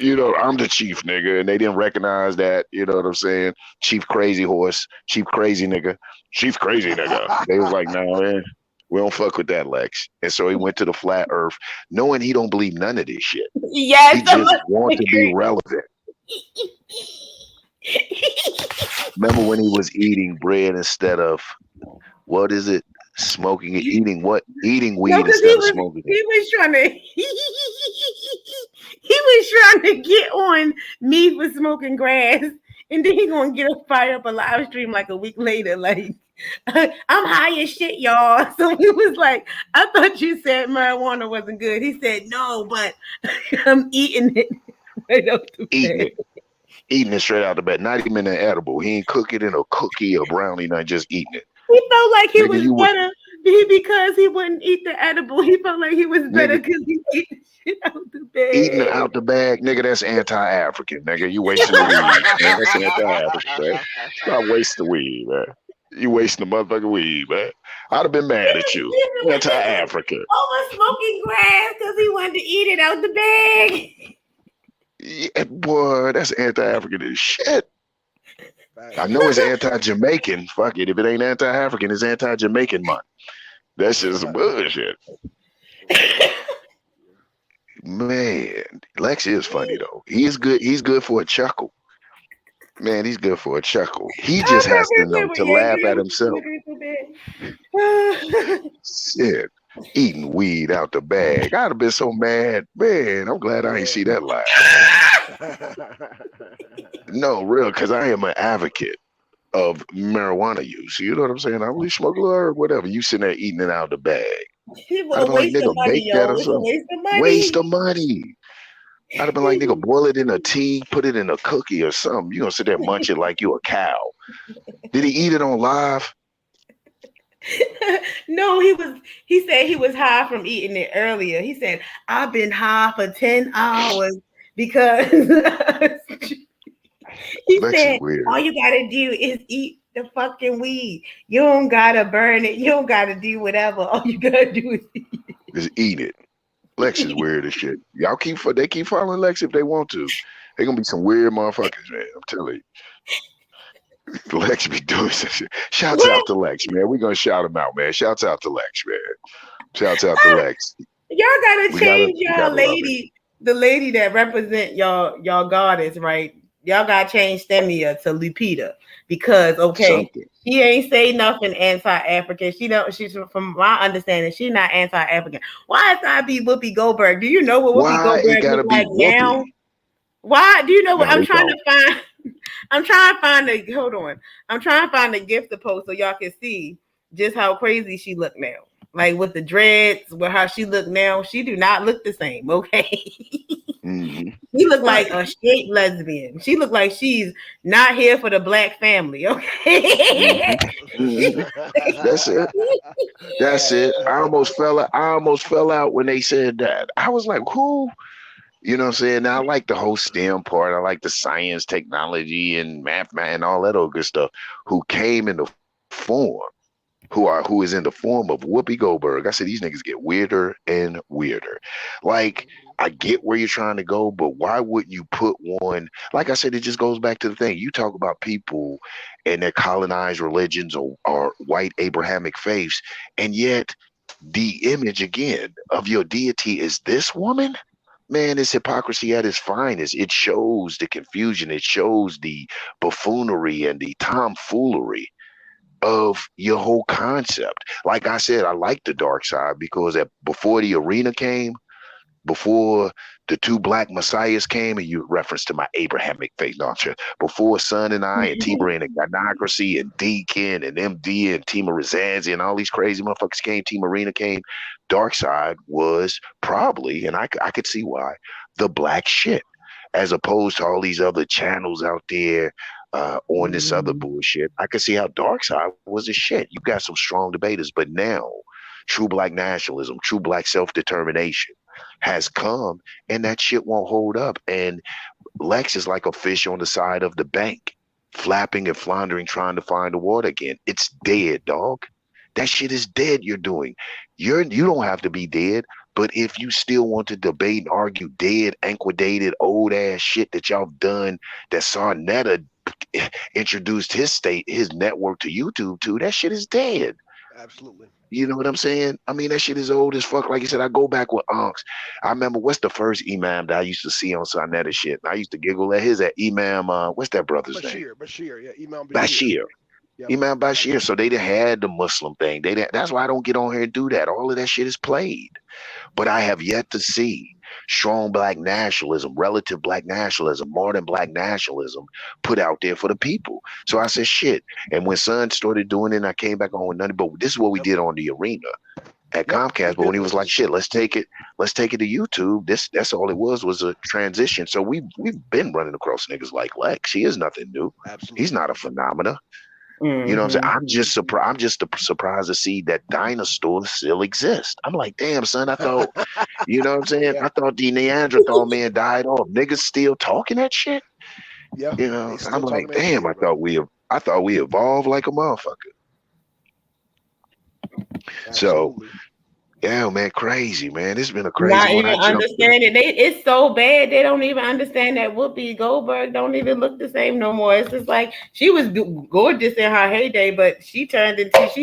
nigga." I'm the chief nigga, and they didn't recognize that. You know what I'm saying? Chief crazy horse, chief crazy nigga, chief crazy nigga. They was like, nah, man, we don't fuck with that, Lex. And so he went to the flat Earth, knowing he don't believe none of this shit. He Yes, I'm just want to be relevant. Remember when he was eating bread instead of what is it? Smoking it, eating what? Eating No, weed because instead of smoking it. he was trying to he was trying to get on me for smoking grass, and then he gonna get a fire up a live stream like a week later, like I'm high as shit, y'all. So he was like, I thought you said marijuana wasn't good. He said no, but I'm eating it right up the Eating bed. it. Eating it straight out the bed. Not even an edible. He ain't cook it in a cookie or brownie, not just eating it. He felt like he Nigga, was you was better because he wouldn't eat the edible. He felt like he was better nigga because he ate the shit out the eating it bed. out the bag, nigga, that's anti-African, nigga. You wasting the weed, man. That's anti-African, man. Stop wasting the weed, man. You wasting the motherfucking weed, man. I'd have been mad at you. This was Anti-African. over smoking grass because he wanted to eat it out the bag. Yeah, boy, that's anti-African as shit. I Facts. know it's anti-Jamaican. Fuck it. If it ain't anti-African, it's anti-Jamaican month. That's just some bullshit. Man, Lex is funny though. He's good. He's good for a chuckle. Man, he's good for a chuckle. He I just has to know remember, to yeah, laugh at because himself. he was Shit. Eating weed out the bag. I'd have been so mad. Man, I'm glad I ain't see that live. No, real, because I am an advocate of marijuana use. You know what I'm saying? I really smoke a little herb, whatever. You sitting there eating it out the bag. It was I'd have a been like, waste of nigga, money, bake that yo. or It's a something. waste of Waste money. of money. I'd have been like, nigga, boil it in a tea, put it in a cookie or something. You gonna sit there munch it like you a cow. Did he eat it on live? No, he said he was high from eating it earlier. He said, I've been high for 10 hours because he Lex is said, weird. all you gotta do is eat the fucking weed. You don't gotta burn it. You don't gotta do whatever. All you gotta do is eat. Just eat it. Lex is weird as shit. They keep following Lex if they want to. They gonna be some weird motherfuckers, man. I'm telling you. Lex be doing some shit. Shouts What? out to Lex, man. We gonna shout him out, man. Shouts out to Lex, man. Shouts out to Lex. Y'all gotta change We y'all gotta love it. lady, the lady that represent y'all goddess, right? Y'all gotta change Stemia to Lupita because Something. she ain't say nothing anti-African. She's from my understanding, she's not anti-African. Why is I be Whoopi Goldberg? Do you know what Whoopi Why it Goldberg look gotta be like now? Whoopi? Why do you know what No, I'm they trying don't. to find? I'm trying to find the hold on. I'm trying to find the gift to post so y'all can see just how crazy she look now. Like with the dreads, with how she look now, she do not look the same. Okay, Mm-hmm. she look like Right. a straight lesbian. She look like she's not here for the black family. Okay. Mm-hmm. Mm-hmm. That's it. That's it. I almost fell out when they said that. I was like, who? You know what I'm saying? Now I like the whole STEM part. I like the science, technology, and math, and all that old good stuff. Who came in the form, who is in the form of Whoopi Goldberg. I said these niggas get weirder and weirder. Like I get where you're trying to go, but why wouldn't you put one? Like I said, it just goes back to the thing. You talk about people and their colonized religions or white Abrahamic faiths, and yet the image again of your deity is this woman. Man, it's hypocrisy at its finest. It shows the confusion. It shows the buffoonery and the tomfoolery of your whole concept. Like I said, I like the dark side because before TheArena came, before the two black messiahs came, and you reference to my Abrahamic faith, not sure. Before Son and I and T-Brain and Gynocracy and Deacon and MD and Tima Razanzi and all these crazy motherfuckers came, TheArena came, Dark Side was probably, and I could see why, the black shit, as opposed to all these other channels out there on this other bullshit. I could see how Dark Side was a shit. You got some strong debaters, but now true black nationalism, true black self-determination has come, and that shit won't hold up. And Lex is like a fish on the side of the bank, flapping and floundering, trying to find the water again. It's dead, dog. That shit is dead. You don't have to be dead, but if you still want to debate and argue dead, antiquated, old ass shit that y'all done, that Sarnetta introduced his network to YouTube to, that shit is dead. Absolutely. You know what I'm saying? I mean, that shit is old as fuck. Like you said, I go back with Unks. I remember what's the first imam that I used to see on Sarnetta shit. I used to giggle at his at Imam. What's that brother's name? Bashir, yeah, Imam Bashir. Bashir. Yep. Imam Bashir. So they done had the Muslim thing. That's why I don't get on here and do that. All of that shit is played. But I have yet to see strong black nationalism, relative black nationalism, modern black nationalism put out there for the people. So I said, shit. And when Son started doing it, I came back on with nothing. But this is what we did on the arena at Comcast. But when he was like, shit, let's take it to YouTube. That's all it was a transition. So we've been running across niggas like Lex. He is nothing new. Absolutely. He's not a phenomena. You know what I'm saying? I'm just surprised to see that dinosaurs still exist. I'm like, damn, son, I thought, you know what I'm saying? I thought the Neanderthal man died off. Niggas still talking that shit. Yeah. You know, I'm like, damn, I thought we evolved like a motherfucker. Absolutely. So yeah, man, crazy, man. It's been a crazy Not one. even understand it. It's so bad they don't even understand that Whoopi Goldberg don't even look the same no more. It's just like she was gorgeous in her heyday, but she's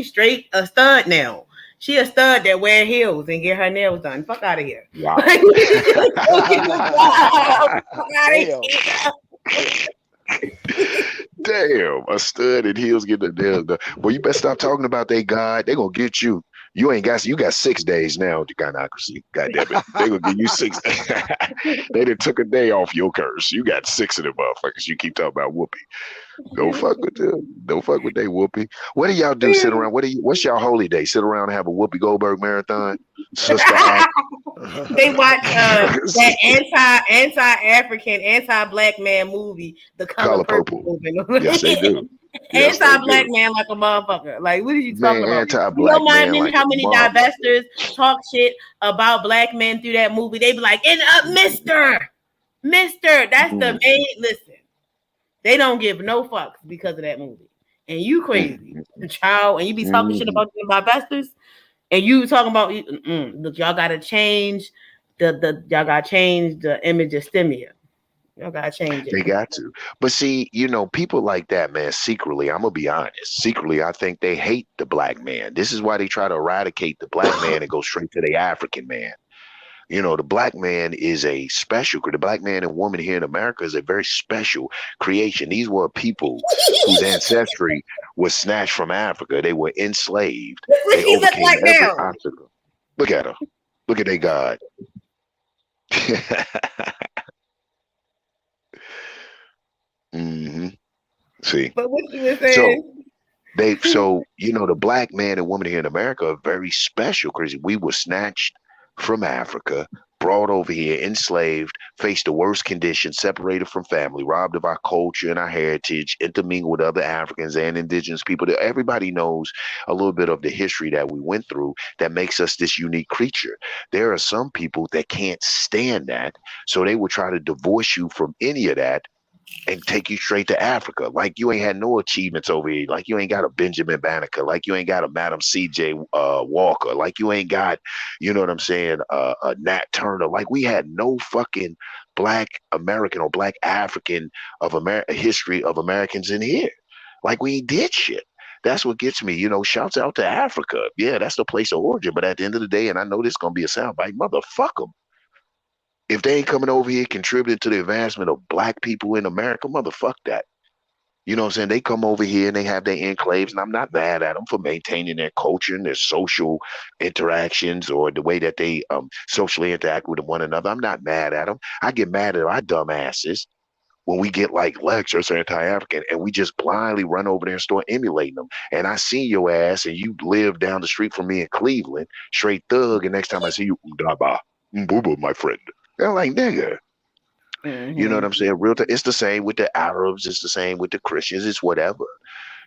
straight a stud now. She a stud that wear heels and get her nails done. Fuck out of here. Wow. Fuck out of here. Damn, a stud and heels get the nails done. Well, you better stop talking about they God. They gonna get you. You got 6 days now to gynocracy. God damn it. They gonna give you 6. They done took a day off your curse. You got 6 of them motherfuckers. You keep talking about Whoopi. Don't fuck with them. Don't fuck with they Whoopi. What do y'all do? Sit around. What's y'all holy day? Sit around and have a Whoopi Goldberg marathon? Sister Act. They watch that anti-African, anti-black man movie, The Color Purple. Yes, they do. Anti-black man like a motherfucker. Like, what are you talking about? Anti-black you don't mind man like how many divestors talk shit about black men through that movie? They be like, Mister, that's the main. Listen, they don't give no fucks because of that movie. And you crazy, child, and you be talking shit about the divestors. And you talking about look, y'all gotta change the image of stimia. Y'all gotta change it. They got to. But see, you know, people like that, man, secretly, I'm gonna be honest. Secretly, I think they hate the black man. This is why they try to eradicate the black man and go straight to the African man. You know, the black man is a special, the black man and woman here in America is a very special creation. These were people whose ancestry was snatched from Africa. They were enslaved. They overcame every obstacle. Look at her. Look at their God. See. But what you were saying? So you know, the black man and woman here in America are very special because we were snatched from Africa, brought over here, enslaved, faced the worst conditions, separated from family, robbed of our culture and our heritage, intermingled with other Africans and indigenous people. Everybody knows a little bit of the history that we went through that makes us this unique creature. There are some people that can't stand that, so they will try to divorce you from any of that and take you straight to Africa. Like you ain't had no achievements over here. Like you ain't got a Benjamin Banneker. Like you ain't got a Madam C.J. Walker. Like you ain't got, you know what I'm saying, a Nat Turner. Like we had no fucking black American or black African of history of Americans in here. Like we did shit. That's what gets me, you know, shouts out to Africa. Yeah, that's the place of origin. But at the end of the day, and I know this is going to be a soundbite, motherfuck them. If they ain't coming over here contributing to the advancement of black people in America, motherfuck that. You know what I'm saying? They come over here and they have their enclaves, and I'm not mad at them for maintaining their culture and their social interactions or the way that they socially interact with one another. I'm not mad at them. I get mad at our dumb asses when we get like Lex or anti-African and we just blindly run over there and start emulating them. And I see your ass and you live down the street from me in Cleveland, straight thug, and next time I see you, Daba, boo-boo, my friend. They're like, nigga. You know what I'm saying? It's the same with the Arabs. It's the same with the Christians. It's whatever.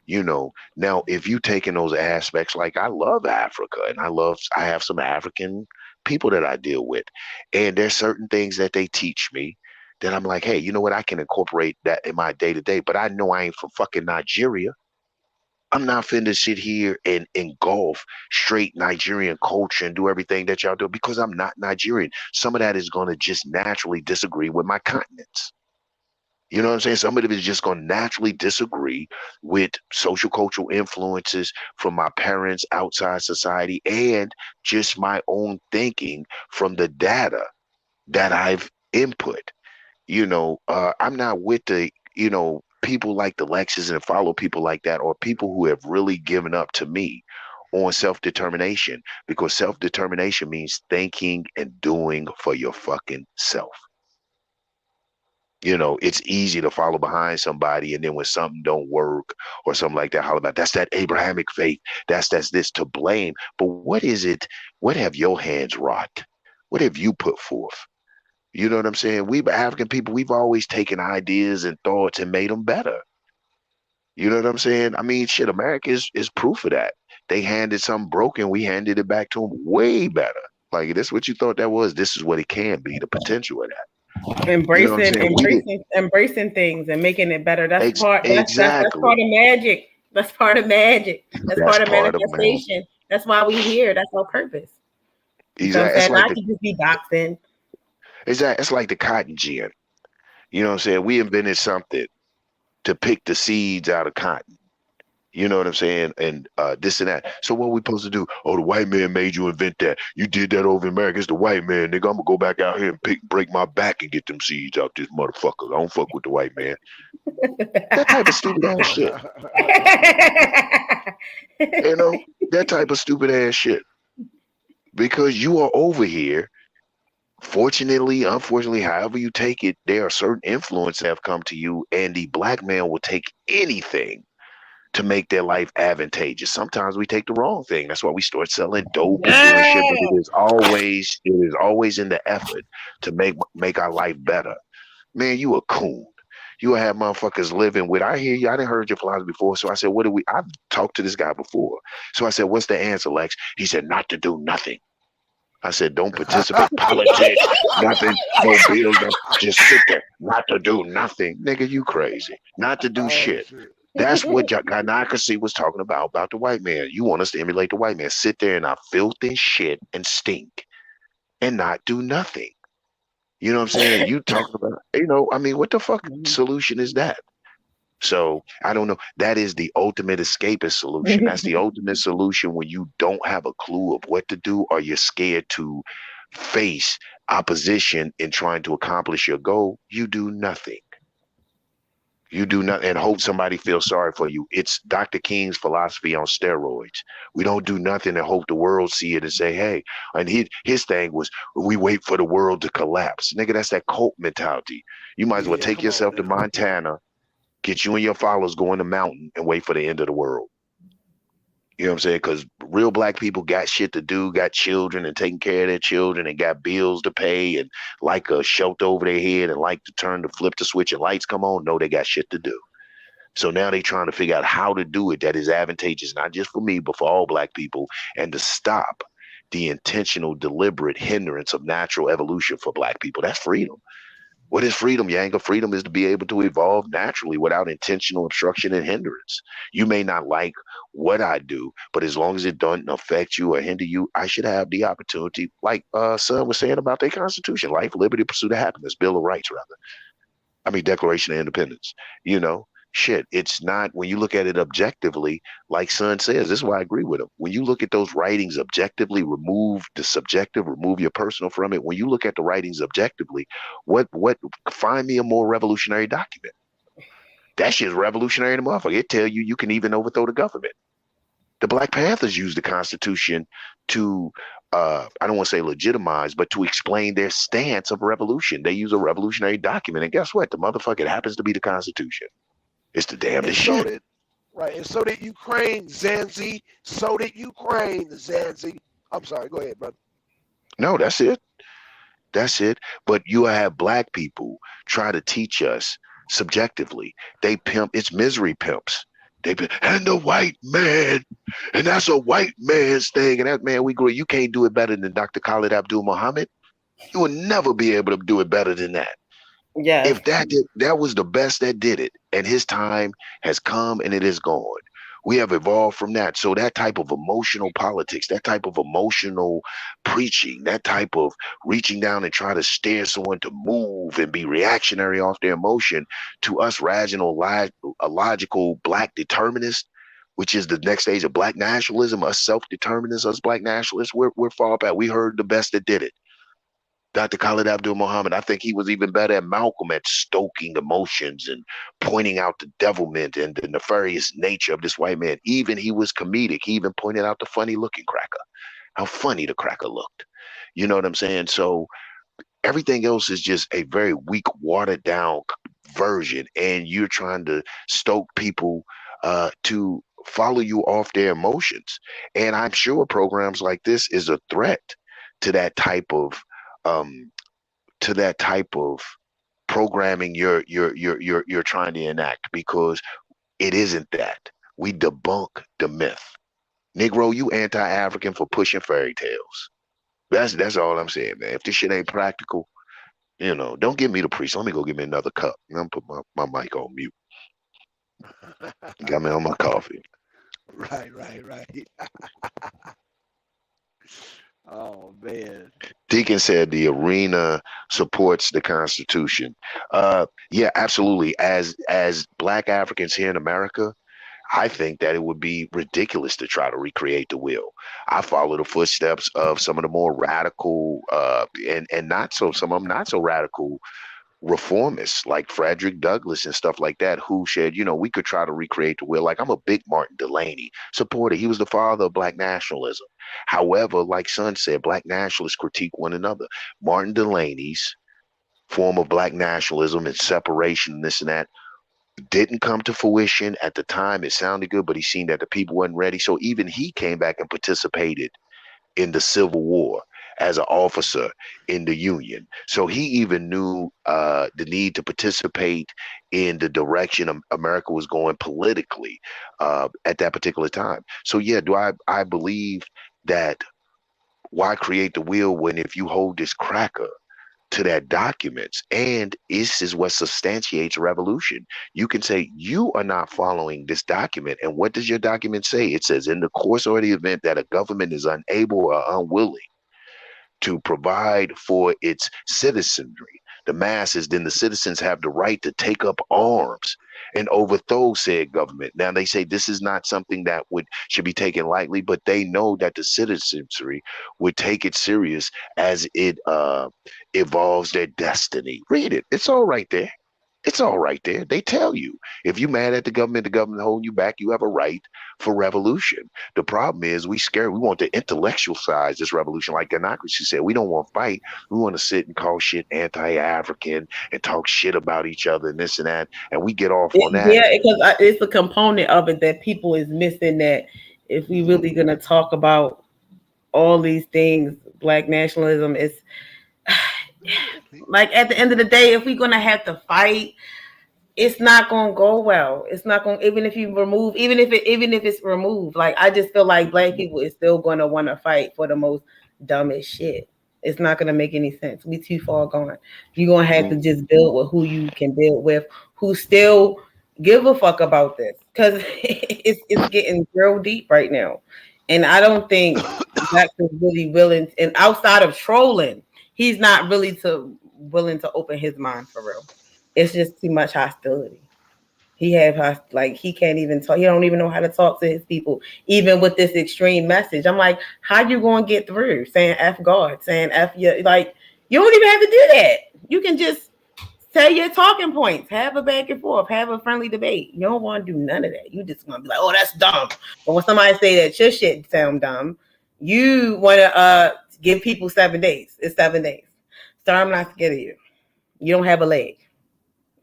Now if you take in those aspects, like I love Africa and I have some African people that I deal with, and there's certain things that they teach me that I'm like, hey, you know what, I can incorporate that in my day to day, but I know I ain't from fucking Nigeria. I'm not finna sit here and engulf straight Nigerian culture and do everything that y'all do because I'm not Nigerian. Some of that is going to just naturally disagree with my continents. You know what I'm saying? Some of it is just going to naturally disagree with social cultural influences from my parents outside society and just my own thinking from the data that I've input. I'm not with people like the Lexes and follow people like that or people who have really given up to me on self-determination because self-determination means thinking and doing for your fucking self. It's easy to follow behind somebody and then when something don't work or something like that, holler about that's that Abrahamic faith, that's this to blame. But what is it? What have your hands wrought? What have you put forth? You know what I'm saying? We African people, we've always taken ideas and thoughts and made them better. You know what I'm saying? I mean, shit, America is proof of that. They handed something broken, we handed it back to them way better. Like, this what you thought that was? This is what it can be, the potential of that. You know what I'm Embracing, saying? We did embracing things and making it better. That's exactly. part of magic. That's part of magic. That's That's part of part of man. manifestation. That's why we here. That's our purpose. You know what I'm Exactly. saying? Not to just be doxing. It's like the cotton gin. You know what I'm saying? We invented something to pick the seeds out of cotton. You know what I'm saying? And this and that. So what we supposed to do? Oh, the white man made you invent that. You did that over in America. It's the white man, nigga. I'm gonna go back out here and break my back and get them seeds out this motherfucker. I don't fuck with the white man. That type of stupid ass shit. That type of stupid ass shit. Because you are over here. Fortunately, unfortunately, however you take it, there are certain influences that have come to you, and the black man will take anything to make their life advantageous. Sometimes we take the wrong thing. That's why we start selling dope and doing shit, but it is always in the effort to make our life better. Man, you a coon. You will have motherfuckers living with. I hear you. I didn't heard your flies before, so I said, "What do we?" I've talked to this guy before, so I said, "What's the answer, Lex?" He said, "Not to do nothing." I said, "Don't participate, politics, nothing, no bills, no, just sit there, not to do nothing, nigga. You crazy? Not to do Oh shit." shit. That's what Ganakasi was talking about the white man. You want us to emulate the white man, sit there in our filth and shit and stink and not do nothing. You know what I'm saying? And you talking about, I mean, what the fuck solution is that? So I don't know. That is the ultimate escapist solution. That's the ultimate solution when you don't have a clue of what to do or you're scared to face opposition in trying to accomplish your goal. You do nothing. You do not and hope somebody feels sorry for you. It's Dr. King's philosophy on steroids. We don't do nothing and hope the world see it and say, hey, and his thing was we wait for the world to collapse. Nigga, that's that cult mentality. You might as well Yeah, take come on yourself to now. Montana, get you and your followers go in the mountain and wait for the end of the world. You know what I'm saying? Because real black people got shit to do, got children and taking care of their children and got bills to pay and like a shelter over their head and like to turn to flip the switch and lights come on. No, they got shit to do. So now they trying to figure out how to do it that is advantageous, not just for me, but for all black people, and to stop the intentional, deliberate hindrance of natural evolution for black people. That's freedom. What is freedom, Yanga? Freedom is to be able to evolve naturally without intentional obstruction and hindrance. You may not like what I do, but as long as it doesn't affect you or hinder you, I should have the opportunity, like Son was saying about their Constitution, life, liberty, pursuit of happiness, Bill of Rights, rather. I mean, Declaration of Independence. Shit, it's not, when you look at it objectively, like Son says, this is why I agree with him. When you look at those writings objectively, remove the subjective, remove your personal from it. When you look at the writings objectively, find me a more revolutionary document. That shit's revolutionary in the motherfucker. It tell you can even overthrow the government. The Black Panthers used the Constitution to, I don't want to say legitimize, but to explain their stance of revolution. They use a revolutionary document, and guess what? The motherfucker, it happens to be the Constitution. It's the And damnedest so shit. did right, and so did Ukraine, Zanzi. So did Ukraine, Zanzi. I'm sorry, go ahead, brother. No, that's it. That's it. But you have black people try to teach us subjectively. They pimp, it's misery pimps. They've been, and the white man, and that's a white man's thing. And that man, we grew. You can't do it better than Dr. Khalid Abdul Muhammad. You will never be able to do it better than that. Yes. If that was the best that did it, and his time has come and it is gone. We have evolved from that. So that type of emotional politics, that type of emotional preaching, that type of reaching down and trying to steer someone to move and be reactionary off their emotion, to us rational, logical black determinists, which is the next stage of black nationalism, us self-determinists, us black nationalists, we're far back. We heard the best that did it. Dr. Khalid Abdul Muhammad, I think he was even better at Malcolm at stoking emotions and pointing out the devilment and the nefarious nature of this white man. Even he was comedic. He even pointed out the funny looking cracker, how funny the cracker looked. You know what I'm saying? So everything else is just a very weak, watered down version. And you're trying to stoke people to follow you off their emotions. And I'm sure programs like this is a threat to that type of um, programming you're trying to enact, because it isn't that. We debunk the myth. Negro, you anti-African for pushing fairy tales. That's all I'm saying, man. If this shit ain't practical, don't give me the priest. Let me go get me another cup. I'm gonna put my mic on mute. Got me on my coffee. Right. Oh man. Deacon said the arena supports the Constitution. Yeah, absolutely. As Black Africans here in America, I think that it would be ridiculous to try to recreate the wheel. I follow the footsteps of some of the more radical and not so some of them not so radical reformists like Frederick Douglass and stuff like that, who said, we could try to recreate the wheel. Like, I'm a big Martin Delany supporter. He was the father of black nationalism. However, like Son said, black nationalists critique one another. Martin Delany's form of black nationalism and separation and this and that didn't come to fruition at the time. It sounded good, but he seen that the people wasn't ready. So even he came back and participated in the Civil War as an officer in the Union. So he even knew the need to participate in the direction America was going politically at that particular time. So yeah, do I believe that why create the wheel when if you hold this cracker to that documents, and this is what substantiates revolution. You can say you are not following this document, and what does your document say? It says, in the course or the event that a government is unable or unwilling to provide for its citizenry, the masses, then the citizens have the right to take up arms and overthrow said government. Now they say this is not something that should be taken lightly, but they know that the citizenry would take it serious as it evolves their destiny. Read it. It's all right there. It's all right there. They tell you if you're mad at the government holding you back, you have a right for revolution. The problem is we scared. We want to intellectualize this revolution, like Democracy said. We don't want to fight. We want to sit and call shit anti-African and talk shit about each other and this and that, and we get off on that. Yeah, because it's a component of it that people is missing. That if we really gonna talk about all these things, black nationalism is like at the end of the day, if we're gonna have to fight, it's not gonna go well. It's not gonna even if it's removed. Like I just feel like black people is still gonna want to fight for the most dumbest shit. It's not gonna make any sense. We too far gone. You're gonna have to just build with who you can build with, who still give a fuck about this, because it's getting real deep right now, and I don't think Black is really willing. And outside of trolling, he's not really willing to open his mind for real. It's just too much hostility. He can't even talk. He don't even know how to talk to his people, even with this extreme message. I'm like, how you going to get through saying F God, saying F you? Like, you don't even have to do that. You can just say your talking points, have a back and forth, have a friendly debate. You don't want to do none of that. You just want to be like, oh, that's dumb. But when somebody say that your shit sound dumb, you want to give people 7 days. It's 7 days. So I'm not scared of you. You don't have a leg.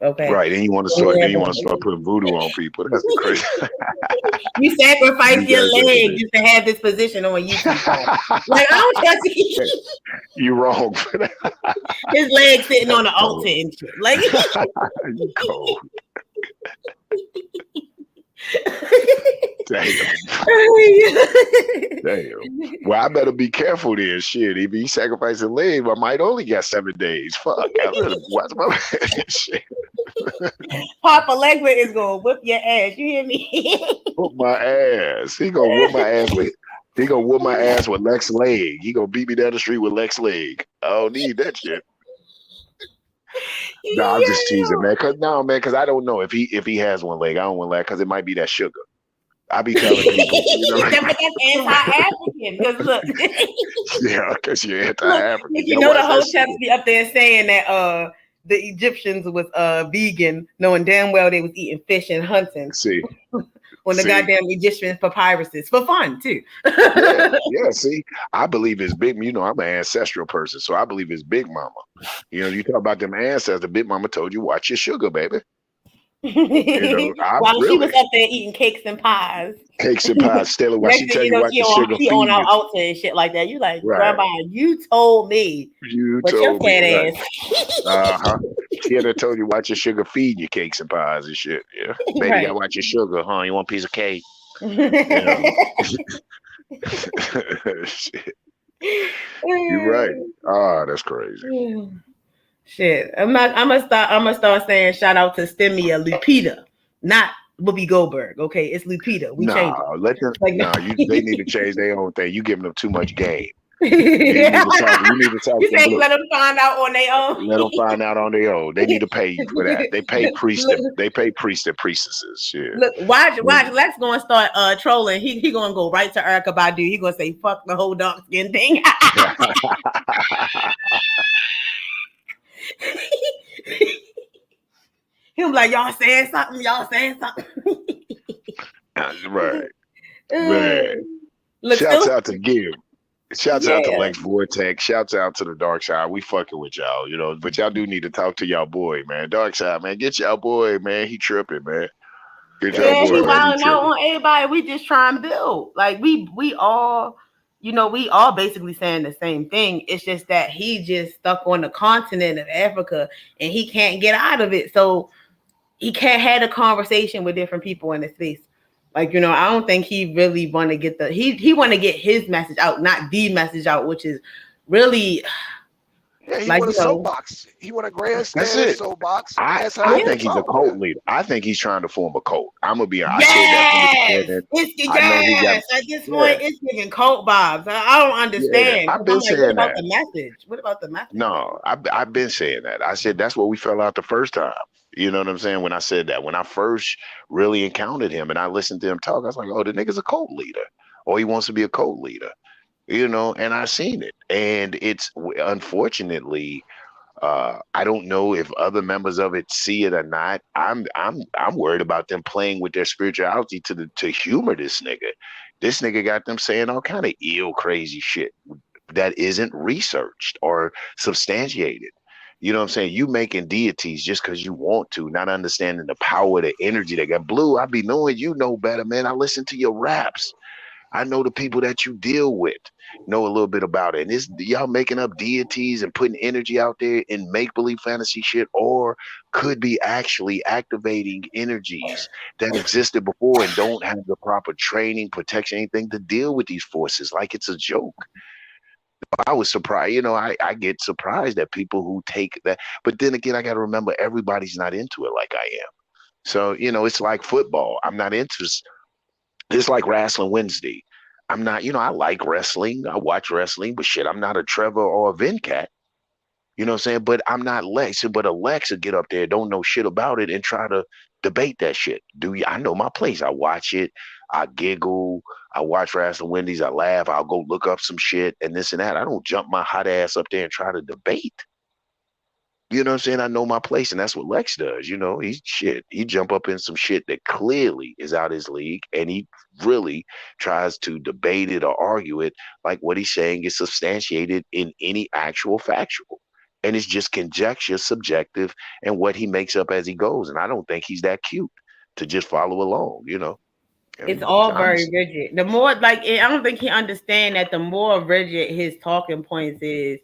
Okay. Right. Then you want to start putting voodoo on people. That's crazy. You sacrifice your leg just to have this position on YouTube. Like, I don't trust you. You're wrong. His leg sitting on the altar and shit. Like, you cold. Damn. Damn. Well, I better be careful then. Shit, if he sacrificing leg, I might only get 7 days. Fuck. I better watch my shit. Papa Legba is gonna whip your ass. You hear me? Whoop my ass. He gonna whoop my ass with. He gonna whoop my ass with Lex leg. He gonna beat me down the street with Lex leg. I don't need that shit. No, I'm just teasing, man. Cause I don't know if he has one leg. I don't want that because it might be that sugar. I be telling people, you know, But that's anti-African. Because look, yeah, because you're look, anti-African. you know the hoteps be up there saying that the Egyptians was vegan, knowing damn well they was eating fish and hunting. See, on the goddamn Egyptian papyruses for fun too. yeah. See, I believe it's big. You know, I'm an ancestral person, so I believe it's Big Mama. You know, you talk about them ancestors. Big Mama told you, watch your sugar, baby. You know, while she was up there eating cakes and pies. Cakes and pies, Stella. While she tell you watch your sugar, she on our altar and shit like that. You like, Grandma, you told me. You but told your me. Fat ass. She had told you watch your sugar, feed your cakes and pies and shit. Yeah, baby, you gotta watch your sugar, huh? You want a piece of cake? Shit. You're right. Oh, that's crazy. Shit, I'm gonna start saying shout out to Stemia Lupita, not Whoopi Goldberg. Okay, it's Lupita. We changed it. Let them. They need to change their own thing. You giving them too much game. You need to talk. You say let them find out on their own. Let them find out on their own. They need to pay you for that. They pay priests. They pay priests and priestesses. Shit. Look, watch. Lex gonna start trolling. He gonna go right to Erykah Badu. He gonna say fuck the whole dark skin thing. He'll be like, y'all saying something. Right. Man. Shouts out to Gib. Shouts out to Lex Vortex. Shouts out to the Darkside. We fucking with y'all, you know. But y'all do need to talk to y'all boy, man. Darkside, man. Get y'all boy, man. He tripping, man. Get y'all boy, he man. wilding out on everybody. We just try and build. Like we all, you know, we all basically saying the same thing. It's just that he just stuck on the continent of Africa and he can't get out of it. So he can't have a conversation with different people in the space. Like, you know, I don't think he really want to get he want to get his message out, not the message out, which is really he want a soapbox. He want a grandstand soapbox. I think he's a cult leader. I think he's trying to form a cult. I'm gonna be honest. Yes, at this point, it's giving cult vibes. I don't understand. I've been saying that. What about the message? No, I've been saying that. I said that's what we fell out the first time. You know what I'm saying? When I said that, when I first really encountered him and I listened to him talk, I was like, oh, the nigga's a cult leader, or he wants to be a cult leader, you know. And I seen it, and it's unfortunately, I don't know if other members of it see it or not. I'm worried about them playing with their spirituality to humor this nigga. This nigga got them saying all kind of ill, crazy shit that isn't researched or substantiated. You know what I'm saying? You making deities just because you want to, not understanding the power, the energy they got. Blue, I be knowing you know better, man. I listen to your raps. I know the people that you deal with, know a little bit about it. And it's y'all making up deities and putting energy out there in make-believe fantasy shit, or could be actually activating energies that existed before and don't have the proper training, protection, anything to deal with these forces like it's a joke. I was surprised, you know, I get surprised at people who take that. But then again, I got to remember everybody's not into it like I am. So, you know, it's like football. I'm not interested. It's like Wrestling Wednesday. I'm not, you know, I like wrestling. I watch wrestling, but shit, I'm not a Trevor or a Venkat. You know what I'm saying? But I'm not Lex. But Alexa get up there, don't know shit about it, and try to debate that shit. I know my place. I watch it. I giggle. I watch Wrestling Wendy's. I laugh. I'll go look up some shit and this and that. I don't jump my hot ass up there and try to debate. You know what I'm saying? I know my place, and that's what Lex does. You know, he jump up in some shit that clearly is out his league, and he really tries to debate it or argue it like what he's saying is substantiated in any actual factual. And it's just conjecture, subjective, and what he makes up as he goes. And I don't think he's that cute to just follow along, you know. It's all very rigid. The more, like, I don't think he understands that the more rigid his talking points is,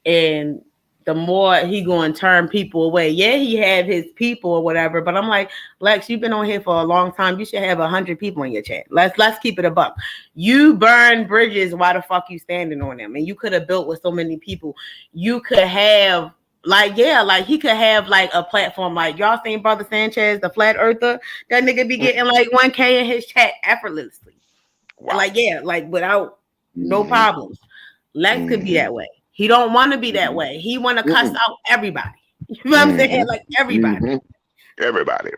and the more he going to turn people away. Yeah, he have his people or whatever, but I'm like, Lex, you've been on here for a long time. You should have 100 people in your chat. Let's keep it a buck. You burn bridges. Why the fuck you standing on them? And you could have built with so many people. You could have like, yeah, like he could have like a platform like y'all seen Brother Sanchez, the flat earther. That nigga be getting like 1K in his chat effortlessly. Wow. Like, yeah, like without no Mhm. problems. Lex could be Mhm. that way. He don't want to be that Mhm. way. He want to cuss Mhm. out everybody. You know what I'm saying? Mhm. Like everybody. Mhm. Everybody.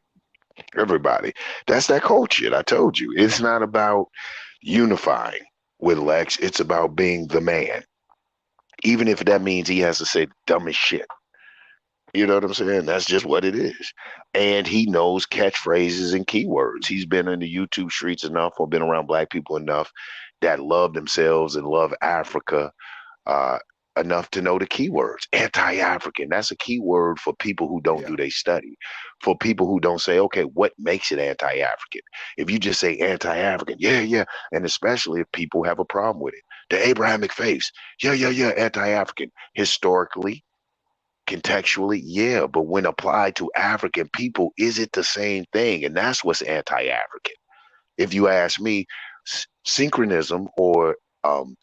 Everybody. That's that cold shit. I told you. It's not about unifying with Lex. It's about being the man. Even if that means he has to say the dumbest shit. You know what I'm saying? That's just what it is. And he knows catchphrases and keywords. He's been in the YouTube streets enough or been around black people enough that love themselves and love Africa uh, enough to know the keywords. Anti-African, that's a keyword for people who don't Yeah. do their study. For people who don't say, okay, what makes it anti-African? If you just say anti-African, yeah, yeah, and especially if people have a problem with it. The Abrahamic faiths, yeah, yeah, yeah, anti-African. Historically, contextually, yeah, but when applied to African people, is it the same thing? And that's what's anti-African. If you ask me, synchronism or um,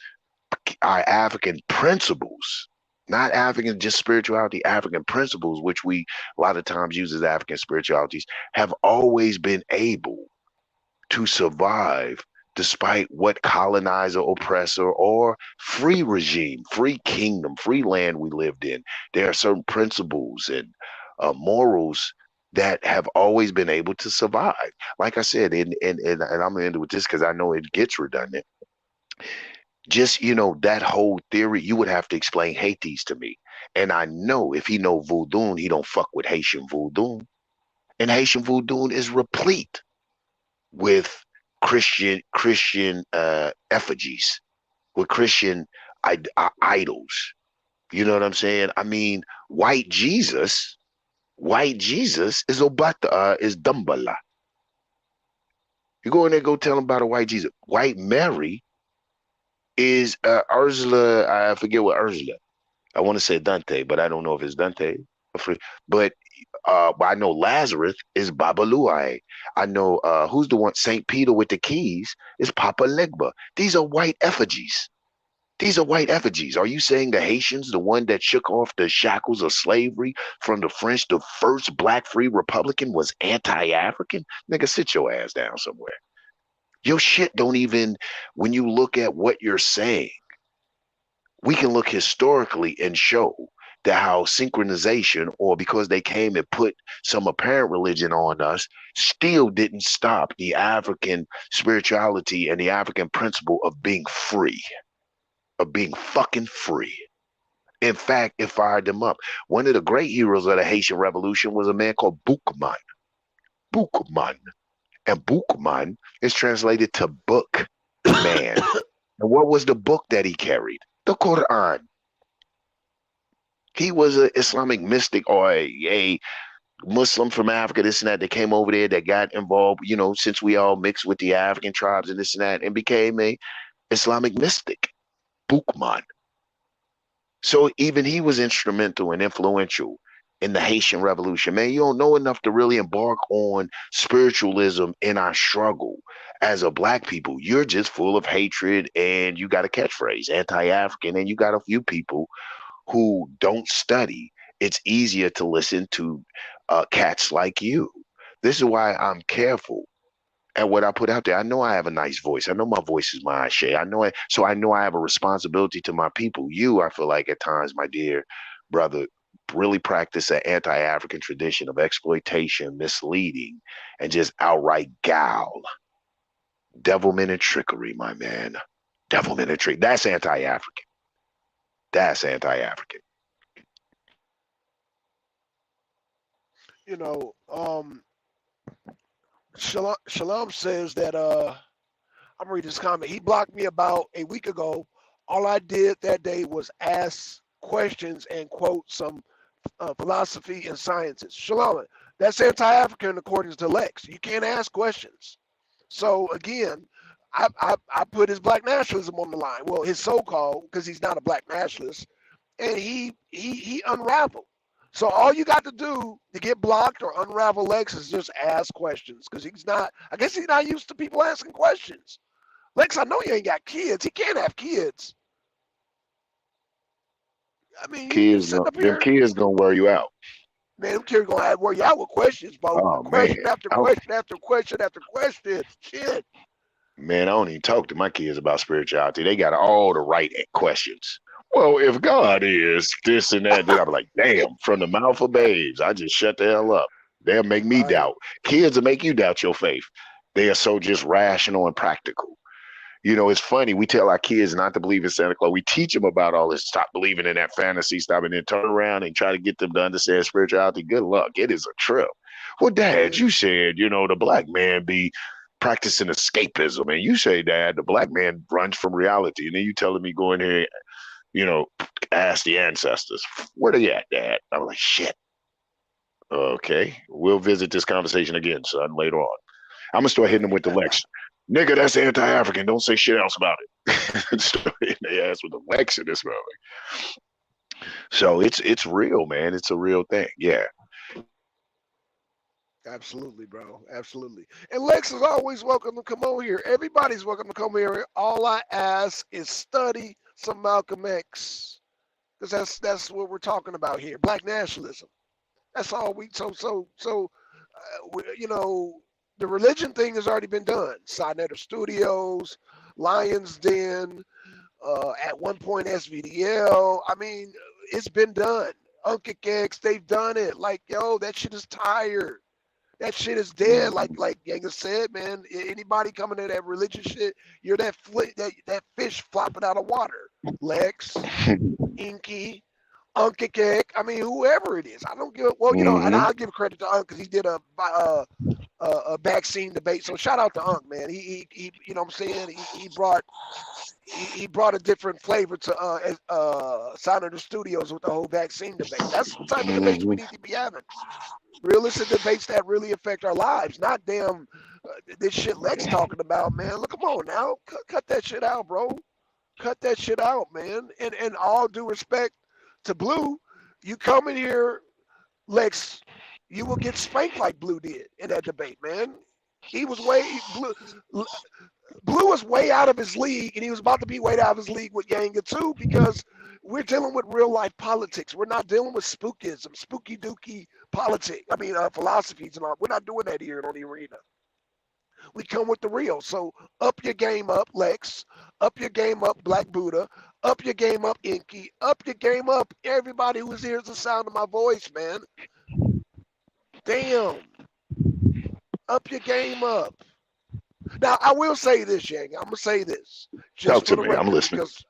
our African principles, not African just spirituality, African principles, which we a lot of times use as African spiritualities, have always been able to survive despite what colonizer, oppressor, or free regime, free kingdom, free land we lived in. There are certain principles and morals that have always been able to survive. Like I said, and I'm gonna end it with this because I know it gets redundant. Just that whole theory, you would have to explain Hades to me. And I know if he know voodoo, he don't fuck with Haitian voodoo. And Haitian voodoo is replete with Christian effigies, with Christian idols. You know what I'm saying? I mean, white Jesus is Obata, is Dumbala. You go in there, go tell him about a white Jesus. White Mary is Ursula. I forget what Ursula. I want to say Dante, but I don't know if it's Dante. But I know Lazarus is Babaluai. I know who's the one, St. Peter with the keys is Papa Legba. These are white effigies. These are white effigies. Are you saying the Haitians, the one that shook off the shackles of slavery from the French, the first black free Republican, was anti-African? Nigga, sit your ass down somewhere. Your shit don't even, when you look at what you're saying, we can look historically and show that how synchronization, or because they came and put some apparent religion on us, still didn't stop the African spirituality and the African principle of being free, of being fucking free. In fact, it fired them up. One of the great heroes of the Haitian Revolution was a man called Boukman. Boukman. And Boukman is translated to book man. And what was the book that he carried? The Quran. He was an Islamic mystic or a Muslim from Africa, this and that came over there that got involved, since we all mixed with the African tribes and this and that, and became a Islamic mystic, Boukman. So even he was instrumental and influential in the Haitian Revolution. Man, you don't know enough to really embark on spiritualism in our struggle as a black people. You're just full of hatred and you got a catchphrase, anti-African, and you got a few people who don't study. It's easier to listen to cats like you. This is why I'm careful at what I put out there. I know I have a nice voice. I know my voice is my share. So I know I have a responsibility to my people. You, I feel like at times, my dear brother, really practice an anti-African tradition of exploitation, misleading, and just outright gal. Devilment and trickery, my man. Devilment and trick. That's anti-African. That's anti-African. You know, Shalom says that I'm reading this comment. He blocked me about a week ago. All I did that day was ask questions and quote some philosophy and sciences. Shalom, that's anti-African according to Lex. You can't ask questions. So again, I put his black nationalism on the line. Well, his so-called, because he's not a black nationalist. and he unraveled. So all you got to do to get blocked or unravel Lex is just ask questions, because I guess he's not used to people asking questions. Lex, I know you ain't got kids. He can't have kids. I mean, you Kids, sitting up them here, kids gonna wear you out. man, them kids gonna have to work you out with questions, bro. Oh man, Question after question after question after question. Shit. man, I don't even talk to my kids about spirituality. They got all the right questions. Well, if God is this and that, then I'm like, damn, from the mouth of babes, I just shut the hell up. They'll make me Right. doubt. Kids will make you doubt your faith. They are so just rational and practical. You know, it's funny. We tell our kids not to believe in Santa Claus. We teach them about all this. Stop believing in that fantasy stuff, and then turn around and try to get them to understand spirituality. Good luck. It is a trip. Well, Dad, you said, the black man be practicing escapism. And you say, Dad, the black man runs from reality. And then you telling me go in here, ask the ancestors. Where they at, Dad? I'm like, shit. Okay. We'll visit this conversation again, son, later on. I'm gonna start hitting them with the Lex. Nigga, that's anti-African. Don't say shit else about it. Start hitting their ass with the Lex in this moment. So it's real, man. It's a real thing. Yeah. Absolutely, bro. Absolutely. And Lex is always welcome to come on here. Everybody's welcome to come here. All I ask is study some Malcolm X, because that's what we're talking about here. Black nationalism. That's all we. The religion thing has already been done. Sinetta Studios, Lions Den, at one point SVDL. I mean, it's been done. Uncle X, they've done it. Like, yo, that shit is tired. That shit is dead. Like Yanga said, man. Anybody coming to that religion shit, you're that fish flopping out of water. Lex, Inky, Uncle X. I mean, whoever it is. I don't give. Well, and I'll give credit to Unc because he did a vaccine debate. So shout out to Unc, man. He you know what I'm saying? He brought a different flavor to Senator Studios with the whole vaccine debate. That's the type of debates we need to be having. Realistic debates that really affect our lives, not damn this shit Lex talking about, man. Look, come on now, cut that shit out, bro. Cut that shit out, man. And all due respect to Blue, you come in here, Lex, you will get spanked like Blue did in that debate, man. He was Blue was way out of his league, and he was about to be way out of his league with Yanga too, because we're dealing with real life politics. We're not dealing with spookism, spooky dooky politics. I mean, philosophies and all. We're not doing that here on the arena. We come with the real. So up your game up, Lex. Up your game up, Black Buddha. Up your game up, Inky. Up your game up, everybody who hears the sound of my voice, man. Damn. Up your game up. Now, I will say this, Yang. I'm going to say this. Talk to me. I'm listening. Because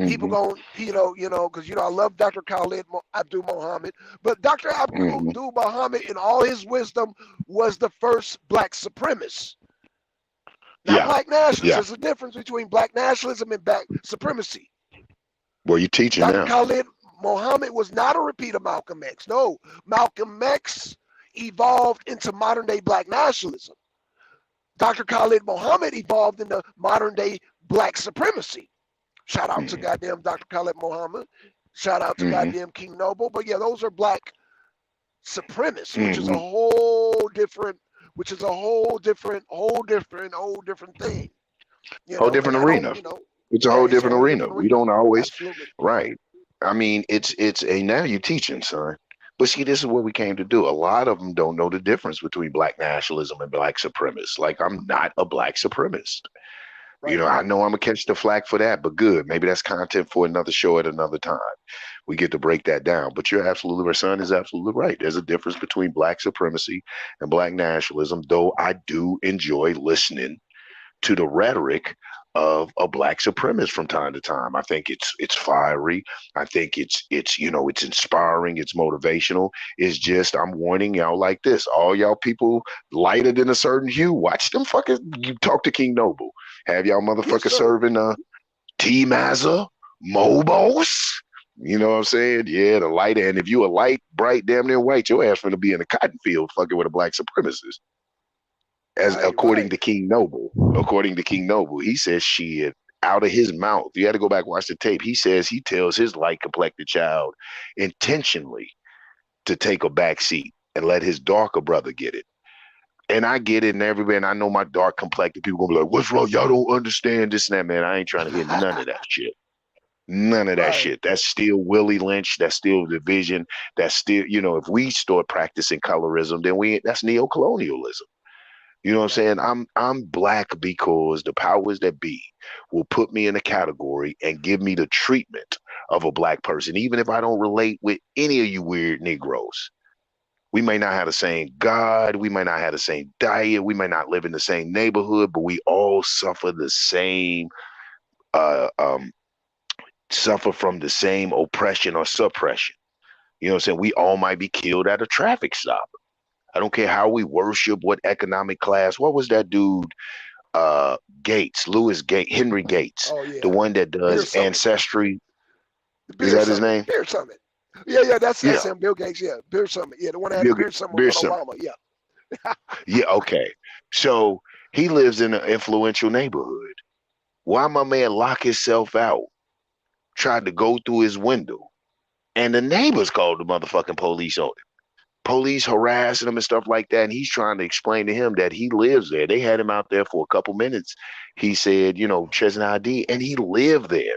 people going, because, I love Dr. Khalid Abdul Muhammad. But Dr. Abdul Muhammad, in all his wisdom, was the first black supremacist. Now, black nationalism, there's a difference between black nationalism and black supremacy. Well, you're teaching Dr. now. Khalid Muhammad was not a repeat of Malcolm X. No, Malcolm X evolved into modern day black nationalism. Dr. Khalid Muhammad evolved into modern day black supremacy. Shout out to goddamn Dr. Khalid Muhammad. Shout out to goddamn King Noble. But yeah, those are black supremacists, which is a whole different thing. Whole different arena. It's a whole different arena. We don't always right. I mean, it's now you're teaching, son. But see, this is what we came to do. A lot of them don't know the difference between black nationalism and black supremacists. Like, I'm not a black supremacist. Right. I know I'm going to catch the flack for that, but good. Maybe that's content for another show at another time. We get to break that down. But you're absolutely, our son is absolutely right. There's a difference between black supremacy and black nationalism, though I do enjoy listening to the rhetoric of a black supremacist from time to time. I think it's fiery. I think it's inspiring. It's motivational. It's just, I'm warning y'all like this. All y'all people lighter than a certain hue, watch them fucking, you talk to King Noble. Have y'all motherfuckers serving T-Mazza, Mobos. You know what I'm saying? Yeah, the lighter. And if you a light, bright, damn near white, your ass finna be in the cotton field fucking with a black supremacist. According to King Noble. According to King Noble, he says, shit, out of his mouth. You had to go back and watch the tape. He says he tells his light complected child intentionally to take a back seat and let his darker brother get it. And I get it, and everybody, and I know my dark complected people gonna be like, "What's wrong? Y'all don't understand this and that, man." I ain't trying to hear none of that shit. None of that Right. shit. That's still Willie Lynch. That's still division. That's still, if we start practicing colorism, then that's neocolonialism. You know what I'm saying? I'm black because the powers that be will put me in a category and give me the treatment of a black person, even if I don't relate with any of you weird Negroes. We may not have the same God, we might not have the same diet, we might not live in the same neighborhood, but we all suffer the same uh um suffer from the same oppression or suppression. You know what I'm saying? We all might be killed at a traffic stop. I don't care how we worship, what economic class. What was that dude? Gates, Lewis Gates, Henry Gates, Oh the yeah. one that Beer does Summit. ancestry. The Is Beer that his Summit. name? Beer Summit. Yeah, that's Yeah, him. Bill Gates. Yeah, Beer Summit. Yeah, the one that had the Bill, Beer Summit Beer with Summit. Obama. Yeah. Yeah, okay. So he lives in an influential neighborhood. Why my man lock himself out? Tried to go through his window, and the neighbors called the motherfucking police on him. Police harassing him and stuff like that. And he's trying to explain to him that he lives there. They had him out there for a couple minutes. He said, Chesney ID, and he lived there.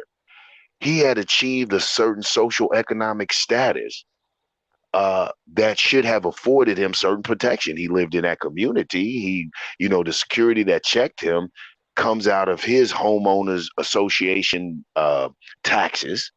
He had achieved a certain social economic status that should have afforded him certain protection. He lived in that community. The security that checked him comes out of his homeowners association taxes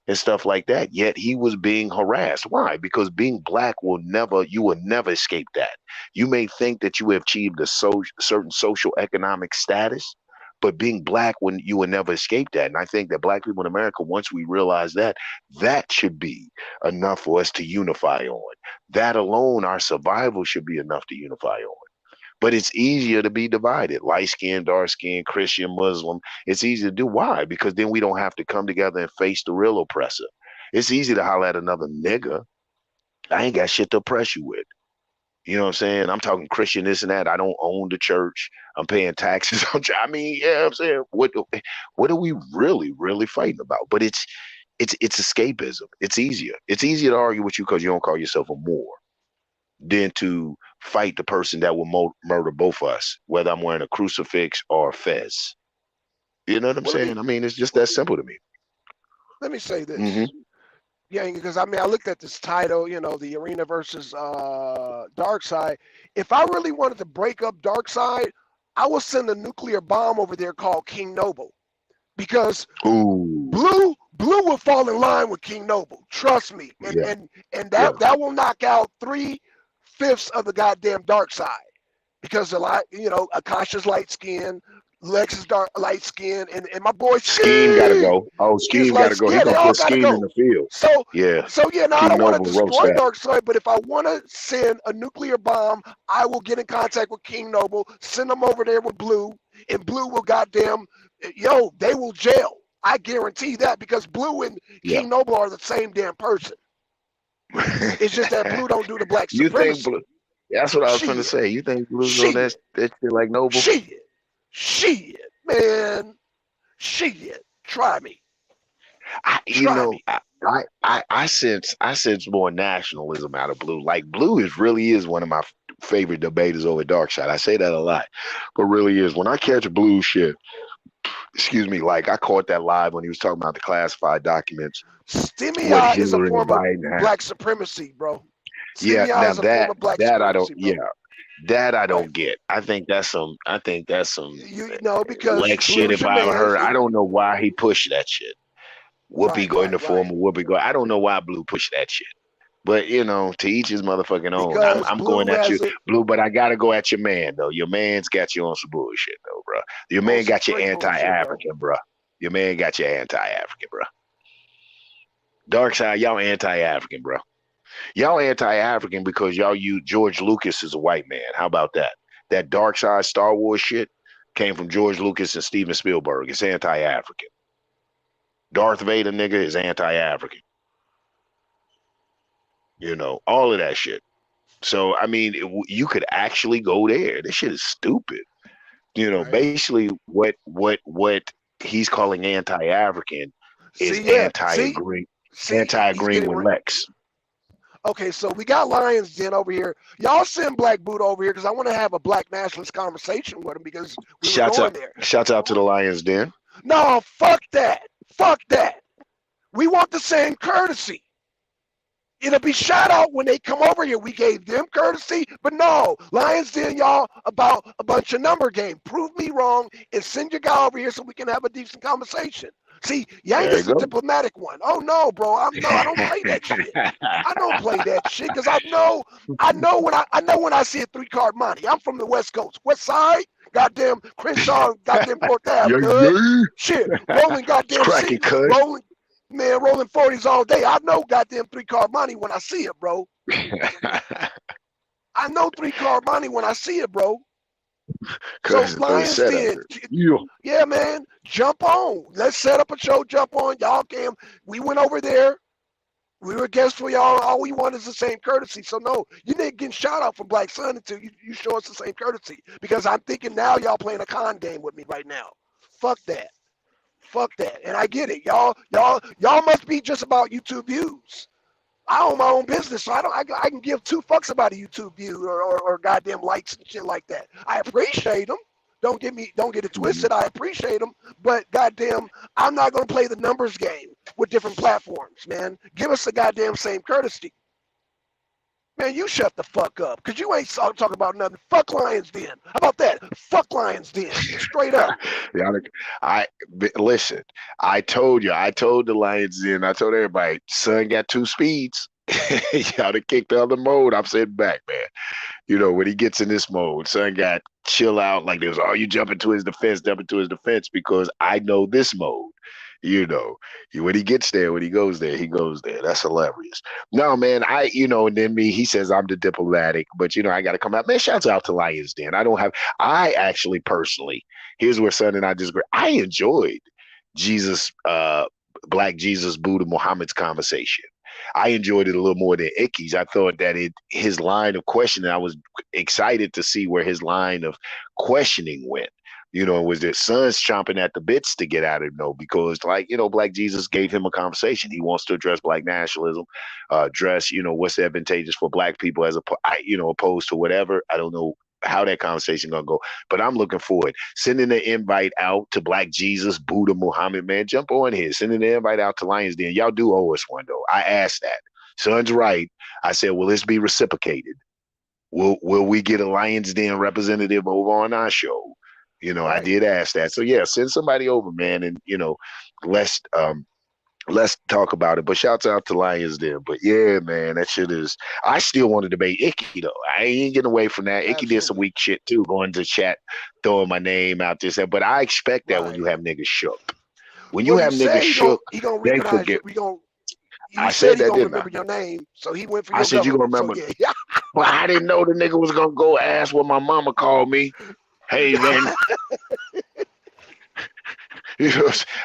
and stuff like that. Yet he was being harassed. Why? Because being black you will never escape that. You may think that you have achieved a certain social economic status, but being black, when you will never escape that. And I think that black people in America, once we realize that, that should be enough for us to unify on. That alone, our survival should be enough to unify on. But it's easier to be divided. Light skin, dark skin, Christian, Muslim. It's easy to do. Why? Because then we don't have to come together and face the real oppressor. It's easy to holler at another nigga. I ain't got shit to oppress you with. You know what I'm saying? I'm talking Christian, this and that. I don't own the church. I'm paying taxes. I'm saying, what are we really, really fighting about? But it's escapism. It's easier. It's easier to argue with you because you don't call yourself a Moor than to fight the person that will murder both of us, whether I'm wearing a crucifix or a fez. You know what I'm Well, saying? I mean, it's just that simple to me. let me say this. Mm-hmm. Yeah, because I looked at this title, the Arena versus Darkside. If I really wanted to break up Darkside, I would send a nuclear bomb over there called King Noble, because Ooh, Blue will fall in line with King Noble. Trust me, and yeah, and yeah. that will knock out 3/5 of the goddamn Darkside, because Akasha's light skin, Lex is light skin, and my boy Scheme got to Scheme go. Oh, is Scheme got light to go. skin. He Yeah, they gonna all put gotta Scheme in go. the field. So Yeah, yeah, now I King don't want to Noble roast destroy that. Darkseid, but if I want to send a nuclear bomb, I will get in contact with King Noble, send them over there with Blue, and Blue will they will jail. I guarantee that, because Blue and Yeah. King Noble are the same damn person. It's just that Blue don't do the black You think supremacy. Blue? That's what I was trying to Shit, say. You think Blue's on shit, that shit like Noble? shit, man, shit. Try me, I, you try know, me. I sense more nationalism out of Blue. Like Blue really is one of my favorite debaters over Darkseid. I say that a lot, but really is. When I catch Blue shit, excuse me, like I caught that live when he was talking about the classified documents, what Stimia is a Hillary and form of Biden had. black supremacy, bro. Yeah, Stimia now is a form of black that I don't. supremacy, bro. Yeah, that I Right. don't get. I think that's some. You know, because Lex shit. Blue's If your I ever man. heard, I don't know why he pushed that shit. Whoopi Right, go in right, the form right. of Whoopi go. I don't know why Blue pushed that shit. But to each his motherfucking own. Because I'm going Blue at you, has it Blue, but I gotta go at your man though. Your man's got you on some bullshit though, bro. Your on man some got you straight bullshit, bro. anti-African, bro. Your man got you anti-African, bro. Darkseid, y'all anti-African, bro. Y'all anti-African because y'all use George Lucas is a white man. How about that? That Darkseid Star Wars shit came from George Lucas and Steven Spielberg. It's anti-African. Darth Vader, nigga, is anti-African. All of that shit. So I mean, you could actually go there. This shit is stupid. Right. Basically, what he's calling anti-African is See, yeah, see, he's anti-agreeing getting with Lex. Okay, so we got Lions Den over here. Y'all send Black Buddha over here because I want to have a black nationalist conversation with him because we were going there. Shouts out to the Lions Den. No, fuck that. Fuck that. We want the same courtesy. It'll be shout out when they come over here. We gave them courtesy, but no, Lions Den, y'all, about a bunch of number game. Prove me wrong and send your guy over here so we can have a decent conversation. See, Yanga's the diplomatic one. Oh no, bro. I don't play that shit. I don't play that shit because I know when I see a 3-card money. I'm from the West Coast. West Side, goddamn Crenshaw, goddamn Fourth Ave. Shit. Rolling goddamn shit. Rolling 40s all day. I know goddamn 3-card money when I see it, bro. I know 3-card money when I see it, bro. So Lions did. Yeah, man. Jump on. Let's set up a show. Jump on. Y'all can. We went over there. We were guests for y'all. All we want is the same courtesy. So no, you didn't get shout out from Black Sun until you show us the same courtesy. Because I'm thinking now y'all playing a con game with me right now. Fuck that. Fuck that. And I get it. Y'all must be just about YouTube views. I own my own business, so I can give 2 fucks about a YouTube view or goddamn likes and shit like that. I appreciate them. Don't get it twisted. I appreciate them, but goddamn, I'm not gonna play the numbers game with different platforms, man. Give us the goddamn same courtesy. Man, you shut the fuck up, cause you ain't talking about nothing. Fuck Lions Den. How about that? Fuck Lions Den. Straight up. Listen. I told the Lions Den. I told everybody, son got 2 speeds. Y'all done kicked the other mode. I'm sitting back, man. You know, when he gets in this mode, son got chill out like there's you jumping to his defense, because I know this mode. You know, when he gets there, when he goes there, he goes there. That's hilarious. No, man, and then he says I'm the diplomatic, but I got to come out. Man, shouts out to Lions Den. I actually personally, here's where son and I disagree. I enjoyed Black Jesus, Buddha, Muhammad's conversation. I enjoyed it a little more than Icky's. I thought that his line of questioning, I was excited to see where his line of questioning went. Was that son's chomping at the bits to get out of it, because Black Jesus gave him a conversation. He wants to address Black nationalism, address, what's advantageous for Black people as opposed to whatever. I don't know how that conversation gonna go, but I'm looking forward. Sending the invite out to Black Jesus, Buddha, Muhammad, man, jump on here. Sending the invite out to Lions Den. Y'all do owe us one though. I asked that. Son's right. I said, will this be reciprocated? Will we get a Lions Den representative over on our show? Right. I did ask that. So yeah, send somebody over, man, and let's talk about it. But shouts out to Lions Den. But yeah, man, that shit is. I still want to debate Icky though. I ain't getting away from that. Icky did some weak shit too, going to chat, throwing my name out there. But I expect that when you have niggas shook. When you have niggas shook, he gonna they recognize forget. You. I said that, didn't remember your name, so he went for your I said you gonna remember. So, yeah. But I didn't know the nigga was gonna go ask what my mama called me. Hey man.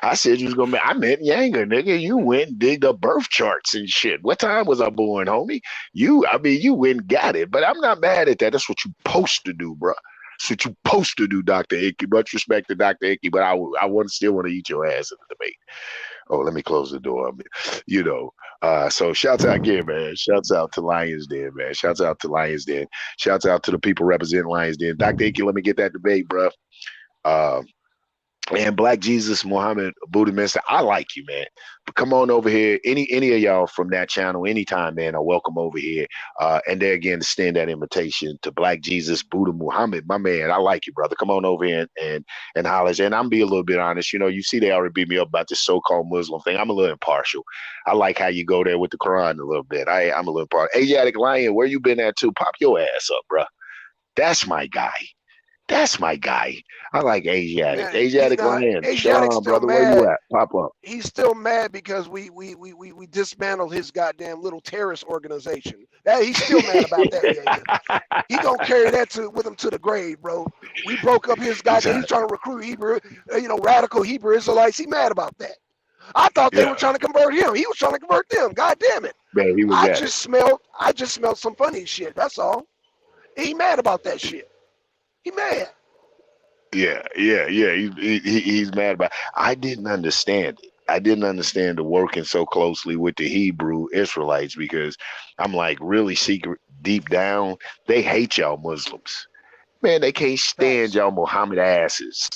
I said you was gonna. I meant Yanga, nigga. You went and dig the birth charts and shit. What time was I born, homie? You went and got it. But I'm not mad at that. That's what you supposed to do, bro. That's what you supposed to do, Dr. Icky. Much respect to Dr. Icky, but I still want to eat your ass in the debate. Oh, let me close the door. So shouts out again, man. Shouts out to Lions Den, man. Shouts out to Lions Den. Shouts out to the people representing Lions Den. Dr. Icky, let me get that debate, bro. And Black Jesus, Muhammad, Buddha Minister, I like you, man. But come on over here. Any of y'all from that channel, anytime, man, are welcome over here. And there again, to extend that invitation to Black Jesus, Buddha, Muhammad, my man. I like you, brother. Come on over here and holler. And I'm be a little bit honest. You see, they already beat me up about this so-called Muslim thing. I'm a little impartial. I like how you go there with the Quran a little bit. I'm a little impartial. Asiatic Lion, where you been at too? Pop your ass up, bro. That's my guy. That's my guy. I like Asiatic. Asiatic Lion. Sean, brother, mad. Where you at? Pop up. He's still mad because we dismantled his goddamn little terrorist organization. He's still mad about that. Yeah. He gonna carry that with him to the grave, bro. We broke up his goddamn. He's trying to recruit Hebrew, radical Hebrew Israelites. He mad about that. I thought they were trying to convert him. He was trying to convert them. God damn it. Man, he was I just smelled some funny shit. That's all. He mad about that shit. He mad. Yeah, yeah, yeah. He's mad about. I didn't understand it. I didn't understand the working so closely with the Hebrew Israelites because I'm like really secret deep down they hate y'all Muslims. Man, they can't stand Facts. y'all Muhammad asses.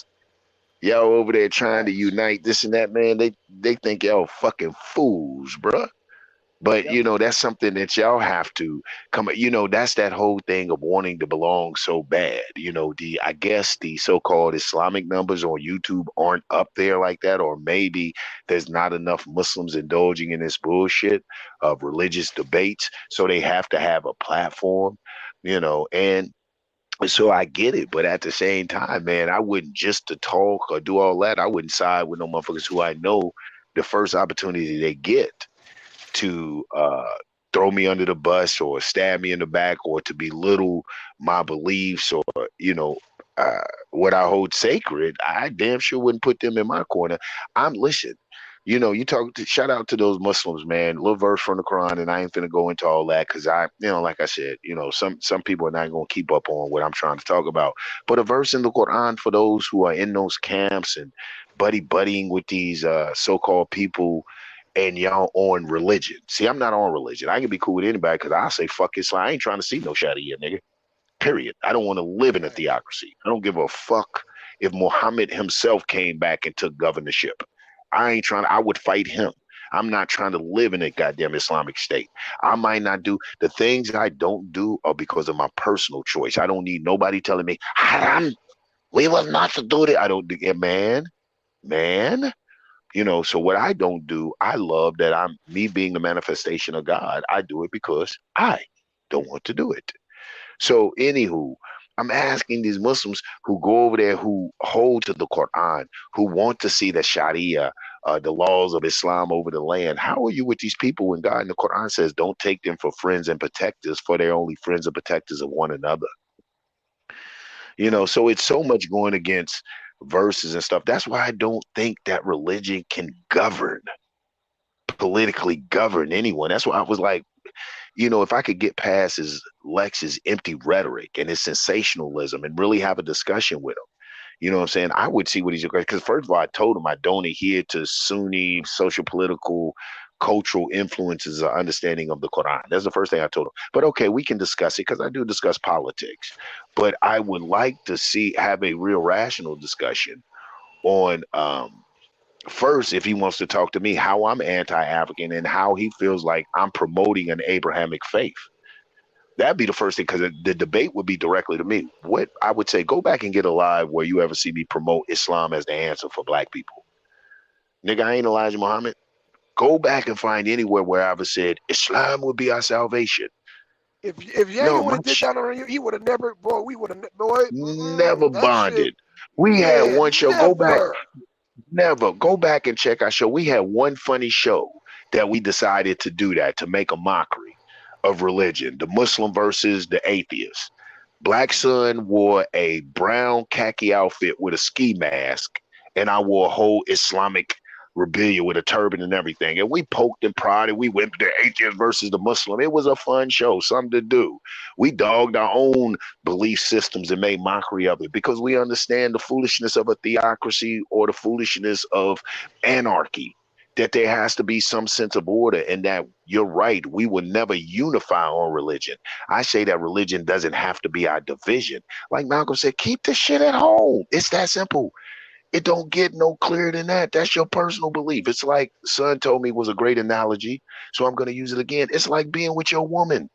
Y'all over there trying to Facts. unite this and that, man. They think y'all fucking fools, bruh. But Yep. that's something that y'all have to come. That's that whole thing of wanting to belong so bad. I guess the so-called Islamic numbers on YouTube aren't up there like that, or maybe there's not enough Muslims indulging in this bullshit of religious debates, so they have to have a platform. And so I get it, but at the same time, man, I wouldn't just to talk or do all that. I wouldn't side with no motherfuckers who I know the first opportunity they get to throw me under the bus or stab me in the back or to belittle my beliefs or uh, what I hold sacred. I damn sure wouldn't put them in my corner. I'm listen. You shout out to those Muslims, man. Little verse from the Quran, and I ain't finna go into all that because like I said, some people are not gonna keep up on what I'm trying to talk about. But a verse in the Quran for those who are in those camps and buddying with these so-called people and y'all on religion. See, I'm not on religion. I can be cool with anybody because I say fuck Islam. I ain't trying to see no Sharia, nigga. Period. I don't want to live in a Right. theocracy. I don't give a fuck if Muhammad himself came back and took governorship. I ain't trying to, I would fight him. I'm not trying to live in a goddamn Islamic state. I might not do the things I don't do are because of my personal choice. I don't need nobody telling me, Haram, we will not do it. I don't do it, man. So what I don't do, I love that I'm me being the manifestation of God. I do it because I don't want to do it. So, anywho, I'm asking these Muslims who go over there, who hold to the Quran, who want to see the Sharia, the laws of Islam over the land. How are you with these people when God in the Quran says, don't take them for friends and protectors, for they're only friends and protectors of one another? So it's so much going against verses and stuff. That's why I don't think that religion can politically govern anyone. That's why I was like, if I could get past his Lex's empty rhetoric and his sensationalism and really have a discussion with him, what I'm saying? I would see what he's because first of all, I told him I don't adhere to Sunni social political cultural influences or understanding of the Quran. That's the first thing I told him. But okay, we can discuss it because I do discuss politics. But I would like to have a real rational discussion on first, if he wants to talk to me, how I'm anti-African and how he feels like I'm promoting an Abrahamic faith. That'd be the first thing, because the debate would be directly to me. What I would say, go back and get a live where you ever see me promote Islam as the answer for black people. Nigga, I ain't Elijah Muhammad. Go back and find anywhere where I ever said Islam would be our salvation. If No, Yanga would have did that on you, he would have never, boy. We would have, boy. never That shit, bonded. We had one man, show. Go back. never. Never. Go back and check our show. We had one funny show that we decided to do that, to make a mockery of religion, the Muslim versus the atheist. Black Sun wore a brown khaki outfit with a ski mask, and I wore a whole Islamic regalia with a turban and everything. And we poked and prodded. We went to the atheist versus the Muslim. It was a fun show, something to do. We dogged our own belief systems and made mockery of it because we understand the foolishness of a theocracy or the foolishness of anarchy. That there has to be some sense of order, and that you're right, we will never unify on religion. I say that religion doesn't have to be our division. Like Malcolm said, keep the shit at home. It's that simple. It don't get no clearer than that. That's your personal belief. It's like Son told me was a great analogy, so I'm going to use it again. It's like being with your woman.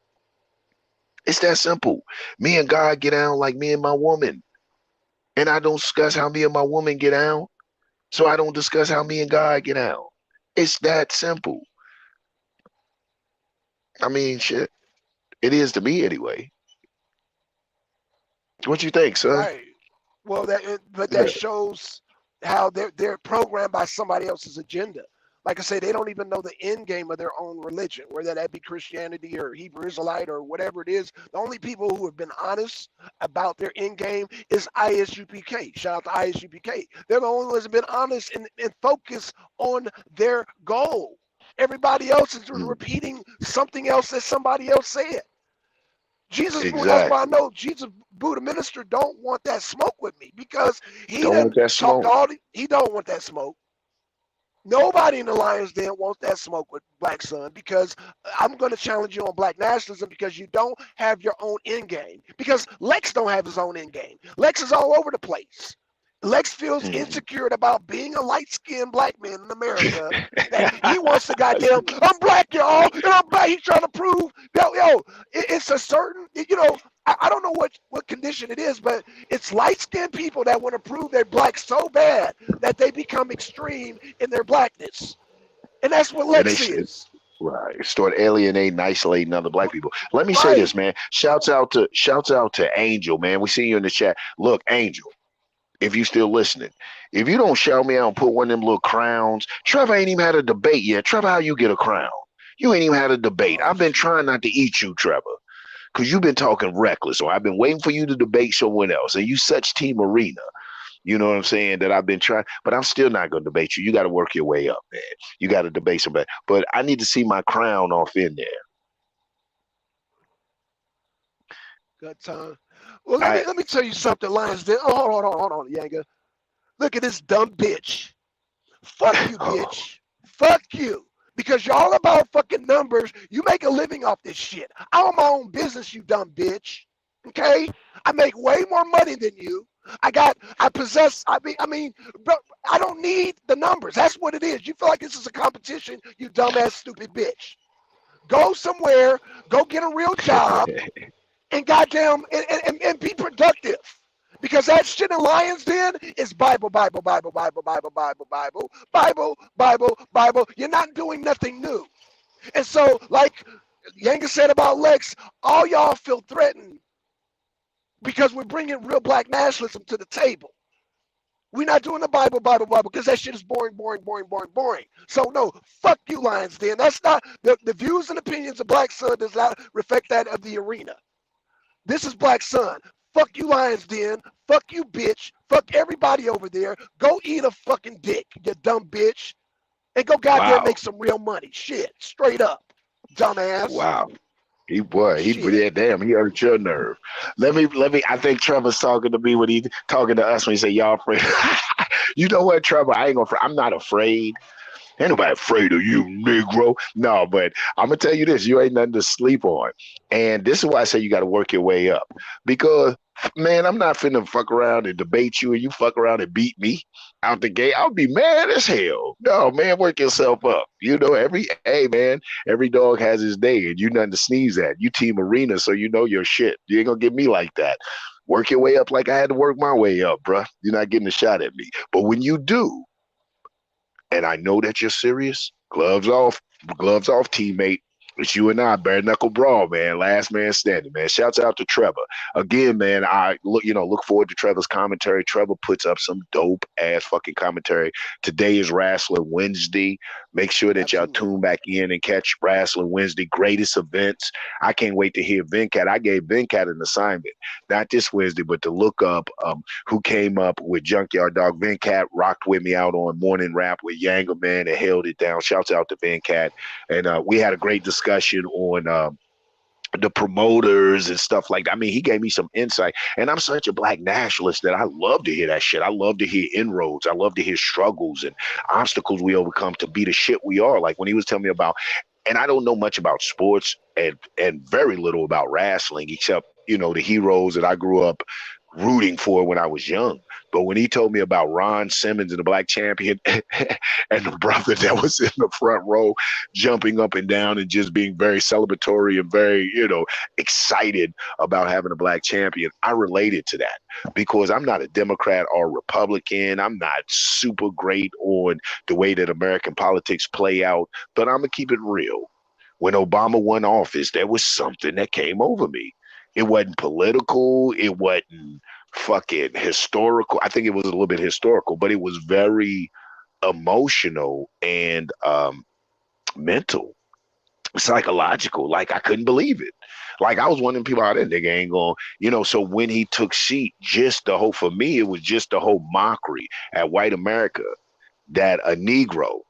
It's that simple. Me and God get down like me and my woman, and I don't discuss how me and my woman get down, so I don't discuss how me and God get down. It's that simple. I mean, shit. It is to me anyway. What you think, son? Right. Well, but that shows how they're programmed by somebody else's agenda. Like I say, they don't even know the end game of their own religion, whether that be Christianity or Hebrew Israelite or whatever it is. The only people who have been honest about their end game is ISUPK. Shout out to ISUPK. They're the only ones that have been honest and focused on their goal. Everybody else is repeating something else that somebody else said. That's Exactly. why I know Jesus Buddha minister don't want that smoke with me because he Don't done want that talked smoke. all he don't want that smoke. Nobody in the Lions Den wants that smoke with Black Sun because I'm going to challenge you on black nationalism because you don't have your own end game. Because Lex don't have his own end game. Lex is all over the place. Lex feels Mm. insecure about being a light-skinned black man in America. That he wants to goddamn, I'm black, y'all, and I'm black. He's trying to prove, it's a certain, I don't know what condition it is, but it's light-skinned people that want to prove they're black so bad that they become extreme in their blackness. And that's what And they Lex is. right start alienating, isolating other black people. Let me say Right. this, man. Shouts out to Angel, man. We see you in the chat. Look, Angel, if you still listening, if you don't shout me out and put one of them little crowns, Trevor ain't even had a debate yet. Trevor, how you get a crown? You ain't even had a debate. Oh, I've been shit. trying not to eat you, Trevor, because you've been talking reckless. So I've been waiting for you to debate someone else. And you such Team Arena. You know what I'm saying? That I've been trying, but I'm still not going to debate you. You got to work your way up, man. You got to debate somebody. But I need to see my crown off in there. Good time. Well, I let me tell you something, Lions. Oh, hold on, Yanga. Look at this dumb bitch. Fuck you, oh, bitch. Fuck you. Because you're all about fucking numbers. You make a living off this shit. I own my own business, you dumb bitch. Okay? I make way more money than you. Bro, I don't need the numbers. That's what it is. You feel like this is a competition, you dumbass, stupid bitch. Go somewhere, go get a real job, and goddamn, and be productive. Because that shit in Lions Den is Bible, Bible, Bible, Bible, Bible, Bible, Bible, Bible, Bible, Bible. You're not doing nothing new. And so, like Yanga said about Lex, all y'all feel threatened because we're bringing real black nationalism to the table. We're not doing the Bible, Bible, Bible, because that shit is boring, boring, boring, boring, boring. So no, fuck you, Lions Den. That's not the views and opinions of Black Sun does not reflect that of the arena. This is Black Sun. Fuck you, Lions Den. Fuck you, bitch. Fuck everybody over there. Go eat a fucking dick, you dumb bitch. And go goddamn wow, make some real money. Shit. Straight up. Dumbass. wow. Shit. Yeah, damn, he hurt your nerve. Let me. I think Trevor's talking to me when he talking to us when he say y'all afraid. You know what, Trevor? I ain't gonna. I'm not afraid. Ain't nobody afraid of you, Negro. No, but I'm gonna tell you this: you ain't nothing to sleep on. And this is why I say you got to work your way up. Because, man, I'm not finna fuck around and debate you, and you fuck around and beat me out the gate. I'll be mad as hell. No, man, work yourself up. You know, hey, man, every dog has his day, and you nothing to sneeze at. You Team Arena, so you know your shit. You ain't gonna get me like that. Work your way up like I had to work my way up, bruh. You're not getting a shot at me. But when you do, and I know that you're serious. Gloves off, teammate. It's you and I, bare knuckle brawl, man. Last man standing, man. Shouts out to Trevor again, man. I look forward to Trevor's commentary. Trevor puts up some dope ass fucking commentary. Today is Wrestling Wednesday. Make sure that y'all Absolutely. tune back in and catch Wrestling Wednesday. Greatest events. I can't wait to hear Venkat. I gave Venkat an assignment, not this Wednesday, but to look up who came up with Junkyard Dog. Venkat rocked with me out on Morning Rap with Yanga, man, and held it down. Shouts out to Venkat. And we had a great discussion on the promoters and stuff like that. I mean, he gave me some insight. And I'm such a black nationalist that I love to hear that shit. I love to hear inroads. I love to hear struggles and obstacles we overcome to be the shit we are. Like when he was telling me about, and I don't know much about sports and very little about wrestling, except, the heroes that I grew up rooting for when I was young. But when he told me about Ron Simmons and the black champion and the brother that was in the front row jumping up and down and just being very celebratory and very, excited about having a black champion, I related to that because I'm not a Democrat or Republican. I'm not super great on the way that American politics play out, but I'm going to keep it real. When Obama won office, there was something that came over me. It wasn't political. It wasn't fucking historical. I think it was a little bit historical, but it was very emotional and mental, psychological. Like I couldn't believe it. Like I was one of them people, that nigga ain't going, so when he took seat, just the whole, for me, it was just the whole mockery at white America that a Negro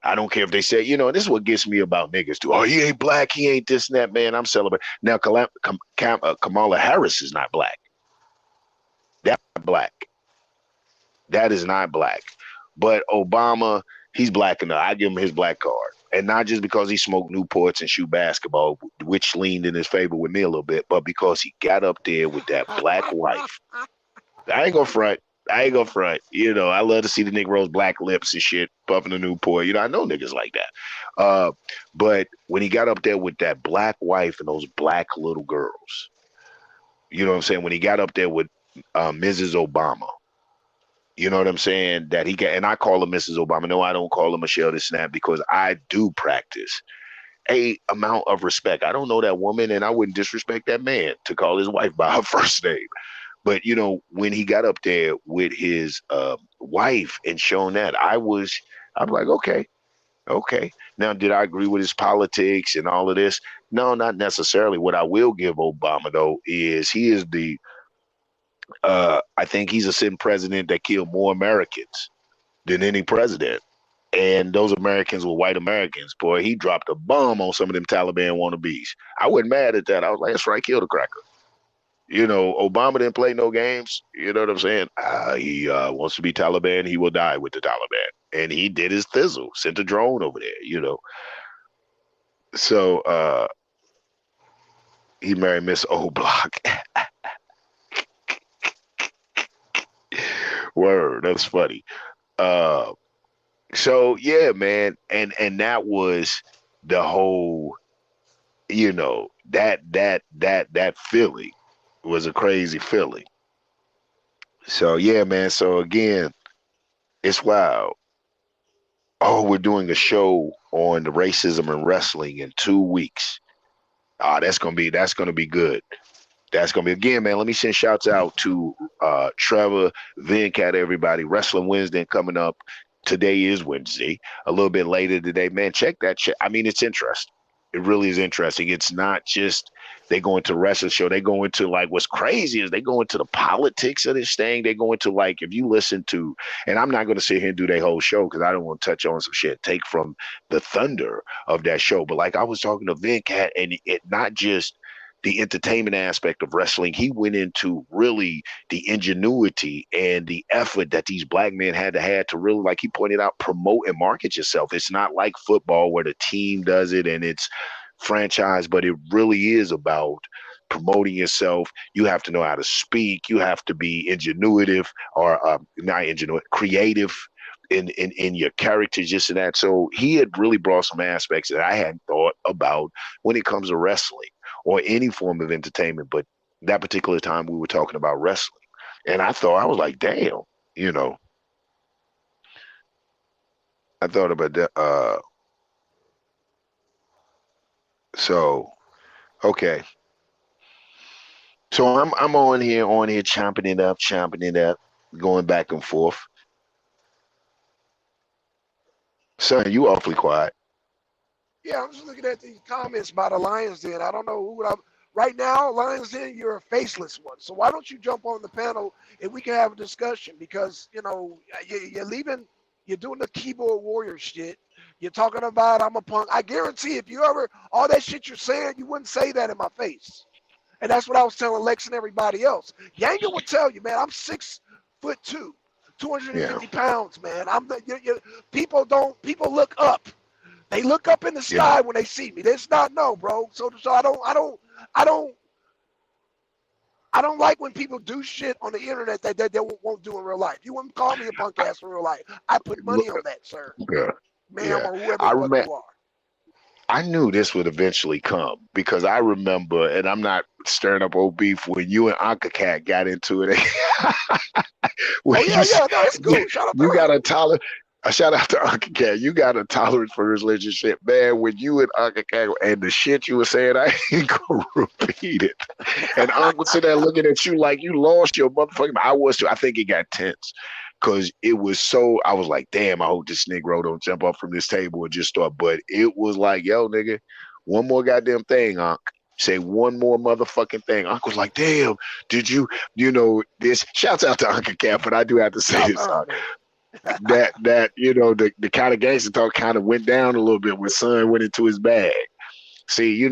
I don't care if they say, this is what gets me about niggas too. Oh, he ain't black, he ain't this and that, man. I'm celebrating. Now, Kamala Harris is not black. That's not black. That is not black. But Obama, he's black enough. I give him his black card. And not just because he smoked Newports and shoot basketball, which leaned in his favor with me a little bit, but because he got up there with that black wife. I ain't gonna front. I love to see the Negroes' black lips and shit, puffing a Newport. I know niggas like that. But when he got up there with that black wife and those black little girls, you know what I'm saying? When he got up there with Mrs. Obama, you know what I'm saying? That he got, and I call her Mrs. Obama. No, I don't call her Michelle this snap because I do practice a amount of respect. I don't know that woman, and I wouldn't disrespect that man to call his wife by her first name. But when he got up there with his wife and shown that, I'm like, okay. Now, did I agree with his politics and all of this? No, not necessarily. What I will give Obama though is he is I think he's a sitting president that killed more Americans than any president. And those Americans were white Americans. Boy, he dropped a bomb on some of them Taliban wannabes. I wasn't mad at that. I was like, that's right, kill the cracker. Obama didn't play no games. You know what I'm saying? He wants to be Taliban. He will die with the Taliban. And he did his thizzle, sent a drone over there, So he married Miss Old Block. Word, that's funny. So yeah, man, and that was the whole, that feeling was a crazy feeling. So yeah, man. So again, it's wild. Oh, we're doing a show on the racism in wrestling in 2 weeks. That's gonna be good. That's gonna be, again, man. Let me send shouts out to Trevor, Venkat, everybody. Wrestling Wednesday coming up. Today is Wednesday. A little bit later today, man. Check that shit. I mean, it's interesting. It really is interesting. It's not just they go into wrestling show. They go into, like, what's crazy is they go into the politics of this thing. They go into, like, if you listen to, and I'm not going to sit here and do their whole show because I don't want to touch on some shit, take from the thunder of that show. But like I was talking to Venkat, and it not just the entertainment aspect of wrestling. He went into really the ingenuity and the effort that these black men had to really, like he pointed out, promote and market yourself. It's not like football where the team does it and it's franchise, but it really is about promoting yourself. You have to know how to speak. You have to be ingenuitive or not ingenuitive, creative in your character, just in that. So he had really brought some aspects that I hadn't thought about when it comes to wrestling or any form of entertainment. But that particular time we were talking about wrestling. And I was like, damn, I thought about that. So, okay. So I'm on here, chomping it up, going back and forth. Son, you awfully quiet. Yeah, I'm just looking at the comments about the Lions Den. I don't know who right now, Lions Den, you're a faceless one. So why don't you jump on the panel and we can have a discussion? Because, you're leaving, you're doing the keyboard warrior shit. You're talking about I'm a punk. I guarantee if you ever, all that shit you're saying, you wouldn't say that in my face. And that's what I was telling Lex and everybody else. Yanga would tell you, man, I'm 6'2", 250 pounds, man. People look up. They look up in the sky when they see me. That's not bro. So I don't like when people do shit on the internet that they won't do in real life. You wouldn't call me a punk ass in real life. I put money on that, sir. Yeah. Ma'am, or whoever you are. I knew this would eventually come because I remember, and I'm not stirring up old beef, when you and Anka Cat got into it. No, it's cool. You got a tolerance. A shout out to Anka Cat. You got a tolerance for his relationship, man. When you and Anka Cat and the shit you were saying, I ain't gonna repeat it. And Uncle sitting there looking at you like you lost your motherfucking. I was too. I think it got tense. Cause it was so, I was like, damn, I hope this Negro don't jump up from this table and just start. But it was like, yo, nigga, one more goddamn thing, Unc. Say one more motherfucking thing. Unc was like, damn, did you this? Shouts out to Uncle Cap, but I do have to say this, Unc. that the kind of gangster talk kind of went down a little bit when Son went into his bag. See,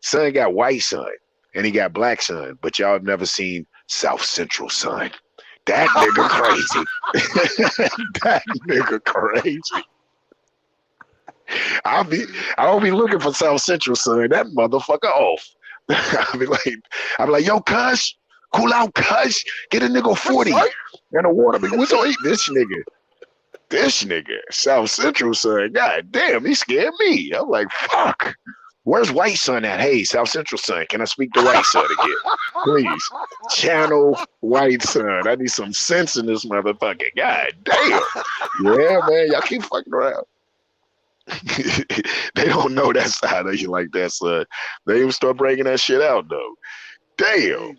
Son got white Son and he got black Son, but y'all have never seen South Central Son. That nigga crazy. That nigga crazy. I don't be looking for South Central Son. That motherfucker off. I'll be like, yo, cuz, cool out, cuz. Get a nigga 40 and a water. What's on this nigga? This nigga, South Central Son. God damn, he scared me. I'm like, fuck. Where's White Son at? Hey, South Central Son, can I speak to White Son again? Please. Channel White Son. I need some sense in this motherfucker. God damn. Yeah, man, y'all keep fucking around. They don't know that side of you like that, son. They even start breaking that shit out, though. Damn.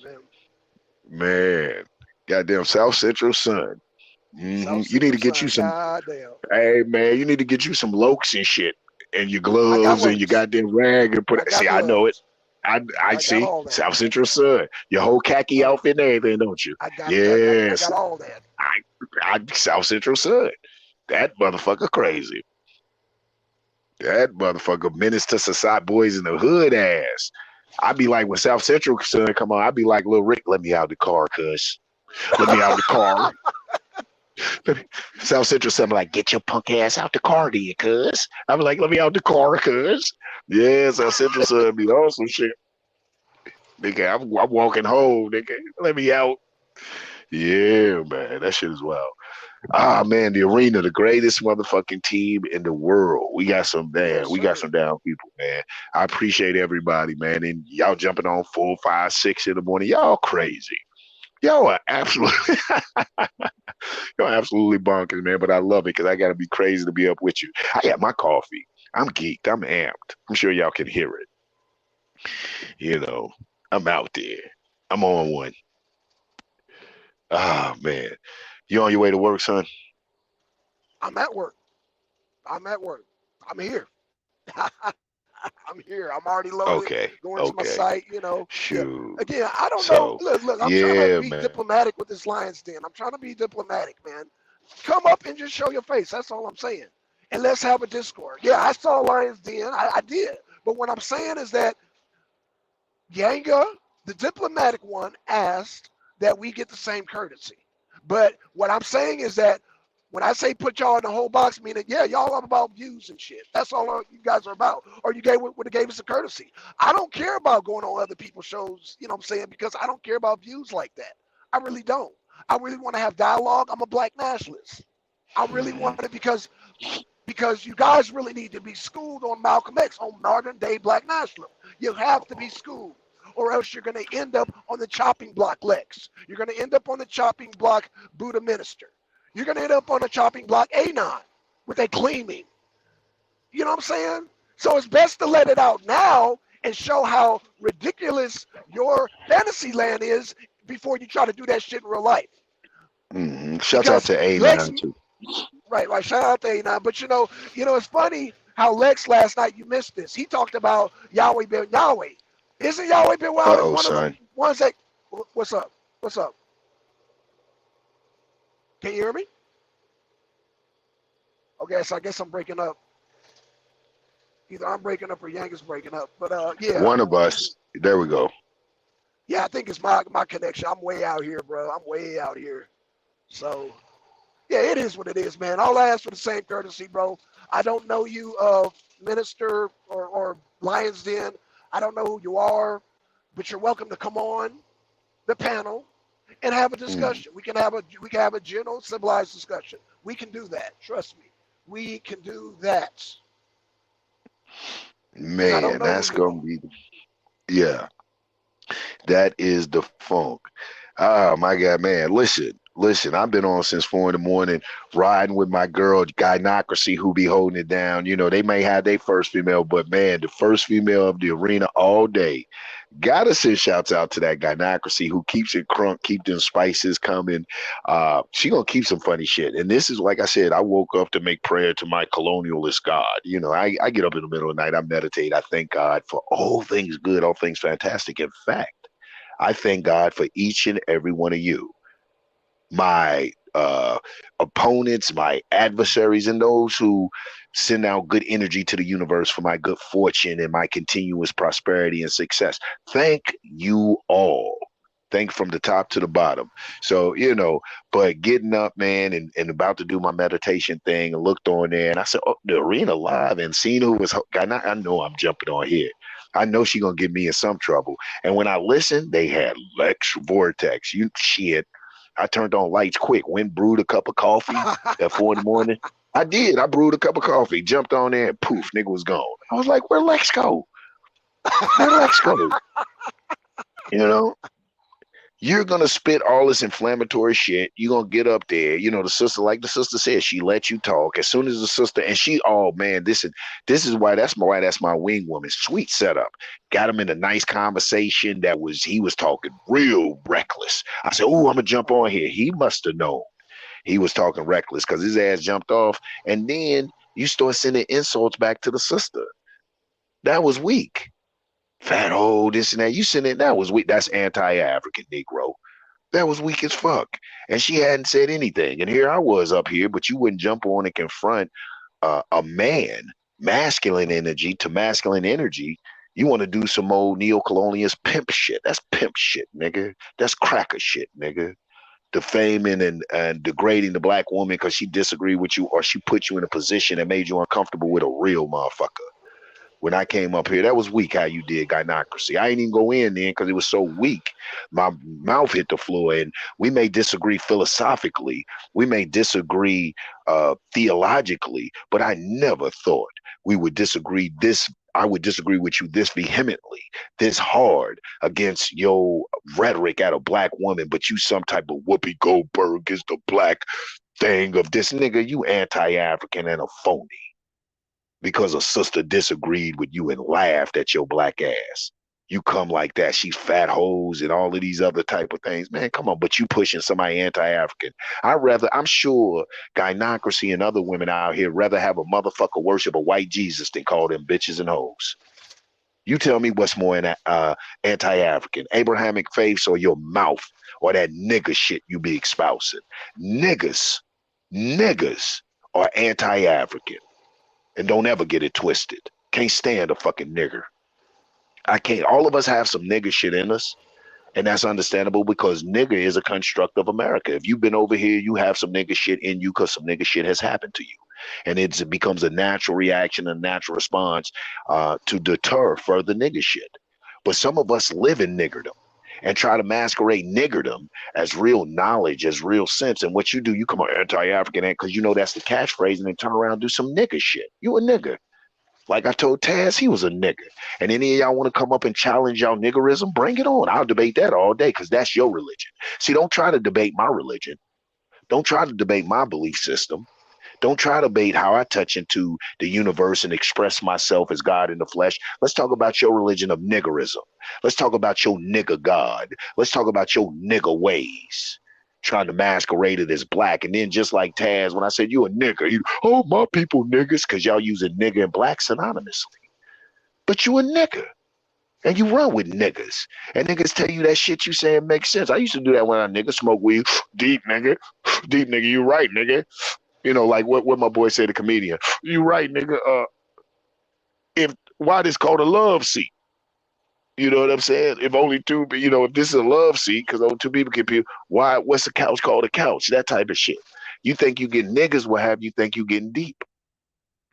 Man. Goddamn South Central Son. Mm-hmm. You need to get you some. Goddamn. Hey, man, you need to get you some lokes and shit. And your gloves and your goddamn rag and put it. See, I know it. I see South Central Son. Your whole khaki outfit and everything, don't you? I got all that. I South Central Son. That motherfucker crazy. That motherfucker menace to society, boys in the hood ass. I be like, when South Central Son come on, I be like, Lil Rick, let me out the car, cuz. Let me out the car. South Central Son like, get your punk ass out the car, then, cuz. I'm like, let me out the car, cuz. Yeah, South Central Son be awesome shit. Nigga, I'm walking home, nigga. Let me out. Yeah, man, that shit is wild. Ah, man, TheArena, the greatest motherfucking team in the world. We got some down people, man. I appreciate everybody, man. And y'all jumping on 4, 5, 6 in the morning. Y'all crazy. Y'all are absolutely, y'all absolutely bonkers, man. But I love it because I got to be crazy to be up with you. I got my coffee. I'm geeked. I'm amped. I'm sure y'all can hear it. I'm out there. I'm on one. Ah, man. You on your way to work, son? I'm at work. I'm here. I'm here. I'm already loaded. Okay. Going to my site, Shoot. Yeah. Again, I don't So, know. Look, I'm trying to be diplomatic with this Lions Den. I'm trying to be diplomatic, man. Come up and just show your face. That's all I'm saying. And let's have a Discord. Yeah, I saw Lions Den. I did. But what I'm saying is that Yanga, the diplomatic one, asked that we get the same courtesy. But what I'm saying is that when I say put y'all in the whole box, meaning, yeah, y'all are about views and shit. That's all you guys are about. Or you would have gave us a courtesy. I don't care about going on other people's shows, you know what I'm saying, because I don't care about views like that. I really don't. I really want to have dialogue. I'm a black nationalist. I really want it because you guys really need to be schooled on Malcolm X, on modern day black nationalism. You have to be schooled, or else you're going to end up on the chopping block, Lex. You're going to end up on the chopping block, Buddha Minister. You're going to end up on the chopping block, Anon, with a gleaming. You know what I'm saying? So it's best to let it out now and show how ridiculous your fantasy land is before you try to do that shit in real life. Shout out to Anon, too. Right. Shout out to Anon. But, it's funny how Lex last night, you missed this. He talked about Yahweh being Yahweh. Isn't Yahweh been wild? One of the ones that, what's up? Can you hear me? Okay, so I guess I'm breaking up. Either I'm breaking up or Yankees breaking up. But yeah. One of us. There we go. Yeah, I think it's my connection. I'm way out here, bro. I'm way out here. So, yeah, it is what it is, man. I'll ask for the same courtesy, bro. I don't know you, Minister or Lions Den. I don't know who you are, but you're welcome to come on the panel and have a discussion. We can have a general civilized discussion. We can do that. Trust me. We can do that. Man, that's gonna be that is the funk. Oh my God, man. Listen, I've been on since 4 a.m, riding with my girl Gynocracy, who be holding it down. They may have their first female, but man, the first female of TheArena all day. Gotta send shouts out to that Gynocracy who keeps it crunk, keep them spices coming. She gonna keep some funny shit. And this is, like I said, I woke up to make prayer to my colonialist God. I get up in the middle of the night, I meditate, I thank God for all things good, all things fantastic. In fact, I thank God for each and every one of you. My uh, opponents, my adversaries, and those who send out good energy to the universe for my good fortune and my continuous prosperity and success. Thank you all. Thank from the top to the bottom. So, but getting up, man, and about to do my meditation thing and looked on there and I said, oh, the arena live and seen who was, I know I'm jumping on here. I know she gonna get me in some trouble. And when I listened, they had Lex Vortex. You shit. I turned on lights quick, went brewed a cup of coffee at 4 in the morning. I did. I brewed a cup of coffee, jumped on there, and poof, nigga was gone. I was like, where Lex go? Where Lex go? You know? You're gonna spit all this inflammatory shit. You're gonna get up there. The sister, like the sister said, she let you talk. As soon as the sister, and she, oh man, this is why that's my wing woman. Sweet setup. Got him in a nice conversation he was talking real reckless. I said, oh, I'm gonna jump on here. He must have known he was talking reckless because his ass jumped off. And then you start sending insults back to the sister. That was weak. Fat hole, this and that. You send it, that was weak. That's anti-African Negro. That was weak as fuck. And she hadn't said anything. And here I was up here, but you wouldn't jump on and confront a man, masculine energy to masculine energy. You want to do some old neo-colonialist pimp shit. That's pimp shit, nigga. That's cracker shit, nigga. Defaming and degrading the black woman because she disagreed with you or she put you in a position that made you uncomfortable with a real motherfucker. When I came up here, that was weak how you did gynocracy. I ain't even go in there because it was so weak. My mouth hit the floor, and we may disagree philosophically. We may disagree theologically, but I never thought we would disagree this. I would disagree with you this vehemently, this hard against your rhetoric at a black woman, but you some type of Whoopi Goldberg is the black thing of this nigga. You anti-African and a phony because a sister disagreed with you and laughed at your black ass. You come like that. She's fat hoes and all of these other type of things. Man, come on, but you pushing somebody anti-African. I'm sure gynocracy and other women out here rather have a motherfucker worship a white Jesus than call them bitches and hoes. You tell me what's more anti-African, Abrahamic faiths or your mouth or that nigga shit you be espousing. Niggas are anti-African. And don't ever get it twisted. Can't stand a fucking nigger. I can't. All of us have some nigger shit in us. And that's understandable because nigger is a construct of America. If you've been over here, you have some nigger shit in you because some nigger shit has happened to you. And it becomes a natural reaction, a natural response to deter further nigger shit. But some of us live in niggerdom and try to masquerade niggerdom as real knowledge, as real sense. And what you do, you come on anti-African because you know that's the catchphrase and then turn around and do some nigger shit. You a nigger. Like I told Taz, he was a nigger. And any of y'all want to come up and challenge y'all niggerism, bring it on. I'll debate that all day because that's your religion. See, don't try to debate my religion. Don't try to debate my belief system. Don't try to debate how I touch into the universe and express myself as God in the flesh. Let's talk about your religion of niggerism. Let's talk about your nigger God. Let's talk about your nigger ways. Trying to masquerade it as black. And then just like Taz, when I said you a nigger, oh, my people niggers, because y'all using nigger and black synonymously. But you a nigger. And you run with niggas. And niggas tell you that shit you saying makes sense. I used to do that when I nigga smoke weed. Deep nigga. Deep nigga, you right, nigga. Like what my boy said, the comedian. You right, nigga. Why this called a love seat? You know what I'm saying? If only two, if this is a love seat, because only two people can be, what's the couch called a couch? That type of shit. You think you get niggas, what have you think you getting deep.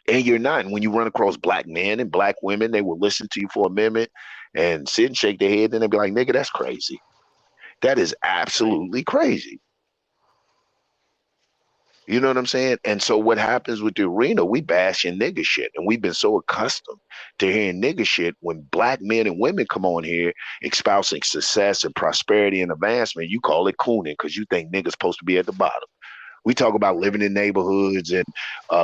And you're not. And when you run across black men and black women, they will listen to you for a minute and sit and shake their head and they'll be like, nigga, that's crazy. That is absolutely crazy. You know what I'm saying? And so what happens with the arena, we bashing nigga shit. And we've been so accustomed to hearing nigga shit when black men and women come on here espousing success and prosperity and advancement, you call it cooning because you think niggas supposed to be at the bottom. We talk about living in neighborhoods and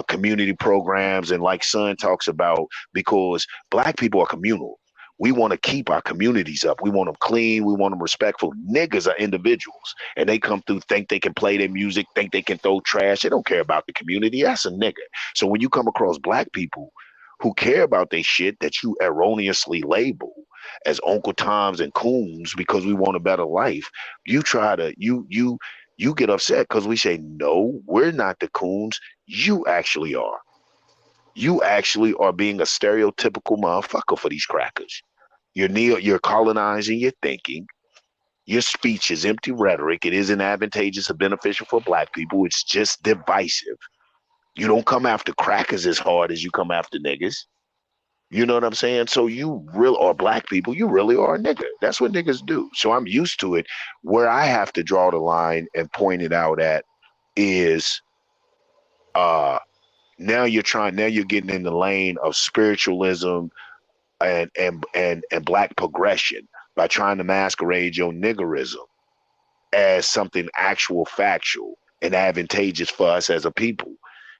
community programs and like Son talks about, because black people are communal. We want to keep our communities up. We want them clean. We want them respectful. Niggas are individuals, and they come through, think they can play their music, think they can throw trash. They don't care about the community. That's a nigga. So when you come across black people who care about their shit that you erroneously label as Uncle Toms and coons because we want a better life, you you get upset because we say, no, we're not the coons. You actually are. You actually are being a stereotypical motherfucker for these crackers. You're colonizing your thinking. Your speech is empty rhetoric. It isn't advantageous or beneficial for black people. It's just divisive. You don't come after crackers as hard as you come after niggas. You know what I'm saying? So you really are black people. You really are a nigga. That's what niggas do. So I'm used to it. Where I have to draw the line and point it out at is uh now you're getting in the lane of spiritualism and black progression by trying to masquerade your niggerism as something actual factual and advantageous for us as a people.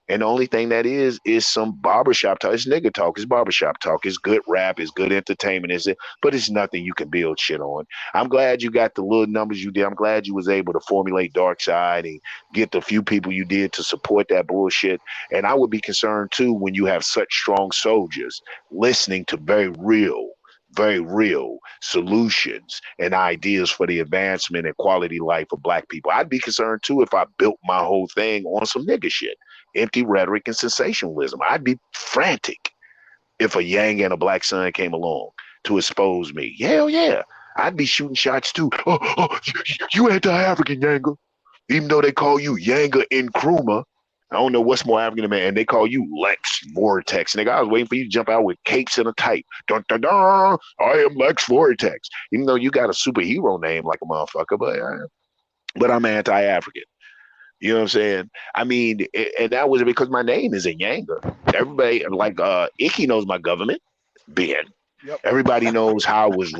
And the only thing that is some barbershop talk. It's nigga talk. It's barbershop talk. It's good rap. It's good entertainment. But it's nothing you can build shit on. I'm glad you got the little numbers you did. I'm glad you was able to formulate Darkside and get the few people you did to support that bullshit. And I would be concerned too when you have such strong soldiers listening to very real solutions and ideas for the advancement and quality life of black people. I'd be concerned too if I built my whole thing on some nigga shit, empty rhetoric and sensationalism. I'd be frantic if a Yang and a Black Sun came along to expose me. Hell yeah. I'd be shooting shots too. You anti-African, Yanga. Even though they call you Yanga Nkrumah, I don't know what's more African than man, and they call you Lex Vortex. Nigga, I was waiting for you to jump out with capes and a type. Dun, dun, dun, I am Lex Vortex. Even though you got a superhero name like a motherfucker, but I'm anti-African. You know what I'm saying? I mean, and that was because my name is in Yanga. Everybody, like, Icky knows my government, Ben. Yep. Everybody knows how I was,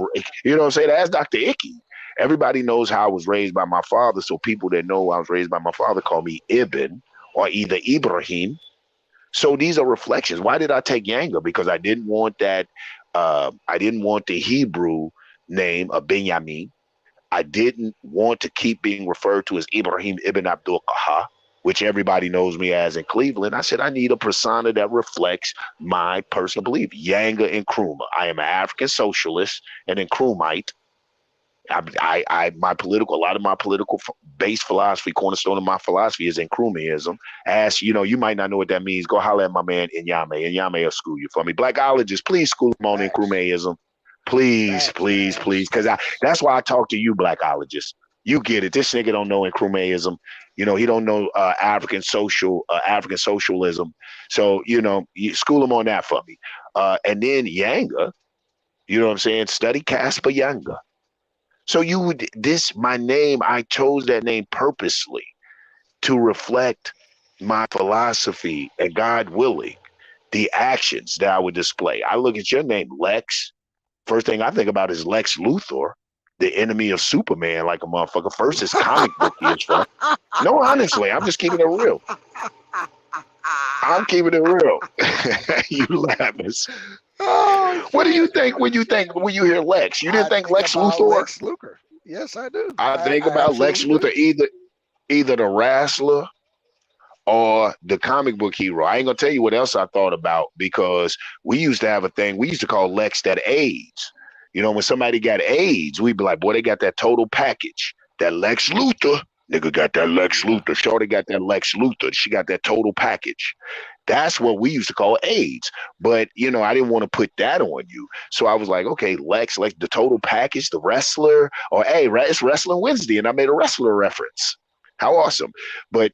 you know what I'm saying? That's Dr. Icky. Everybody knows how I was raised by my father, so people that know I was raised by my father call me Ibn or either Ibrahim. So these are reflections. Why did I take Yanga? Because I didn't want that, I didn't want the Hebrew name of Benjamin. I didn't want to keep being referred to as Ibrahim Ibn Abdul Qaha, which everybody knows me as in Cleveland. I said, I need a persona that reflects my personal belief. Yanga Nkrumah. I am an African socialist and Nkrumite. A lot of my political base philosophy, cornerstone of my philosophy is Nkrumahism. As you know, you might not know what that means. Go holler at my man Inyame. Inyame will school you for me. Blackologists, please school him on Nkrumahism. Please, because that's why I talk to you, blackologists. You get it. This nigga don't know Nkrumahism. You know, he don't know African socialism. So, you know, you school him on that for me. And then Yanga, you know what I'm saying? Study Casper Yanga. So my name, I chose that name purposely to reflect my philosophy and, God willing, the actions that I would display. I look at your name, Lex. First thing I think about is Lex Luthor, the enemy of Superman, like a motherfucker. First, his comic book is from. No, honestly, I'm just keeping it real. I'm keeping it real. You laughing. Oh, what do you think when you hear Lex? You didn't think Lex Luthor? Lex Luthor. Yes, I do. I think about Lex Luthor, either the wrestler or the comic book hero. I ain't gonna tell you what else I thought about, because we used to have a thing we used to call Lex that AIDS. You know, when somebody got AIDS, we'd be like, boy, they got that total package. That Lex Luthor, nigga got that Lex Luthor. Shorty got that Lex Luthor. She got that total package. That's what we used to call AIDS. But, you know, I didn't want to put that on you. So I was like, okay, Lex, like the total package, the wrestler, or hey, it's Wrestling Wednesday, and I made a wrestler reference. How awesome. But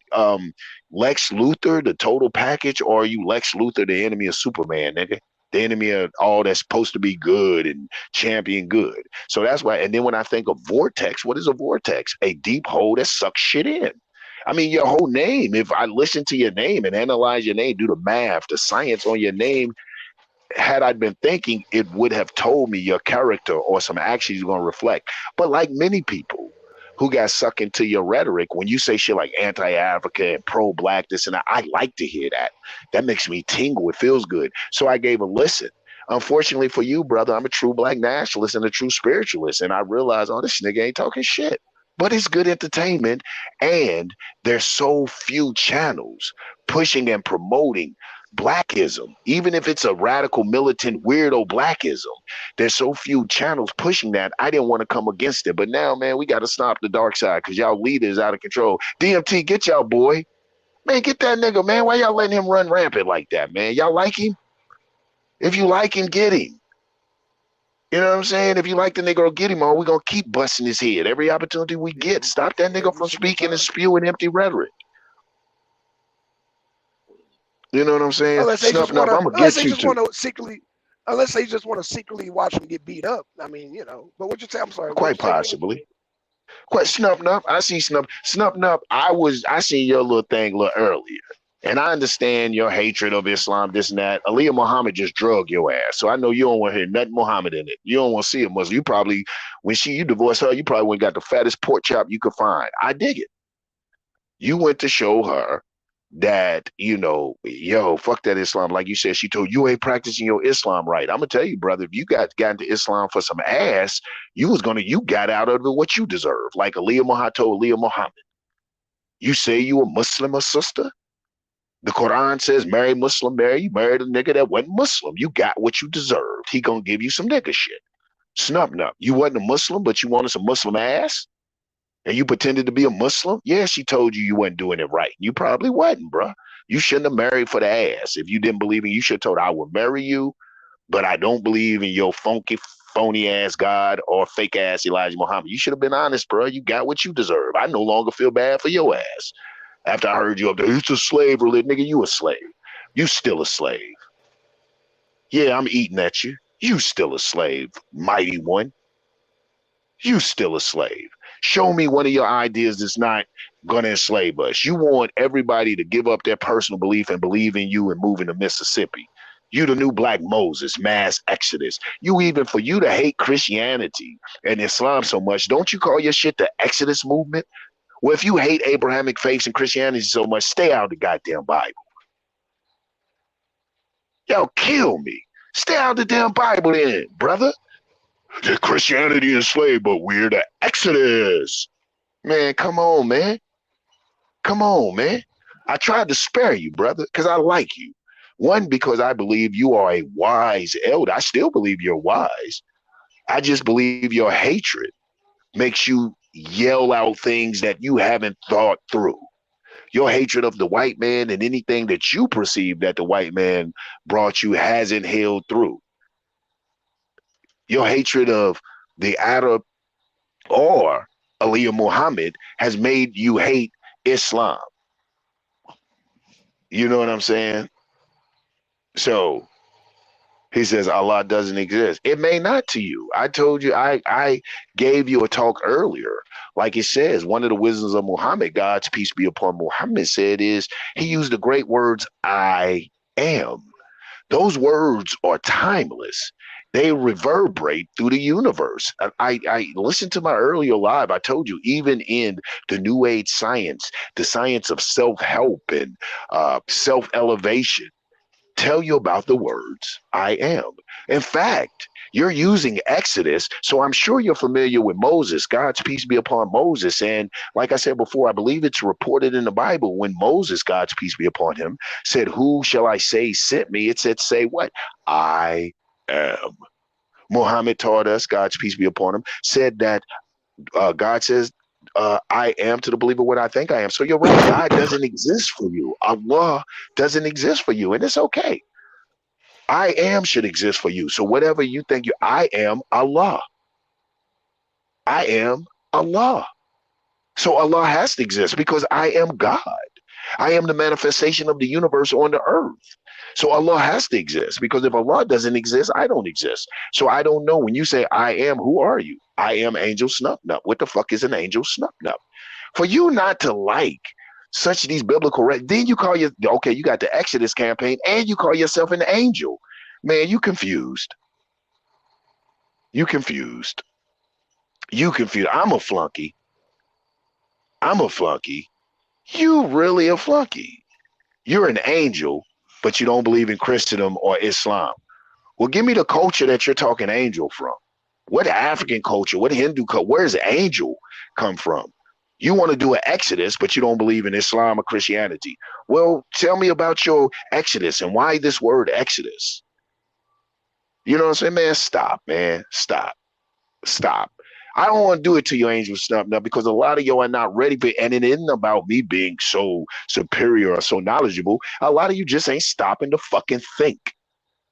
Lex Luthor, the total package, or are you Lex Luthor, the enemy of Superman, nigga? The enemy of all that's supposed to be good and champion good. So that's why. And then when I think of vortex, what is a vortex? A deep hole that sucks shit in. I mean, your whole name, if I listen to your name and analyze your name, do the math, the science on your name, had I been thinking, it would have told me your character or some actions you're going to reflect. But like many people who got sucked into your rhetoric, when you say shit like anti-Africa and pro-black, this and that, I like to hear that. That makes me tingle. It feels good. So I gave a listen. Unfortunately for you, brother, I'm a true black nationalist and a true spiritualist. And I realized, oh, this nigga ain't talking shit. But it's good entertainment. And there's so few channels pushing and promoting Blackism, even if it's a radical, militant, weirdo blackism, there's so few channels pushing that. I didn't want to come against it. But now, man, we got to stop the dark side because y'all leaders out of control. DMT, get y'all boy. Man, get that nigga, man. Why y'all letting him run rampant like that, man? Y'all like him? If you like him, get him. You know what I'm saying? If you like the nigga, get him on. We're going to keep busting his head every opportunity we get. Stop that nigga from speaking and spewing empty rhetoric. You know what I'm saying? Unless they just Snuff, I'm want to, going to unless get they you just to. want to secretly, unless they just want to secretly watch him get beat up. I mean, you know. But what you say? I'm sorry. What Quite you say? possibly. Quite Snuff. I see Snuff. I seen your little thing a little earlier. And I understand your hatred of Islam, this and that. Aaliyah Muhammad just drug your ass. So I know you don't want to hear nothing Muhammad in it. You don't want to see a Muslim. You probably, when you divorced her, you probably went and got the fattest pork chop you could find. I dig it. You went to show her that, you know, yo, fuck that Islam. Like you said, she told you ain't practicing your Islam right. I'm gonna tell you, brother, if you got into Islam for some ass, you got out of it what you deserve. Like Aaliyah Muhammad told Aaliyah Muhammad. You say you a Muslim or sister? The Quran says marry Muslim, you married a nigga that wasn't Muslim. You got what you deserved. He gonna give you some nigga shit. Snub. You wasn't a Muslim, but you wanted some Muslim ass? And you pretended to be a Muslim? Yeah, she told you wasn't doing it right. You probably wasn't, bro. You shouldn't have married for the ass. If you didn't believe in, you should have told her, I would marry you, but I don't believe in your funky, phony ass God or fake ass Elijah Muhammad. You should have been honest, bro. You got what you deserve. I no longer feel bad for your ass. After I heard you up there, it's a slave religion. Nigga, you a slave. You still a slave. Yeah, I'm eating at you. You still a slave, mighty one. You still a slave. Show me one of your ideas that's not going to enslave us. You want everybody to give up their personal belief and believe in you and move into Mississippi. You the new black Moses, mass exodus. You even, for you to hate Christianity and Islam so much, don't you call your shit the Exodus movement? Well, if you hate Abrahamic faiths and Christianity so much, stay out of the goddamn Bible. Yo, kill me. Stay out of the damn Bible then, brother. The Christianity enslaved, but we're the Exodus. Man, come on, man. Come on, man. I tried to spare you, brother, because I like you. One, because I believe you are a wise elder. I still believe you're wise. I just believe your hatred makes you yell out things that you haven't thought through. Your hatred of the white man and anything that you perceive that the white man brought you hasn't held through. Your hatred of the Arab or Aaliyah Muhammad has made you hate Islam. You know what I'm saying? So he says Allah doesn't exist. It may not to you. I told you, I gave you a talk earlier. Like it says, one of the wisdoms of Muhammad, God's peace be upon Muhammad, said is he used the great words, I am. Those words are timeless. They reverberate through the universe. I listened to my earlier live. I told you, even in the New Age science, the science of self-help and self-elevation, tell you about the words I am. In fact, you're using Exodus, so I'm sure you're familiar with Moses. God's peace be upon Moses. And like I said before, I believe it's reported in the Bible when Moses, God's peace be upon him, said, who shall I say sent me? It said, say what? I am. Muhammad taught us, God's peace be upon him, said that God says, I am to the believer what I think I am. So you're right. God doesn't exist for you. Allah doesn't exist for you. And it's okay. I am should exist for you. So whatever you think I am Allah. I am Allah. So Allah has to exist because I am God. I am the manifestation of the universe on the earth. So Allah has to exist because if Allah doesn't exist, I don't exist. So I don't know. When you say I am, who are you? I am Angel Snupnup. What the fuck is an Angel Snupnup? For you not to like such these biblical, then you call you, okay, you got the Exodus campaign and you call yourself an angel. Man, you confused. You confused. You confused. I'm a flunky. I'm a flunky. You really a flunky. You're an angel, but you don't believe in Christendom or Islam. Well, give me the culture that you're talking angel from. What African culture, what Hindu culture, where does angel come from? You want to do an exodus, but you don't believe in Islam or Christianity. Well, tell me about your exodus and why this word exodus. You know what I'm saying, man? Stop, man. Stop. Stop. I don't want to do it to you, Angel Snub, now because a lot of you are not ready for it. And it isn't about me being so superior or so knowledgeable. A lot of you just ain't stopping to fucking think.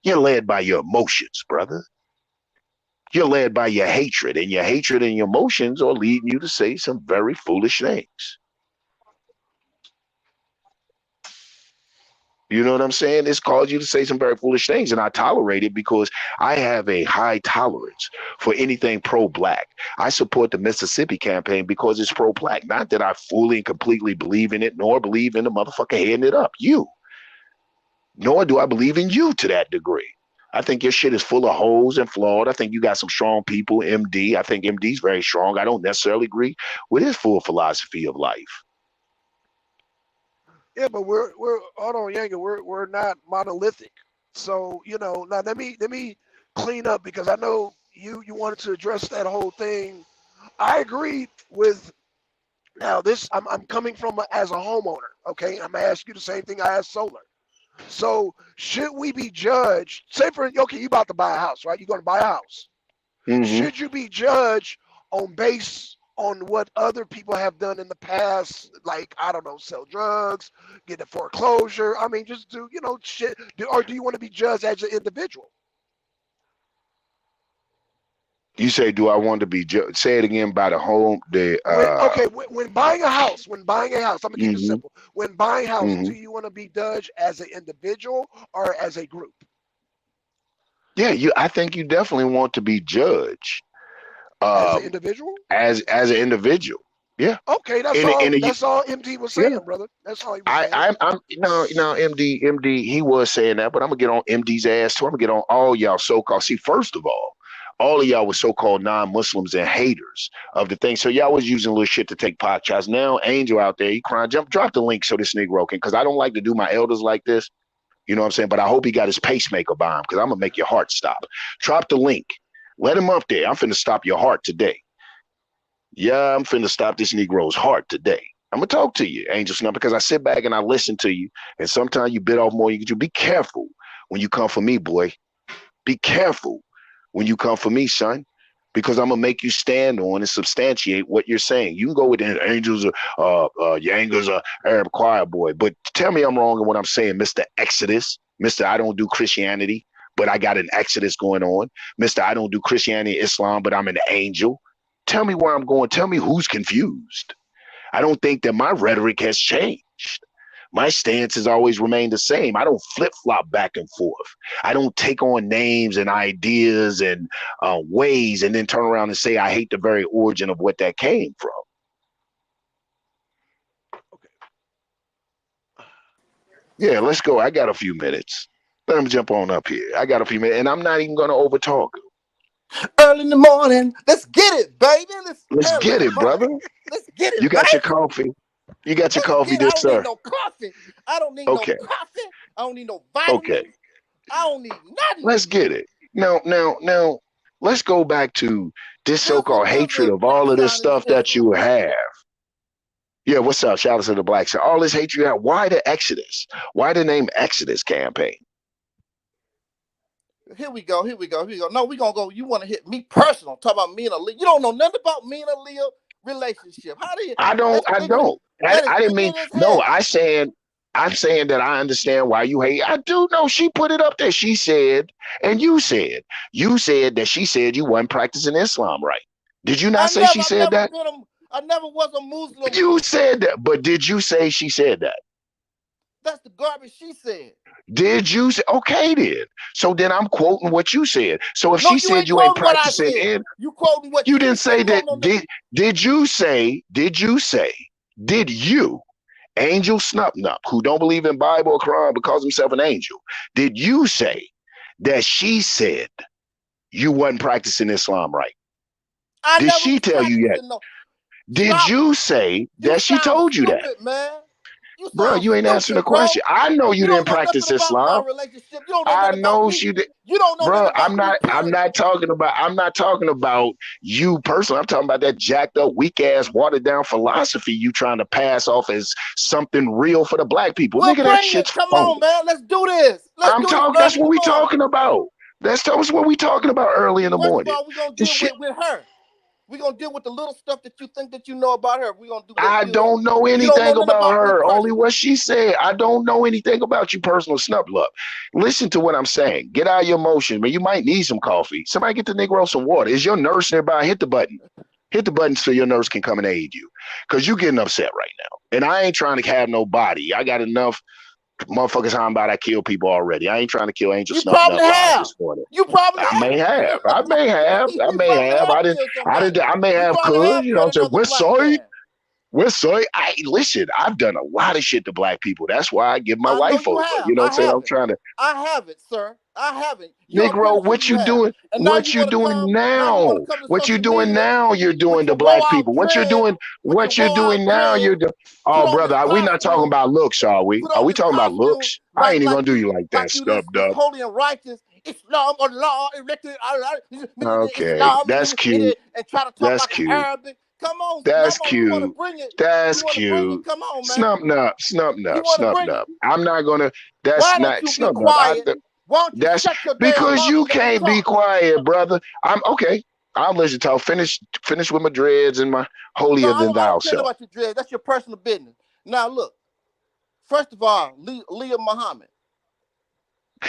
You're led by your emotions, brother. You're led by your hatred, and your hatred and your emotions are leading you to say some very foolish things. You know what I'm saying? It's caused you to say some very foolish things, and I tolerate it because I have a high tolerance for anything pro-black. I support the Mississippi campaign because it's pro-black. Not that I fully and completely believe in it, nor believe in the motherfucker heading it up. Nor do I believe in you to that degree. I think your shit is full of holes and flawed. I think you got some strong people, MD. I think MD's very strong. I don't necessarily agree with his full philosophy of life. Yeah, but we're hold on, Yanga. We're not monolithic. So now let me clean up because I know you wanted to address that whole thing. I agree with now this. I'm coming from as a homeowner. Okay, I'm gonna ask you the same thing I asked Solar. So should we be judged? Say for okay, you about to buy a house, right? You're gonna buy a house. Mm-hmm. Should you be judged on what other people have done in the past, like I don't know, sell drugs, get a foreclosure? I mean, just do shit, or do you want to be judged as an individual? You say, do I want to be say it again by the home? When buying a house, I'm gonna keep it simple. When buying a house, do you want to be judged as an individual or as a group? Yeah, I think you definitely want to be judged as an individual. As an individual, yeah. Okay, that's all MD was saying, brother. That's all he was saying. I'm no MD. He was saying that, but I'm gonna get on MD's ass too. I'm gonna get on all y'all so-called. See, first of all of y'all were so-called non-Muslims and haters of the thing. So y'all was using little shit to take pot shots. Now Angel out there, he crying, drop the link so this Negro can, because I don't like to do my elders like this. You know what I'm saying? But I hope he got his pacemaker by him, because I'm gonna make your heart stop. Drop the link. Let him up there. I'm finna stop your heart today. Yeah, I'm finna stop this Negro's heart today. I'm gonna talk to you, Angel Snub, because I sit back and I listen to you, and sometimes you bit off more than you can. Be careful when you come for me, boy. Be careful when you come for me, son, because I'm gonna make you stand on and substantiate what you're saying. You can go with the Angels or Yangas or Arab Choir Boy, but tell me I'm wrong in what I'm saying, Mr. Exodus, Mr. I don't do Christianity, but I got an Exodus going on, Mr. I don't do Christianity, Islam, but I'm an angel. Tell me where I'm going. Tell me who's confused. I don't think that my rhetoric has changed. My stance has always remained the same. I don't flip-flop back and forth. I don't take on names and ideas and ways and then turn around and say I hate the very origin of what that came from. Okay. Yeah, let's go. I got a few minutes. Let him jump on up here. I got a few minutes, and I'm not even going to overtalk him. Early in the morning. Let's get it, baby. Let's get it, brother. Let's get it. You got your coffee. You got your coffee, I don't sir. need no coffee. I don't need no coffee. I don't need no vitamins. Okay. I don't need nothing. Let's get it. Now, let's go back to this so-called hatred of all of this stuff that you have. Yeah, what's up? Shout out to the Black Side. All this hatred you have. Why the Exodus? Why the name Exodus campaign? Here we go. No, we're going to go. You want to hit me personal. Talk about me and Aaliyah. You don't know nothing about me and Aaliyah relationship. How do you? I don't. I didn't mean. No, I'm saying that I understand why you hate. I do know she put it up there. She said, and you said that she said you wasn't practicing Islam right. Did you not say she said that? I never was a Muslim. You said that, but did you say she said that? That's the garbage she said. Did you say? Okay, then. So then I'm quoting what you said. So if she said you ain't practicing it, you quoting what you didn't say that. Did you, Angel Snupnup, who don't believe in Bible or Quran but calls himself an angel, did you say that she said you wasn't practicing Islam right? Did she tell you yet? No. Did you say that she told you that? Man. You Bro, sound you ain't answering the stupid, bro. question. I know you You didn't don't know practice nothing about my Islam. relationship. You don't know I nothing about know me. you did. You don't know Bro, nothing about me, I'm period. not talking about you personally. I'm talking about that jacked up, weak ass, watered down philosophy you trying to pass off as something real for the black people. Well, Nigga, that bring it. shit's Come on, phony. man. Let's do this. Let's I'm do this, talking, brother. that's what Come we on. talking about. That's what we talking about early in the First of morning. all, we're gonna This deal shit, with her. We're gonna deal with the little stuff that you think that you know about her. We're gonna do that. I don't know You don't know anything nothing about about me her. Only personally. what she said. I don't know anything about you personal, Snub Love. Listen to what I'm saying. Get out of your emotions, man. You might need some coffee. Somebody get the Negro some water. Is your nurse nearby? Hit the button. Hit the button so your nurse can come and aid you. Because you getting upset right now. And I ain't trying to have no body. I got enough motherfuckers how about I kill people already. I ain't trying to kill Angel You Snub probably Nut live have. this morning. You probably I may have. have. I may have. I You may probably have. have killed somebody. I may You have probably could. have You know what killed I'm saying? another We're black sorry. man. We're sorry. I listen, I've done a lot of shit to black people. That's why I give my I know wife you over. have. You know what I'm I saying? I'm haven't. trying to I haven't, sir. I haven't. I'm pretty Negro, sure what you you have. doing? And now you What you want to doing come. Now you want now? to come to What you social doing media now? You're with doing to your black blowout people. What you're dread, doing? with your What you're blowout doing now? You're dread. doing. Put Oh, on this brother, we not talking costume. about looks, are we? Put Are on we this talking about costume looks? I ain't even gonna do you like that, like you stub this dub. holy and righteous Islam Allah elected Okay, Islam that's cute. and try to talk That's like an cute. Arabic. Come on, That's you want to cute. bring it. You That's want to bring it. cute. Come on, man. Snub nub, snub You nub, want to snub bring it. nub. I'm not gonna. Why That's don't not you be snub nub. quiet? Why don't you That's shut your damn because mouth you and let me can't be talk? quiet, brother. I'm okay. I'll let you talk. Finish with my dreads and my No, holier than I thou don't care self. about your dread. That's your personal business. Now look, first of all, Leah Muhammad.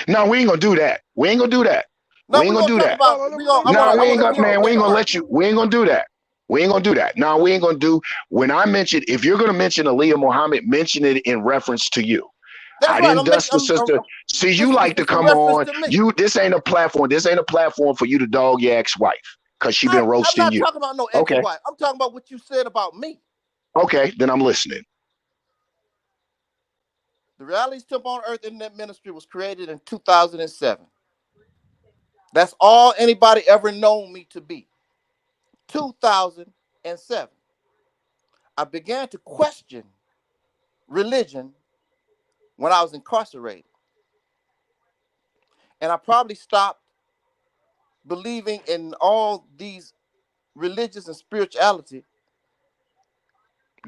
No, we ain't gonna do that. We ain't gonna do that. Now We ain't we're gonna gonna do talk that. about Let him No, talk. we I ain't wanna Let him gonna, bring talk. man. up We Let ain't him gonna talk. let you. We ain't gonna do that. We ain't gonna do that. No, we ain't gonna do. When I mention, if you're gonna mention Aaliyah Muhammad, mention it in reference to you. That's I right. didn't dust the sister. See, you like to It's a come reference on. to me. You This ain't a platform. This ain't a platform for you to dog your ex-wife because she been I'm roasting not you. talking about no Okay. ex-wife. I'm talking about what you said about me. Okay. Then I'm listening. The Reality Temple on Earth Internet Ministry was created in 2007. That's all anybody ever known me to be. 2007. I began to question religion when I was incarcerated. And I probably stopped believing in all these religious and spirituality.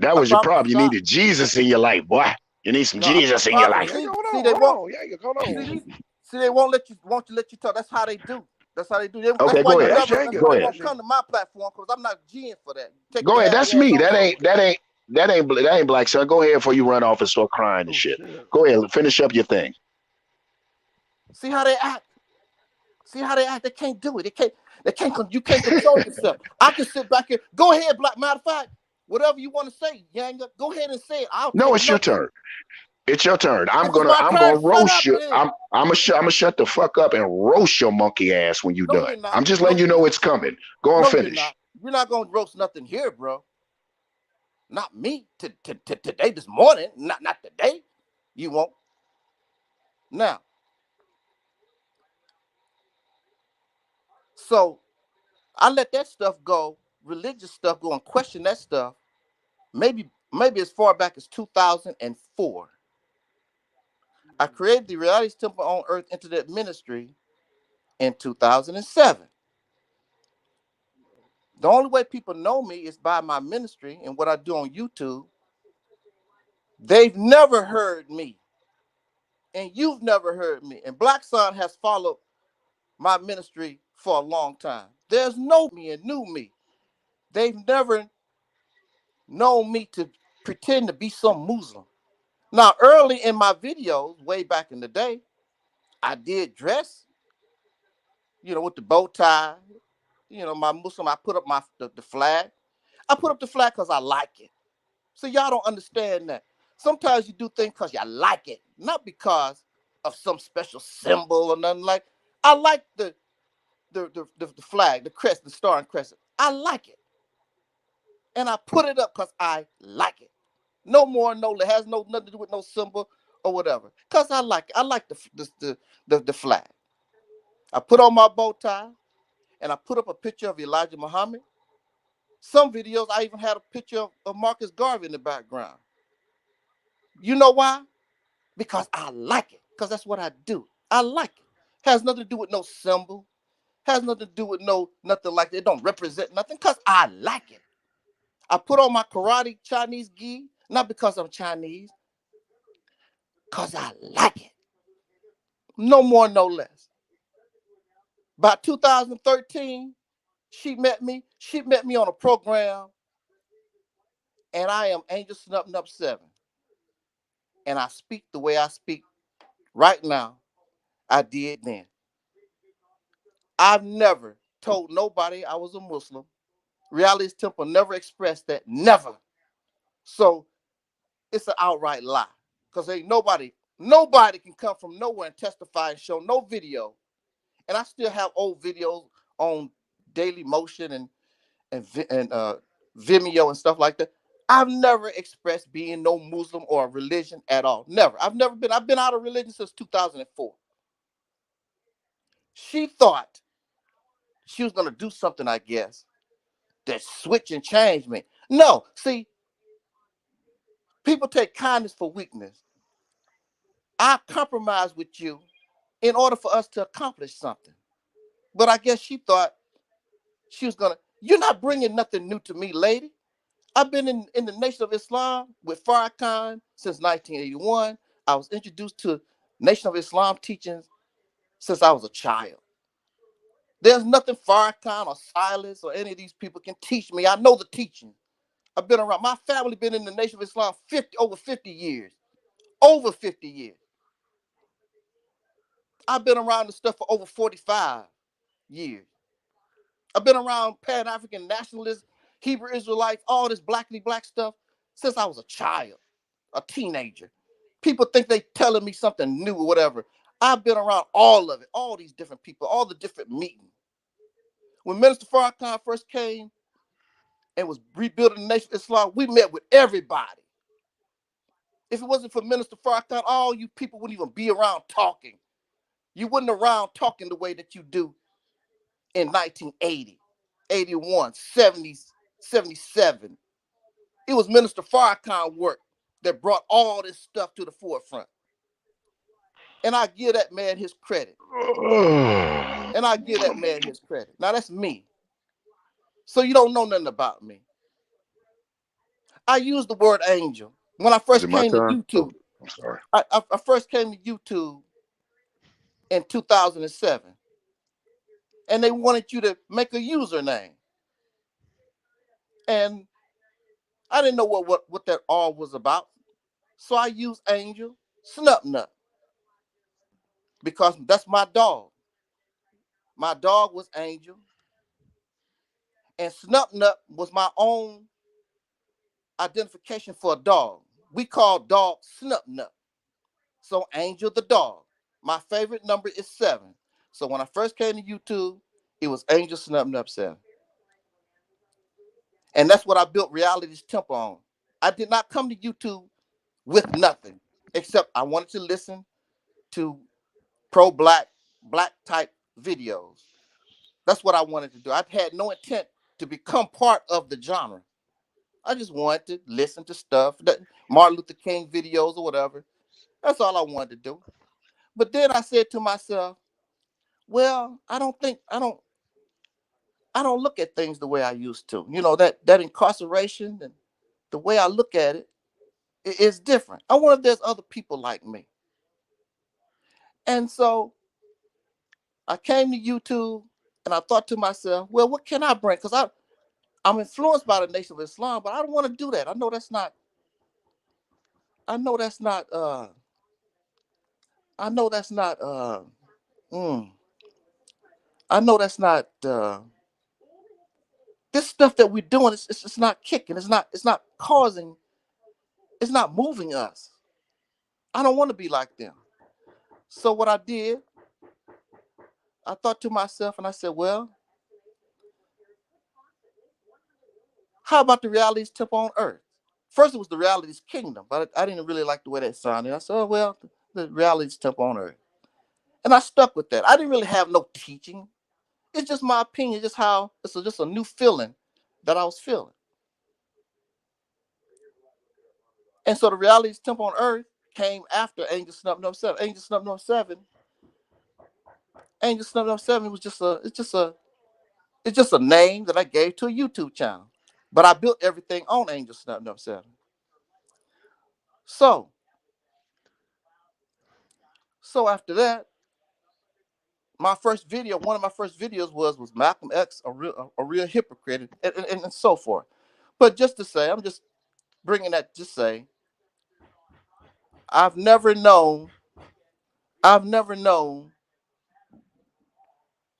That I was your probably problem. You stopped. needed Jesus in your life, boy. You need some No, I Jesus in your probably Yeah, life. hold see on. they Hold won't on. Yeah, hold see on. these see they won't let you talk. That's how they do. That's how they do. That's Okay, why go you ahead. That's never. That's Jenga. why Go you ahead. That's won't Jenga. come to my platform because I'm not G'ing for that. Take Go your ahead. happy That's ass me. on somewhere. That ain't black son. Go ahead before you run off and start crying and Oh shit. shit. Go ahead. Finish up your thing. See how they act. See how they act. They can't do it. They can't. You can't control yourself. I can sit back here. Go ahead, black. Matter of fact, whatever you want to say, Yanga, go ahead and say it. I'll No, take it's your notes. turn. It's your turn. If it's my I'm turn, gonna shut roast up you. then. I'm gonna shut the fuck up and roast your monkey ass when you No, done. you're not. I'm just No, letting you you're know not. it's coming. Go on, No, you're finish. not. You're not gonna roast nothing here, bro. Not me. Today, this morning. Not today. You won't. Now, so I let that stuff go, religious stuff go and question that stuff. Maybe as far back as 2004. I created the Reality Temple on Earth Internet Ministry in 2007. The only way people know me is by my ministry and what I do on YouTube. They've never heard me, and you've never heard me. And Black Sun has followed my ministry for a long time. There's no me and knew me. They've never known me to pretend to be some Muslim. Now, early in my videos, way back in the day, I did dress, with the bow tie, my Muslim. I put up the flag. I put up the flag because I like it. So y'all don't understand that. Sometimes you do things because you like it, not because of some special symbol or nothing like. I like the flag, the crest, the star and crescent. I like it, and I put it up because I like it. No more, no less. It has nothing to do with no symbol or whatever. Because I like it. I like the flag. I put on my bow tie, and I put up a picture of Elijah Muhammad. Some videos I even had a picture of Marcus Garvey in the background. You know why? Because I like it. Because that's what I do. I like it. Has nothing to do with no symbol. Has nothing to do with no nothing like that. It don't represent nothing. Because I like it. I put on my karate Chinese gi, not because I'm Chinese, because I like it. No more, no less. By 2013, she met me. She met me on a program, and I am Angel Snub Nub 7. And I speak the way I speak right now. I did then. I've never told nobody I was a Muslim. Reality's Temple never expressed that. Never. So it's an outright lie. Because ain't nobody can come from nowhere and testify and show no video. And I still have old videos on Daily Motion and Vimeo and stuff like that. I've never expressed being no Muslim or a religion at all. Never. I've been out of religion since 2004. She thought she was gonna do something, I guess, that switch and change me. No, see, people take kindness for weakness. I compromise with you in order for us to accomplish something. But I guess she thought she was gonna. You're not bringing nothing new to me, lady. I've been in the Nation of Islam with Farrakhan since 1981. I was introduced to Nation of Islam teachings since I was a child. There's nothing Farrakhan or Silas or any of these people can teach me. I know the teaching. I've been around. My family been in the Nation of Islam over 50 years. Over 50 years. I've been around this stuff for over 45 years. I've been around Pan-African nationalists, Hebrew Israelites, all this blackity black stuff since I was a child, a teenager. People think they telling me something new or whatever. I've been around all of it, all these different people, all the different meetings. When Minister Farrakhan first came and was rebuilding the Nation of Islam, we met with everybody. If it wasn't for Minister Farrakhan, all you people wouldn't even be around talking. You wouldn't around talking the way that you do in 1980, 81, 70, 77. It was Minister Farrakhan work that brought all this stuff to the forefront. And I give that man his credit. And I give that man his credit. Now that's me. So you don't know nothing about me. I use the word angel. When I Is first it my came to turn? Oh, YouTube, I'm sorry. I first came to YouTube in 2007. And they wanted you to make a username. And I didn't know what that all was about. So I used Angel Snupnut because that's my dog. My dog was Angel, and Snupnut was my own identification for a dog. We call dog Snupnut. So Angel the dog. My favorite number is 7. So when I first came to YouTube, it was Angel Snupnut 7. And that's what I built Reality's Temple on. I did not come to YouTube with nothing except I wanted to listen to pro-black, black type videos. That's what I wanted to do. I had no intent to become part of the genre. I just wanted to listen to stuff, that Martin Luther King videos or whatever. That's all I wanted to do. But then I said to myself, well, I don't look at things the way I used to. You know, that incarceration and the way I look at it is different. I wonder if there's other people like me. And so I came to YouTube and I thought to myself, well, what can I bring? Because I'm influenced by the Nation of Islam, but I don't want to do that. I know that's not, I know that's not, I know that's not, mm, I know that's not, this stuff that we're doing, it's not kicking. It's not causing, it's not moving us. I don't want to be like them. So what I did, I thought to myself and I said, well, how about the realities temple on earth? First, it was the realities kingdom, but I didn't really like the way that sounded. I said, oh, well, the realities temple on earth. And I stuck with that. I didn't really have no teaching. It's just my opinion, just how it's just a new feeling that I was feeling. And so the reality's temple on earth came after Angel Snub Number 7. Angel Snub Number 7. Angel Snub Number 7 was it's just a name that I gave to a YouTube channel. But I built everything on Angel Snub Number 7. So after that, one of my first videos was Malcolm X, a real hypocrite, and so forth. But just to say, I'm just bringing that to say, I've never known,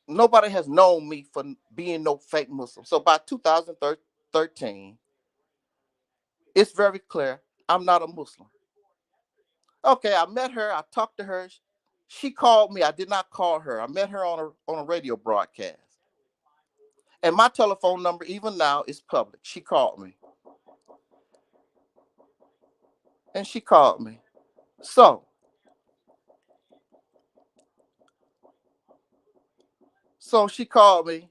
nobody has known me for being no fake Muslim. So by 2013, it's very clear I'm not a Muslim. Okay, I met her, I talked to her. She called me. I did not call her. I met her on a radio broadcast. And my telephone number, even now, is public. She called me. And she called me. So she called me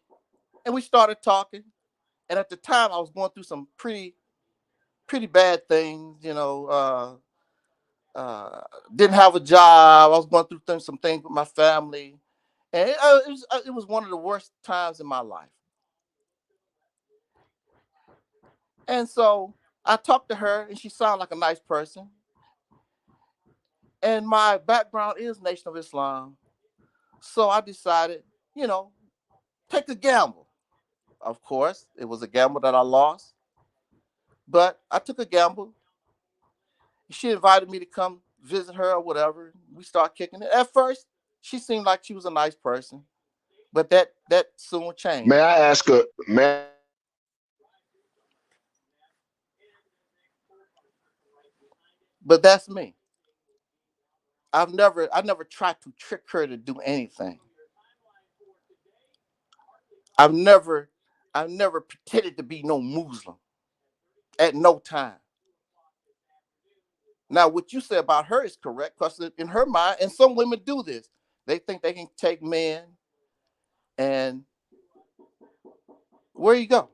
and we started talking. And at the time, I was going through some pretty bad things, didn't have a job. I was going through some things with my family. And it was one of the worst times in my life. And so I talked to her, and she sounded like a nice person. And my background is Nation of Islam. So I decided, take a gamble. Of course, it was a gamble that I lost. But I took a gamble. She invited me to come visit her or whatever. We started kicking it. At first, she seemed like she was a nice person. But that soon changed. May I ask a But that's me. I never tried to trick her to do anything. I've never pretended to be no Muslim at no time. Now, what you said about her is correct, because in her mind, and some women do this, they think they can take men and where you go?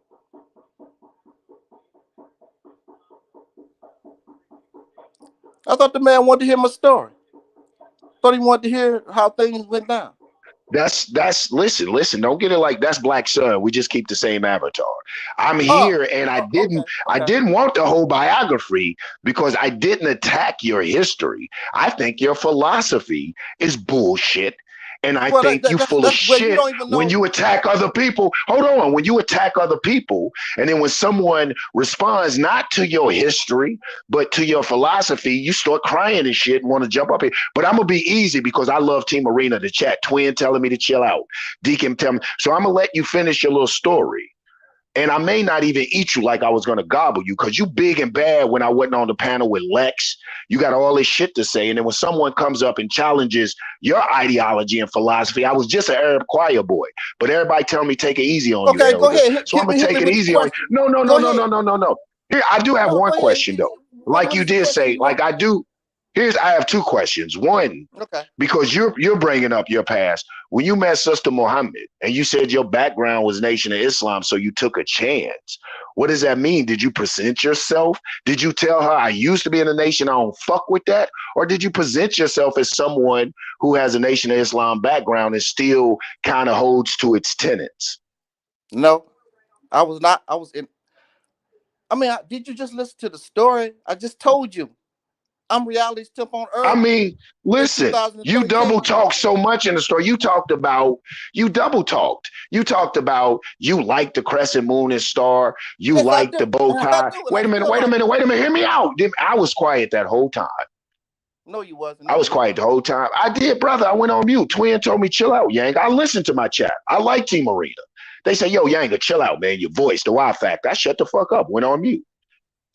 I thought the man wanted to hear my story. Thought he wanted to hear how things went down. That's listen, don't get it like that's Black Sun. We just keep the same avatar. I'm Oh, here and okay. I didn't want the whole biography because I didn't attack your history. I think your philosophy is bullshit. And I think you full of that's where you shit don't even when know. you attack other people. Hold on. When you attack other people, and then when someone responds not to your history, but to your philosophy, you start crying and shit and want to jump up here. But I'm going to be easy because I love TheArena, the chat. Twin telling me to chill out. Deacon telling me. So I'm going to let you finish your little story. And I may not even eat you like I was going to gobble you because you big and bad when I wasn't on the panel with Lex. You got all this shit to say. And then when someone comes up and challenges your ideology and philosophy, I was just an Arab choir boy. But everybody tell me take it easy on you, Okay, go elder. ahead. So I'm going to take it easy on you. No. Here, I do have No, one go ahead. question, though. What Like you is the did question say, you like want? I do. I have two questions. One, Okay. because you're bringing up your past. When you met Sister Muhammad and you said your background was Nation of Islam, so you took a chance. What does that mean? Did you present yourself? Did you tell her I used to be in the nation, I don't fuck with that? Or did you present yourself as someone who has a Nation of Islam background and still kind of holds to its tenets? No, I was not. I was in. I mean, did you just listen to the story? I just told you. I'm reality's tip on I Earth mean, in listen, you double 2013. talked so much in the story. You double talked. You talked about you like the crescent moon and star. You Yes, I like the do. bow I tie. do, and I Wait a minute, still wait a like minute, it. wait a minute. Hear me out. I was quiet that whole time. No, you wasn't. I No, was you quiet the wasn't. whole time. I did, brother. I went on mute. Twin told me, chill out, Yang. I listened to my chat. I like TheArena. They say, yo, Yang, chill out, man. Your voice, the Y factor. I shut the fuck up. Went on mute.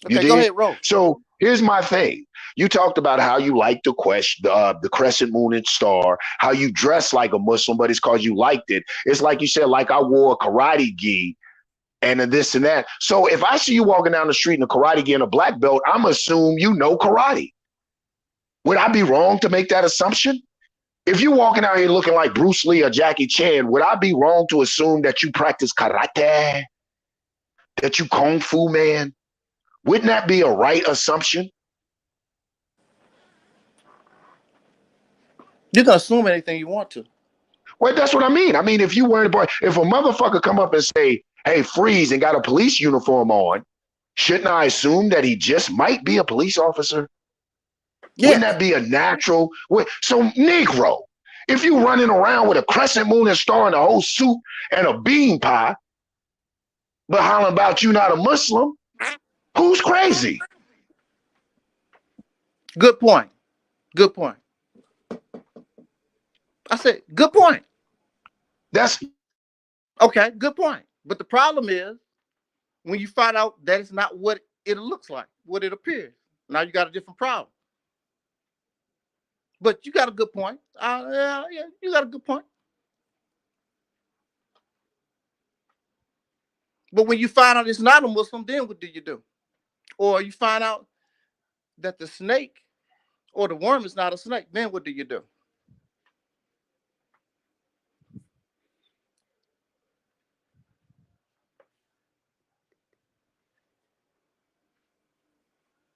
You Okay, go did? ahead, Rose. So here's my thing. You talked about how you like the crescent moon and star, how you dress like a Muslim, but it's because you liked it. It's like you said, like I wore a karate gi and this and that. So if I see you walking down the street in a karate gi and a black belt, I'm assume you know karate. Would I be wrong to make that assumption? If you're walking out here looking like Bruce Lee or Jackie Chan, would I be wrong to assume that you practice karate, that you kung fu man? Wouldn't that be a right assumption? You can assume anything you want to. Well, that's what I mean. I mean, if you weren't, if a motherfucker come up and say, "Hey, freeze," and got a police uniform on, shouldn't I assume that he just might be a police officer? Wouldn't Yes. that be a natural? So, Negro, if you running around with a crescent moon and star and a whole suit and a bean pie, but hollering about you not a Muslim, who's crazy? Good point. Good point. I said, good point. That's Okay, good point. But the problem is when you find out that it's not what it looks like, what it appears. Now you got a different problem. But you got a good point. Yeah, you got a good point. But when you find out it's not a Muslim, then what do you do? Or you find out that the snake or the worm is not a snake, then what do you do?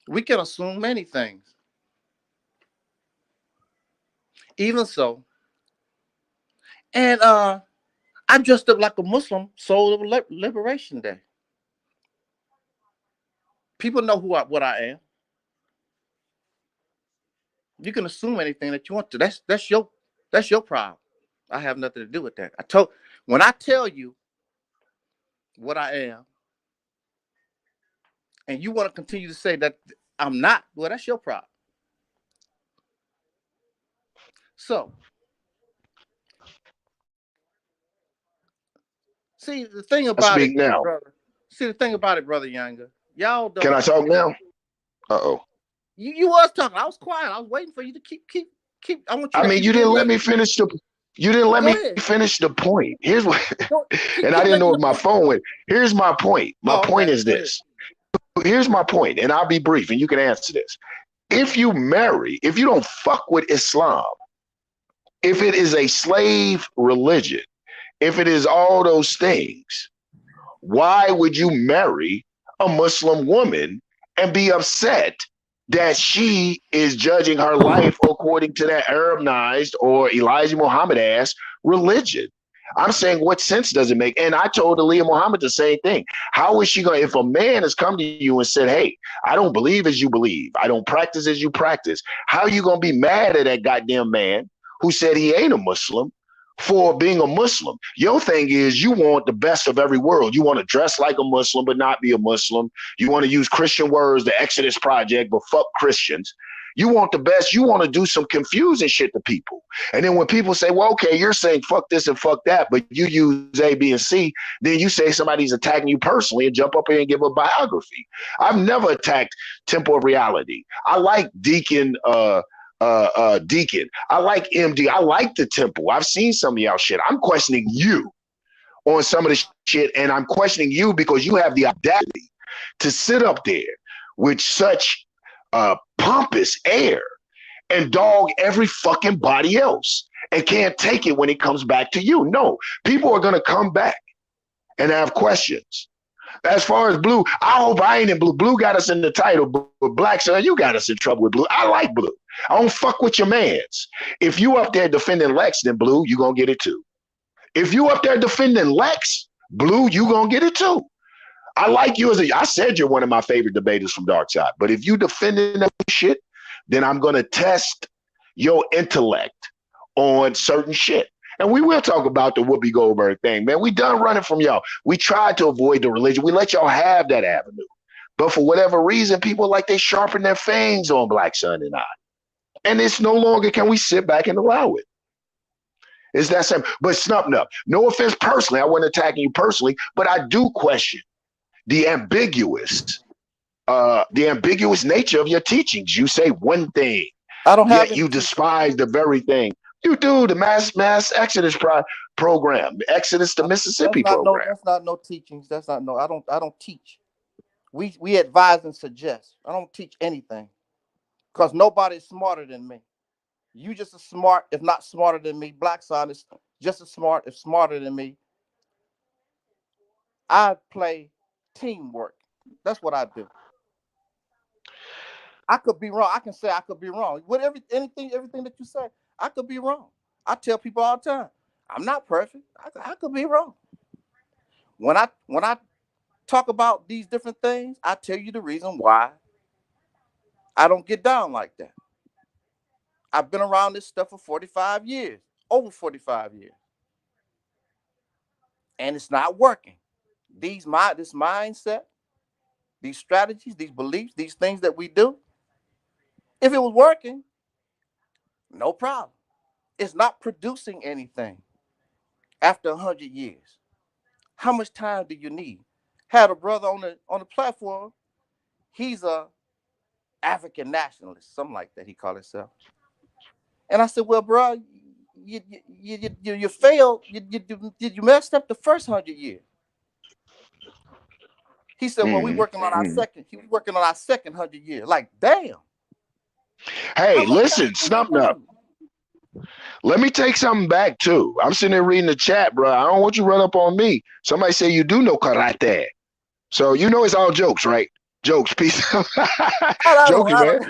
We can assume many things. Even so, and I dressed up like a Muslim soul of Liberation Day. People know what I am. You can assume anything that you want to. That's your problem. I have nothing to do with that. When I tell you what I am, and you want to continue to say that I'm not, well, that's your problem. So, see the thing I about it, speak now. brother. See the thing about it, brother Younger. Y'all Can don't I talk understand. now? Uh-oh. You was talking. I was quiet. I was waiting for you to keep. I want you I to mean, keep getting in. you didn't let Go me ahead. finish the point. Here's what, Go, and I keep didn't know making if the my point. phone went. Here's my point. My Oh, point okay. is Go ahead. this. Here's my point, and I'll be brief, and you can answer this. If you don't fuck with Islam, if it is a slave religion, if it is all those things, why would you marry a Muslim woman and be upset that she is judging her life according to that Arabized or Elijah Muhammad ass religion? I'm saying, what sense does it make? And I told Aaliyah Muhammad the same thing. How is she going to, if a man has come to you and said, "Hey, I don't believe as you believe, I don't practice as you practice," how are you going to be mad at that goddamn man who said he ain't a Muslim for being a Muslim? Your thing is you want the best of every world. You want to dress like a Muslim but not be a Muslim. You want to use Christian words, the Exodus Project, but fuck Christians. You want the best. You want to do some confusing shit to people. And then when people say, "Well, okay, you're saying fuck this and fuck that, but you use A, B, and C," then you say somebody's attacking you personally and jump up here and give a biography. I've never attacked Temple of Reality. I like Deacon. I like MD. I like the Temple. I've seen some of y'all shit. I'm questioning you on some of the shit, and I'm questioning you because you have the audacity to sit up there with such pompous air and dog every fucking body else and can't take it when it comes back to you. No, people are gonna come back and have questions. As far as Blue, I hope I ain't in Blue. Blue got us in the title, but Black Son, you got us in trouble with Blue. I like Blue. I don't fuck with your mans. If you up there defending Lex, then Blue, you gonna get it too. If you up there defending Lex, Blue, you gonna get it too. I like you I said you're one of my favorite debaters from Darkside, but if you defending that shit, then I'm gonna test your intellect on certain shit. And we will talk about the Whoopi Goldberg thing, man. We done running from y'all. We tried to avoid the religion. We let y'all have that avenue. But for whatever reason, people like they sharpen their fangs on Black Son and I. And it's no longer can we sit back and allow it. It's that same. But Snub Nub, no offense personally, I wasn't attacking you personally, but I do question the ambiguous nature of your teachings. You say one thing, I don't have yet any you teachers. despise the very thing. You do the mass Exodus program, Exodus to That's Mississippi not no. program. That's not no teachings. That's not no. I don't teach. We advise and suggest. I don't teach anything because nobody's smarter than me. You just as smart, if not smarter than me. Black Side is just as smart, if smarter than me. I play teamwork. That's what I do. I could be wrong. I can say I could be wrong. Whatever, everything that you say, I could be wrong. I tell people all the time, I'm not perfect. I could be wrong. When I talk about these different things, I tell you the reason why I don't get down like that. I've been around this stuff for 45 years, over 45 years, and it's not working. This mindset, these strategies, these beliefs, these things that we do, if it was working, no problem. It's not producing anything after 100 years. How much time do you need? Had a brother on the platform. He's a African nationalist, something like that. He called himself. And I said, "Well, bro, you failed. You messed up the first 100 years." He said, "Well, we Mm-hmm. working on our second. He was working on our second 100 years. Like, damn, how Hey, much time listen, do you Snupnut. need?" Let me take something back too. I'm sitting there reading the chat, bro. I don't want you to run up on me. Somebody say you do know karate. So you know it's all jokes, right? Jokes, peace. I don't. Joking, I man. don't.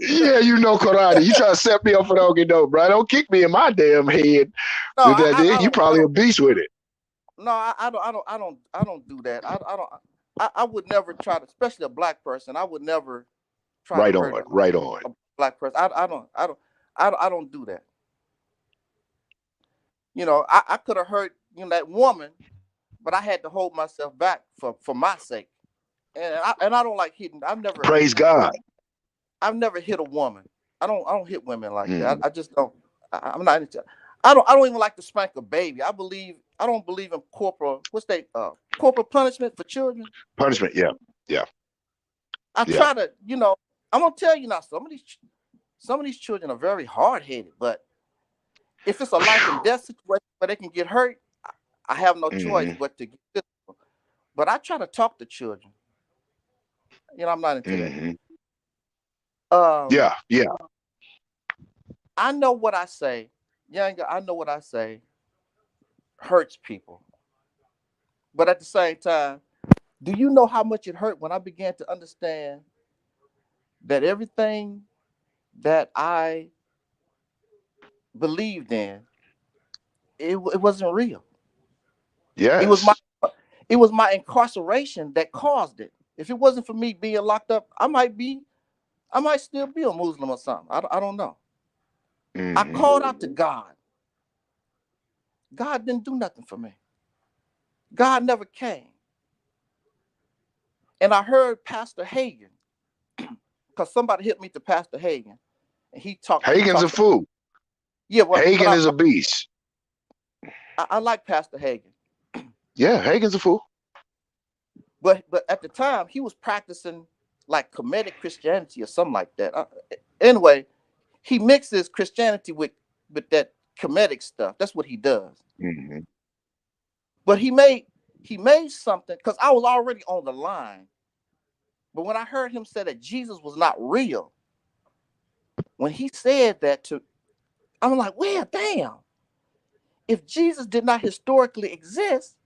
Yeah, you know karate. You try to set me up for don't get no, bro. Don't kick me in my damn head. No, I You don't. I probably a don't. beast with it. No, I don't do that. I don't. I would never try to, especially a black person. I would never try to Right hurt on, right on. a black person. I don't do that. I could have hurt that woman, but I had to hold myself back for my sake. And I don't like hitting. Praise God. I've never hit a woman. I don't hit women like that. Mm. I just don't. I'm not into. I don't even like to spank a baby. I don't believe in corporal punishment for children. Punishment, yeah, yeah, I yeah. try to. I'm gonna tell you now. Some of these children are very hard headed, but if it's a life and death situation where they can get hurt, I have no choice Mm-hmm. but to get physical. But I try to talk to children. I'm not into that. Mm-hmm. Um, Yeah, yeah. I know what I say, younger. I know what I say hurts people, but at the same time, do you know how much it hurt when I began to understand that everything that I believed in, it wasn't real. It was my Yes. it was my incarceration that caused it. If it wasn't for me being locked up, I might still be a Muslim or something. I don't know. I Mm-hmm. called out to God. God didn't do nothing for me. God never came. And I heard Pastor Hagen, because somebody hit me to Pastor Hagen, and he Hagen's a talked. fool. Yeah, but Hagen is a beast. I like Pastor Hagen. Yeah, Hagen's a fool. But at the time he was practicing like Kemetic Christianity or something like that. Anyway, he mixes Christianity with that Kemetic stuff. That's what he does. Mm-hmm. But he made something because I was already on the line. But when I heard him say that Jesus was not real, when he said that I'm like, well, damn. If Jesus did not historically exist,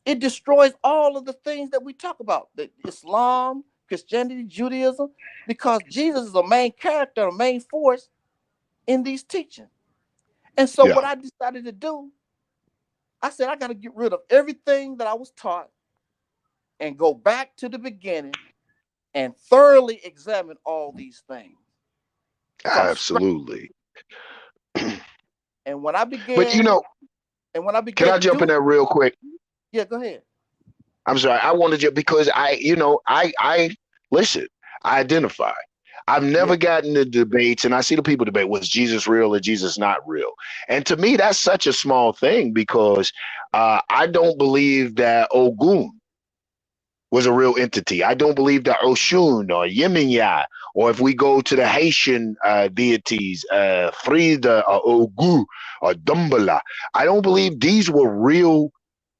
it destroys all of the things that we talk about, the Islam, Christianity, Judaism, because Jesus is a main character, a main force in these teachings. And so Yeah. what I decided to do, I said, I got to get rid of everything that I was taught and go back to the beginning and thoroughly examine all these things from scratch. Absolutely. And when I But began, and when I can began I to jump in do, there real quick? yeah, go ahead. I'm sorry. I wanted you because I listen. I identify. I've Yeah. never gotten the debates, and I see the people debate: was Jesus real or Jesus not real? And to me, that's such a small thing because I don't believe that Ogun was a real entity. I don't believe that Oshun or Yeminya, or if we go to the Haitian deities, Frida or Ogu or Dumbala, I don't believe these were real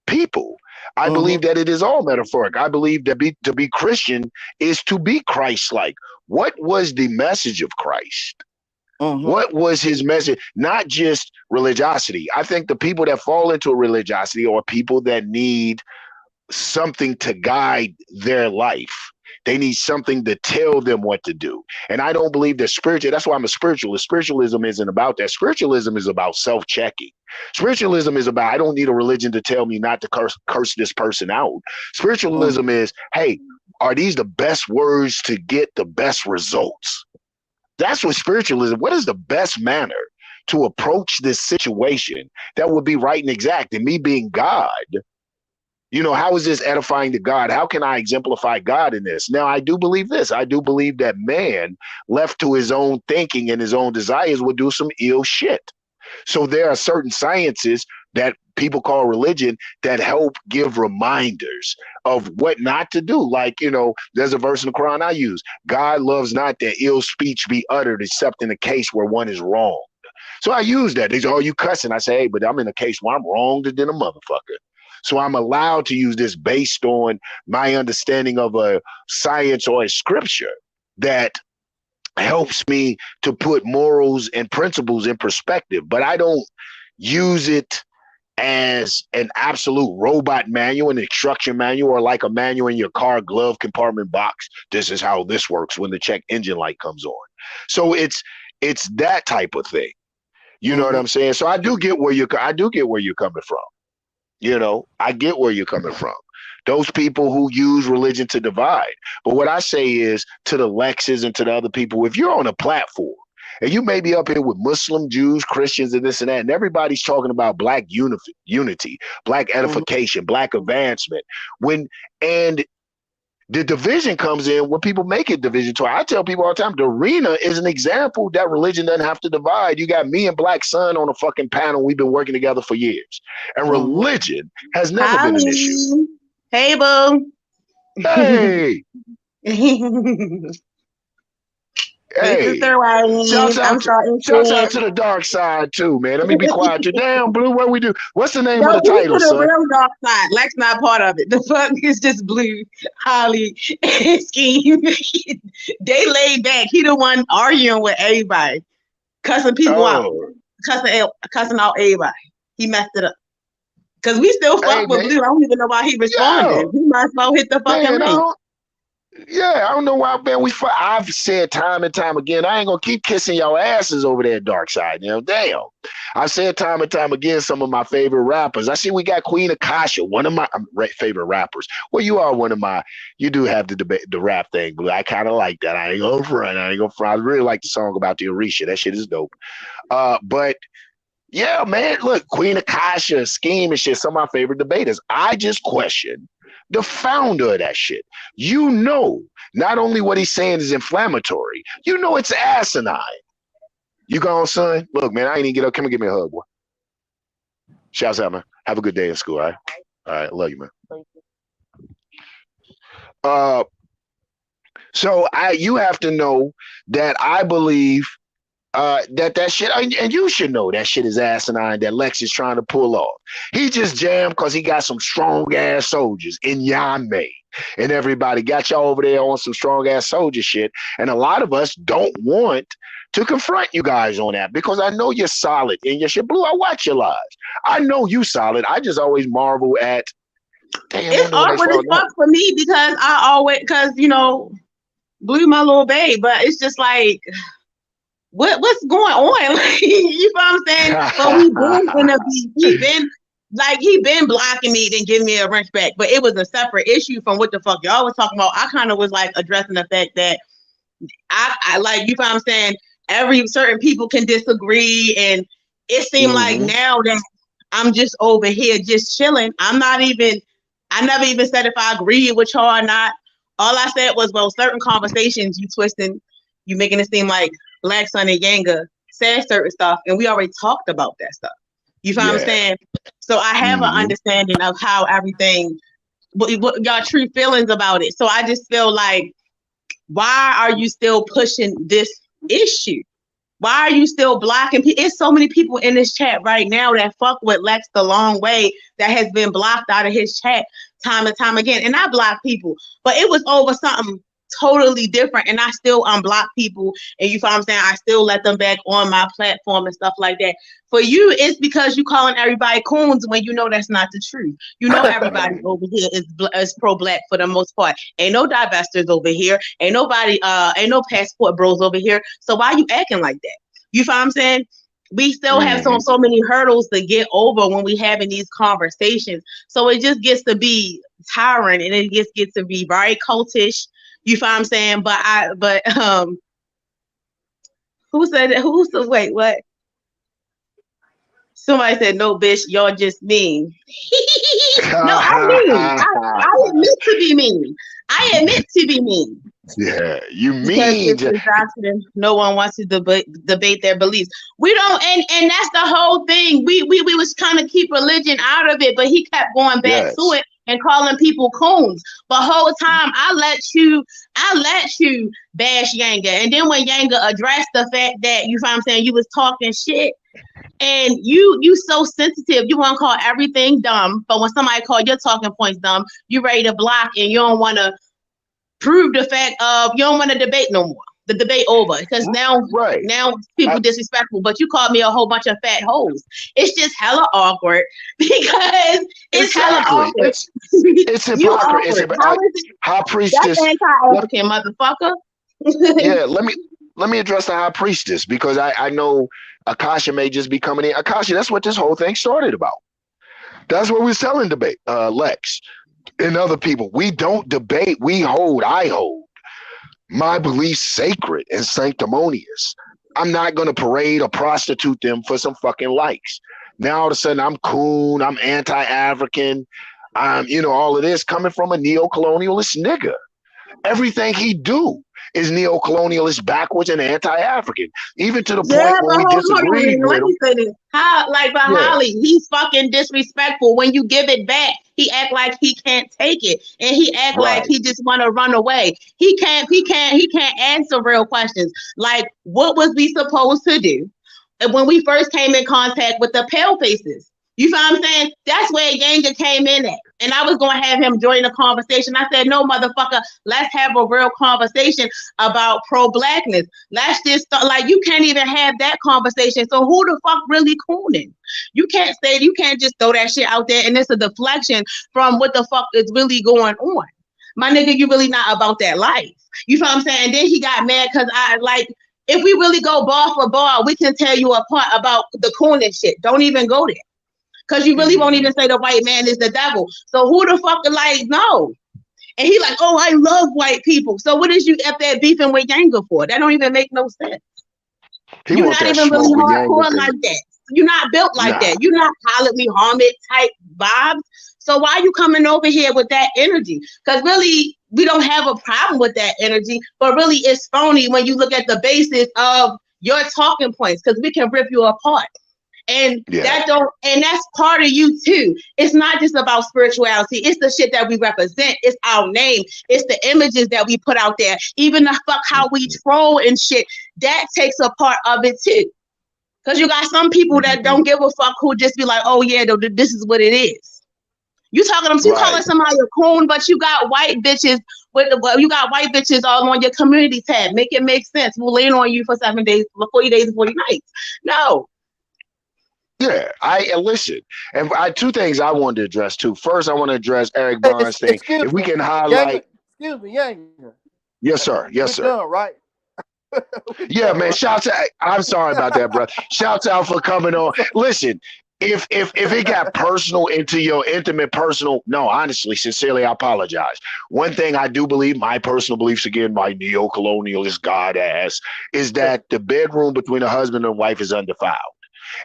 people. I believe Mm-hmm. that it is all metaphoric. I believe that to be Christian is to be Christ-like. What was the message of Christ? Mm-hmm. What was his message? Not just religiosity. I think the people that fall into a religiosity are people that need something to guide their life. They need something to tell them what to do. And I don't believe that spiritual, that's why I'm a spiritualist. Spiritualism isn't about that. Spiritualism is about self-checking. Spiritualism is about, I don't need a religion to tell me not to curse this person out. Spiritualism is, hey, are these the best words to get the best results? That's what spiritualism, what is the best manner to approach this situation that would be right and exact? And me being God, you know, how is this edifying to God? How can I exemplify God in this? Now, I do believe this. I do believe that man left to his own thinking and his own desires will do some ill shit. So there are certain sciences that people call religion that help give reminders of what not to do. Like, you know, there's a verse in the Quran I use. God loves not that ill speech be uttered except in a case where one is wrong. So I use that. They say, oh, you cussing. I say, hey, but I'm in a case where I'm wronged than a motherfucker. So I'm allowed to use this based on my understanding of a science or a scripture that helps me to put morals and principles in perspective. But I don't use it as an absolute robot manual, an instruction manual, or like a manual in your car glove compartment box. This is how this works when the check engine light comes on. So it's that type of thing. You know what I'm saying? So I do get where you're coming from. You know, I get where you're coming from. Those people who use religion to divide. But what I say is to the Lexes and to the other people, if you're on a platform and you may be up here with Muslim, Jews, Christians, and this and that, and everybody's talking about black unity, black edification, black advancement, and the division comes in when people make it division. I tell people all the time, TheArena is an example that religion doesn't have to divide. You got me and Black Sun on a fucking panel. We've been working together for years. And religion has never been an issue. Hey, boo. Hey. Hey, shouts out to the dark side too, man. Let me be quiet. You damn Blue, what we do? What's the name of the title, son? Real dark side. Lex not part of it. The fuck is just Blue, Holly, and Scheme. They laid back. He the one arguing with everybody, cussing people out, cussing out everybody. He messed it up. Cause we still fuck with Blue. I don't even know why he responded. He might as well hit the fucking link. I don't know why, man. I've said time and time again, I ain't gonna keep kissing y'all asses over there at Darkside. You know, damn. I've said time and time again, some of my favorite rappers. I see we got Queen Akasha, one of my favorite rappers. Well, you are one of my. You do have the rap thing, Blue. I kind of like that. I ain't gonna front. I really like the song about the Orisha. That shit is dope. But yeah, man. Look, Queen Akasha, Scheme, and shit. Some of my favorite debaters. I just question the founder of that shit. You know, not only what he's saying is inflammatory, you know it's asinine. You gone, son? Look, man, I ain't even get up. Come and give me a hug, boy. Shouts out, man. Have a good day in school, all right? All right, love you, man. So you have to know that I believe that shit, and you should know that shit is asinine that Lex is trying to pull off. He just jammed because he got some strong ass soldiers in Yame, and everybody got y'all over there on some strong ass soldier shit. And a lot of us don't want to confront you guys on that because I know you're solid in your shit. Blue, I watch your lives. I know you solid. I just always marvel at. Damn, it's awkward as fuck for me because you know, Blue my little babe, but it's just like. What's going on? Like, you know what I'm saying? But he been blocking me, then giving me a wrench back. But it was a separate issue from what the fuck y'all was talking about. I kind of was like addressing the fact that I like, you know what I'm saying? Every certain people can disagree, and it seemed like now that I'm just over here just chilling. I never even said if I agree with y'all or not. All I said was, well, certain conversations you twisting, you making it seem like Black Sun and Yanga said certain stuff, and we already talked about that stuff. You know what I'm saying? So I have an understanding of how everything, what y'all true feelings about it. So I just feel like, why are you still pushing this issue? Why are you still blocking people? It's so many people in this chat right now that fuck with Lex the long way that has been blocked out of his chat time and time again. And I block people, but it was over something totally different, and I still unblock people, and you find what I'm saying, I still let them back on my platform and stuff like that. For you, it's because you calling everybody coons when you know that's not the truth. You know everybody over here is pro-black for the most part. Ain't no divestors over here. Ain't nobody, ain't no passport bros over here. So why you acting like that? You find what I'm saying? We still have so many hurdles to get over when we having these conversations. So it just gets to be tiring, and it just gets to be very cultish. You find what I'm saying? But who said that? Wait, what? Somebody said, no, bitch, you're just mean. No, I'm mean. I admit to be mean. I admit to be mean. Yeah, you Because mean it's doctrine. No one wants to debate their beliefs. We don't, and that's the whole thing. We was trying to keep religion out of it, but he kept going back to it and calling people coons. But whole time I let you bash Yanga. And then when Yanga addressed the fact that, you find what I'm saying, you was talking shit, and you so sensitive, you want to call everything dumb, but when somebody call your talking points dumb, you ready to block, and you don't want to prove the fact of, you don't want to debate no more. The debate over, because now people disrespectful, but you called me a whole bunch of fat hoes. It's just hella awkward because it's hella awkward. It's hypocrisy. How is it? High priestess. That's anti-African, motherfucker. Yeah, let me address the high priestess, because I know Akasha may just be coming in. Akasha, that's what this whole thing started about. That's what we're selling debate, Lex and other people. We don't debate. I hold my beliefs sacred and sanctimonious. I'm not going to parade or prostitute them for some fucking likes. Now all of a sudden I'm coon, I'm anti-African, I'm, all of this coming from a neo-colonialist nigga. Everything he do is neo-colonialist, backwards, and anti-African. Even to the point when we disagreed with him. Let me say this. Holly, he's fucking disrespectful. When you give it back, he act like he can't take it, and he act like he just want to run away. He can't answer real questions. Like, what was we supposed to do? And when we first came in contact with the pale faces, you find what I'm saying? That's where Yanga came in at. And I was going to have him join the conversation. I said, no, motherfucker, let's have a real conversation about pro-blackness. Let's just start, like, you can't even have that conversation. So who the fuck really cooning? You can't just throw that shit out there, and it's a deflection from what the fuck is really going on. My nigga, you really not about that life. You feel what I'm saying? And then he got mad because if we really go bar for bar, we can tell you apart about the cooning shit. Don't even go there. Because you really won't even say the white man is the devil. So who the fuck no? And he like, oh, I love white people. So what is you up there beefing with Yanga for? That don't even make no sense. You're not even really hardcore like that. You're not built like that. You're not Pilot Muhammad type vibes. So why are you coming over here with that energy? Because really, we don't have a problem with that energy, but really it's phony when you look at the basis of your talking points, because we can rip you apart. And that's part of you too. It's not just about spirituality. It's the shit that we represent. It's our name. It's the images that we put out there. Even the fuck how we troll and shit. That takes a part of it too. Because you got some people that don't give a fuck, who just be like, oh yeah, this is what it is. You calling somebody a coon, but you got white bitches all on your community tab. Make it make sense. We'll lean on you for 7 days, 40 days and 40 nights. No. Yeah, listen. And two things I wanted to address too. First, I want to address Eric Barnes' thing. If we can highlight. Excuse me, Yanga. Yes, sir. Yes, sir. Done, right? Yeah, man. Shouts out. I'm sorry about that, bro. Shouts out for coming on. Listen, if it got personal into your intimate personal, no, honestly, sincerely, I apologize. One thing I do believe, my personal beliefs, again, my neo-colonialist god ass, is that the bedroom between a husband and wife is undefiled.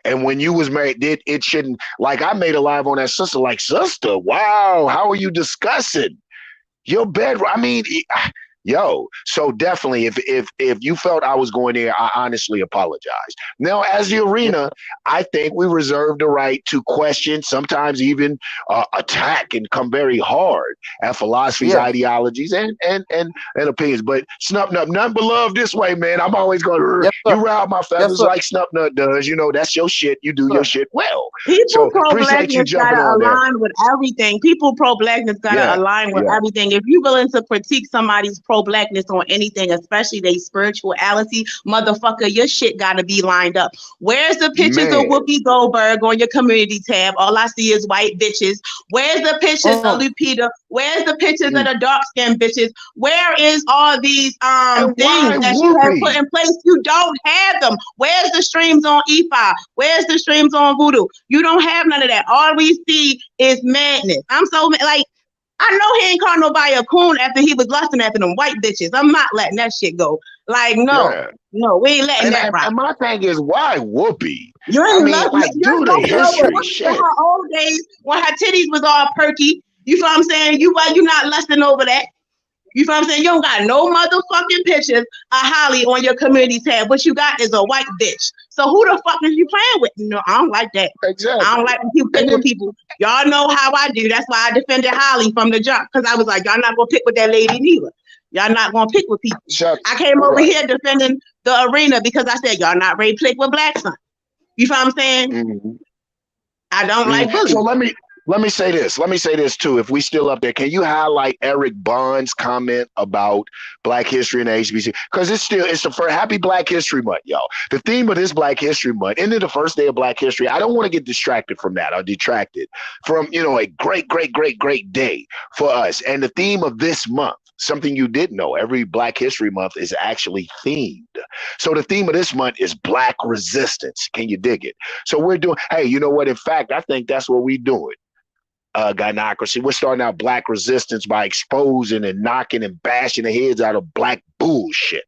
And when you was married, it shouldn't, like, I made a live on that sister, like, sister, wow, how are you discussing your bedroom? I mean, yo, so definitely, if you felt I was going there, I honestly apologize. Now, as TheArena, I think we reserve the right to question, sometimes even attack and come very hard at philosophies, ideologies, and opinions. But Snupnut, none but love this way, man. I'm always going to, you rile my feathers like Snupnut does. You know, that's your shit. You do your shit well. People pro-blackness gotta align with everything. People pro-blackness gotta align with everything. If you're willing to critique somebody's pro-blackness on anything, especially they spirituality, motherfucker, your shit gotta be lined up. Where's the pictures of Man. Whoopi Goldberg on your community tab? All I see is white bitches. Where's the pictures of Lupita? Where's the pictures of the dark-skinned bitches? Where is all these And why things that you have put Whoopi? in place? You don't have them. Where's the streams on E5? Where's the streams on Voodoo? You don't have none of that. All we see is madness. I'm so like, I know he ain't called nobody a coon after he was lusting after them white bitches. I'm not letting that shit go. Like, no, we ain't letting that rock. And my thing is, why Whoopi? You I ain't mean, like, do the history shit. In her old days when her titties was all perky. You feel what I'm saying? You not lusting over that. You feel what I'm saying? You don't got no motherfucking pictures of Holly on your community tab. What you got is a white bitch. So who the fuck is you playing with? No, I don't like that. Exactly. I don't like when people pick with people. Y'all know how I do. That's why I defended Holly from the jump. Because I was like, y'all not going to pick with that lady neither. Y'all not going to pick with people. I came over here defending TheArena because I said, y'all not ready to pick with Black Son. You feel what I'm saying? Mm-hmm. I don't like bullies. So let me say this. Let me say this too. If we still up there, can you highlight Eric Bond's comment about Black History and the HBC? Because it's the first Happy Black History Month, y'all. The theme of this Black History Month, into the first day of Black History. I don't want to get distracted from that or detracted from, a great, great, great, great day for us. And the theme of this month, something you didn't know, every Black History Month is actually themed. So the theme of this month is Black resistance. Can you dig it? So we're doing, hey, you know what? In fact, I think that's what we're doing. Gynocracy. We're starting out Black resistance by exposing and knocking and bashing the heads out of Black bullshit.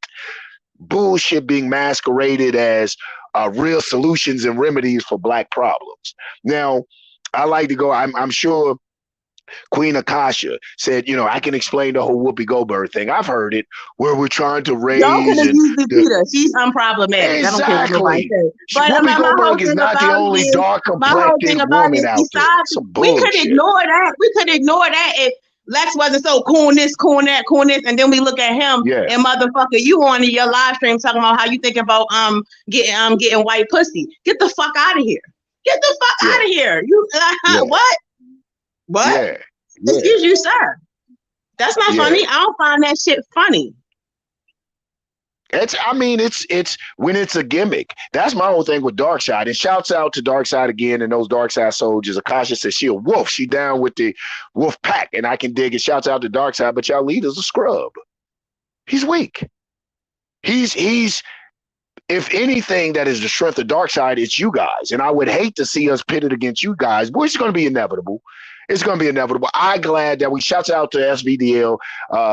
Bullshit being masqueraded as real solutions and remedies for Black problems. Now, I like to go, I'm sure Queen Akasha said, I can explain the whole Whoopi Goldberg thing. I've heard it, where we're trying to raise. Y'all could have used Lupita. She's unproblematic. Exactly. I don't care what nobody says. But Whoopi Goldberg is not the only dark-complected woman out there. Some bullshit. We could ignore that. We could ignore that if Lex wasn't so coon this, coon that, coon this, and then we look at him and motherfucker, you on your live stream talking about how you thinking about getting white pussy. Get the fuck out of here. Get the fuck out of here. You what? What? Yeah. Excuse you, sir. That's not funny. I don't find that shit funny. It's when it's a gimmick. That's my whole thing with Darkside. And shouts out to Darkside again and those Darkside soldiers. Akasha says she a wolf. She down with the wolf pack, and I can dig it. Shouts out to Darkside, but y'all leader's a scrub. He's weak. He's if anything that is the strength of Darkside, it's you guys. And I would hate to see us pitted against you guys, but it's going to be inevitable. It's going to be inevitable. I'm glad that we shouts out to SVDL,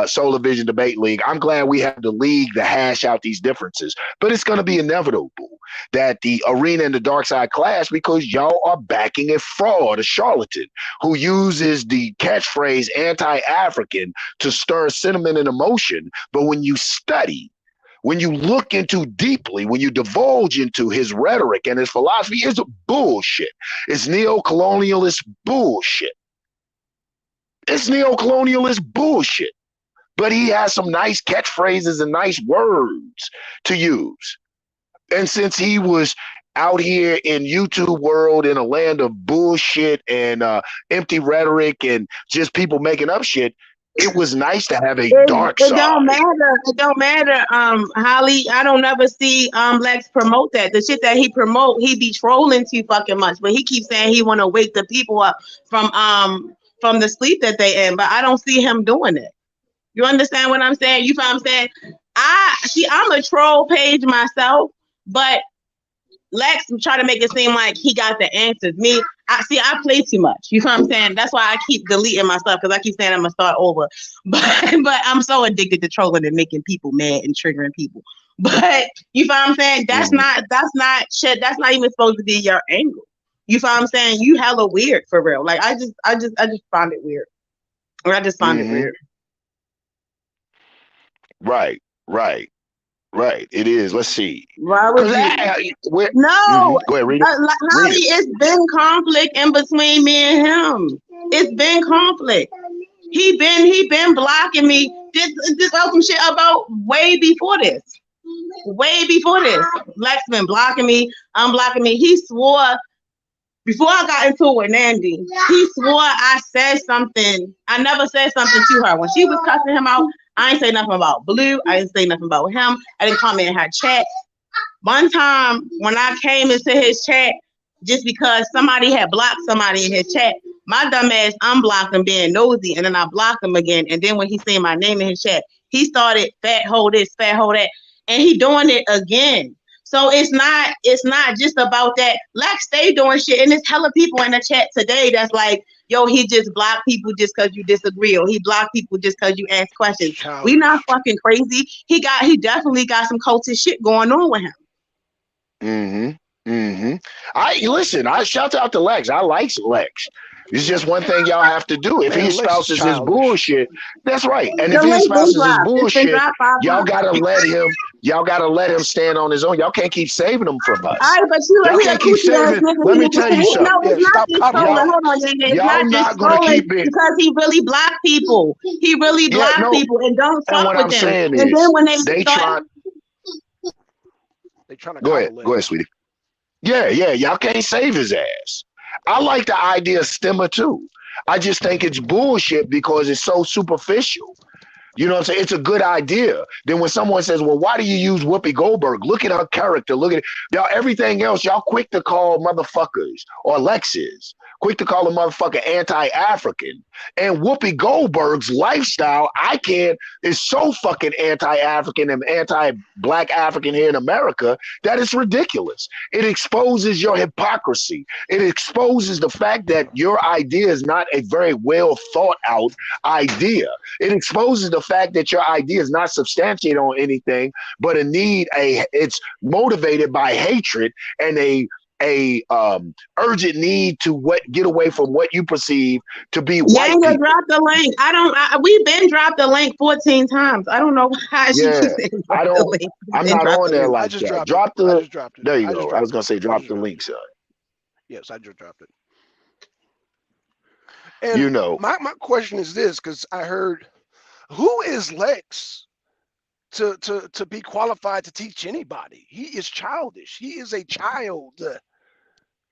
Solar Vision Debate League. I'm glad we have the league to hash out these differences, but it's going to be inevitable that the arena and the dark side clash because y'all are backing a fraud, a charlatan who uses the catchphrase anti-African to stir sentiment and emotion. But when you study, when you look into deeply, when you divulge into his rhetoric and his philosophy, it's bullshit. It's neo-colonialist bullshit. It's neo-colonialist bullshit. But he has some nice catchphrases and nice words to use. And since he was out here in YouTube world in a land of bullshit and empty rhetoric and just people making up shit, it was nice to have a dark side. It don't matter, Holly. I don't ever see Lex promote that. The shit that he promote, he be trolling too fucking much. But he keeps saying he want to wake the people up from the sleep that they in. But I don't see him doing it. You understand what I'm saying? You feel what I'm saying? I'm a troll page myself, but Lex try to make it seem like he got the answers. I play too much. You know what I'm saying? That's why I keep deleting my stuff because I keep saying I'm gonna start over. But I'm so addicted to trolling and making people mad and triggering people. But you know what I'm saying? That's not shit. That's not even supposed to be your angle. You know what I'm saying? You hella weird for real. Like I just find it weird. Or I just find it weird. Right. It is. Let's see. Why would you? No. Go ahead, read it. Holly, it's been conflict in between me and him. It's been conflict. He been blocking me. This some shit about way before this. Way before this. Lex been blocking me, unblocking me. He swore before I got into it with Nandy, he swore I said something. I never said something to her. When she was cussing him out, I ain't say nothing about Blue. I didn't say nothing about him. I didn't comment in her chat. One time when I came into his chat, just because somebody had blocked somebody in his chat, my dumb ass unblocked him being nosy, and then I blocked him again. And then when he said my name in his chat, he started fat hole this, fat hole that, and he doing it again. So it's not just about that. Lex stay doing shit, and there's hella people in the chat today that's like, yo, he just blocked people just because you disagree, or he blocked people just because you ask questions. We not fucking crazy. He definitely got some cultish shit going on with him. I listen. I shout out to Lex. I like Lex. It's just one thing y'all have to do. If he espouses his bullshit, that's right. And if The he link been espouses his dropped. It's been bullshit, dropped 5 y'all times. gotta let him. Y'all gotta let him stand on his own. Y'all can't keep saving him from All us. right, but you Y'all he a can't keep coochie ass saving. nigga. Let He me just tell you saying, no, something. it's not just trolling. Y'all, Hold on, Yanga. It's y'all not just not gonna trolling keep it. because he really blocked people. He really Yeah, blocked no. people and don't And fuck what with I'm them. saying And then is, when they they start, try. They trying to Go coddle ahead, Lex. sweetie. Yeah. Y'all can't save his ass. I like the idea of stemmer too. I just think it's bullshit because it's so superficial. You know what I'm saying? It's a good idea. Then when someone says, well, why do you use Whoopi Goldberg? Look at her character. Look at y'all, everything else. Y'all quick to call motherfuckers or Lexes. Quick to call a motherfucker anti-African. And Whoopi Goldberg's lifestyle, is so fucking anti-African and anti-black African here in America that it's ridiculous. It exposes your hypocrisy. It exposes the fact that your idea is not a very well thought out idea. It exposes the fact that your idea is not substantiated on anything, but it's motivated by hatred and a urgent need to get away from what you perceive to be white Yanga people. dropped the link. We've been dropped the link 14 times. I don't know how she Yeah, keeps saying drop I the don't. link. I'm Then not drop on the there link. I like just that. dropped it. I just dropped it. There you I just go. I was dropped gonna say it. I drop just the dropped link, it. son. Yes, I just dropped it. You And know, my question is this, because I heard, who is Lex to be qualified to teach anybody? He is childish. He is a child.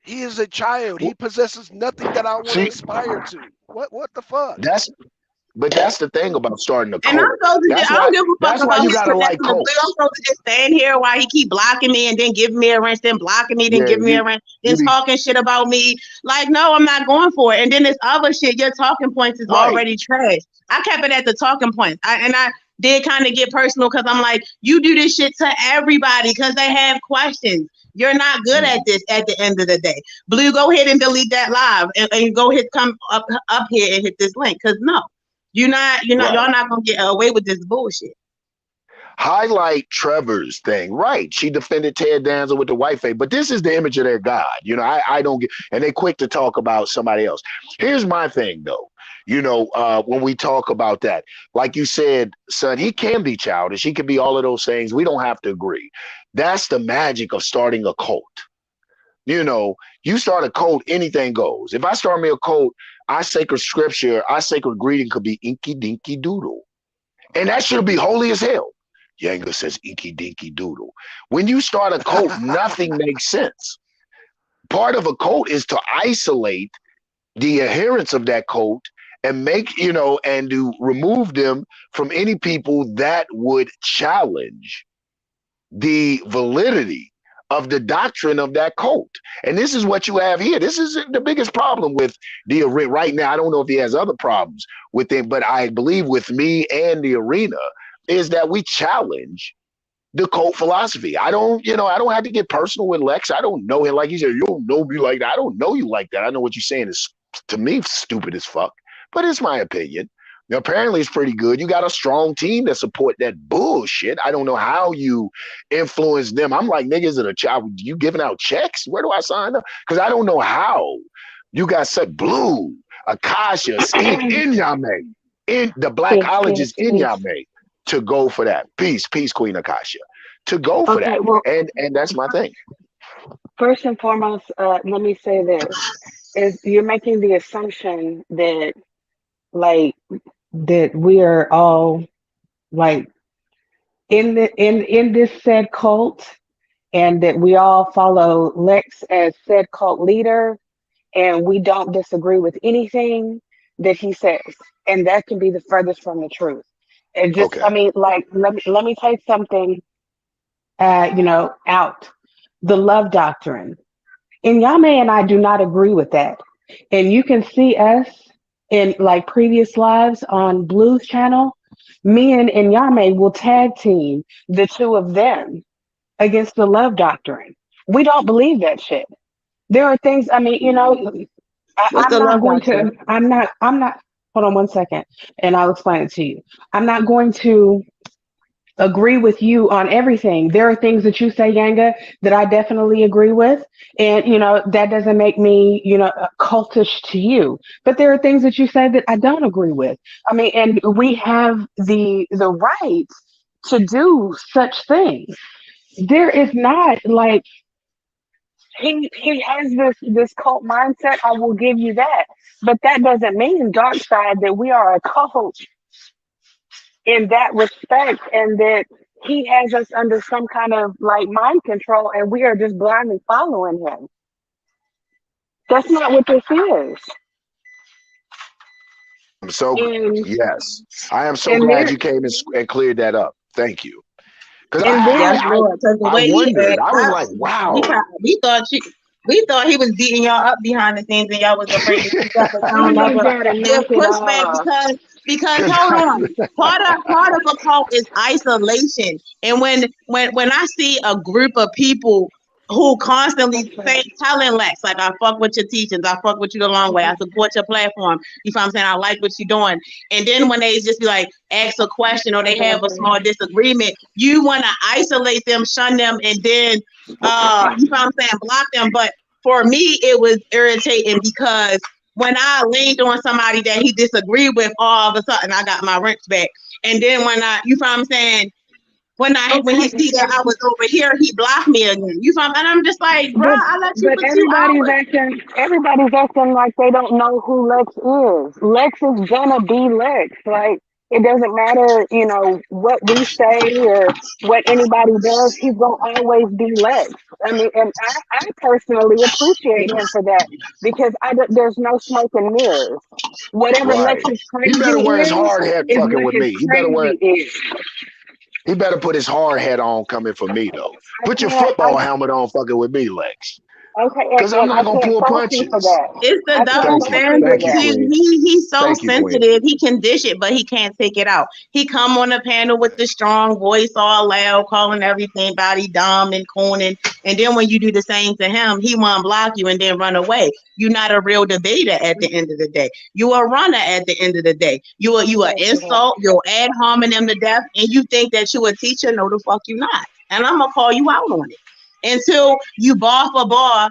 He is a child. He possesses nothing that I want to see, aspire to. What the fuck? that's the thing about starting a And I'm cult. supposed to That's I why don't give a fuck that's why about you his gotta like connection to Blue. I'm cults. supposed to just stand here while he keep blocking me and then giving me a wrench, then blocking me, then Yeah, giving me a wrench, then you be talking shit about me. Like, no, I'm not going for it. And then this other shit, your talking points is right. already trash. I kept it at the talking points. I did kind of get personal because I'm like, you do this shit to everybody because they have questions. You're not good at this at the end of the day. Blue, go ahead and delete that live and go come up here and hit this link. Cause no. Right. Y'all not gonna get away with this bullshit. Highlight Trevor's thing. Right. She defended Ted Danza with the white face, but this is the image of their God. You know, I don't get, and they quick to talk about somebody else. Here's my thing though. When we talk about that, like you said, son, he can be childish. He can be all of those things. We don't have to agree. That's the magic of starting a cult. You start a cult, anything goes. If I start me a cult, our sacred scripture, our sacred greeting could be inky dinky doodle. And that should be holy as hell. Yanga says inky dinky doodle. When you start a cult, nothing makes sense. Part of a cult is to isolate the adherents of that cult and and to remove them from any people that would challenge the validity of the doctrine of that cult. And this is what you have here. This is the biggest problem with TheArena right now. I don't know if he has other problems with him, but I believe with me and TheArena is that we challenge the cult philosophy. I don't have to get personal with Lex. I don't know him like he said, you don't know me like that. I don't know you like that. I know what you're saying is, to me, stupid as fuck, but it's my opinion. Apparently it's pretty good. You got a strong team that support that bullshit. I don't know how you influence them. I'm like, niggas, a child, you giving out checks? Where do I sign up? Because I don't know how you got such Blue, Akasha, Steve, Inyame, in the Peace, blackologist peace. Inyame to go for that. Peace, Queen Akasha. To go for Okay, that. well, And that's my thing. first and foremost, let me say this, is you're making the assumption that, like, that we are all, like, in this said cult, and that we all follow Lex as said cult leader, and we don't disagree with anything that he says. And that can be the furthest from the truth. It just, I Okay. mean, like, let me take something, out. The love doctrine. And Yame and I do not agree with that. And you can see us in like previous lives on Blue's channel. Me and Yame will tag team the two of them against the love doctrine. We don't believe that shit. There are things, I mean, What's I'm the not love going doctrine? to, I'm not, hold on one second and I'll explain it to you. I'm not going to agree with you on everything. There are things that you say, Yanga, that I definitely agree with. And, that doesn't make me, cultish to you. But there are things that you say that I don't agree with. I mean, and we have the right to do such things. There is not like he has this cult mindset. I will give you that. But that doesn't mean Darkside that we are a cult in that respect and that he has us under some kind of like mind control and we are just blindly following him. That's not what this is. I'm so And yes. I am so and glad there you came and cleared that up. Thank you. Because and Yes, there Lord. Because the I way he wondered. act, I was like, wow. we thought he was beating y'all up behind the scenes, and y'all was afraid to speak up. But y'all you never gotta give knock it pushback off. because hold on, part of a cult is isolation, and when I see a group of people who constantly telling Lex like I fuck with your teachings, I fuck with you the long way, I support your platform. You know what I'm saying? I like what you're doing, and then when they just be like ask a question or they have a small disagreement, you want to isolate them, shun them, and then you know what I'm saying, block them. But for me, it was irritating because when I leaned on somebody that he disagreed with, all of a sudden I got my rent back. And then when you know what I'm saying, when he see that I was over here, he blocked me again. You know, and I'm just like, bro, But I let you but for 2 hours. everybody's acting like they don't know who Lex is. Lex is gonna be Lex. Like it doesn't matter, what we say or what anybody does. He's gonna always be Lex. I mean, and I personally appreciate him for that because there's no smoke and mirrors. Whatever Right. Lex's He better crazy wear his is, hard hat is fucking what with his me. crazy is. He better put his hard hat on coming for me though. I Put your can't. football helmet on fucking with me, Lex. Okay, Because I'm and I not gonna can't pull fault you for punches. that. It's the I can't double Thank you. fault you standard for Thank you, too. that. Queen. He's so Thank you, Queen. sensitive. He can dish it, but he can't take it out. He come on the panel with the strong voice, all loud, calling everything body dumb and cooning. And then when you do the same to him, he want to block you and then run away. You're not a real debater at the end of the day. You a runner at the end of the day. You a insult. You'll ad hominem to death, and you think that you a teacher? No, the fuck you not. And I'm gonna call you out on it until you bar for bar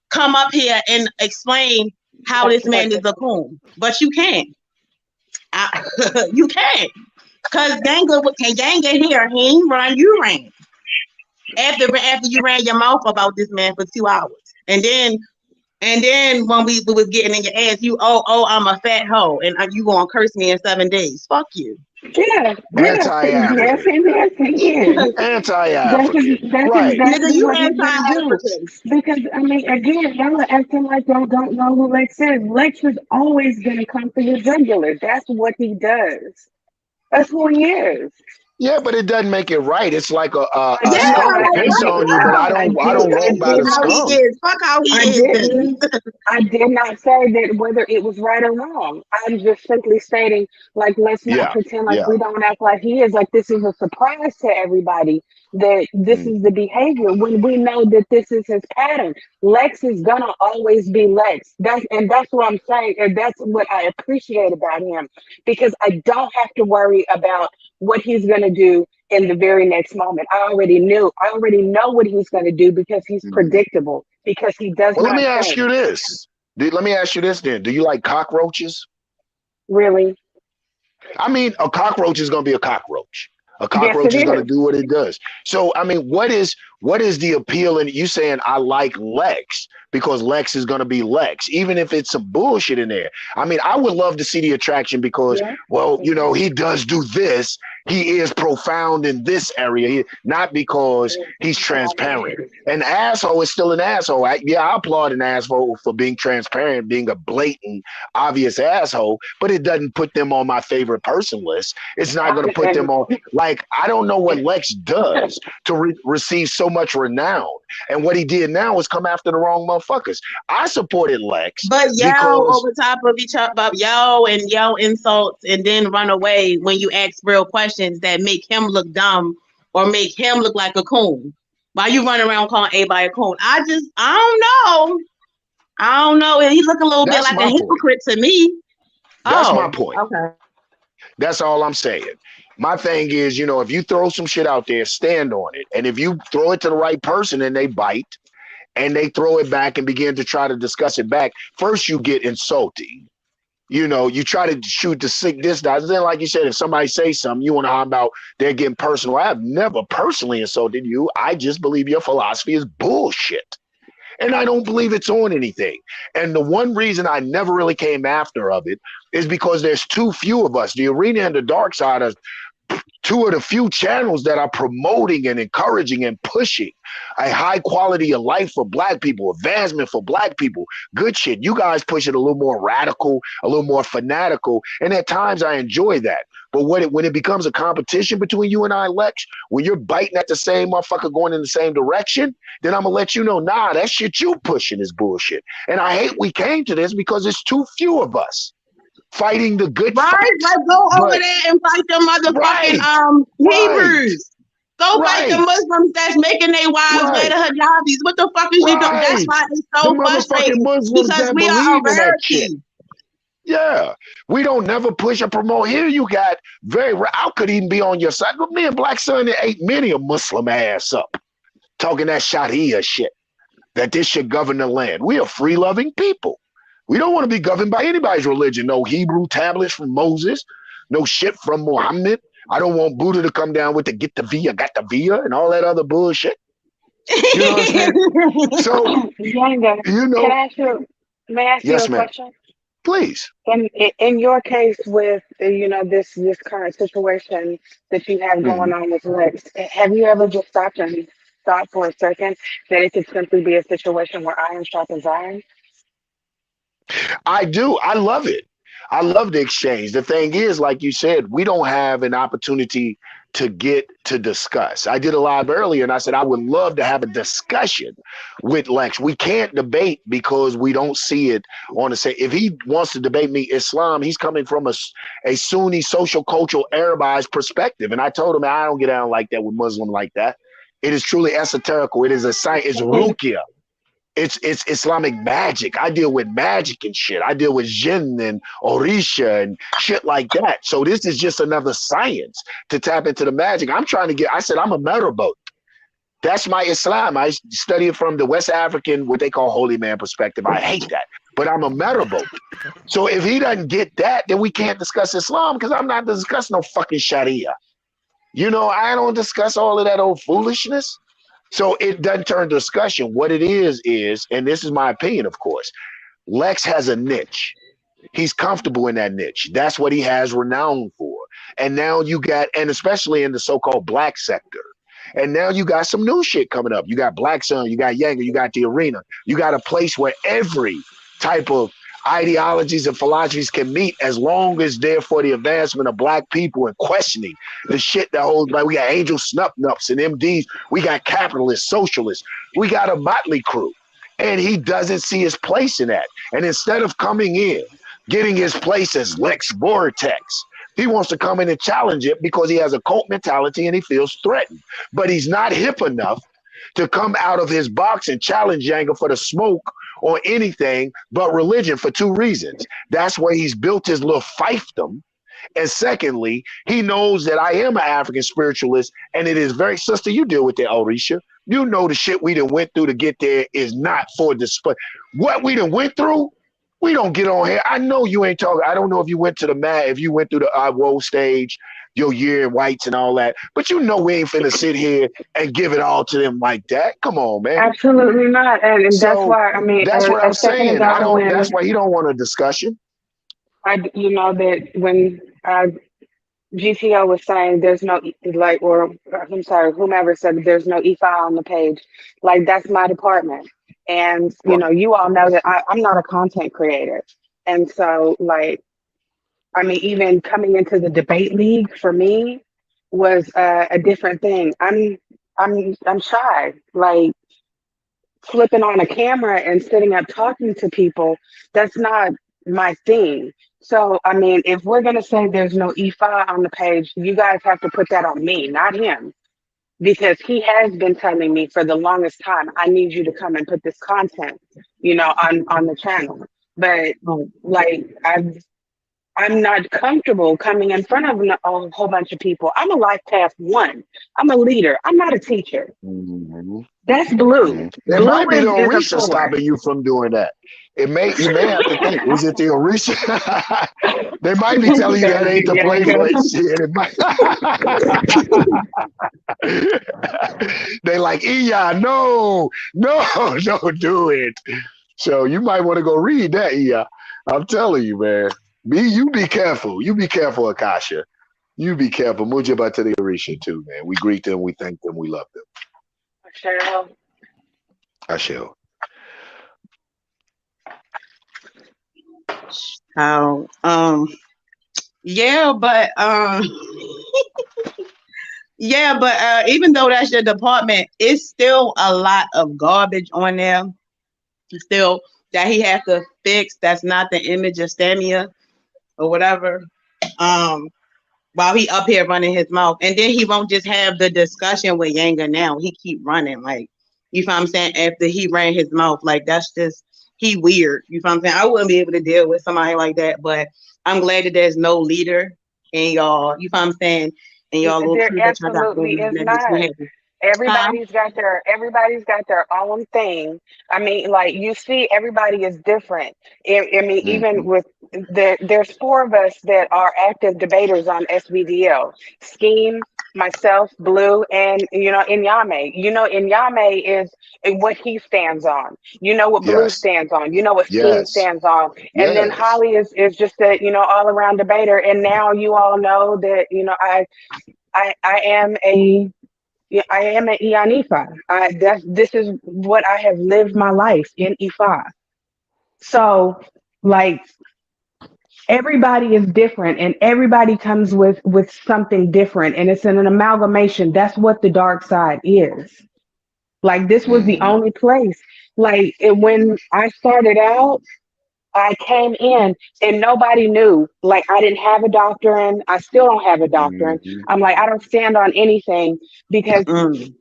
come up here and explain how this man is a coon. But you can't. You can't. Because Ganga here, he ain't run, you ran. After you ran your mouth about this man for 2 hours. And then when we was getting in your ass, I'm a fat hoe and you gonna curse me in 7 days. Fuck you. Yeah, yeah, yes, Anti-African. yes, he is. You anti-African. Right. Exactly Nigga, you what he's gonna do. anti-African. Because I mean, again, y'all are acting like y'all don't know who Lex is. Lex is always gonna come for your jugular. That's what he does. That's who he is. Yeah, but it doesn't make it right. It's like I a Yeah, no, skunk I, will I piss like did, on you, but what I up? I don't I did, don't I walk by Fuck the did how not, he skunk. is. Fuck how he I is then. didn't. I did not say that whether it was right or wrong. I'm just simply stating, like, let's not Yeah. pretend like Yeah. we don't act like he is. Like, this is a surprise to everybody that this Mm. is the behavior when we know that this is his pattern. Lex is gonna always be Lex. That's what I'm saying, and that's what I appreciate about him because I don't have to worry about what he's gonna do in the very next moment. I already knew. I already know what he's gonna do because he's Mm. predictable because he does Well, let not me ask you change. this. Let me ask you this then. Do you like cockroaches? Really. I mean, a cockroach is going to be a cockroach. A Yes, cockroach it is going to is. do what it does. So, I mean, what is the appeal in you saying I like Lex because Lex is going to be Lex, even if it's some bullshit in there? I mean, I would love to see the attraction because, Yeah. well, he does do this, he is profound in this area, not because he's transparent. An asshole is still an asshole. I applaud an asshole for being transparent, being a blatant, obvious asshole, but it doesn't put them on my favorite person list. It's not going to put them on, like, I don't know what Lex does to receive so much renown. And what he did now is come after the wrong motherfuckers. I supported Lex. But yell because over top of each other, yell and yell insults, and then run away when you ask real questions that make him look dumb or make him look like a coon. Why you running around calling everybody a coon? I don't know. And he look a little bit that's like my a point. hypocrite to me. That's my Oh, point. okay. That's all I'm saying. My thing is, if you throw some shit out there, stand on it. And if you throw it to the right person and they bite and they throw it back and begin to try to discuss it back, first you get insulting. You try to shoot the sick distance. Then, like you said, if somebody says something, you want to talk about they're getting personal. I have never personally insulted you. I just believe your philosophy is bullshit. And I don't believe it's on anything. And the one reason I never really came after of it is because there's too few of us. TheArena and the Darkside are two of the few channels that are promoting and encouraging and pushing a high quality of life for Black people, advancement for Black people, good shit. You guys push it a little more radical, a little more fanatical, and at times I enjoy that. But when it becomes a competition between you and I, Lex, when you're biting at the same motherfucker going in the same direction, then I'm gonna let you know, nah, that shit you pushing is bullshit. And I hate we came to this because it's too few of us fighting the good Right? fight. Like go over there and fight the motherfucking Right. Hebrews. Go fight the Right. Muslims that's making their wives wear Right. the hijabis. What the fuck is you doing? That's Right. why it's The so motherfucking frustrating Muslims because that we are a believe in that shit. rarity. Yeah. We don't never push or promote. Here you got I could even be on your side. But me and Black Son ate many a Muslim ass up. Talking that Sharia shit. That this should govern the land. We are free-loving people. We don't want to be governed by anybody's religion. No Hebrew tablets from Moses. No shit from Muhammad. I don't want Buddha to come down with the get the via, got the via, and all that other bullshit. You know what I'm saying? So, Yanga, can I ask you? May I ask you yes, a ma'am. question? Please. In your case with this current situation that you have Mm-hmm. going on with Lex, have you ever just stopped and thought for a second that it could simply be a situation where iron sharpens iron? I do. I love it. I love the exchange. The thing is, like you said, we don't have an opportunity to get to discuss. I did a live earlier and I said I would love to have a discussion with Lex. We can't debate because we don't see it on the same. If he wants to debate me Islam, he's coming from a Sunni social cultural Arabized perspective. And I told him I don't get down like that with Muslim like that. It is truly esoterical. It is a science. It's ruqya. It's Islamic magic. I deal with magic and shit. I deal with jinn and orisha and shit like that. So this is just another science to tap into the magic. I said, I'm a metabote. That's my Islam. I study it from the West African, what they call holy man perspective. I hate that, but I'm a metabote. So if he doesn't get that, then we can't discuss Islam because I'm not discussing no fucking Sharia. I don't discuss all of that old foolishness. So it doesn't turn to discussion. What it is, and this is my opinion, of course, Lex has a niche. He's comfortable in that niche. That's what he has renown for. And now and especially in the so-called Black sector. And now you got some new shit coming up. You got Black Sun, you got Yanga, you got TheArena. You got a place where every type of ideologies and philosophies can meet as long as they're for the advancement of Black people and questioning the shit that holds by. We got Angel Snuff Nups and MDs. We got capitalists, socialists. We got a motley crew. And he doesn't see his place in that. And instead of coming in, getting his place as Lex Vortex, he wants to come in and challenge it because he has a cult mentality and he feels threatened. But he's not hip enough to come out of his box and challenge Yanga for the smoke or anything but religion for two reasons. That's where he's built his little fiefdom. And secondly, he knows that I am an African spiritualist, and it is very, sister, you deal with that, Orisha. You know the shit we done went through to get there is not for display. What we done went through, we don't get on here. I know you ain't talking. I don't know if you went to the mat, if you went through the woe stage, your year in whites and all that. But we ain't finna sit here and give it all to them like that. Come on, man. Absolutely not. And that's So why, I mean, that's what a I'm second saying. ago That's why he don't want a discussion. that when I GTO was saying there's no like, or I'm sorry, whomever said there's no E5 on the page. Like that's my department, and Right. you all know that I'm not a content creator, and so like I mean, even coming into the debate league for me was a different thing. I'm shy. Like flipping on a camera and sitting up talking to people, that's not my thing. So, I mean, if we're going to say there's no E5 on the page, you guys have to put that on me, not him, because he has been telling me for the longest time, I need you to come and put this content, on the channel. But like, I'm not comfortable coming in front of a whole bunch of people. I'm a life path one. I'm a leader. I'm not a teacher. Mhm. That's blue. Mhm. It Blue might be the is a Orisha four. stopping you from doing that. You may have to think, is it the Orisha? They might be telling you that Thank ain't you, the Yanga. place. Shit, it might. They like, Iya, no, don't do it. So you might want to go read that, Iya. I'm telling you, man. You be careful. You be careful, Akasha. You be careful. Mujaba to the Orisha too, man. We greet them, we thank them, we love them. Cheryl. I shall. Oh, yeah, but yeah, but even though that's your department, it's still a lot of garbage on there. Still that he has to fix. That's not the image of Stamia or whatever. Um, while he up here running his mouth, and then he won't just have the discussion with Yanga now. He keep running like, you know what I'm saying? After he ran his mouth, like that's just he weird. You know what I'm saying? I wouldn't be able to deal with somebody like that, but I'm glad that there's no leader in y'all. You know what I'm saying? And y'all little There crew that y'all got absolutely going on. is That makes me not. happy. Huh? Everybody's got their own thing. I mean, like you see, everybody is different. I mean, even Mhm. with there's four of us that are active debaters on SBDL. Scheme, myself, Blue, and Inyame. Inyame is what he stands on. You know what Blue Yes. stands on. You know what Scheme Yes. stands on. And then Yes. Holly is just a all around debater. And now you all know that I am a yeah, I am an Eon Ifa. This is what I have lived my life in Ifa. So like everybody is different and everybody comes with something different and it's an amalgamation. That's what the dark side is. Like this was the Mhm. only place. Like when I started out, I came in and nobody knew. Like I didn't have a doctrine. I still don't have a doctrine. Mhm. I'm like I don't stand on anything because Mm.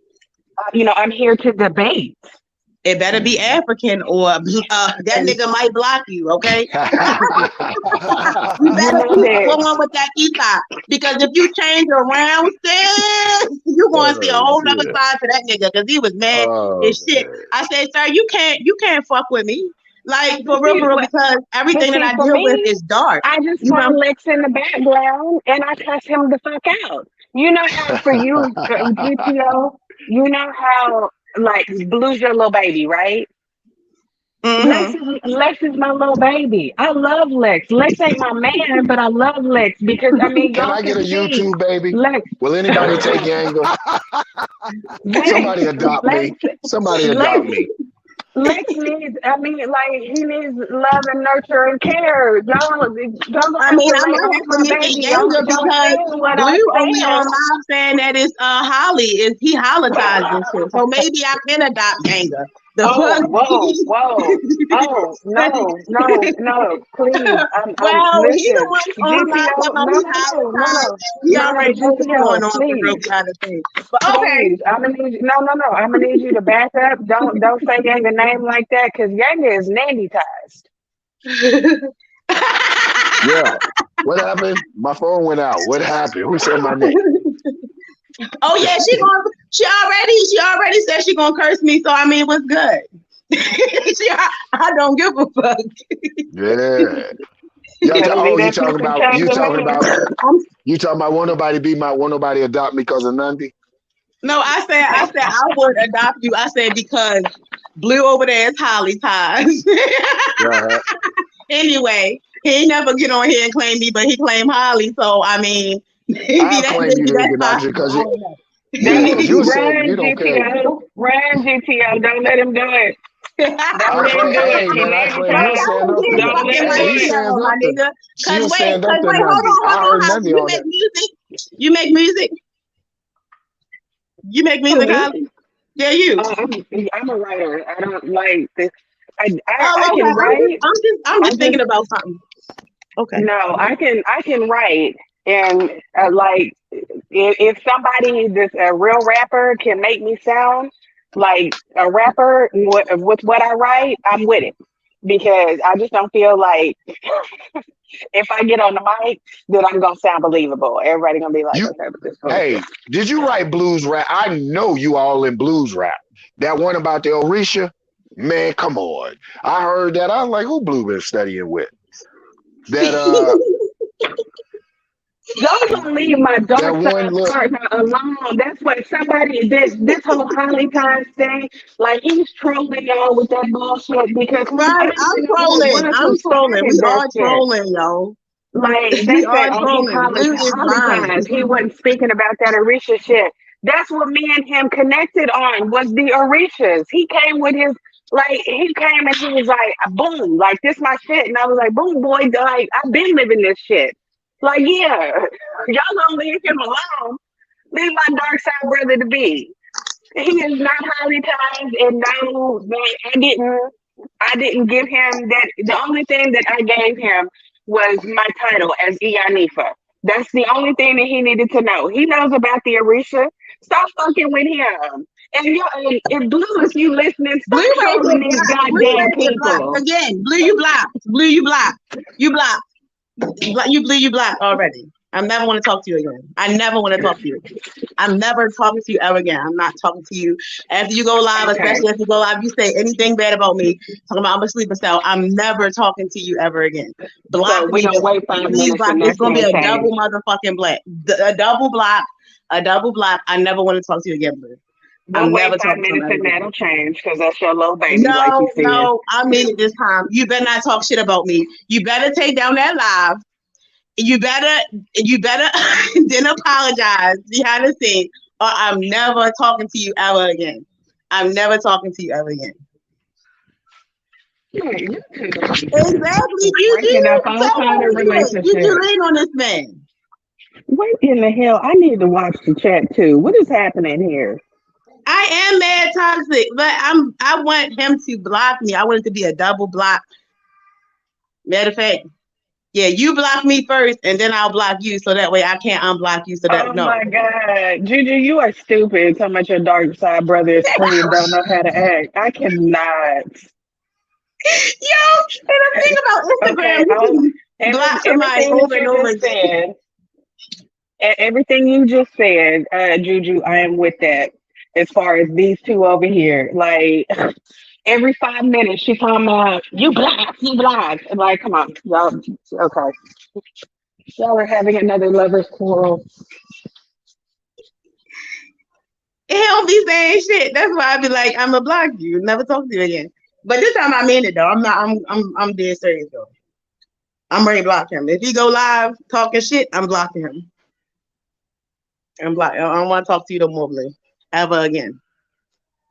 I'm here to debate. It better be Mhm. African or that And nigga might block you. Okay. You you better know keep that going with that Esau. Because if you change around, sis, you gonna see a Oh whole nother shit. side to that nigga because he was mad Oh as shit. man. I said, sir, you can't fuck with me. Like for real, but because but everything that see I for deal with me, is dark. I just You turn know, Lex in the background and I cuss him the fuck out. You know how for you GTO, you know how like Blue's your little baby, right? mm-hmm. Lex is my little baby. I love Lex. Lex ain't my man, but I love Lex because I mean Can y'all I get can a see YouTube baby? Lex. Will anybody take Yanga? Lex, Somebody adopt Lex, me. Somebody Lex, adopt me. Lex needs. I mean, like he needs love and nurture and care. Y'all don't I mean, I underrate might on have to my make it baby. younger Y'all because saying what I Blue only said. on live saying that it's Holly is he holotized and shit. So maybe I can adopt Yanga. The Oh, fuck. whoa, whoa. Oh, no, no, no. Please. Well, he the Listen. one on live talking GTO, about no, he no, no, no, holotized no. and he No, no, already knew what's going GTO, on for real please. kind of thing. But okay. Please, I'm gonna need you. No, no, no. I'm gonna need you to back up. Don't say Yanga name like that, because Yanga is nanny-tized. Yeah. What happened? My phone went out. What happened? Who said my name? Oh yeah, she already said she gonna curse me. So I mean, what's good? I don't give a fuck. Yeah. Y'all Gotta leave you that piece talking of about cake alone. I'm, won't nobody be my won't nobody adopt me because of Nundy? no, I said I would adopt you. I said because Blue over there is Holly ties. Uh-huh. Anyway, he ain't never get on here and claim me, but he claimed Holly. So I mean, Maybe I'll that's claim you maybe didn't that's get knocked possible. because I it, don't know. yeah, because you said Run, you don't care. GTO. Run, GTO. Don't let him do it. Don't I let him claim, do it. hey He man, I made a claim he'll choice. stand Don't up get to his Don't Nundy. let fucking him do Hey, he mic it. stands down, my up to, nigga. she'll stand up Cause to wait, Nundy. I hold heard on. Nundy You on make that. music? You make music? You make Oh, music, me? Holly? Yeah, you. I'm a writer. I don't like this. I Oh, okay. can write. I'm I just thinking just about something. Okay. no. I can write and like if somebody that's a real rapper can make me sound like a rapper with what I write, I'm with it because I just don't feel like if I get on the mic, then I'm gonna sound believable. Everybody gonna be like, You, okay, but this fool. hey, did you write blues rap? I know you all in blues rap. That one about the Orisha, man, come on. I heard that. I was like, who Blue been studying with? That Y'all gonna leave my that dark one side look. partner alone. That's what somebody did. This whole Holly Times thing, like he's trolling y'all with that bullshit because Right, I I'm don't even trolling. want to I'm trolling. subscribe We that are shit. trolling, y'all. Like We they are said, oh, he's trolling. Blue is Holly lying. Times. He wasn't speaking about that Orisha shit. That's what me and him connected on was the Orishas. He came with his like he came and he was like boom, like this my shit. And I was like, boom, boy, like I've been living this shit. Like, yeah, y'all gonna leave him alone. Leave my dark side brother to be. He is not highly times and no man, I didn't give him that. The only thing that I gave him was my title as Ianifa. That's the only thing that he needed to know. He knows about the Arisha. Stop fucking with him. And Blue, if you listening, Blue stop ready to trolling these block. Blue goddamn ready to block people. again. Blue, you block. Blue, you block. You block. You blue, you block already. I never want to talk to you again. I never want to talk to you. I'm never talking to you ever again. I'm not talking to you after you go live, Okay. especially if you go live. You say anything bad about me, talking about I'm a sleeper cell. I'm never talking to you ever again. So Block we're me, gonna but wait 5 minutes please block. and It's that's gonna be gonna a change. double motherfucking black, a double block, a double block. I never want to talk to you again, Blue. We'll I'm wait never five talking to minutes somebody and again. that'll change because that's your little baby, like you No, said. no, I mean it this time. You better not talk shit about me. You better take down that live. You better then apologize behind the scenes, or I'm never talking to you ever again. I'm never talking to you ever again. Yeah, you two Exactly. breaking up So all kind of you relationships. lean on this man. What in the hell? I need to watch the chat too. What is happening here? I am mad toxic, but I want him to block me. I want it to be a double block. Matter of fact, yeah, you block me first, and then I'll block you, so that way I can't unblock you. So that Oh no. my God. Juju, you are stupid. Talking about your dark side brother is free and don't know how to act. I cannot. Yo, and the thing about Instagram, Okay. you can block somebody Everything that over and you over just again. said, everything you just said, Juju, I am with that. As far as these two over here, like every 5 minutes, she talking about you black, you black. Like, come on, y'all. Okay, y'all are having another lovers quarrel. He don't be saying shit. That's why I be like, I'm gonna block you, never talk to you again. But this time I mean it though. I'm not. I'm dead serious though. I'm ready to block him. If he go live talking shit, I'm blocking him. I'm block. I don't want to talk to you no more, Blue, ever again.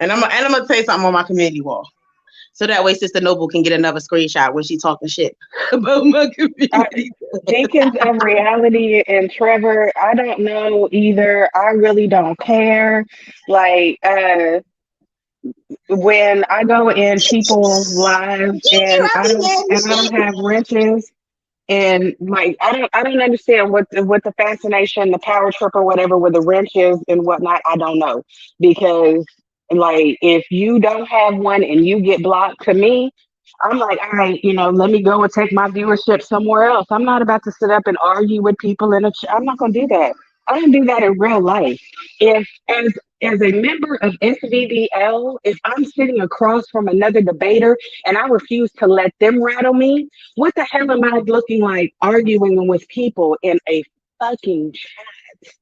And I'm gonna say something on my community wall, so that way Sister Noble can get another screenshot when she talking shit about my community. Deacons of Reality and Trevor, I don't know either. I really don't care. Like, when I go in people's lives You drive me mad and as I don't shit. have wrenches and like I don't understand what the fascination, the power trip or whatever with the wrenches and whatnot. I don't know because like if you don't have one and you get blocked to me, I'm like, all right, let me go and take my viewership somewhere else. I'm not about to sit up and argue with people I'm not gonna do that. I don't do that in real life. If as a member of SVBL, if I'm sitting across from another debater and I refuse to let them rattle me, what the hell am I looking like arguing with people in a fucking chat?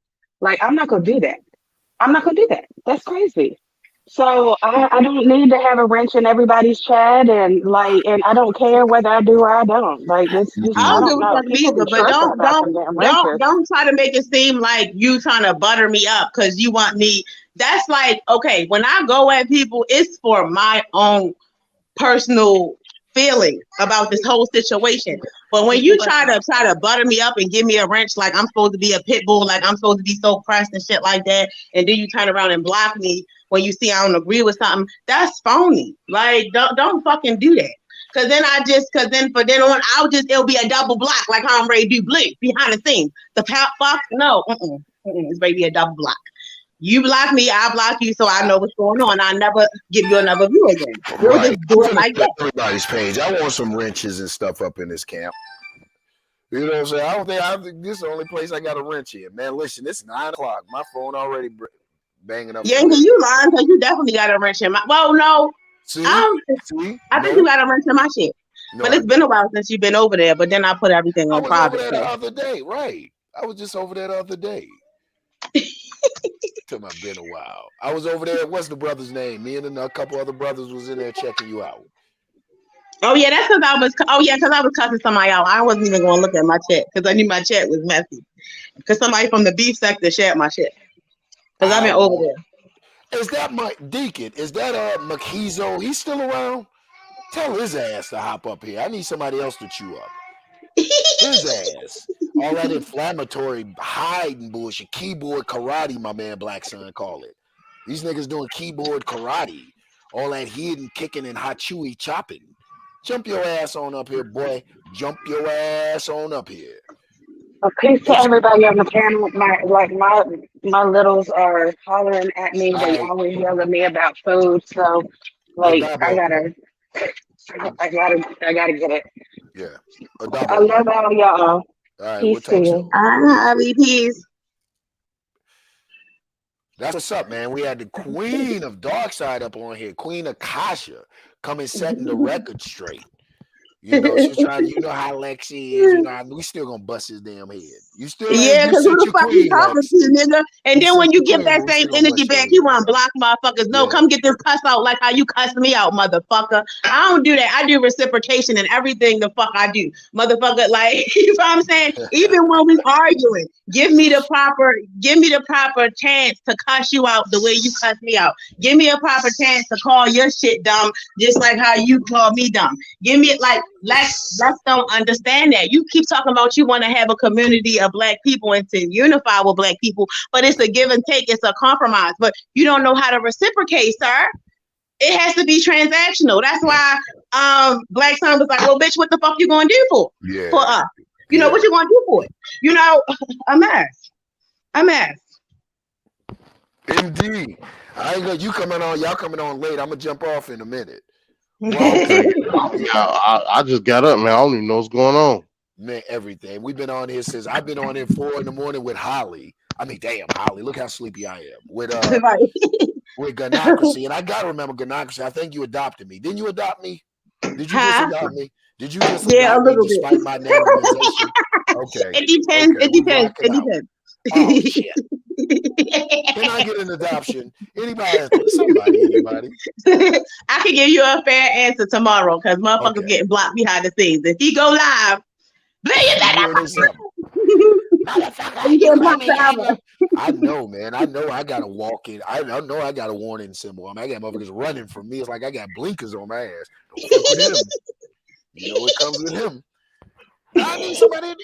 Like, I'm not gonna do that. I'm not gonna do that. That's crazy. So I don't need to have a wrench in everybody's chat, and I don't care whether I do or I don't. Like it's just I I don't Mhm. give don't a know. fuck People either, be but tripping don't about don't them damn don't wrenches. don't try to make it seem like you trying to butter me up because you want me. That's like, okay, when I go at people, it's for my own personal feeling about this whole situation. But when you try to butter me up and give me a wrench like I'm supposed to be a pit bull, like I'm supposed to be so pressed and shit like that, and then you turn around and block me when you see I don't agree with something, that's phony. Like don't fucking do that. Cause then it'll be a double block like how I'm ready to do blink behind the scenes. The fuck no, it's ready to be a double block. You block me, I block you, so I know what's going on. I never give you another view again. We'll Right. just I'm do it gonna like flip that. everybody's page. I want some wrenches and stuff up in this camp. You know what I'm saying? I think this is the only place I got a wrench in. Man, listen, it's 9 o'clock. My phone already banging up Yeah, for because real. you lying because you definitely got a wrench in my. Well, no, I See? don't. See? I think you No, got a wrench in my shit. no, But I it's been don't. a while since you've been over there. But then I put everything I on was over private. there the So other day, right? I was just over there the other day. Till my been a while. I was over there. What's the brother's name? Me and a couple other brothers was in there checking you out. oh yeah, that's because I was. Oh yeah, because I was cussing somebody out. I wasn't even going to look at my chat because I knew my chat was messy. Because somebody from the beef sector shared my shit. Because I've I been over want. there. Is that my Deacon? Is that McKeezo? He's still around? Tell his ass to hop up here. I need somebody else to chew up. His ass. All that inflammatory hiding bullshit. Keyboard karate, my man Black Sun call it. These niggas doing keyboard karate. All that hidden kicking and hachui chopping. Jump your ass on up here, boy. Jump your ass on up here. A peace to It's everybody on the panel. My littles are hollering at me. They I always yell at me about food. So like Adabo. I gotta get it. Yeah. I Adabo, man. love all y'all. All right, we'll Peace to talk you. soon. Peace. IVPs. That's what's up, man. We had the queen of Darkside up on here, Queen Akasha, coming setting the record straight. You know, she's trying. You know how Lexi is. You know, we still gonna bust his damn head. You still ain't. Yeah, You because who sent the your fuck you queen, talking Lex. to, nigga? And You then sent when you your give queen, that but we same still gonna energy bust your back, you head, want to bro. block motherfuckers. No, Yeah. come get this cuss out like how you cuss me out, motherfucker. I don't do that. I do reciprocation in everything the fuck I do, motherfucker. Like you know what I'm saying? Even when we arguing, give me the proper chance to cuss you out the way you cuss me out. Give me a proper chance to call your shit dumb, just like how you call me dumb. Give me like let's don't understand that. You keep talking about you want to have a community of black people and to unify with black people, but it's a give and take, it's a compromise. But you don't know how to reciprocate, sir. It has to be transactional. That's why Black Son was like, well, bitch, what the fuck you gonna do for Yeah. us? You know Yeah. what you gonna do for it? You know, a mess. A mess. Indeed. I ain't gonna. You coming on? Y'all coming on late? I'm gonna jump off in a minute. Okay. Walter, Yeah, I just got up, man. I don't even know what's going on. man, everything. We've been on here since I've been on here 4 in the morning with Holly. I mean, damn, Holly, look how sleepy I am. Right. With Ganocracy, and I gotta remember Ganocracy. I think you adopted me. Didn't you adopt me? Did you just Huh? adopt me? Did you just Yeah, a adopt me little bit. despite my nationalization? Okay, It depends. okay, It we depends. rocking out. It Oh shit! depends. Can I get an adoption? Anybody? Somebody? Anybody? I can give you a fair answer tomorrow because motherfuckers Okay. getting blocked behind the scenes. If he go live, you You hear this? Motherfucker, you you getting call blocked me forever. Yanga. I know, man. I know I got to walk in. I know I got a warning symbol. I mean, I got motherfuckers running from me. It's like I got blinkers on my ass. Don't fuck with him. You know it comes with him. I need somebody,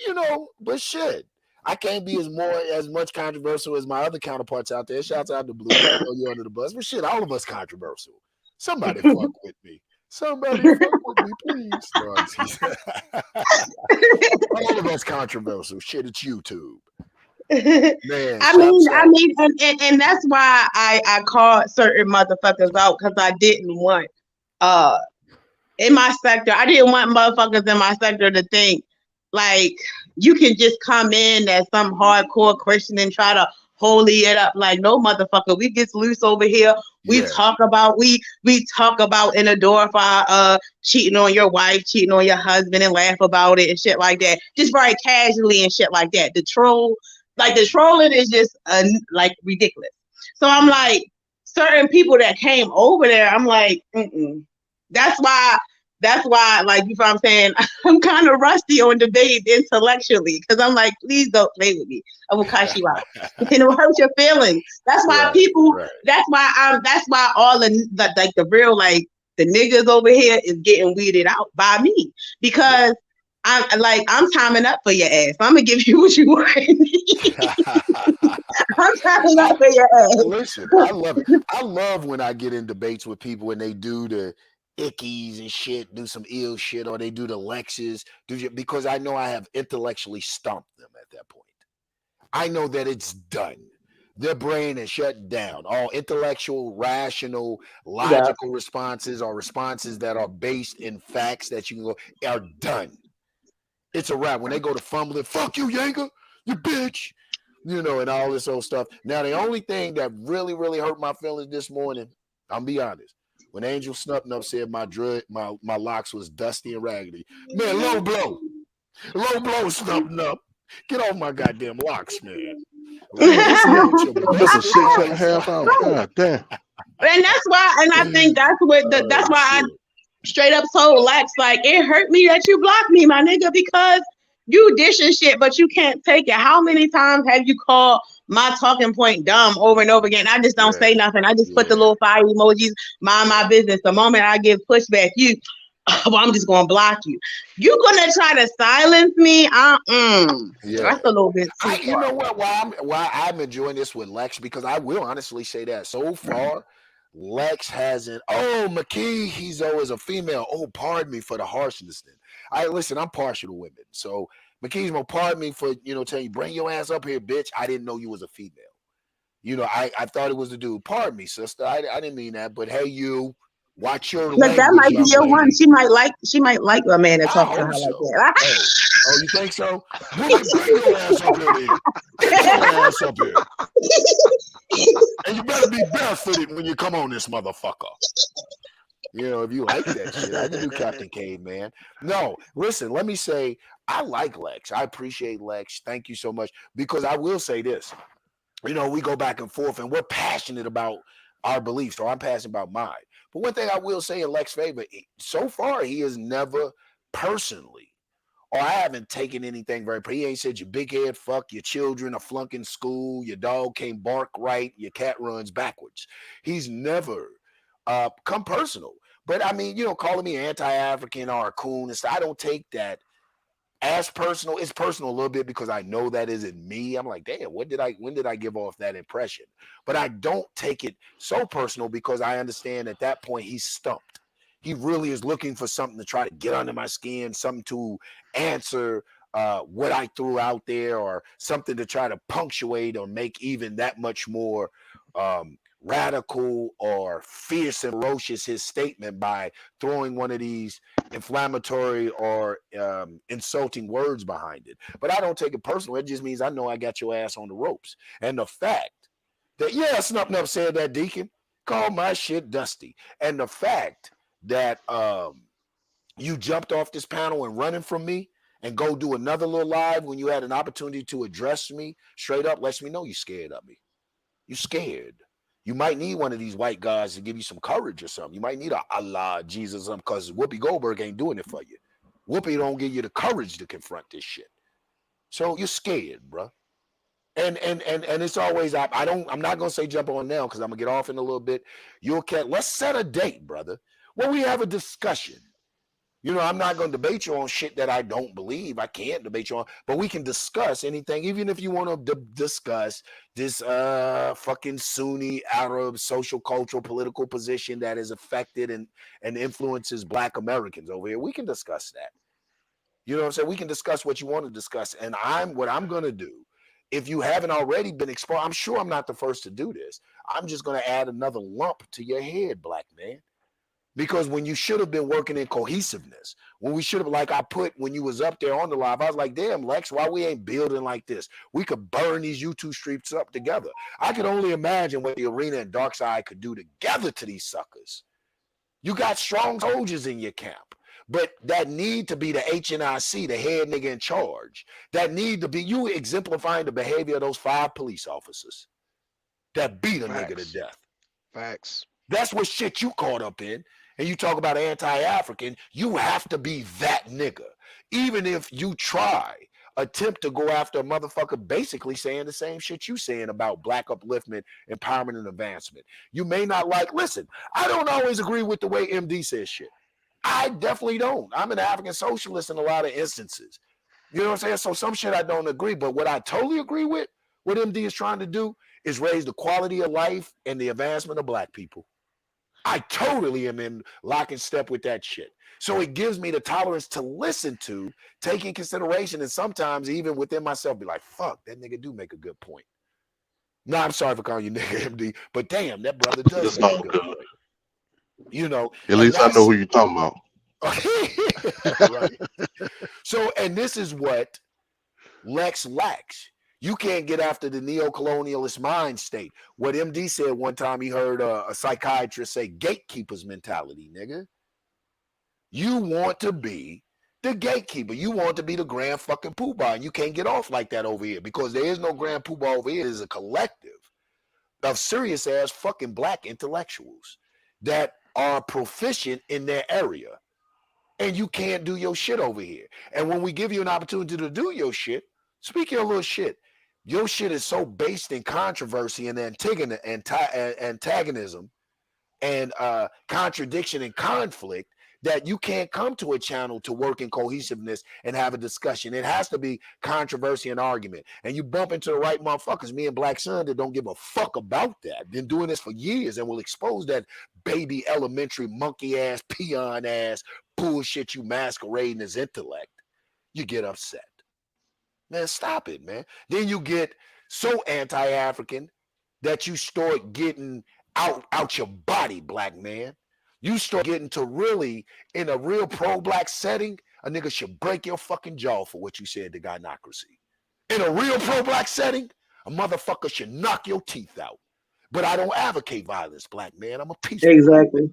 but shit. I can't be as much controversial as my other counterparts out there. Shouts out to Blue. I know you're under the bus, but shit, all of us controversial. Somebody fuck with me. Somebody fuck with me, please. No, I'm teasing. All of us controversial. Shit, it's YouTube. Man, shouts I out. mean, and that's why I called certain motherfuckers out because I didn't want uh in my sector, I didn't want motherfuckers in my sector to think like you can just come in as some hardcore Christian and try to holy it up. Like, no, motherfucker, we get loose over here. We Yeah. talk about and adorify cheating on your wife, cheating on your husband, and laugh about it and shit like that. Just very casually and shit like that. The trolling is just like ridiculous. So I'm like, certain people that came over there, I'm like, mm-mm. That's why. That's why, like, you know what I'm saying? I'm kind of rusty on debate intellectually because I'm like, please don't play with me. I will cuss you out. It'll hurt your feelings. That's why Right, people. right. That's why I'm. That's why all the like the real like the niggas over here is getting weeded out by me because I'm timing up for your ass. I'm gonna give you what you want. I'm timing I, up for your ass. listen, I love it. I love when I get in debates with people and they do the ickies and shit, do some ill shit, or they do the Lexes, because I know I have intellectually stumped them at that point. I know that it's done. Their brain is shut down. All intellectual, rational, Yeah. logical responses or responses that are based in facts that you can go are done. It's a wrap. When they go to fumbling, fuck you, Yanga, you bitch, and all this old stuff. Now, the only thing that really, really hurt my feelings this morning, I'll be honest, when Angel Snupnup said my locks was dusty and raggedy. Man, low blow, Snupnup. Get off my goddamn locks, man. Man, what's up with your Took a busted 6.5 ass? hours. God damn. And that's why, and I think that's Oh, why I shit. straight up told Lex, like, it hurt me that you blocked me, my nigga, because you dishing shit, but you can't take it. How many times have you called my talking point dumb over and over again? I just don't say Yeah, nothing. I just put the yeah, little fire emojis, mind my yeah. business. The moment I give pushback, well, I'm just gonna block you. You gonna try to silence me? Yeah. That's a little bit too You far. know what? Why I'm enjoying this with Lex, because I will honestly say that so far, Lex hasn't. Oh, McKee, he's always a female. Oh, pardon me for the harshness. Then listen. I'm partial to women, so McKee's gonna pardon me for telling you bring your ass up here, bitch. I didn't know you was a female. I thought it was a dude. Pardon me, sister. I didn't mean that. But hey, you watch your Look, that language, might be young your one. lady. She might like a man that I talk to her hope like so. that. Oh, you think so? Bring your ass up here, then. Get your ass up here. And you better be barefooted when you come on this motherfucker. If you like that shit, I can do Captain Caveman. No, listen, let me say, I like Lex. I appreciate Lex. Thank you so much. Because I will say this. We go back and forth and we're passionate about our beliefs, or I'm passionate about mine. But one thing I will say in Lex's favor, so far, he has never personally, or I haven't taken anything very. He ain't said your big head fuck, your children are flunking school, your dog can't bark right, your cat runs backwards. He's never come personal. But I mean, calling me anti-African or a coon and stuff, I don't take that as personal. It's personal a little bit because I know that isn't me. I'm like, damn, when did I give off that impression? But I don't take it so personal because I understand at that point he's stumped. He really is looking for something to try to get under my skin, something to answer what I threw out there, or something to try to punctuate or make even that much more radical or fierce and ferocious his statement by throwing one of these inflammatory or insulting words behind it. But I don't take it personal. It just means I know I got your ass on the ropes. And the fact that, Snupnup said that, Deacon, call my shit dusty. And the fact that you jumped off this panel and running from me and go do another little live when you had an opportunity to address me straight up lets me know you're scared of me. You're scared. You might need one of these white guys to give you some courage or something. You might need a Allah, Jesus, because Whoopi Goldberg ain't doing it for you. Whoopi don't give you the courage to confront this shit. So you're scared, bro. And it's always I'm not gonna say jump on now because I'm gonna get off in a little bit. Let's set a date, brother, where we have a discussion. I'm not going to debate you on shit that I don't believe. I can't debate you on, but we can discuss anything, even if you want to discuss this fucking Sunni Arab social, cultural, political position that is affected and influences Black Americans over here. We can discuss that. You know what I'm saying? We can discuss what you want to discuss. And what I'm going to do, if you haven't already been exposed, I'm sure I'm not the first to do this. I'm just going to add another lump to your head, black man. Because when you should have been working in cohesiveness, when we should have, like I put when you was up there on the live, I was like, damn, Lex, why we ain't building like this? We could burn these YouTube streets up together. I could only imagine what TheArena and Darkside could do together to these suckers. You got strong soldiers in your camp, but that need to be the HNIC, the head nigga in charge. That need to be you exemplifying the behavior of those 5 police officers that beat a nigga to Facts. death. Facts. That's what shit you caught up in. And you talk about anti-African, you have to be that nigga. Even if you attempt to go after a motherfucker basically saying the same shit you saying about black upliftment, empowerment, and advancement. You may not listen, I don't always agree with the way MD says shit. I definitely don't. I'm an African socialist in a lot of instances. You know what I'm saying? So some shit I don't agree, but what I totally agree with, what MD is trying to do, is raise the quality of life and the advancement of black people. I totally am in lock and step with that shit. So it gives me the tolerance to listen to, take in consideration, and sometimes even within myself be like, fuck, that nigga do make a good point. No, I'm sorry for calling you nigga, MD, but damn, that brother does It's make all a good good. point. You know, At least I know who you're talking about. Right. So, and this is what Lex lacks. You can't get after the neo-colonialist mind state. What MD said one time, he heard a psychiatrist say, gatekeeper's mentality, nigga. You want to be the gatekeeper. You want to be the grand fucking poobah, and you can't get off like that over here because there is no grand poobah over here. There's a collective of serious ass fucking black intellectuals that are proficient in their area, and you can't do your shit over here. And when we give you an opportunity to do your shit, speak your little shit. Your shit is so based in controversy and antagonism and contradiction and conflict that you can't come to a channel to work in cohesiveness and have a discussion. It has to be controversy and argument. And you bump into the right motherfuckers, me and Black Sun, that don't give a fuck about that. Been doing this for years and will expose that baby elementary monkey ass, peon ass bullshit you masquerading as intellect. You get upset. Man, stop it, man. Then you get so anti-African that you start getting out your body, black man. You start getting to really, in a real pro-black setting, a nigga should break your fucking jaw for what you said to gynocracy. In a real pro-black setting, a motherfucker should knock your teeth out. But I don't advocate violence, black man. I'm a peaceful Exactly.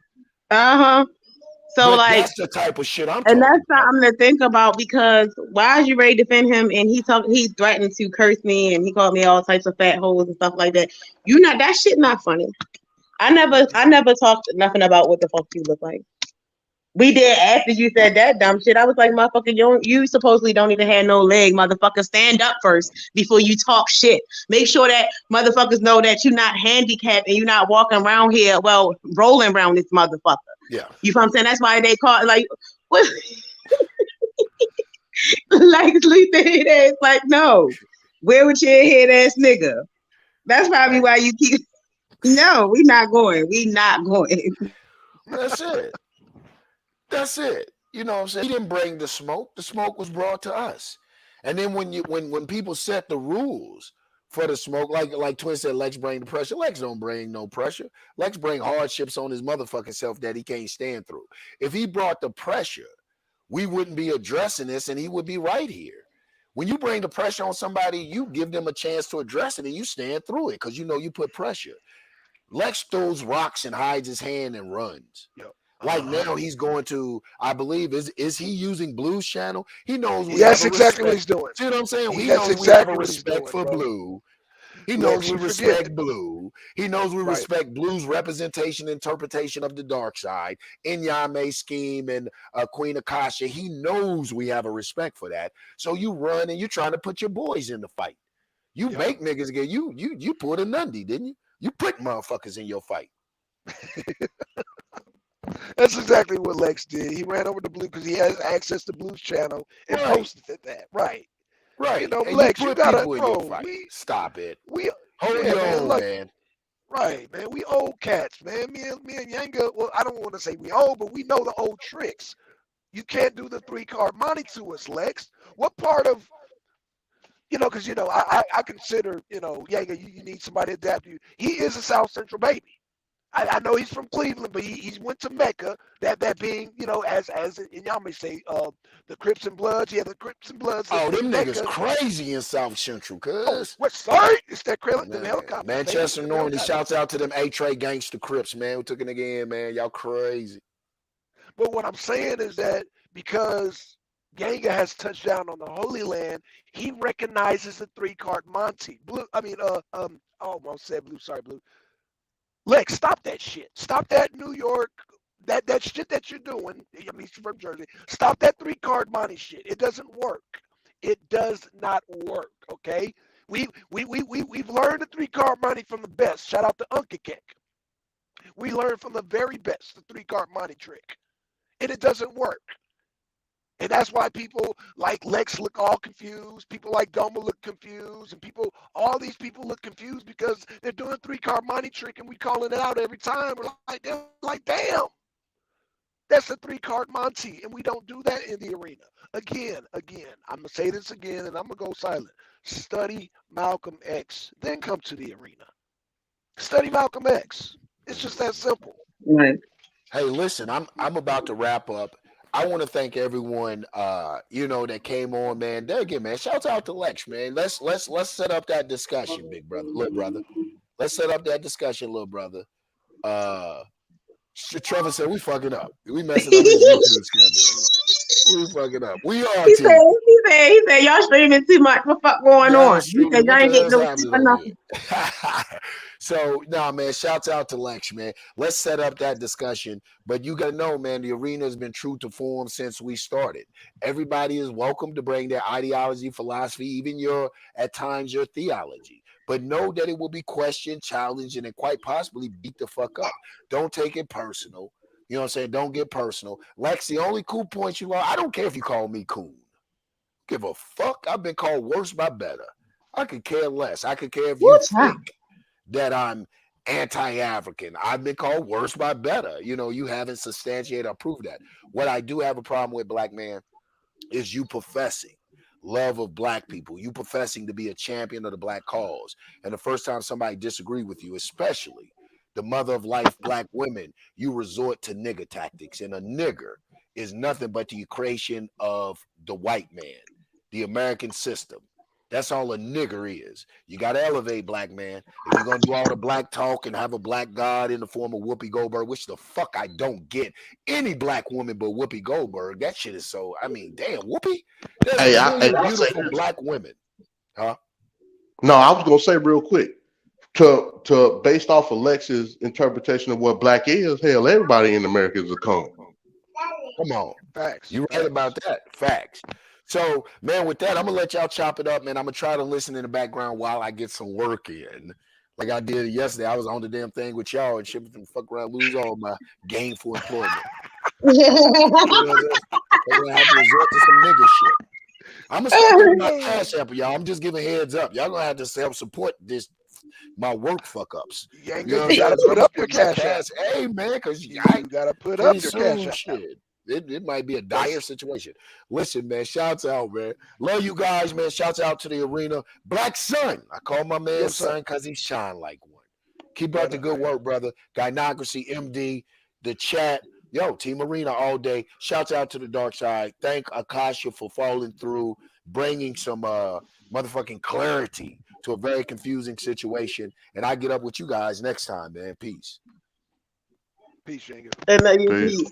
So but like, that's the type of shit I'm and talking that's about. something to think about because why is you ready to defend him and he threatened to curse me and he called me all types of fat holes and stuff like that. That shit not funny. I never talked nothing about what the fuck you look like. We did after you said that dumb shit. I was like, motherfucker, you supposedly don't even have no leg, motherfucker. Stand up first before you talk shit. Make sure that motherfuckers know that you're not handicapped and you're not walking around here, rolling around this motherfucker. Yeah. You know what I'm saying? That's why they call it like what like sleep the head ass. Like, no. Where with your head ass nigga? That's probably why you keep no, we not going. We not going. That's it. That's it. You know what I'm saying? He didn't bring the smoke. The smoke was brought to us. And then when people set the rules for the smoke, like Twin said, Lex bring the pressure. Lex don't bring no pressure. Lex bring hardships on his motherfucking self that he can't stand through. If he brought the pressure, we wouldn't be addressing this and he would be right here. When you bring the pressure on somebody, you give them a chance to address it and you stand through it because you know you put pressure. Lex throws rocks and hides his hand and runs. Yep. Like now he's going to, I believe, is he using Blue's channel? He knows we That's have a exactly respect. what he's doing. See what I'm saying? He That's knows exactly we have what a he's respect doing, for bro. Blue. He Lex, knows we you respect forget. Blue. He knows we Right. respect Blue's representation, interpretation of the dark side, Inyame's scheme, and Queen Akasha. He knows we have a respect for that. So you run and you're trying to put your boys in the fight. You Yep. make niggas get you pulled a Nundy, didn't you? You put motherfuckers in your fight. That's exactly what Lex did. He ran over to Blue because he has access to Blue's channel and Right. posted that. Right. Right. You know, and Lex, you you put gotta, people in your bro. fight. Stop it. We Hold yeah, your man, own, look, man. right, man. We old cats, man. Me and Yanga. Well, I don't want to say we old, but we know the old tricks. You can't do the 3-card money to us, Lex. What part of because I consider Yanga. You need somebody to adapt to you. He is a South Central baby. I know he's from Cleveland, but he went to Mecca. That being, as y'all may say, the Crips and Bloods. Yeah, the Crips and Bloods. Oh, them Mecca. niggas crazy in South Central, cuz. West Side? It's that them Man, helicopters. Manchester baby. Normandy shouts out to them A-Tray gangster Crips, man. We took it again, man. Y'all crazy. But what I'm saying is that because Yanga has touched down on the Holy Land, he recognizes the 3-card Monty. Blue. I mean, almost said Blue. Sorry, Blue. Lex, stop that shit. Stop that New York, that shit that you're doing. I mean, you're from Jersey. Stop that 3-card money shit. It doesn't work. It does not work. Okay. We've learned the 3-card money from the best. Shout out to Uncle Kick. We learned from the very best the 3-card money trick, and it doesn't work. And that's why people like Lex look all confused. People like Doma look confused. And all these people look confused because they're doing 3-card money trick and we calling it out every time. We're like, damn, that's a 3-card Monty. And we don't do that in the arena. Again, I'm going to say this again and I'm going to go silent. Study Malcolm X, then come to the arena. Study Malcolm X. It's just that simple. Right. Hey, listen, I'm about to wrap up. I want to thank everyone, that came on, man. There again, man. Shouts out to Lex, man. Let's set up that discussion, big brother, little brother. Let's set up that discussion, little brother. Trevor said we fucking up. We messing up his YouTube schedule. We fucking up. We are. He said, y'all streaming too much. What the fuck going on? He said, y'all ain't getting no sleep or nothing. So, man, shouts out to Lex, man. Let's set up that discussion. But you got to know, man, the arena has been true to form since we started. Everybody is welcome to bring their ideology, philosophy, even at times your theology. But know that it will be questioned, challenged, and quite possibly beat the fuck up. Don't take it personal. You know what I'm saying? Don't get personal. Lex, the only cool points you lost, I don't care if you call me coon. Give a fuck. I've been called worse by better. I could care less. I could care if you think that I'm anti-African. I've been called worse by better. You haven't substantiated or proved that. What I do have a problem with, black man, is you professing love of black people. You professing to be a champion of the black cause. And the first time somebody disagree with you, especially the mother of life black women, you resort to nigger tactics. And a nigger is nothing but the creation of the white man, the American system. That's all a nigger is. You got to elevate, black man. If you're going to do all the black talk and have a black god in the form of Whoopi Goldberg, which the fuck I don't get any black woman but Whoopi Goldberg. That shit is so, damn, Whoopi? There's a million beautiful black women. Huh? No, I was going to say real quick, to based off of Lex's interpretation of what black is, hell, everybody in America is a cone. Come on. Facts. You're right about that. Facts. So, man, with that, I'm going to let y'all chop it up, man. I'm going to try to listen in the background while I get some work in. Like I did yesterday. I was on the damn thing with y'all and shit, and fuck around, lose all my gainful employment. I'm going to have to resort to some nigga shit. I'm going to start giving my cash app, y'all. I'm just giving heads up. Y'all going to have to self-support my work fuck-ups. You got to put up your cash app. Hey, man, because you got to put up your cash app. Shit. It might be a dire situation. Listen, man, shouts out, man. Love you guys, man. Shouts out to the arena. Black Sun. I call my man son because he shine like one. Keep up the good work, brother. Gynocracy, MD, the chat. Yo, Team Arena all day. Shouts out to the Darkside. Thank Akasha for falling through, bringing some motherfucking clarity to a very confusing situation. And I get up with you guys next time, man. Peace. Peace, Shango. Peace.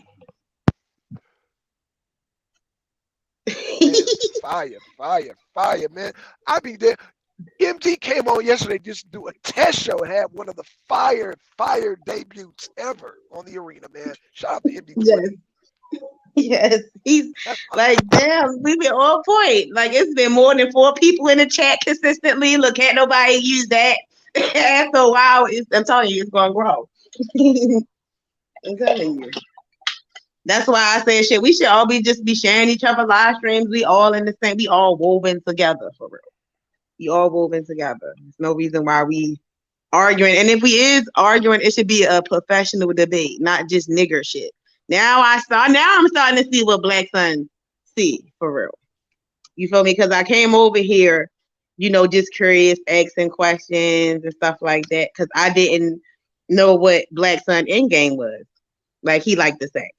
Fire, man. I be there. MD came on yesterday just to do a test show and had one of the fire debuts ever on the arena, man. Shout out to MD. Yes. He's like, damn, we been on point. Like, it's been more than 4 people in the chat consistently. Look, can't nobody use that. After a while, I'm telling you, it's going to grow. I'm telling you. That's why I say shit. We should all be sharing each other live streams. We all in the same. We all woven together for real. We all woven together. There's no reason why we arguing. And if we is arguing, it should be a professional debate, not just nigger shit. Now I'm starting to see what Black Sun see for real. You feel me? Because I came over here, just curious, asking questions and stuff like that. Because I didn't know what Black Sun endgame was. Like he liked to say.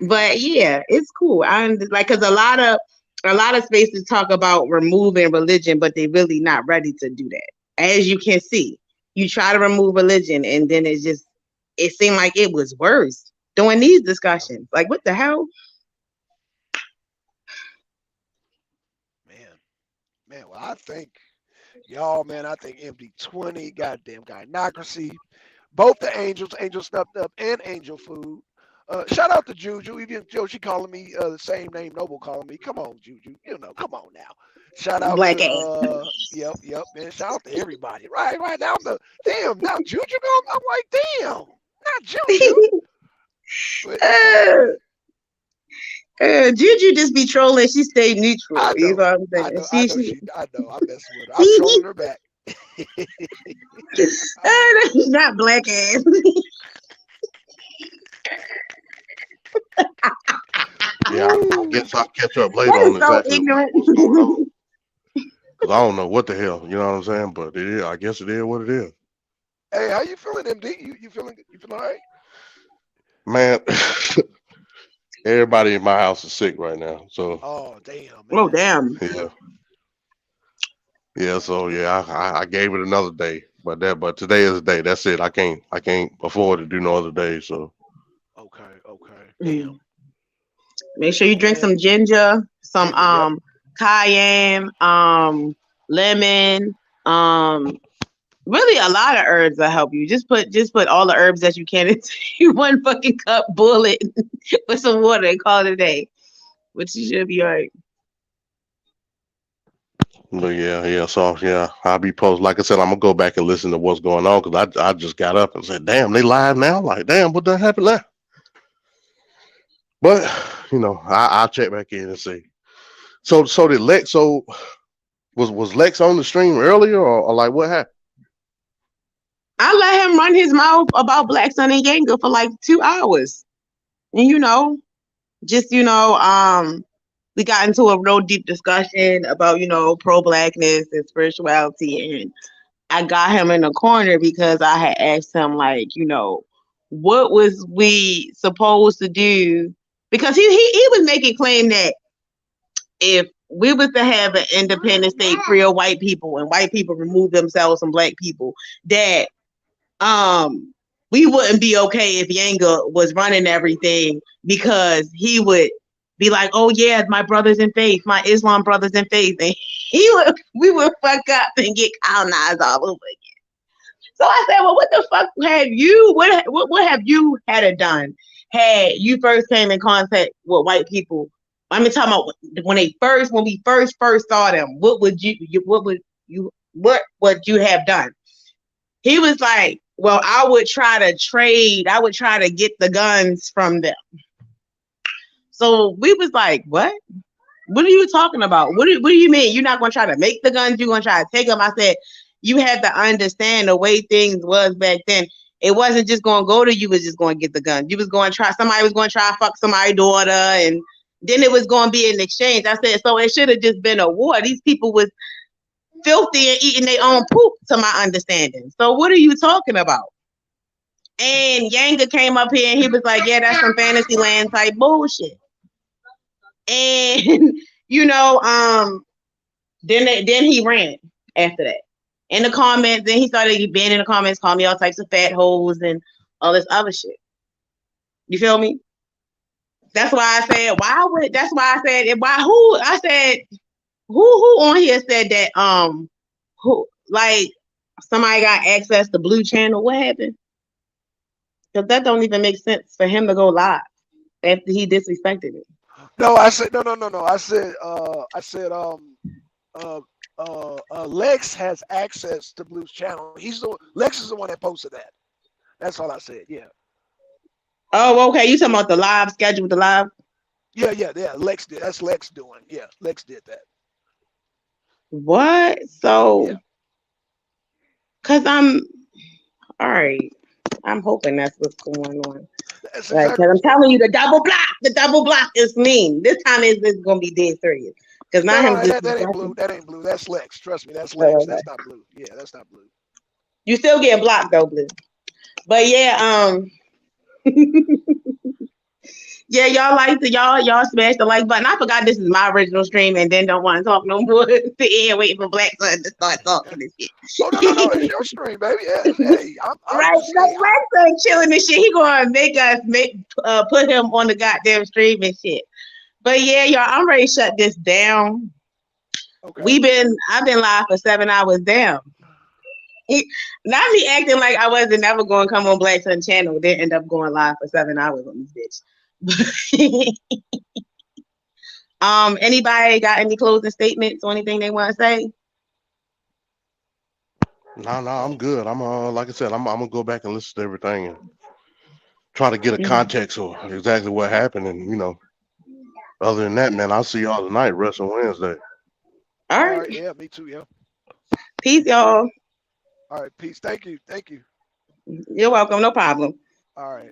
But yeah, it's cool. Because a lot of spaces talk about removing religion, but they're really not ready to do that. As you can see, you try to remove religion, and then it seemed like it was worse during these discussions. Like, what the hell? Man, well, I think y'all, man, I think MD20, goddamn Gynocracy, both the angels, Angel Stepped Up and Angel Food. Shout out to Juju. Even Joe, she calling me the same name Noble calling me. Come on, Juju. You know, come on now. Shout out Black ass. to yep, man. Shout out to everybody. Right now now Juju going. I'm like, damn, not Juju. But it's okay. Juju just be trolling. She stayed neutral. I You know know, what I'm I saying? know, I know. I know. I'm messing with her. I'm She trolling her back. That's not black ass. Yeah, I Woo. guess I'll catch up later That is on so exactly ignorant. what's going on. Cause I don't know what the hell, you know what I'm saying? But it is, I guess it is what it is. Hey, how you feeling, MD? You feeling all right? Man, everybody in my house is sick right now. So Oh damn, Oh man. damn. yeah, so yeah, I gave it another day. But today is the day. That's it. I can't afford to do no other day. So Okay. Mm. Damn. Make sure you drink Man, some ginger, some ginger. Yep. cayenne, lemon, really a lot of herbs will help you. Just put all the herbs that you can into one fucking cup, boil it with some water and call it a day. Which you should be alright. but yeah. So yeah, I'll be post. Like I said, I'm gonna go back and listen to what's going on because I just got up and said, damn, they live now. Like, damn, what done happened now? But I'll check back in and see. So did Lex? So was Lex on the stream earlier or like what happened? I let him run his mouth about Black Sun and Yanga for like 2 hours. And we got into a real deep discussion about, pro blackness and spirituality. And I got him in the corner because I had asked him, like, what was we supposed to do? Because he was making claim that if we was to have an independent state free of white people and white people remove themselves from black people, that we wouldn't be okay if Yanga was running everything because he would be like, oh yeah, my brothers in faith, my Islam brothers in faith, and we would fuck up and get colonized all over again. So I said, well, what the fuck have you what have you had it done had you first came in contact with white people? I mean, talking about when we first saw them, what would you have done? He was like, well, I would try to get the guns from them. So we was like, what? What are you talking about? What do you mean? You're not going to try to make the guns? You're going to try to take them? I said, you have to understand the way things was back then. It wasn't just going to go to you was just going to get the gun. You was going to try, somebody was going to try to fuck somebody's daughter, and then it was going to be an exchange. I said, so it should have just been a war. These people was filthy and eating their own poop, to my understanding. So what are you talking about? And Yanga came up here and he was like, yeah, that's some fantasy land type bullshit. And then he ran after that. In the comments, then he started being in the comments, calling me all types of fat hoes and all this other shit. You feel me? That's why I said, who on here said that who like somebody got access to Blue Channel? What happened? Because that don't even make sense for him to go live after he disrespected it. No, I said no. I said Lex has access to Blue's channel. Lex is the one that posted that. That's all I said. Yeah. Oh, okay. You talking about the live schedule with the live? Yeah. Lex did. That's Lex doing. Yeah, Lex did that. What? So, Yeah. Cause I'm all right. I'm hoping that's what's going on. That's Right? exactly Because I'm telling you, the double block is mean. This time is going to be dead serious. Because now no, him just that ain't Blue. That ain't Blue. That's Lex. Trust me, that's Oh, Lex. okay. That's not Blue. Yeah, that's not Blue. You still get blocked though, Blue. But yeah, yeah, y'all smash the like button. I forgot this is my original stream and then don't want to talk no more. Sit here waiting for Black Sun to start talking and shit. Oh no, it's your stream, baby. Yeah, hey, I'm Right, just saying. Black Sun chilling and shit. He gonna make us put him on the goddamn stream and shit. But yeah, y'all, I'm ready to shut this down. Okay. I've been live for 7 hours down. Not me acting like I wasn't never going to come on Black Sun channel. Then end up going live for 7 hours on this bitch. Anybody got any closing statements or anything they want to say? No, I'm good. I'm like I said, I'm gonna go back and listen to everything and try to get a context of exactly what happened. And other than that, man, I'll see y'all tonight, Wrestling Wednesday. All All right. right, yeah, me too, yeah. Peace, y'all. All right, peace. Thank you. You're welcome. No problem. All right.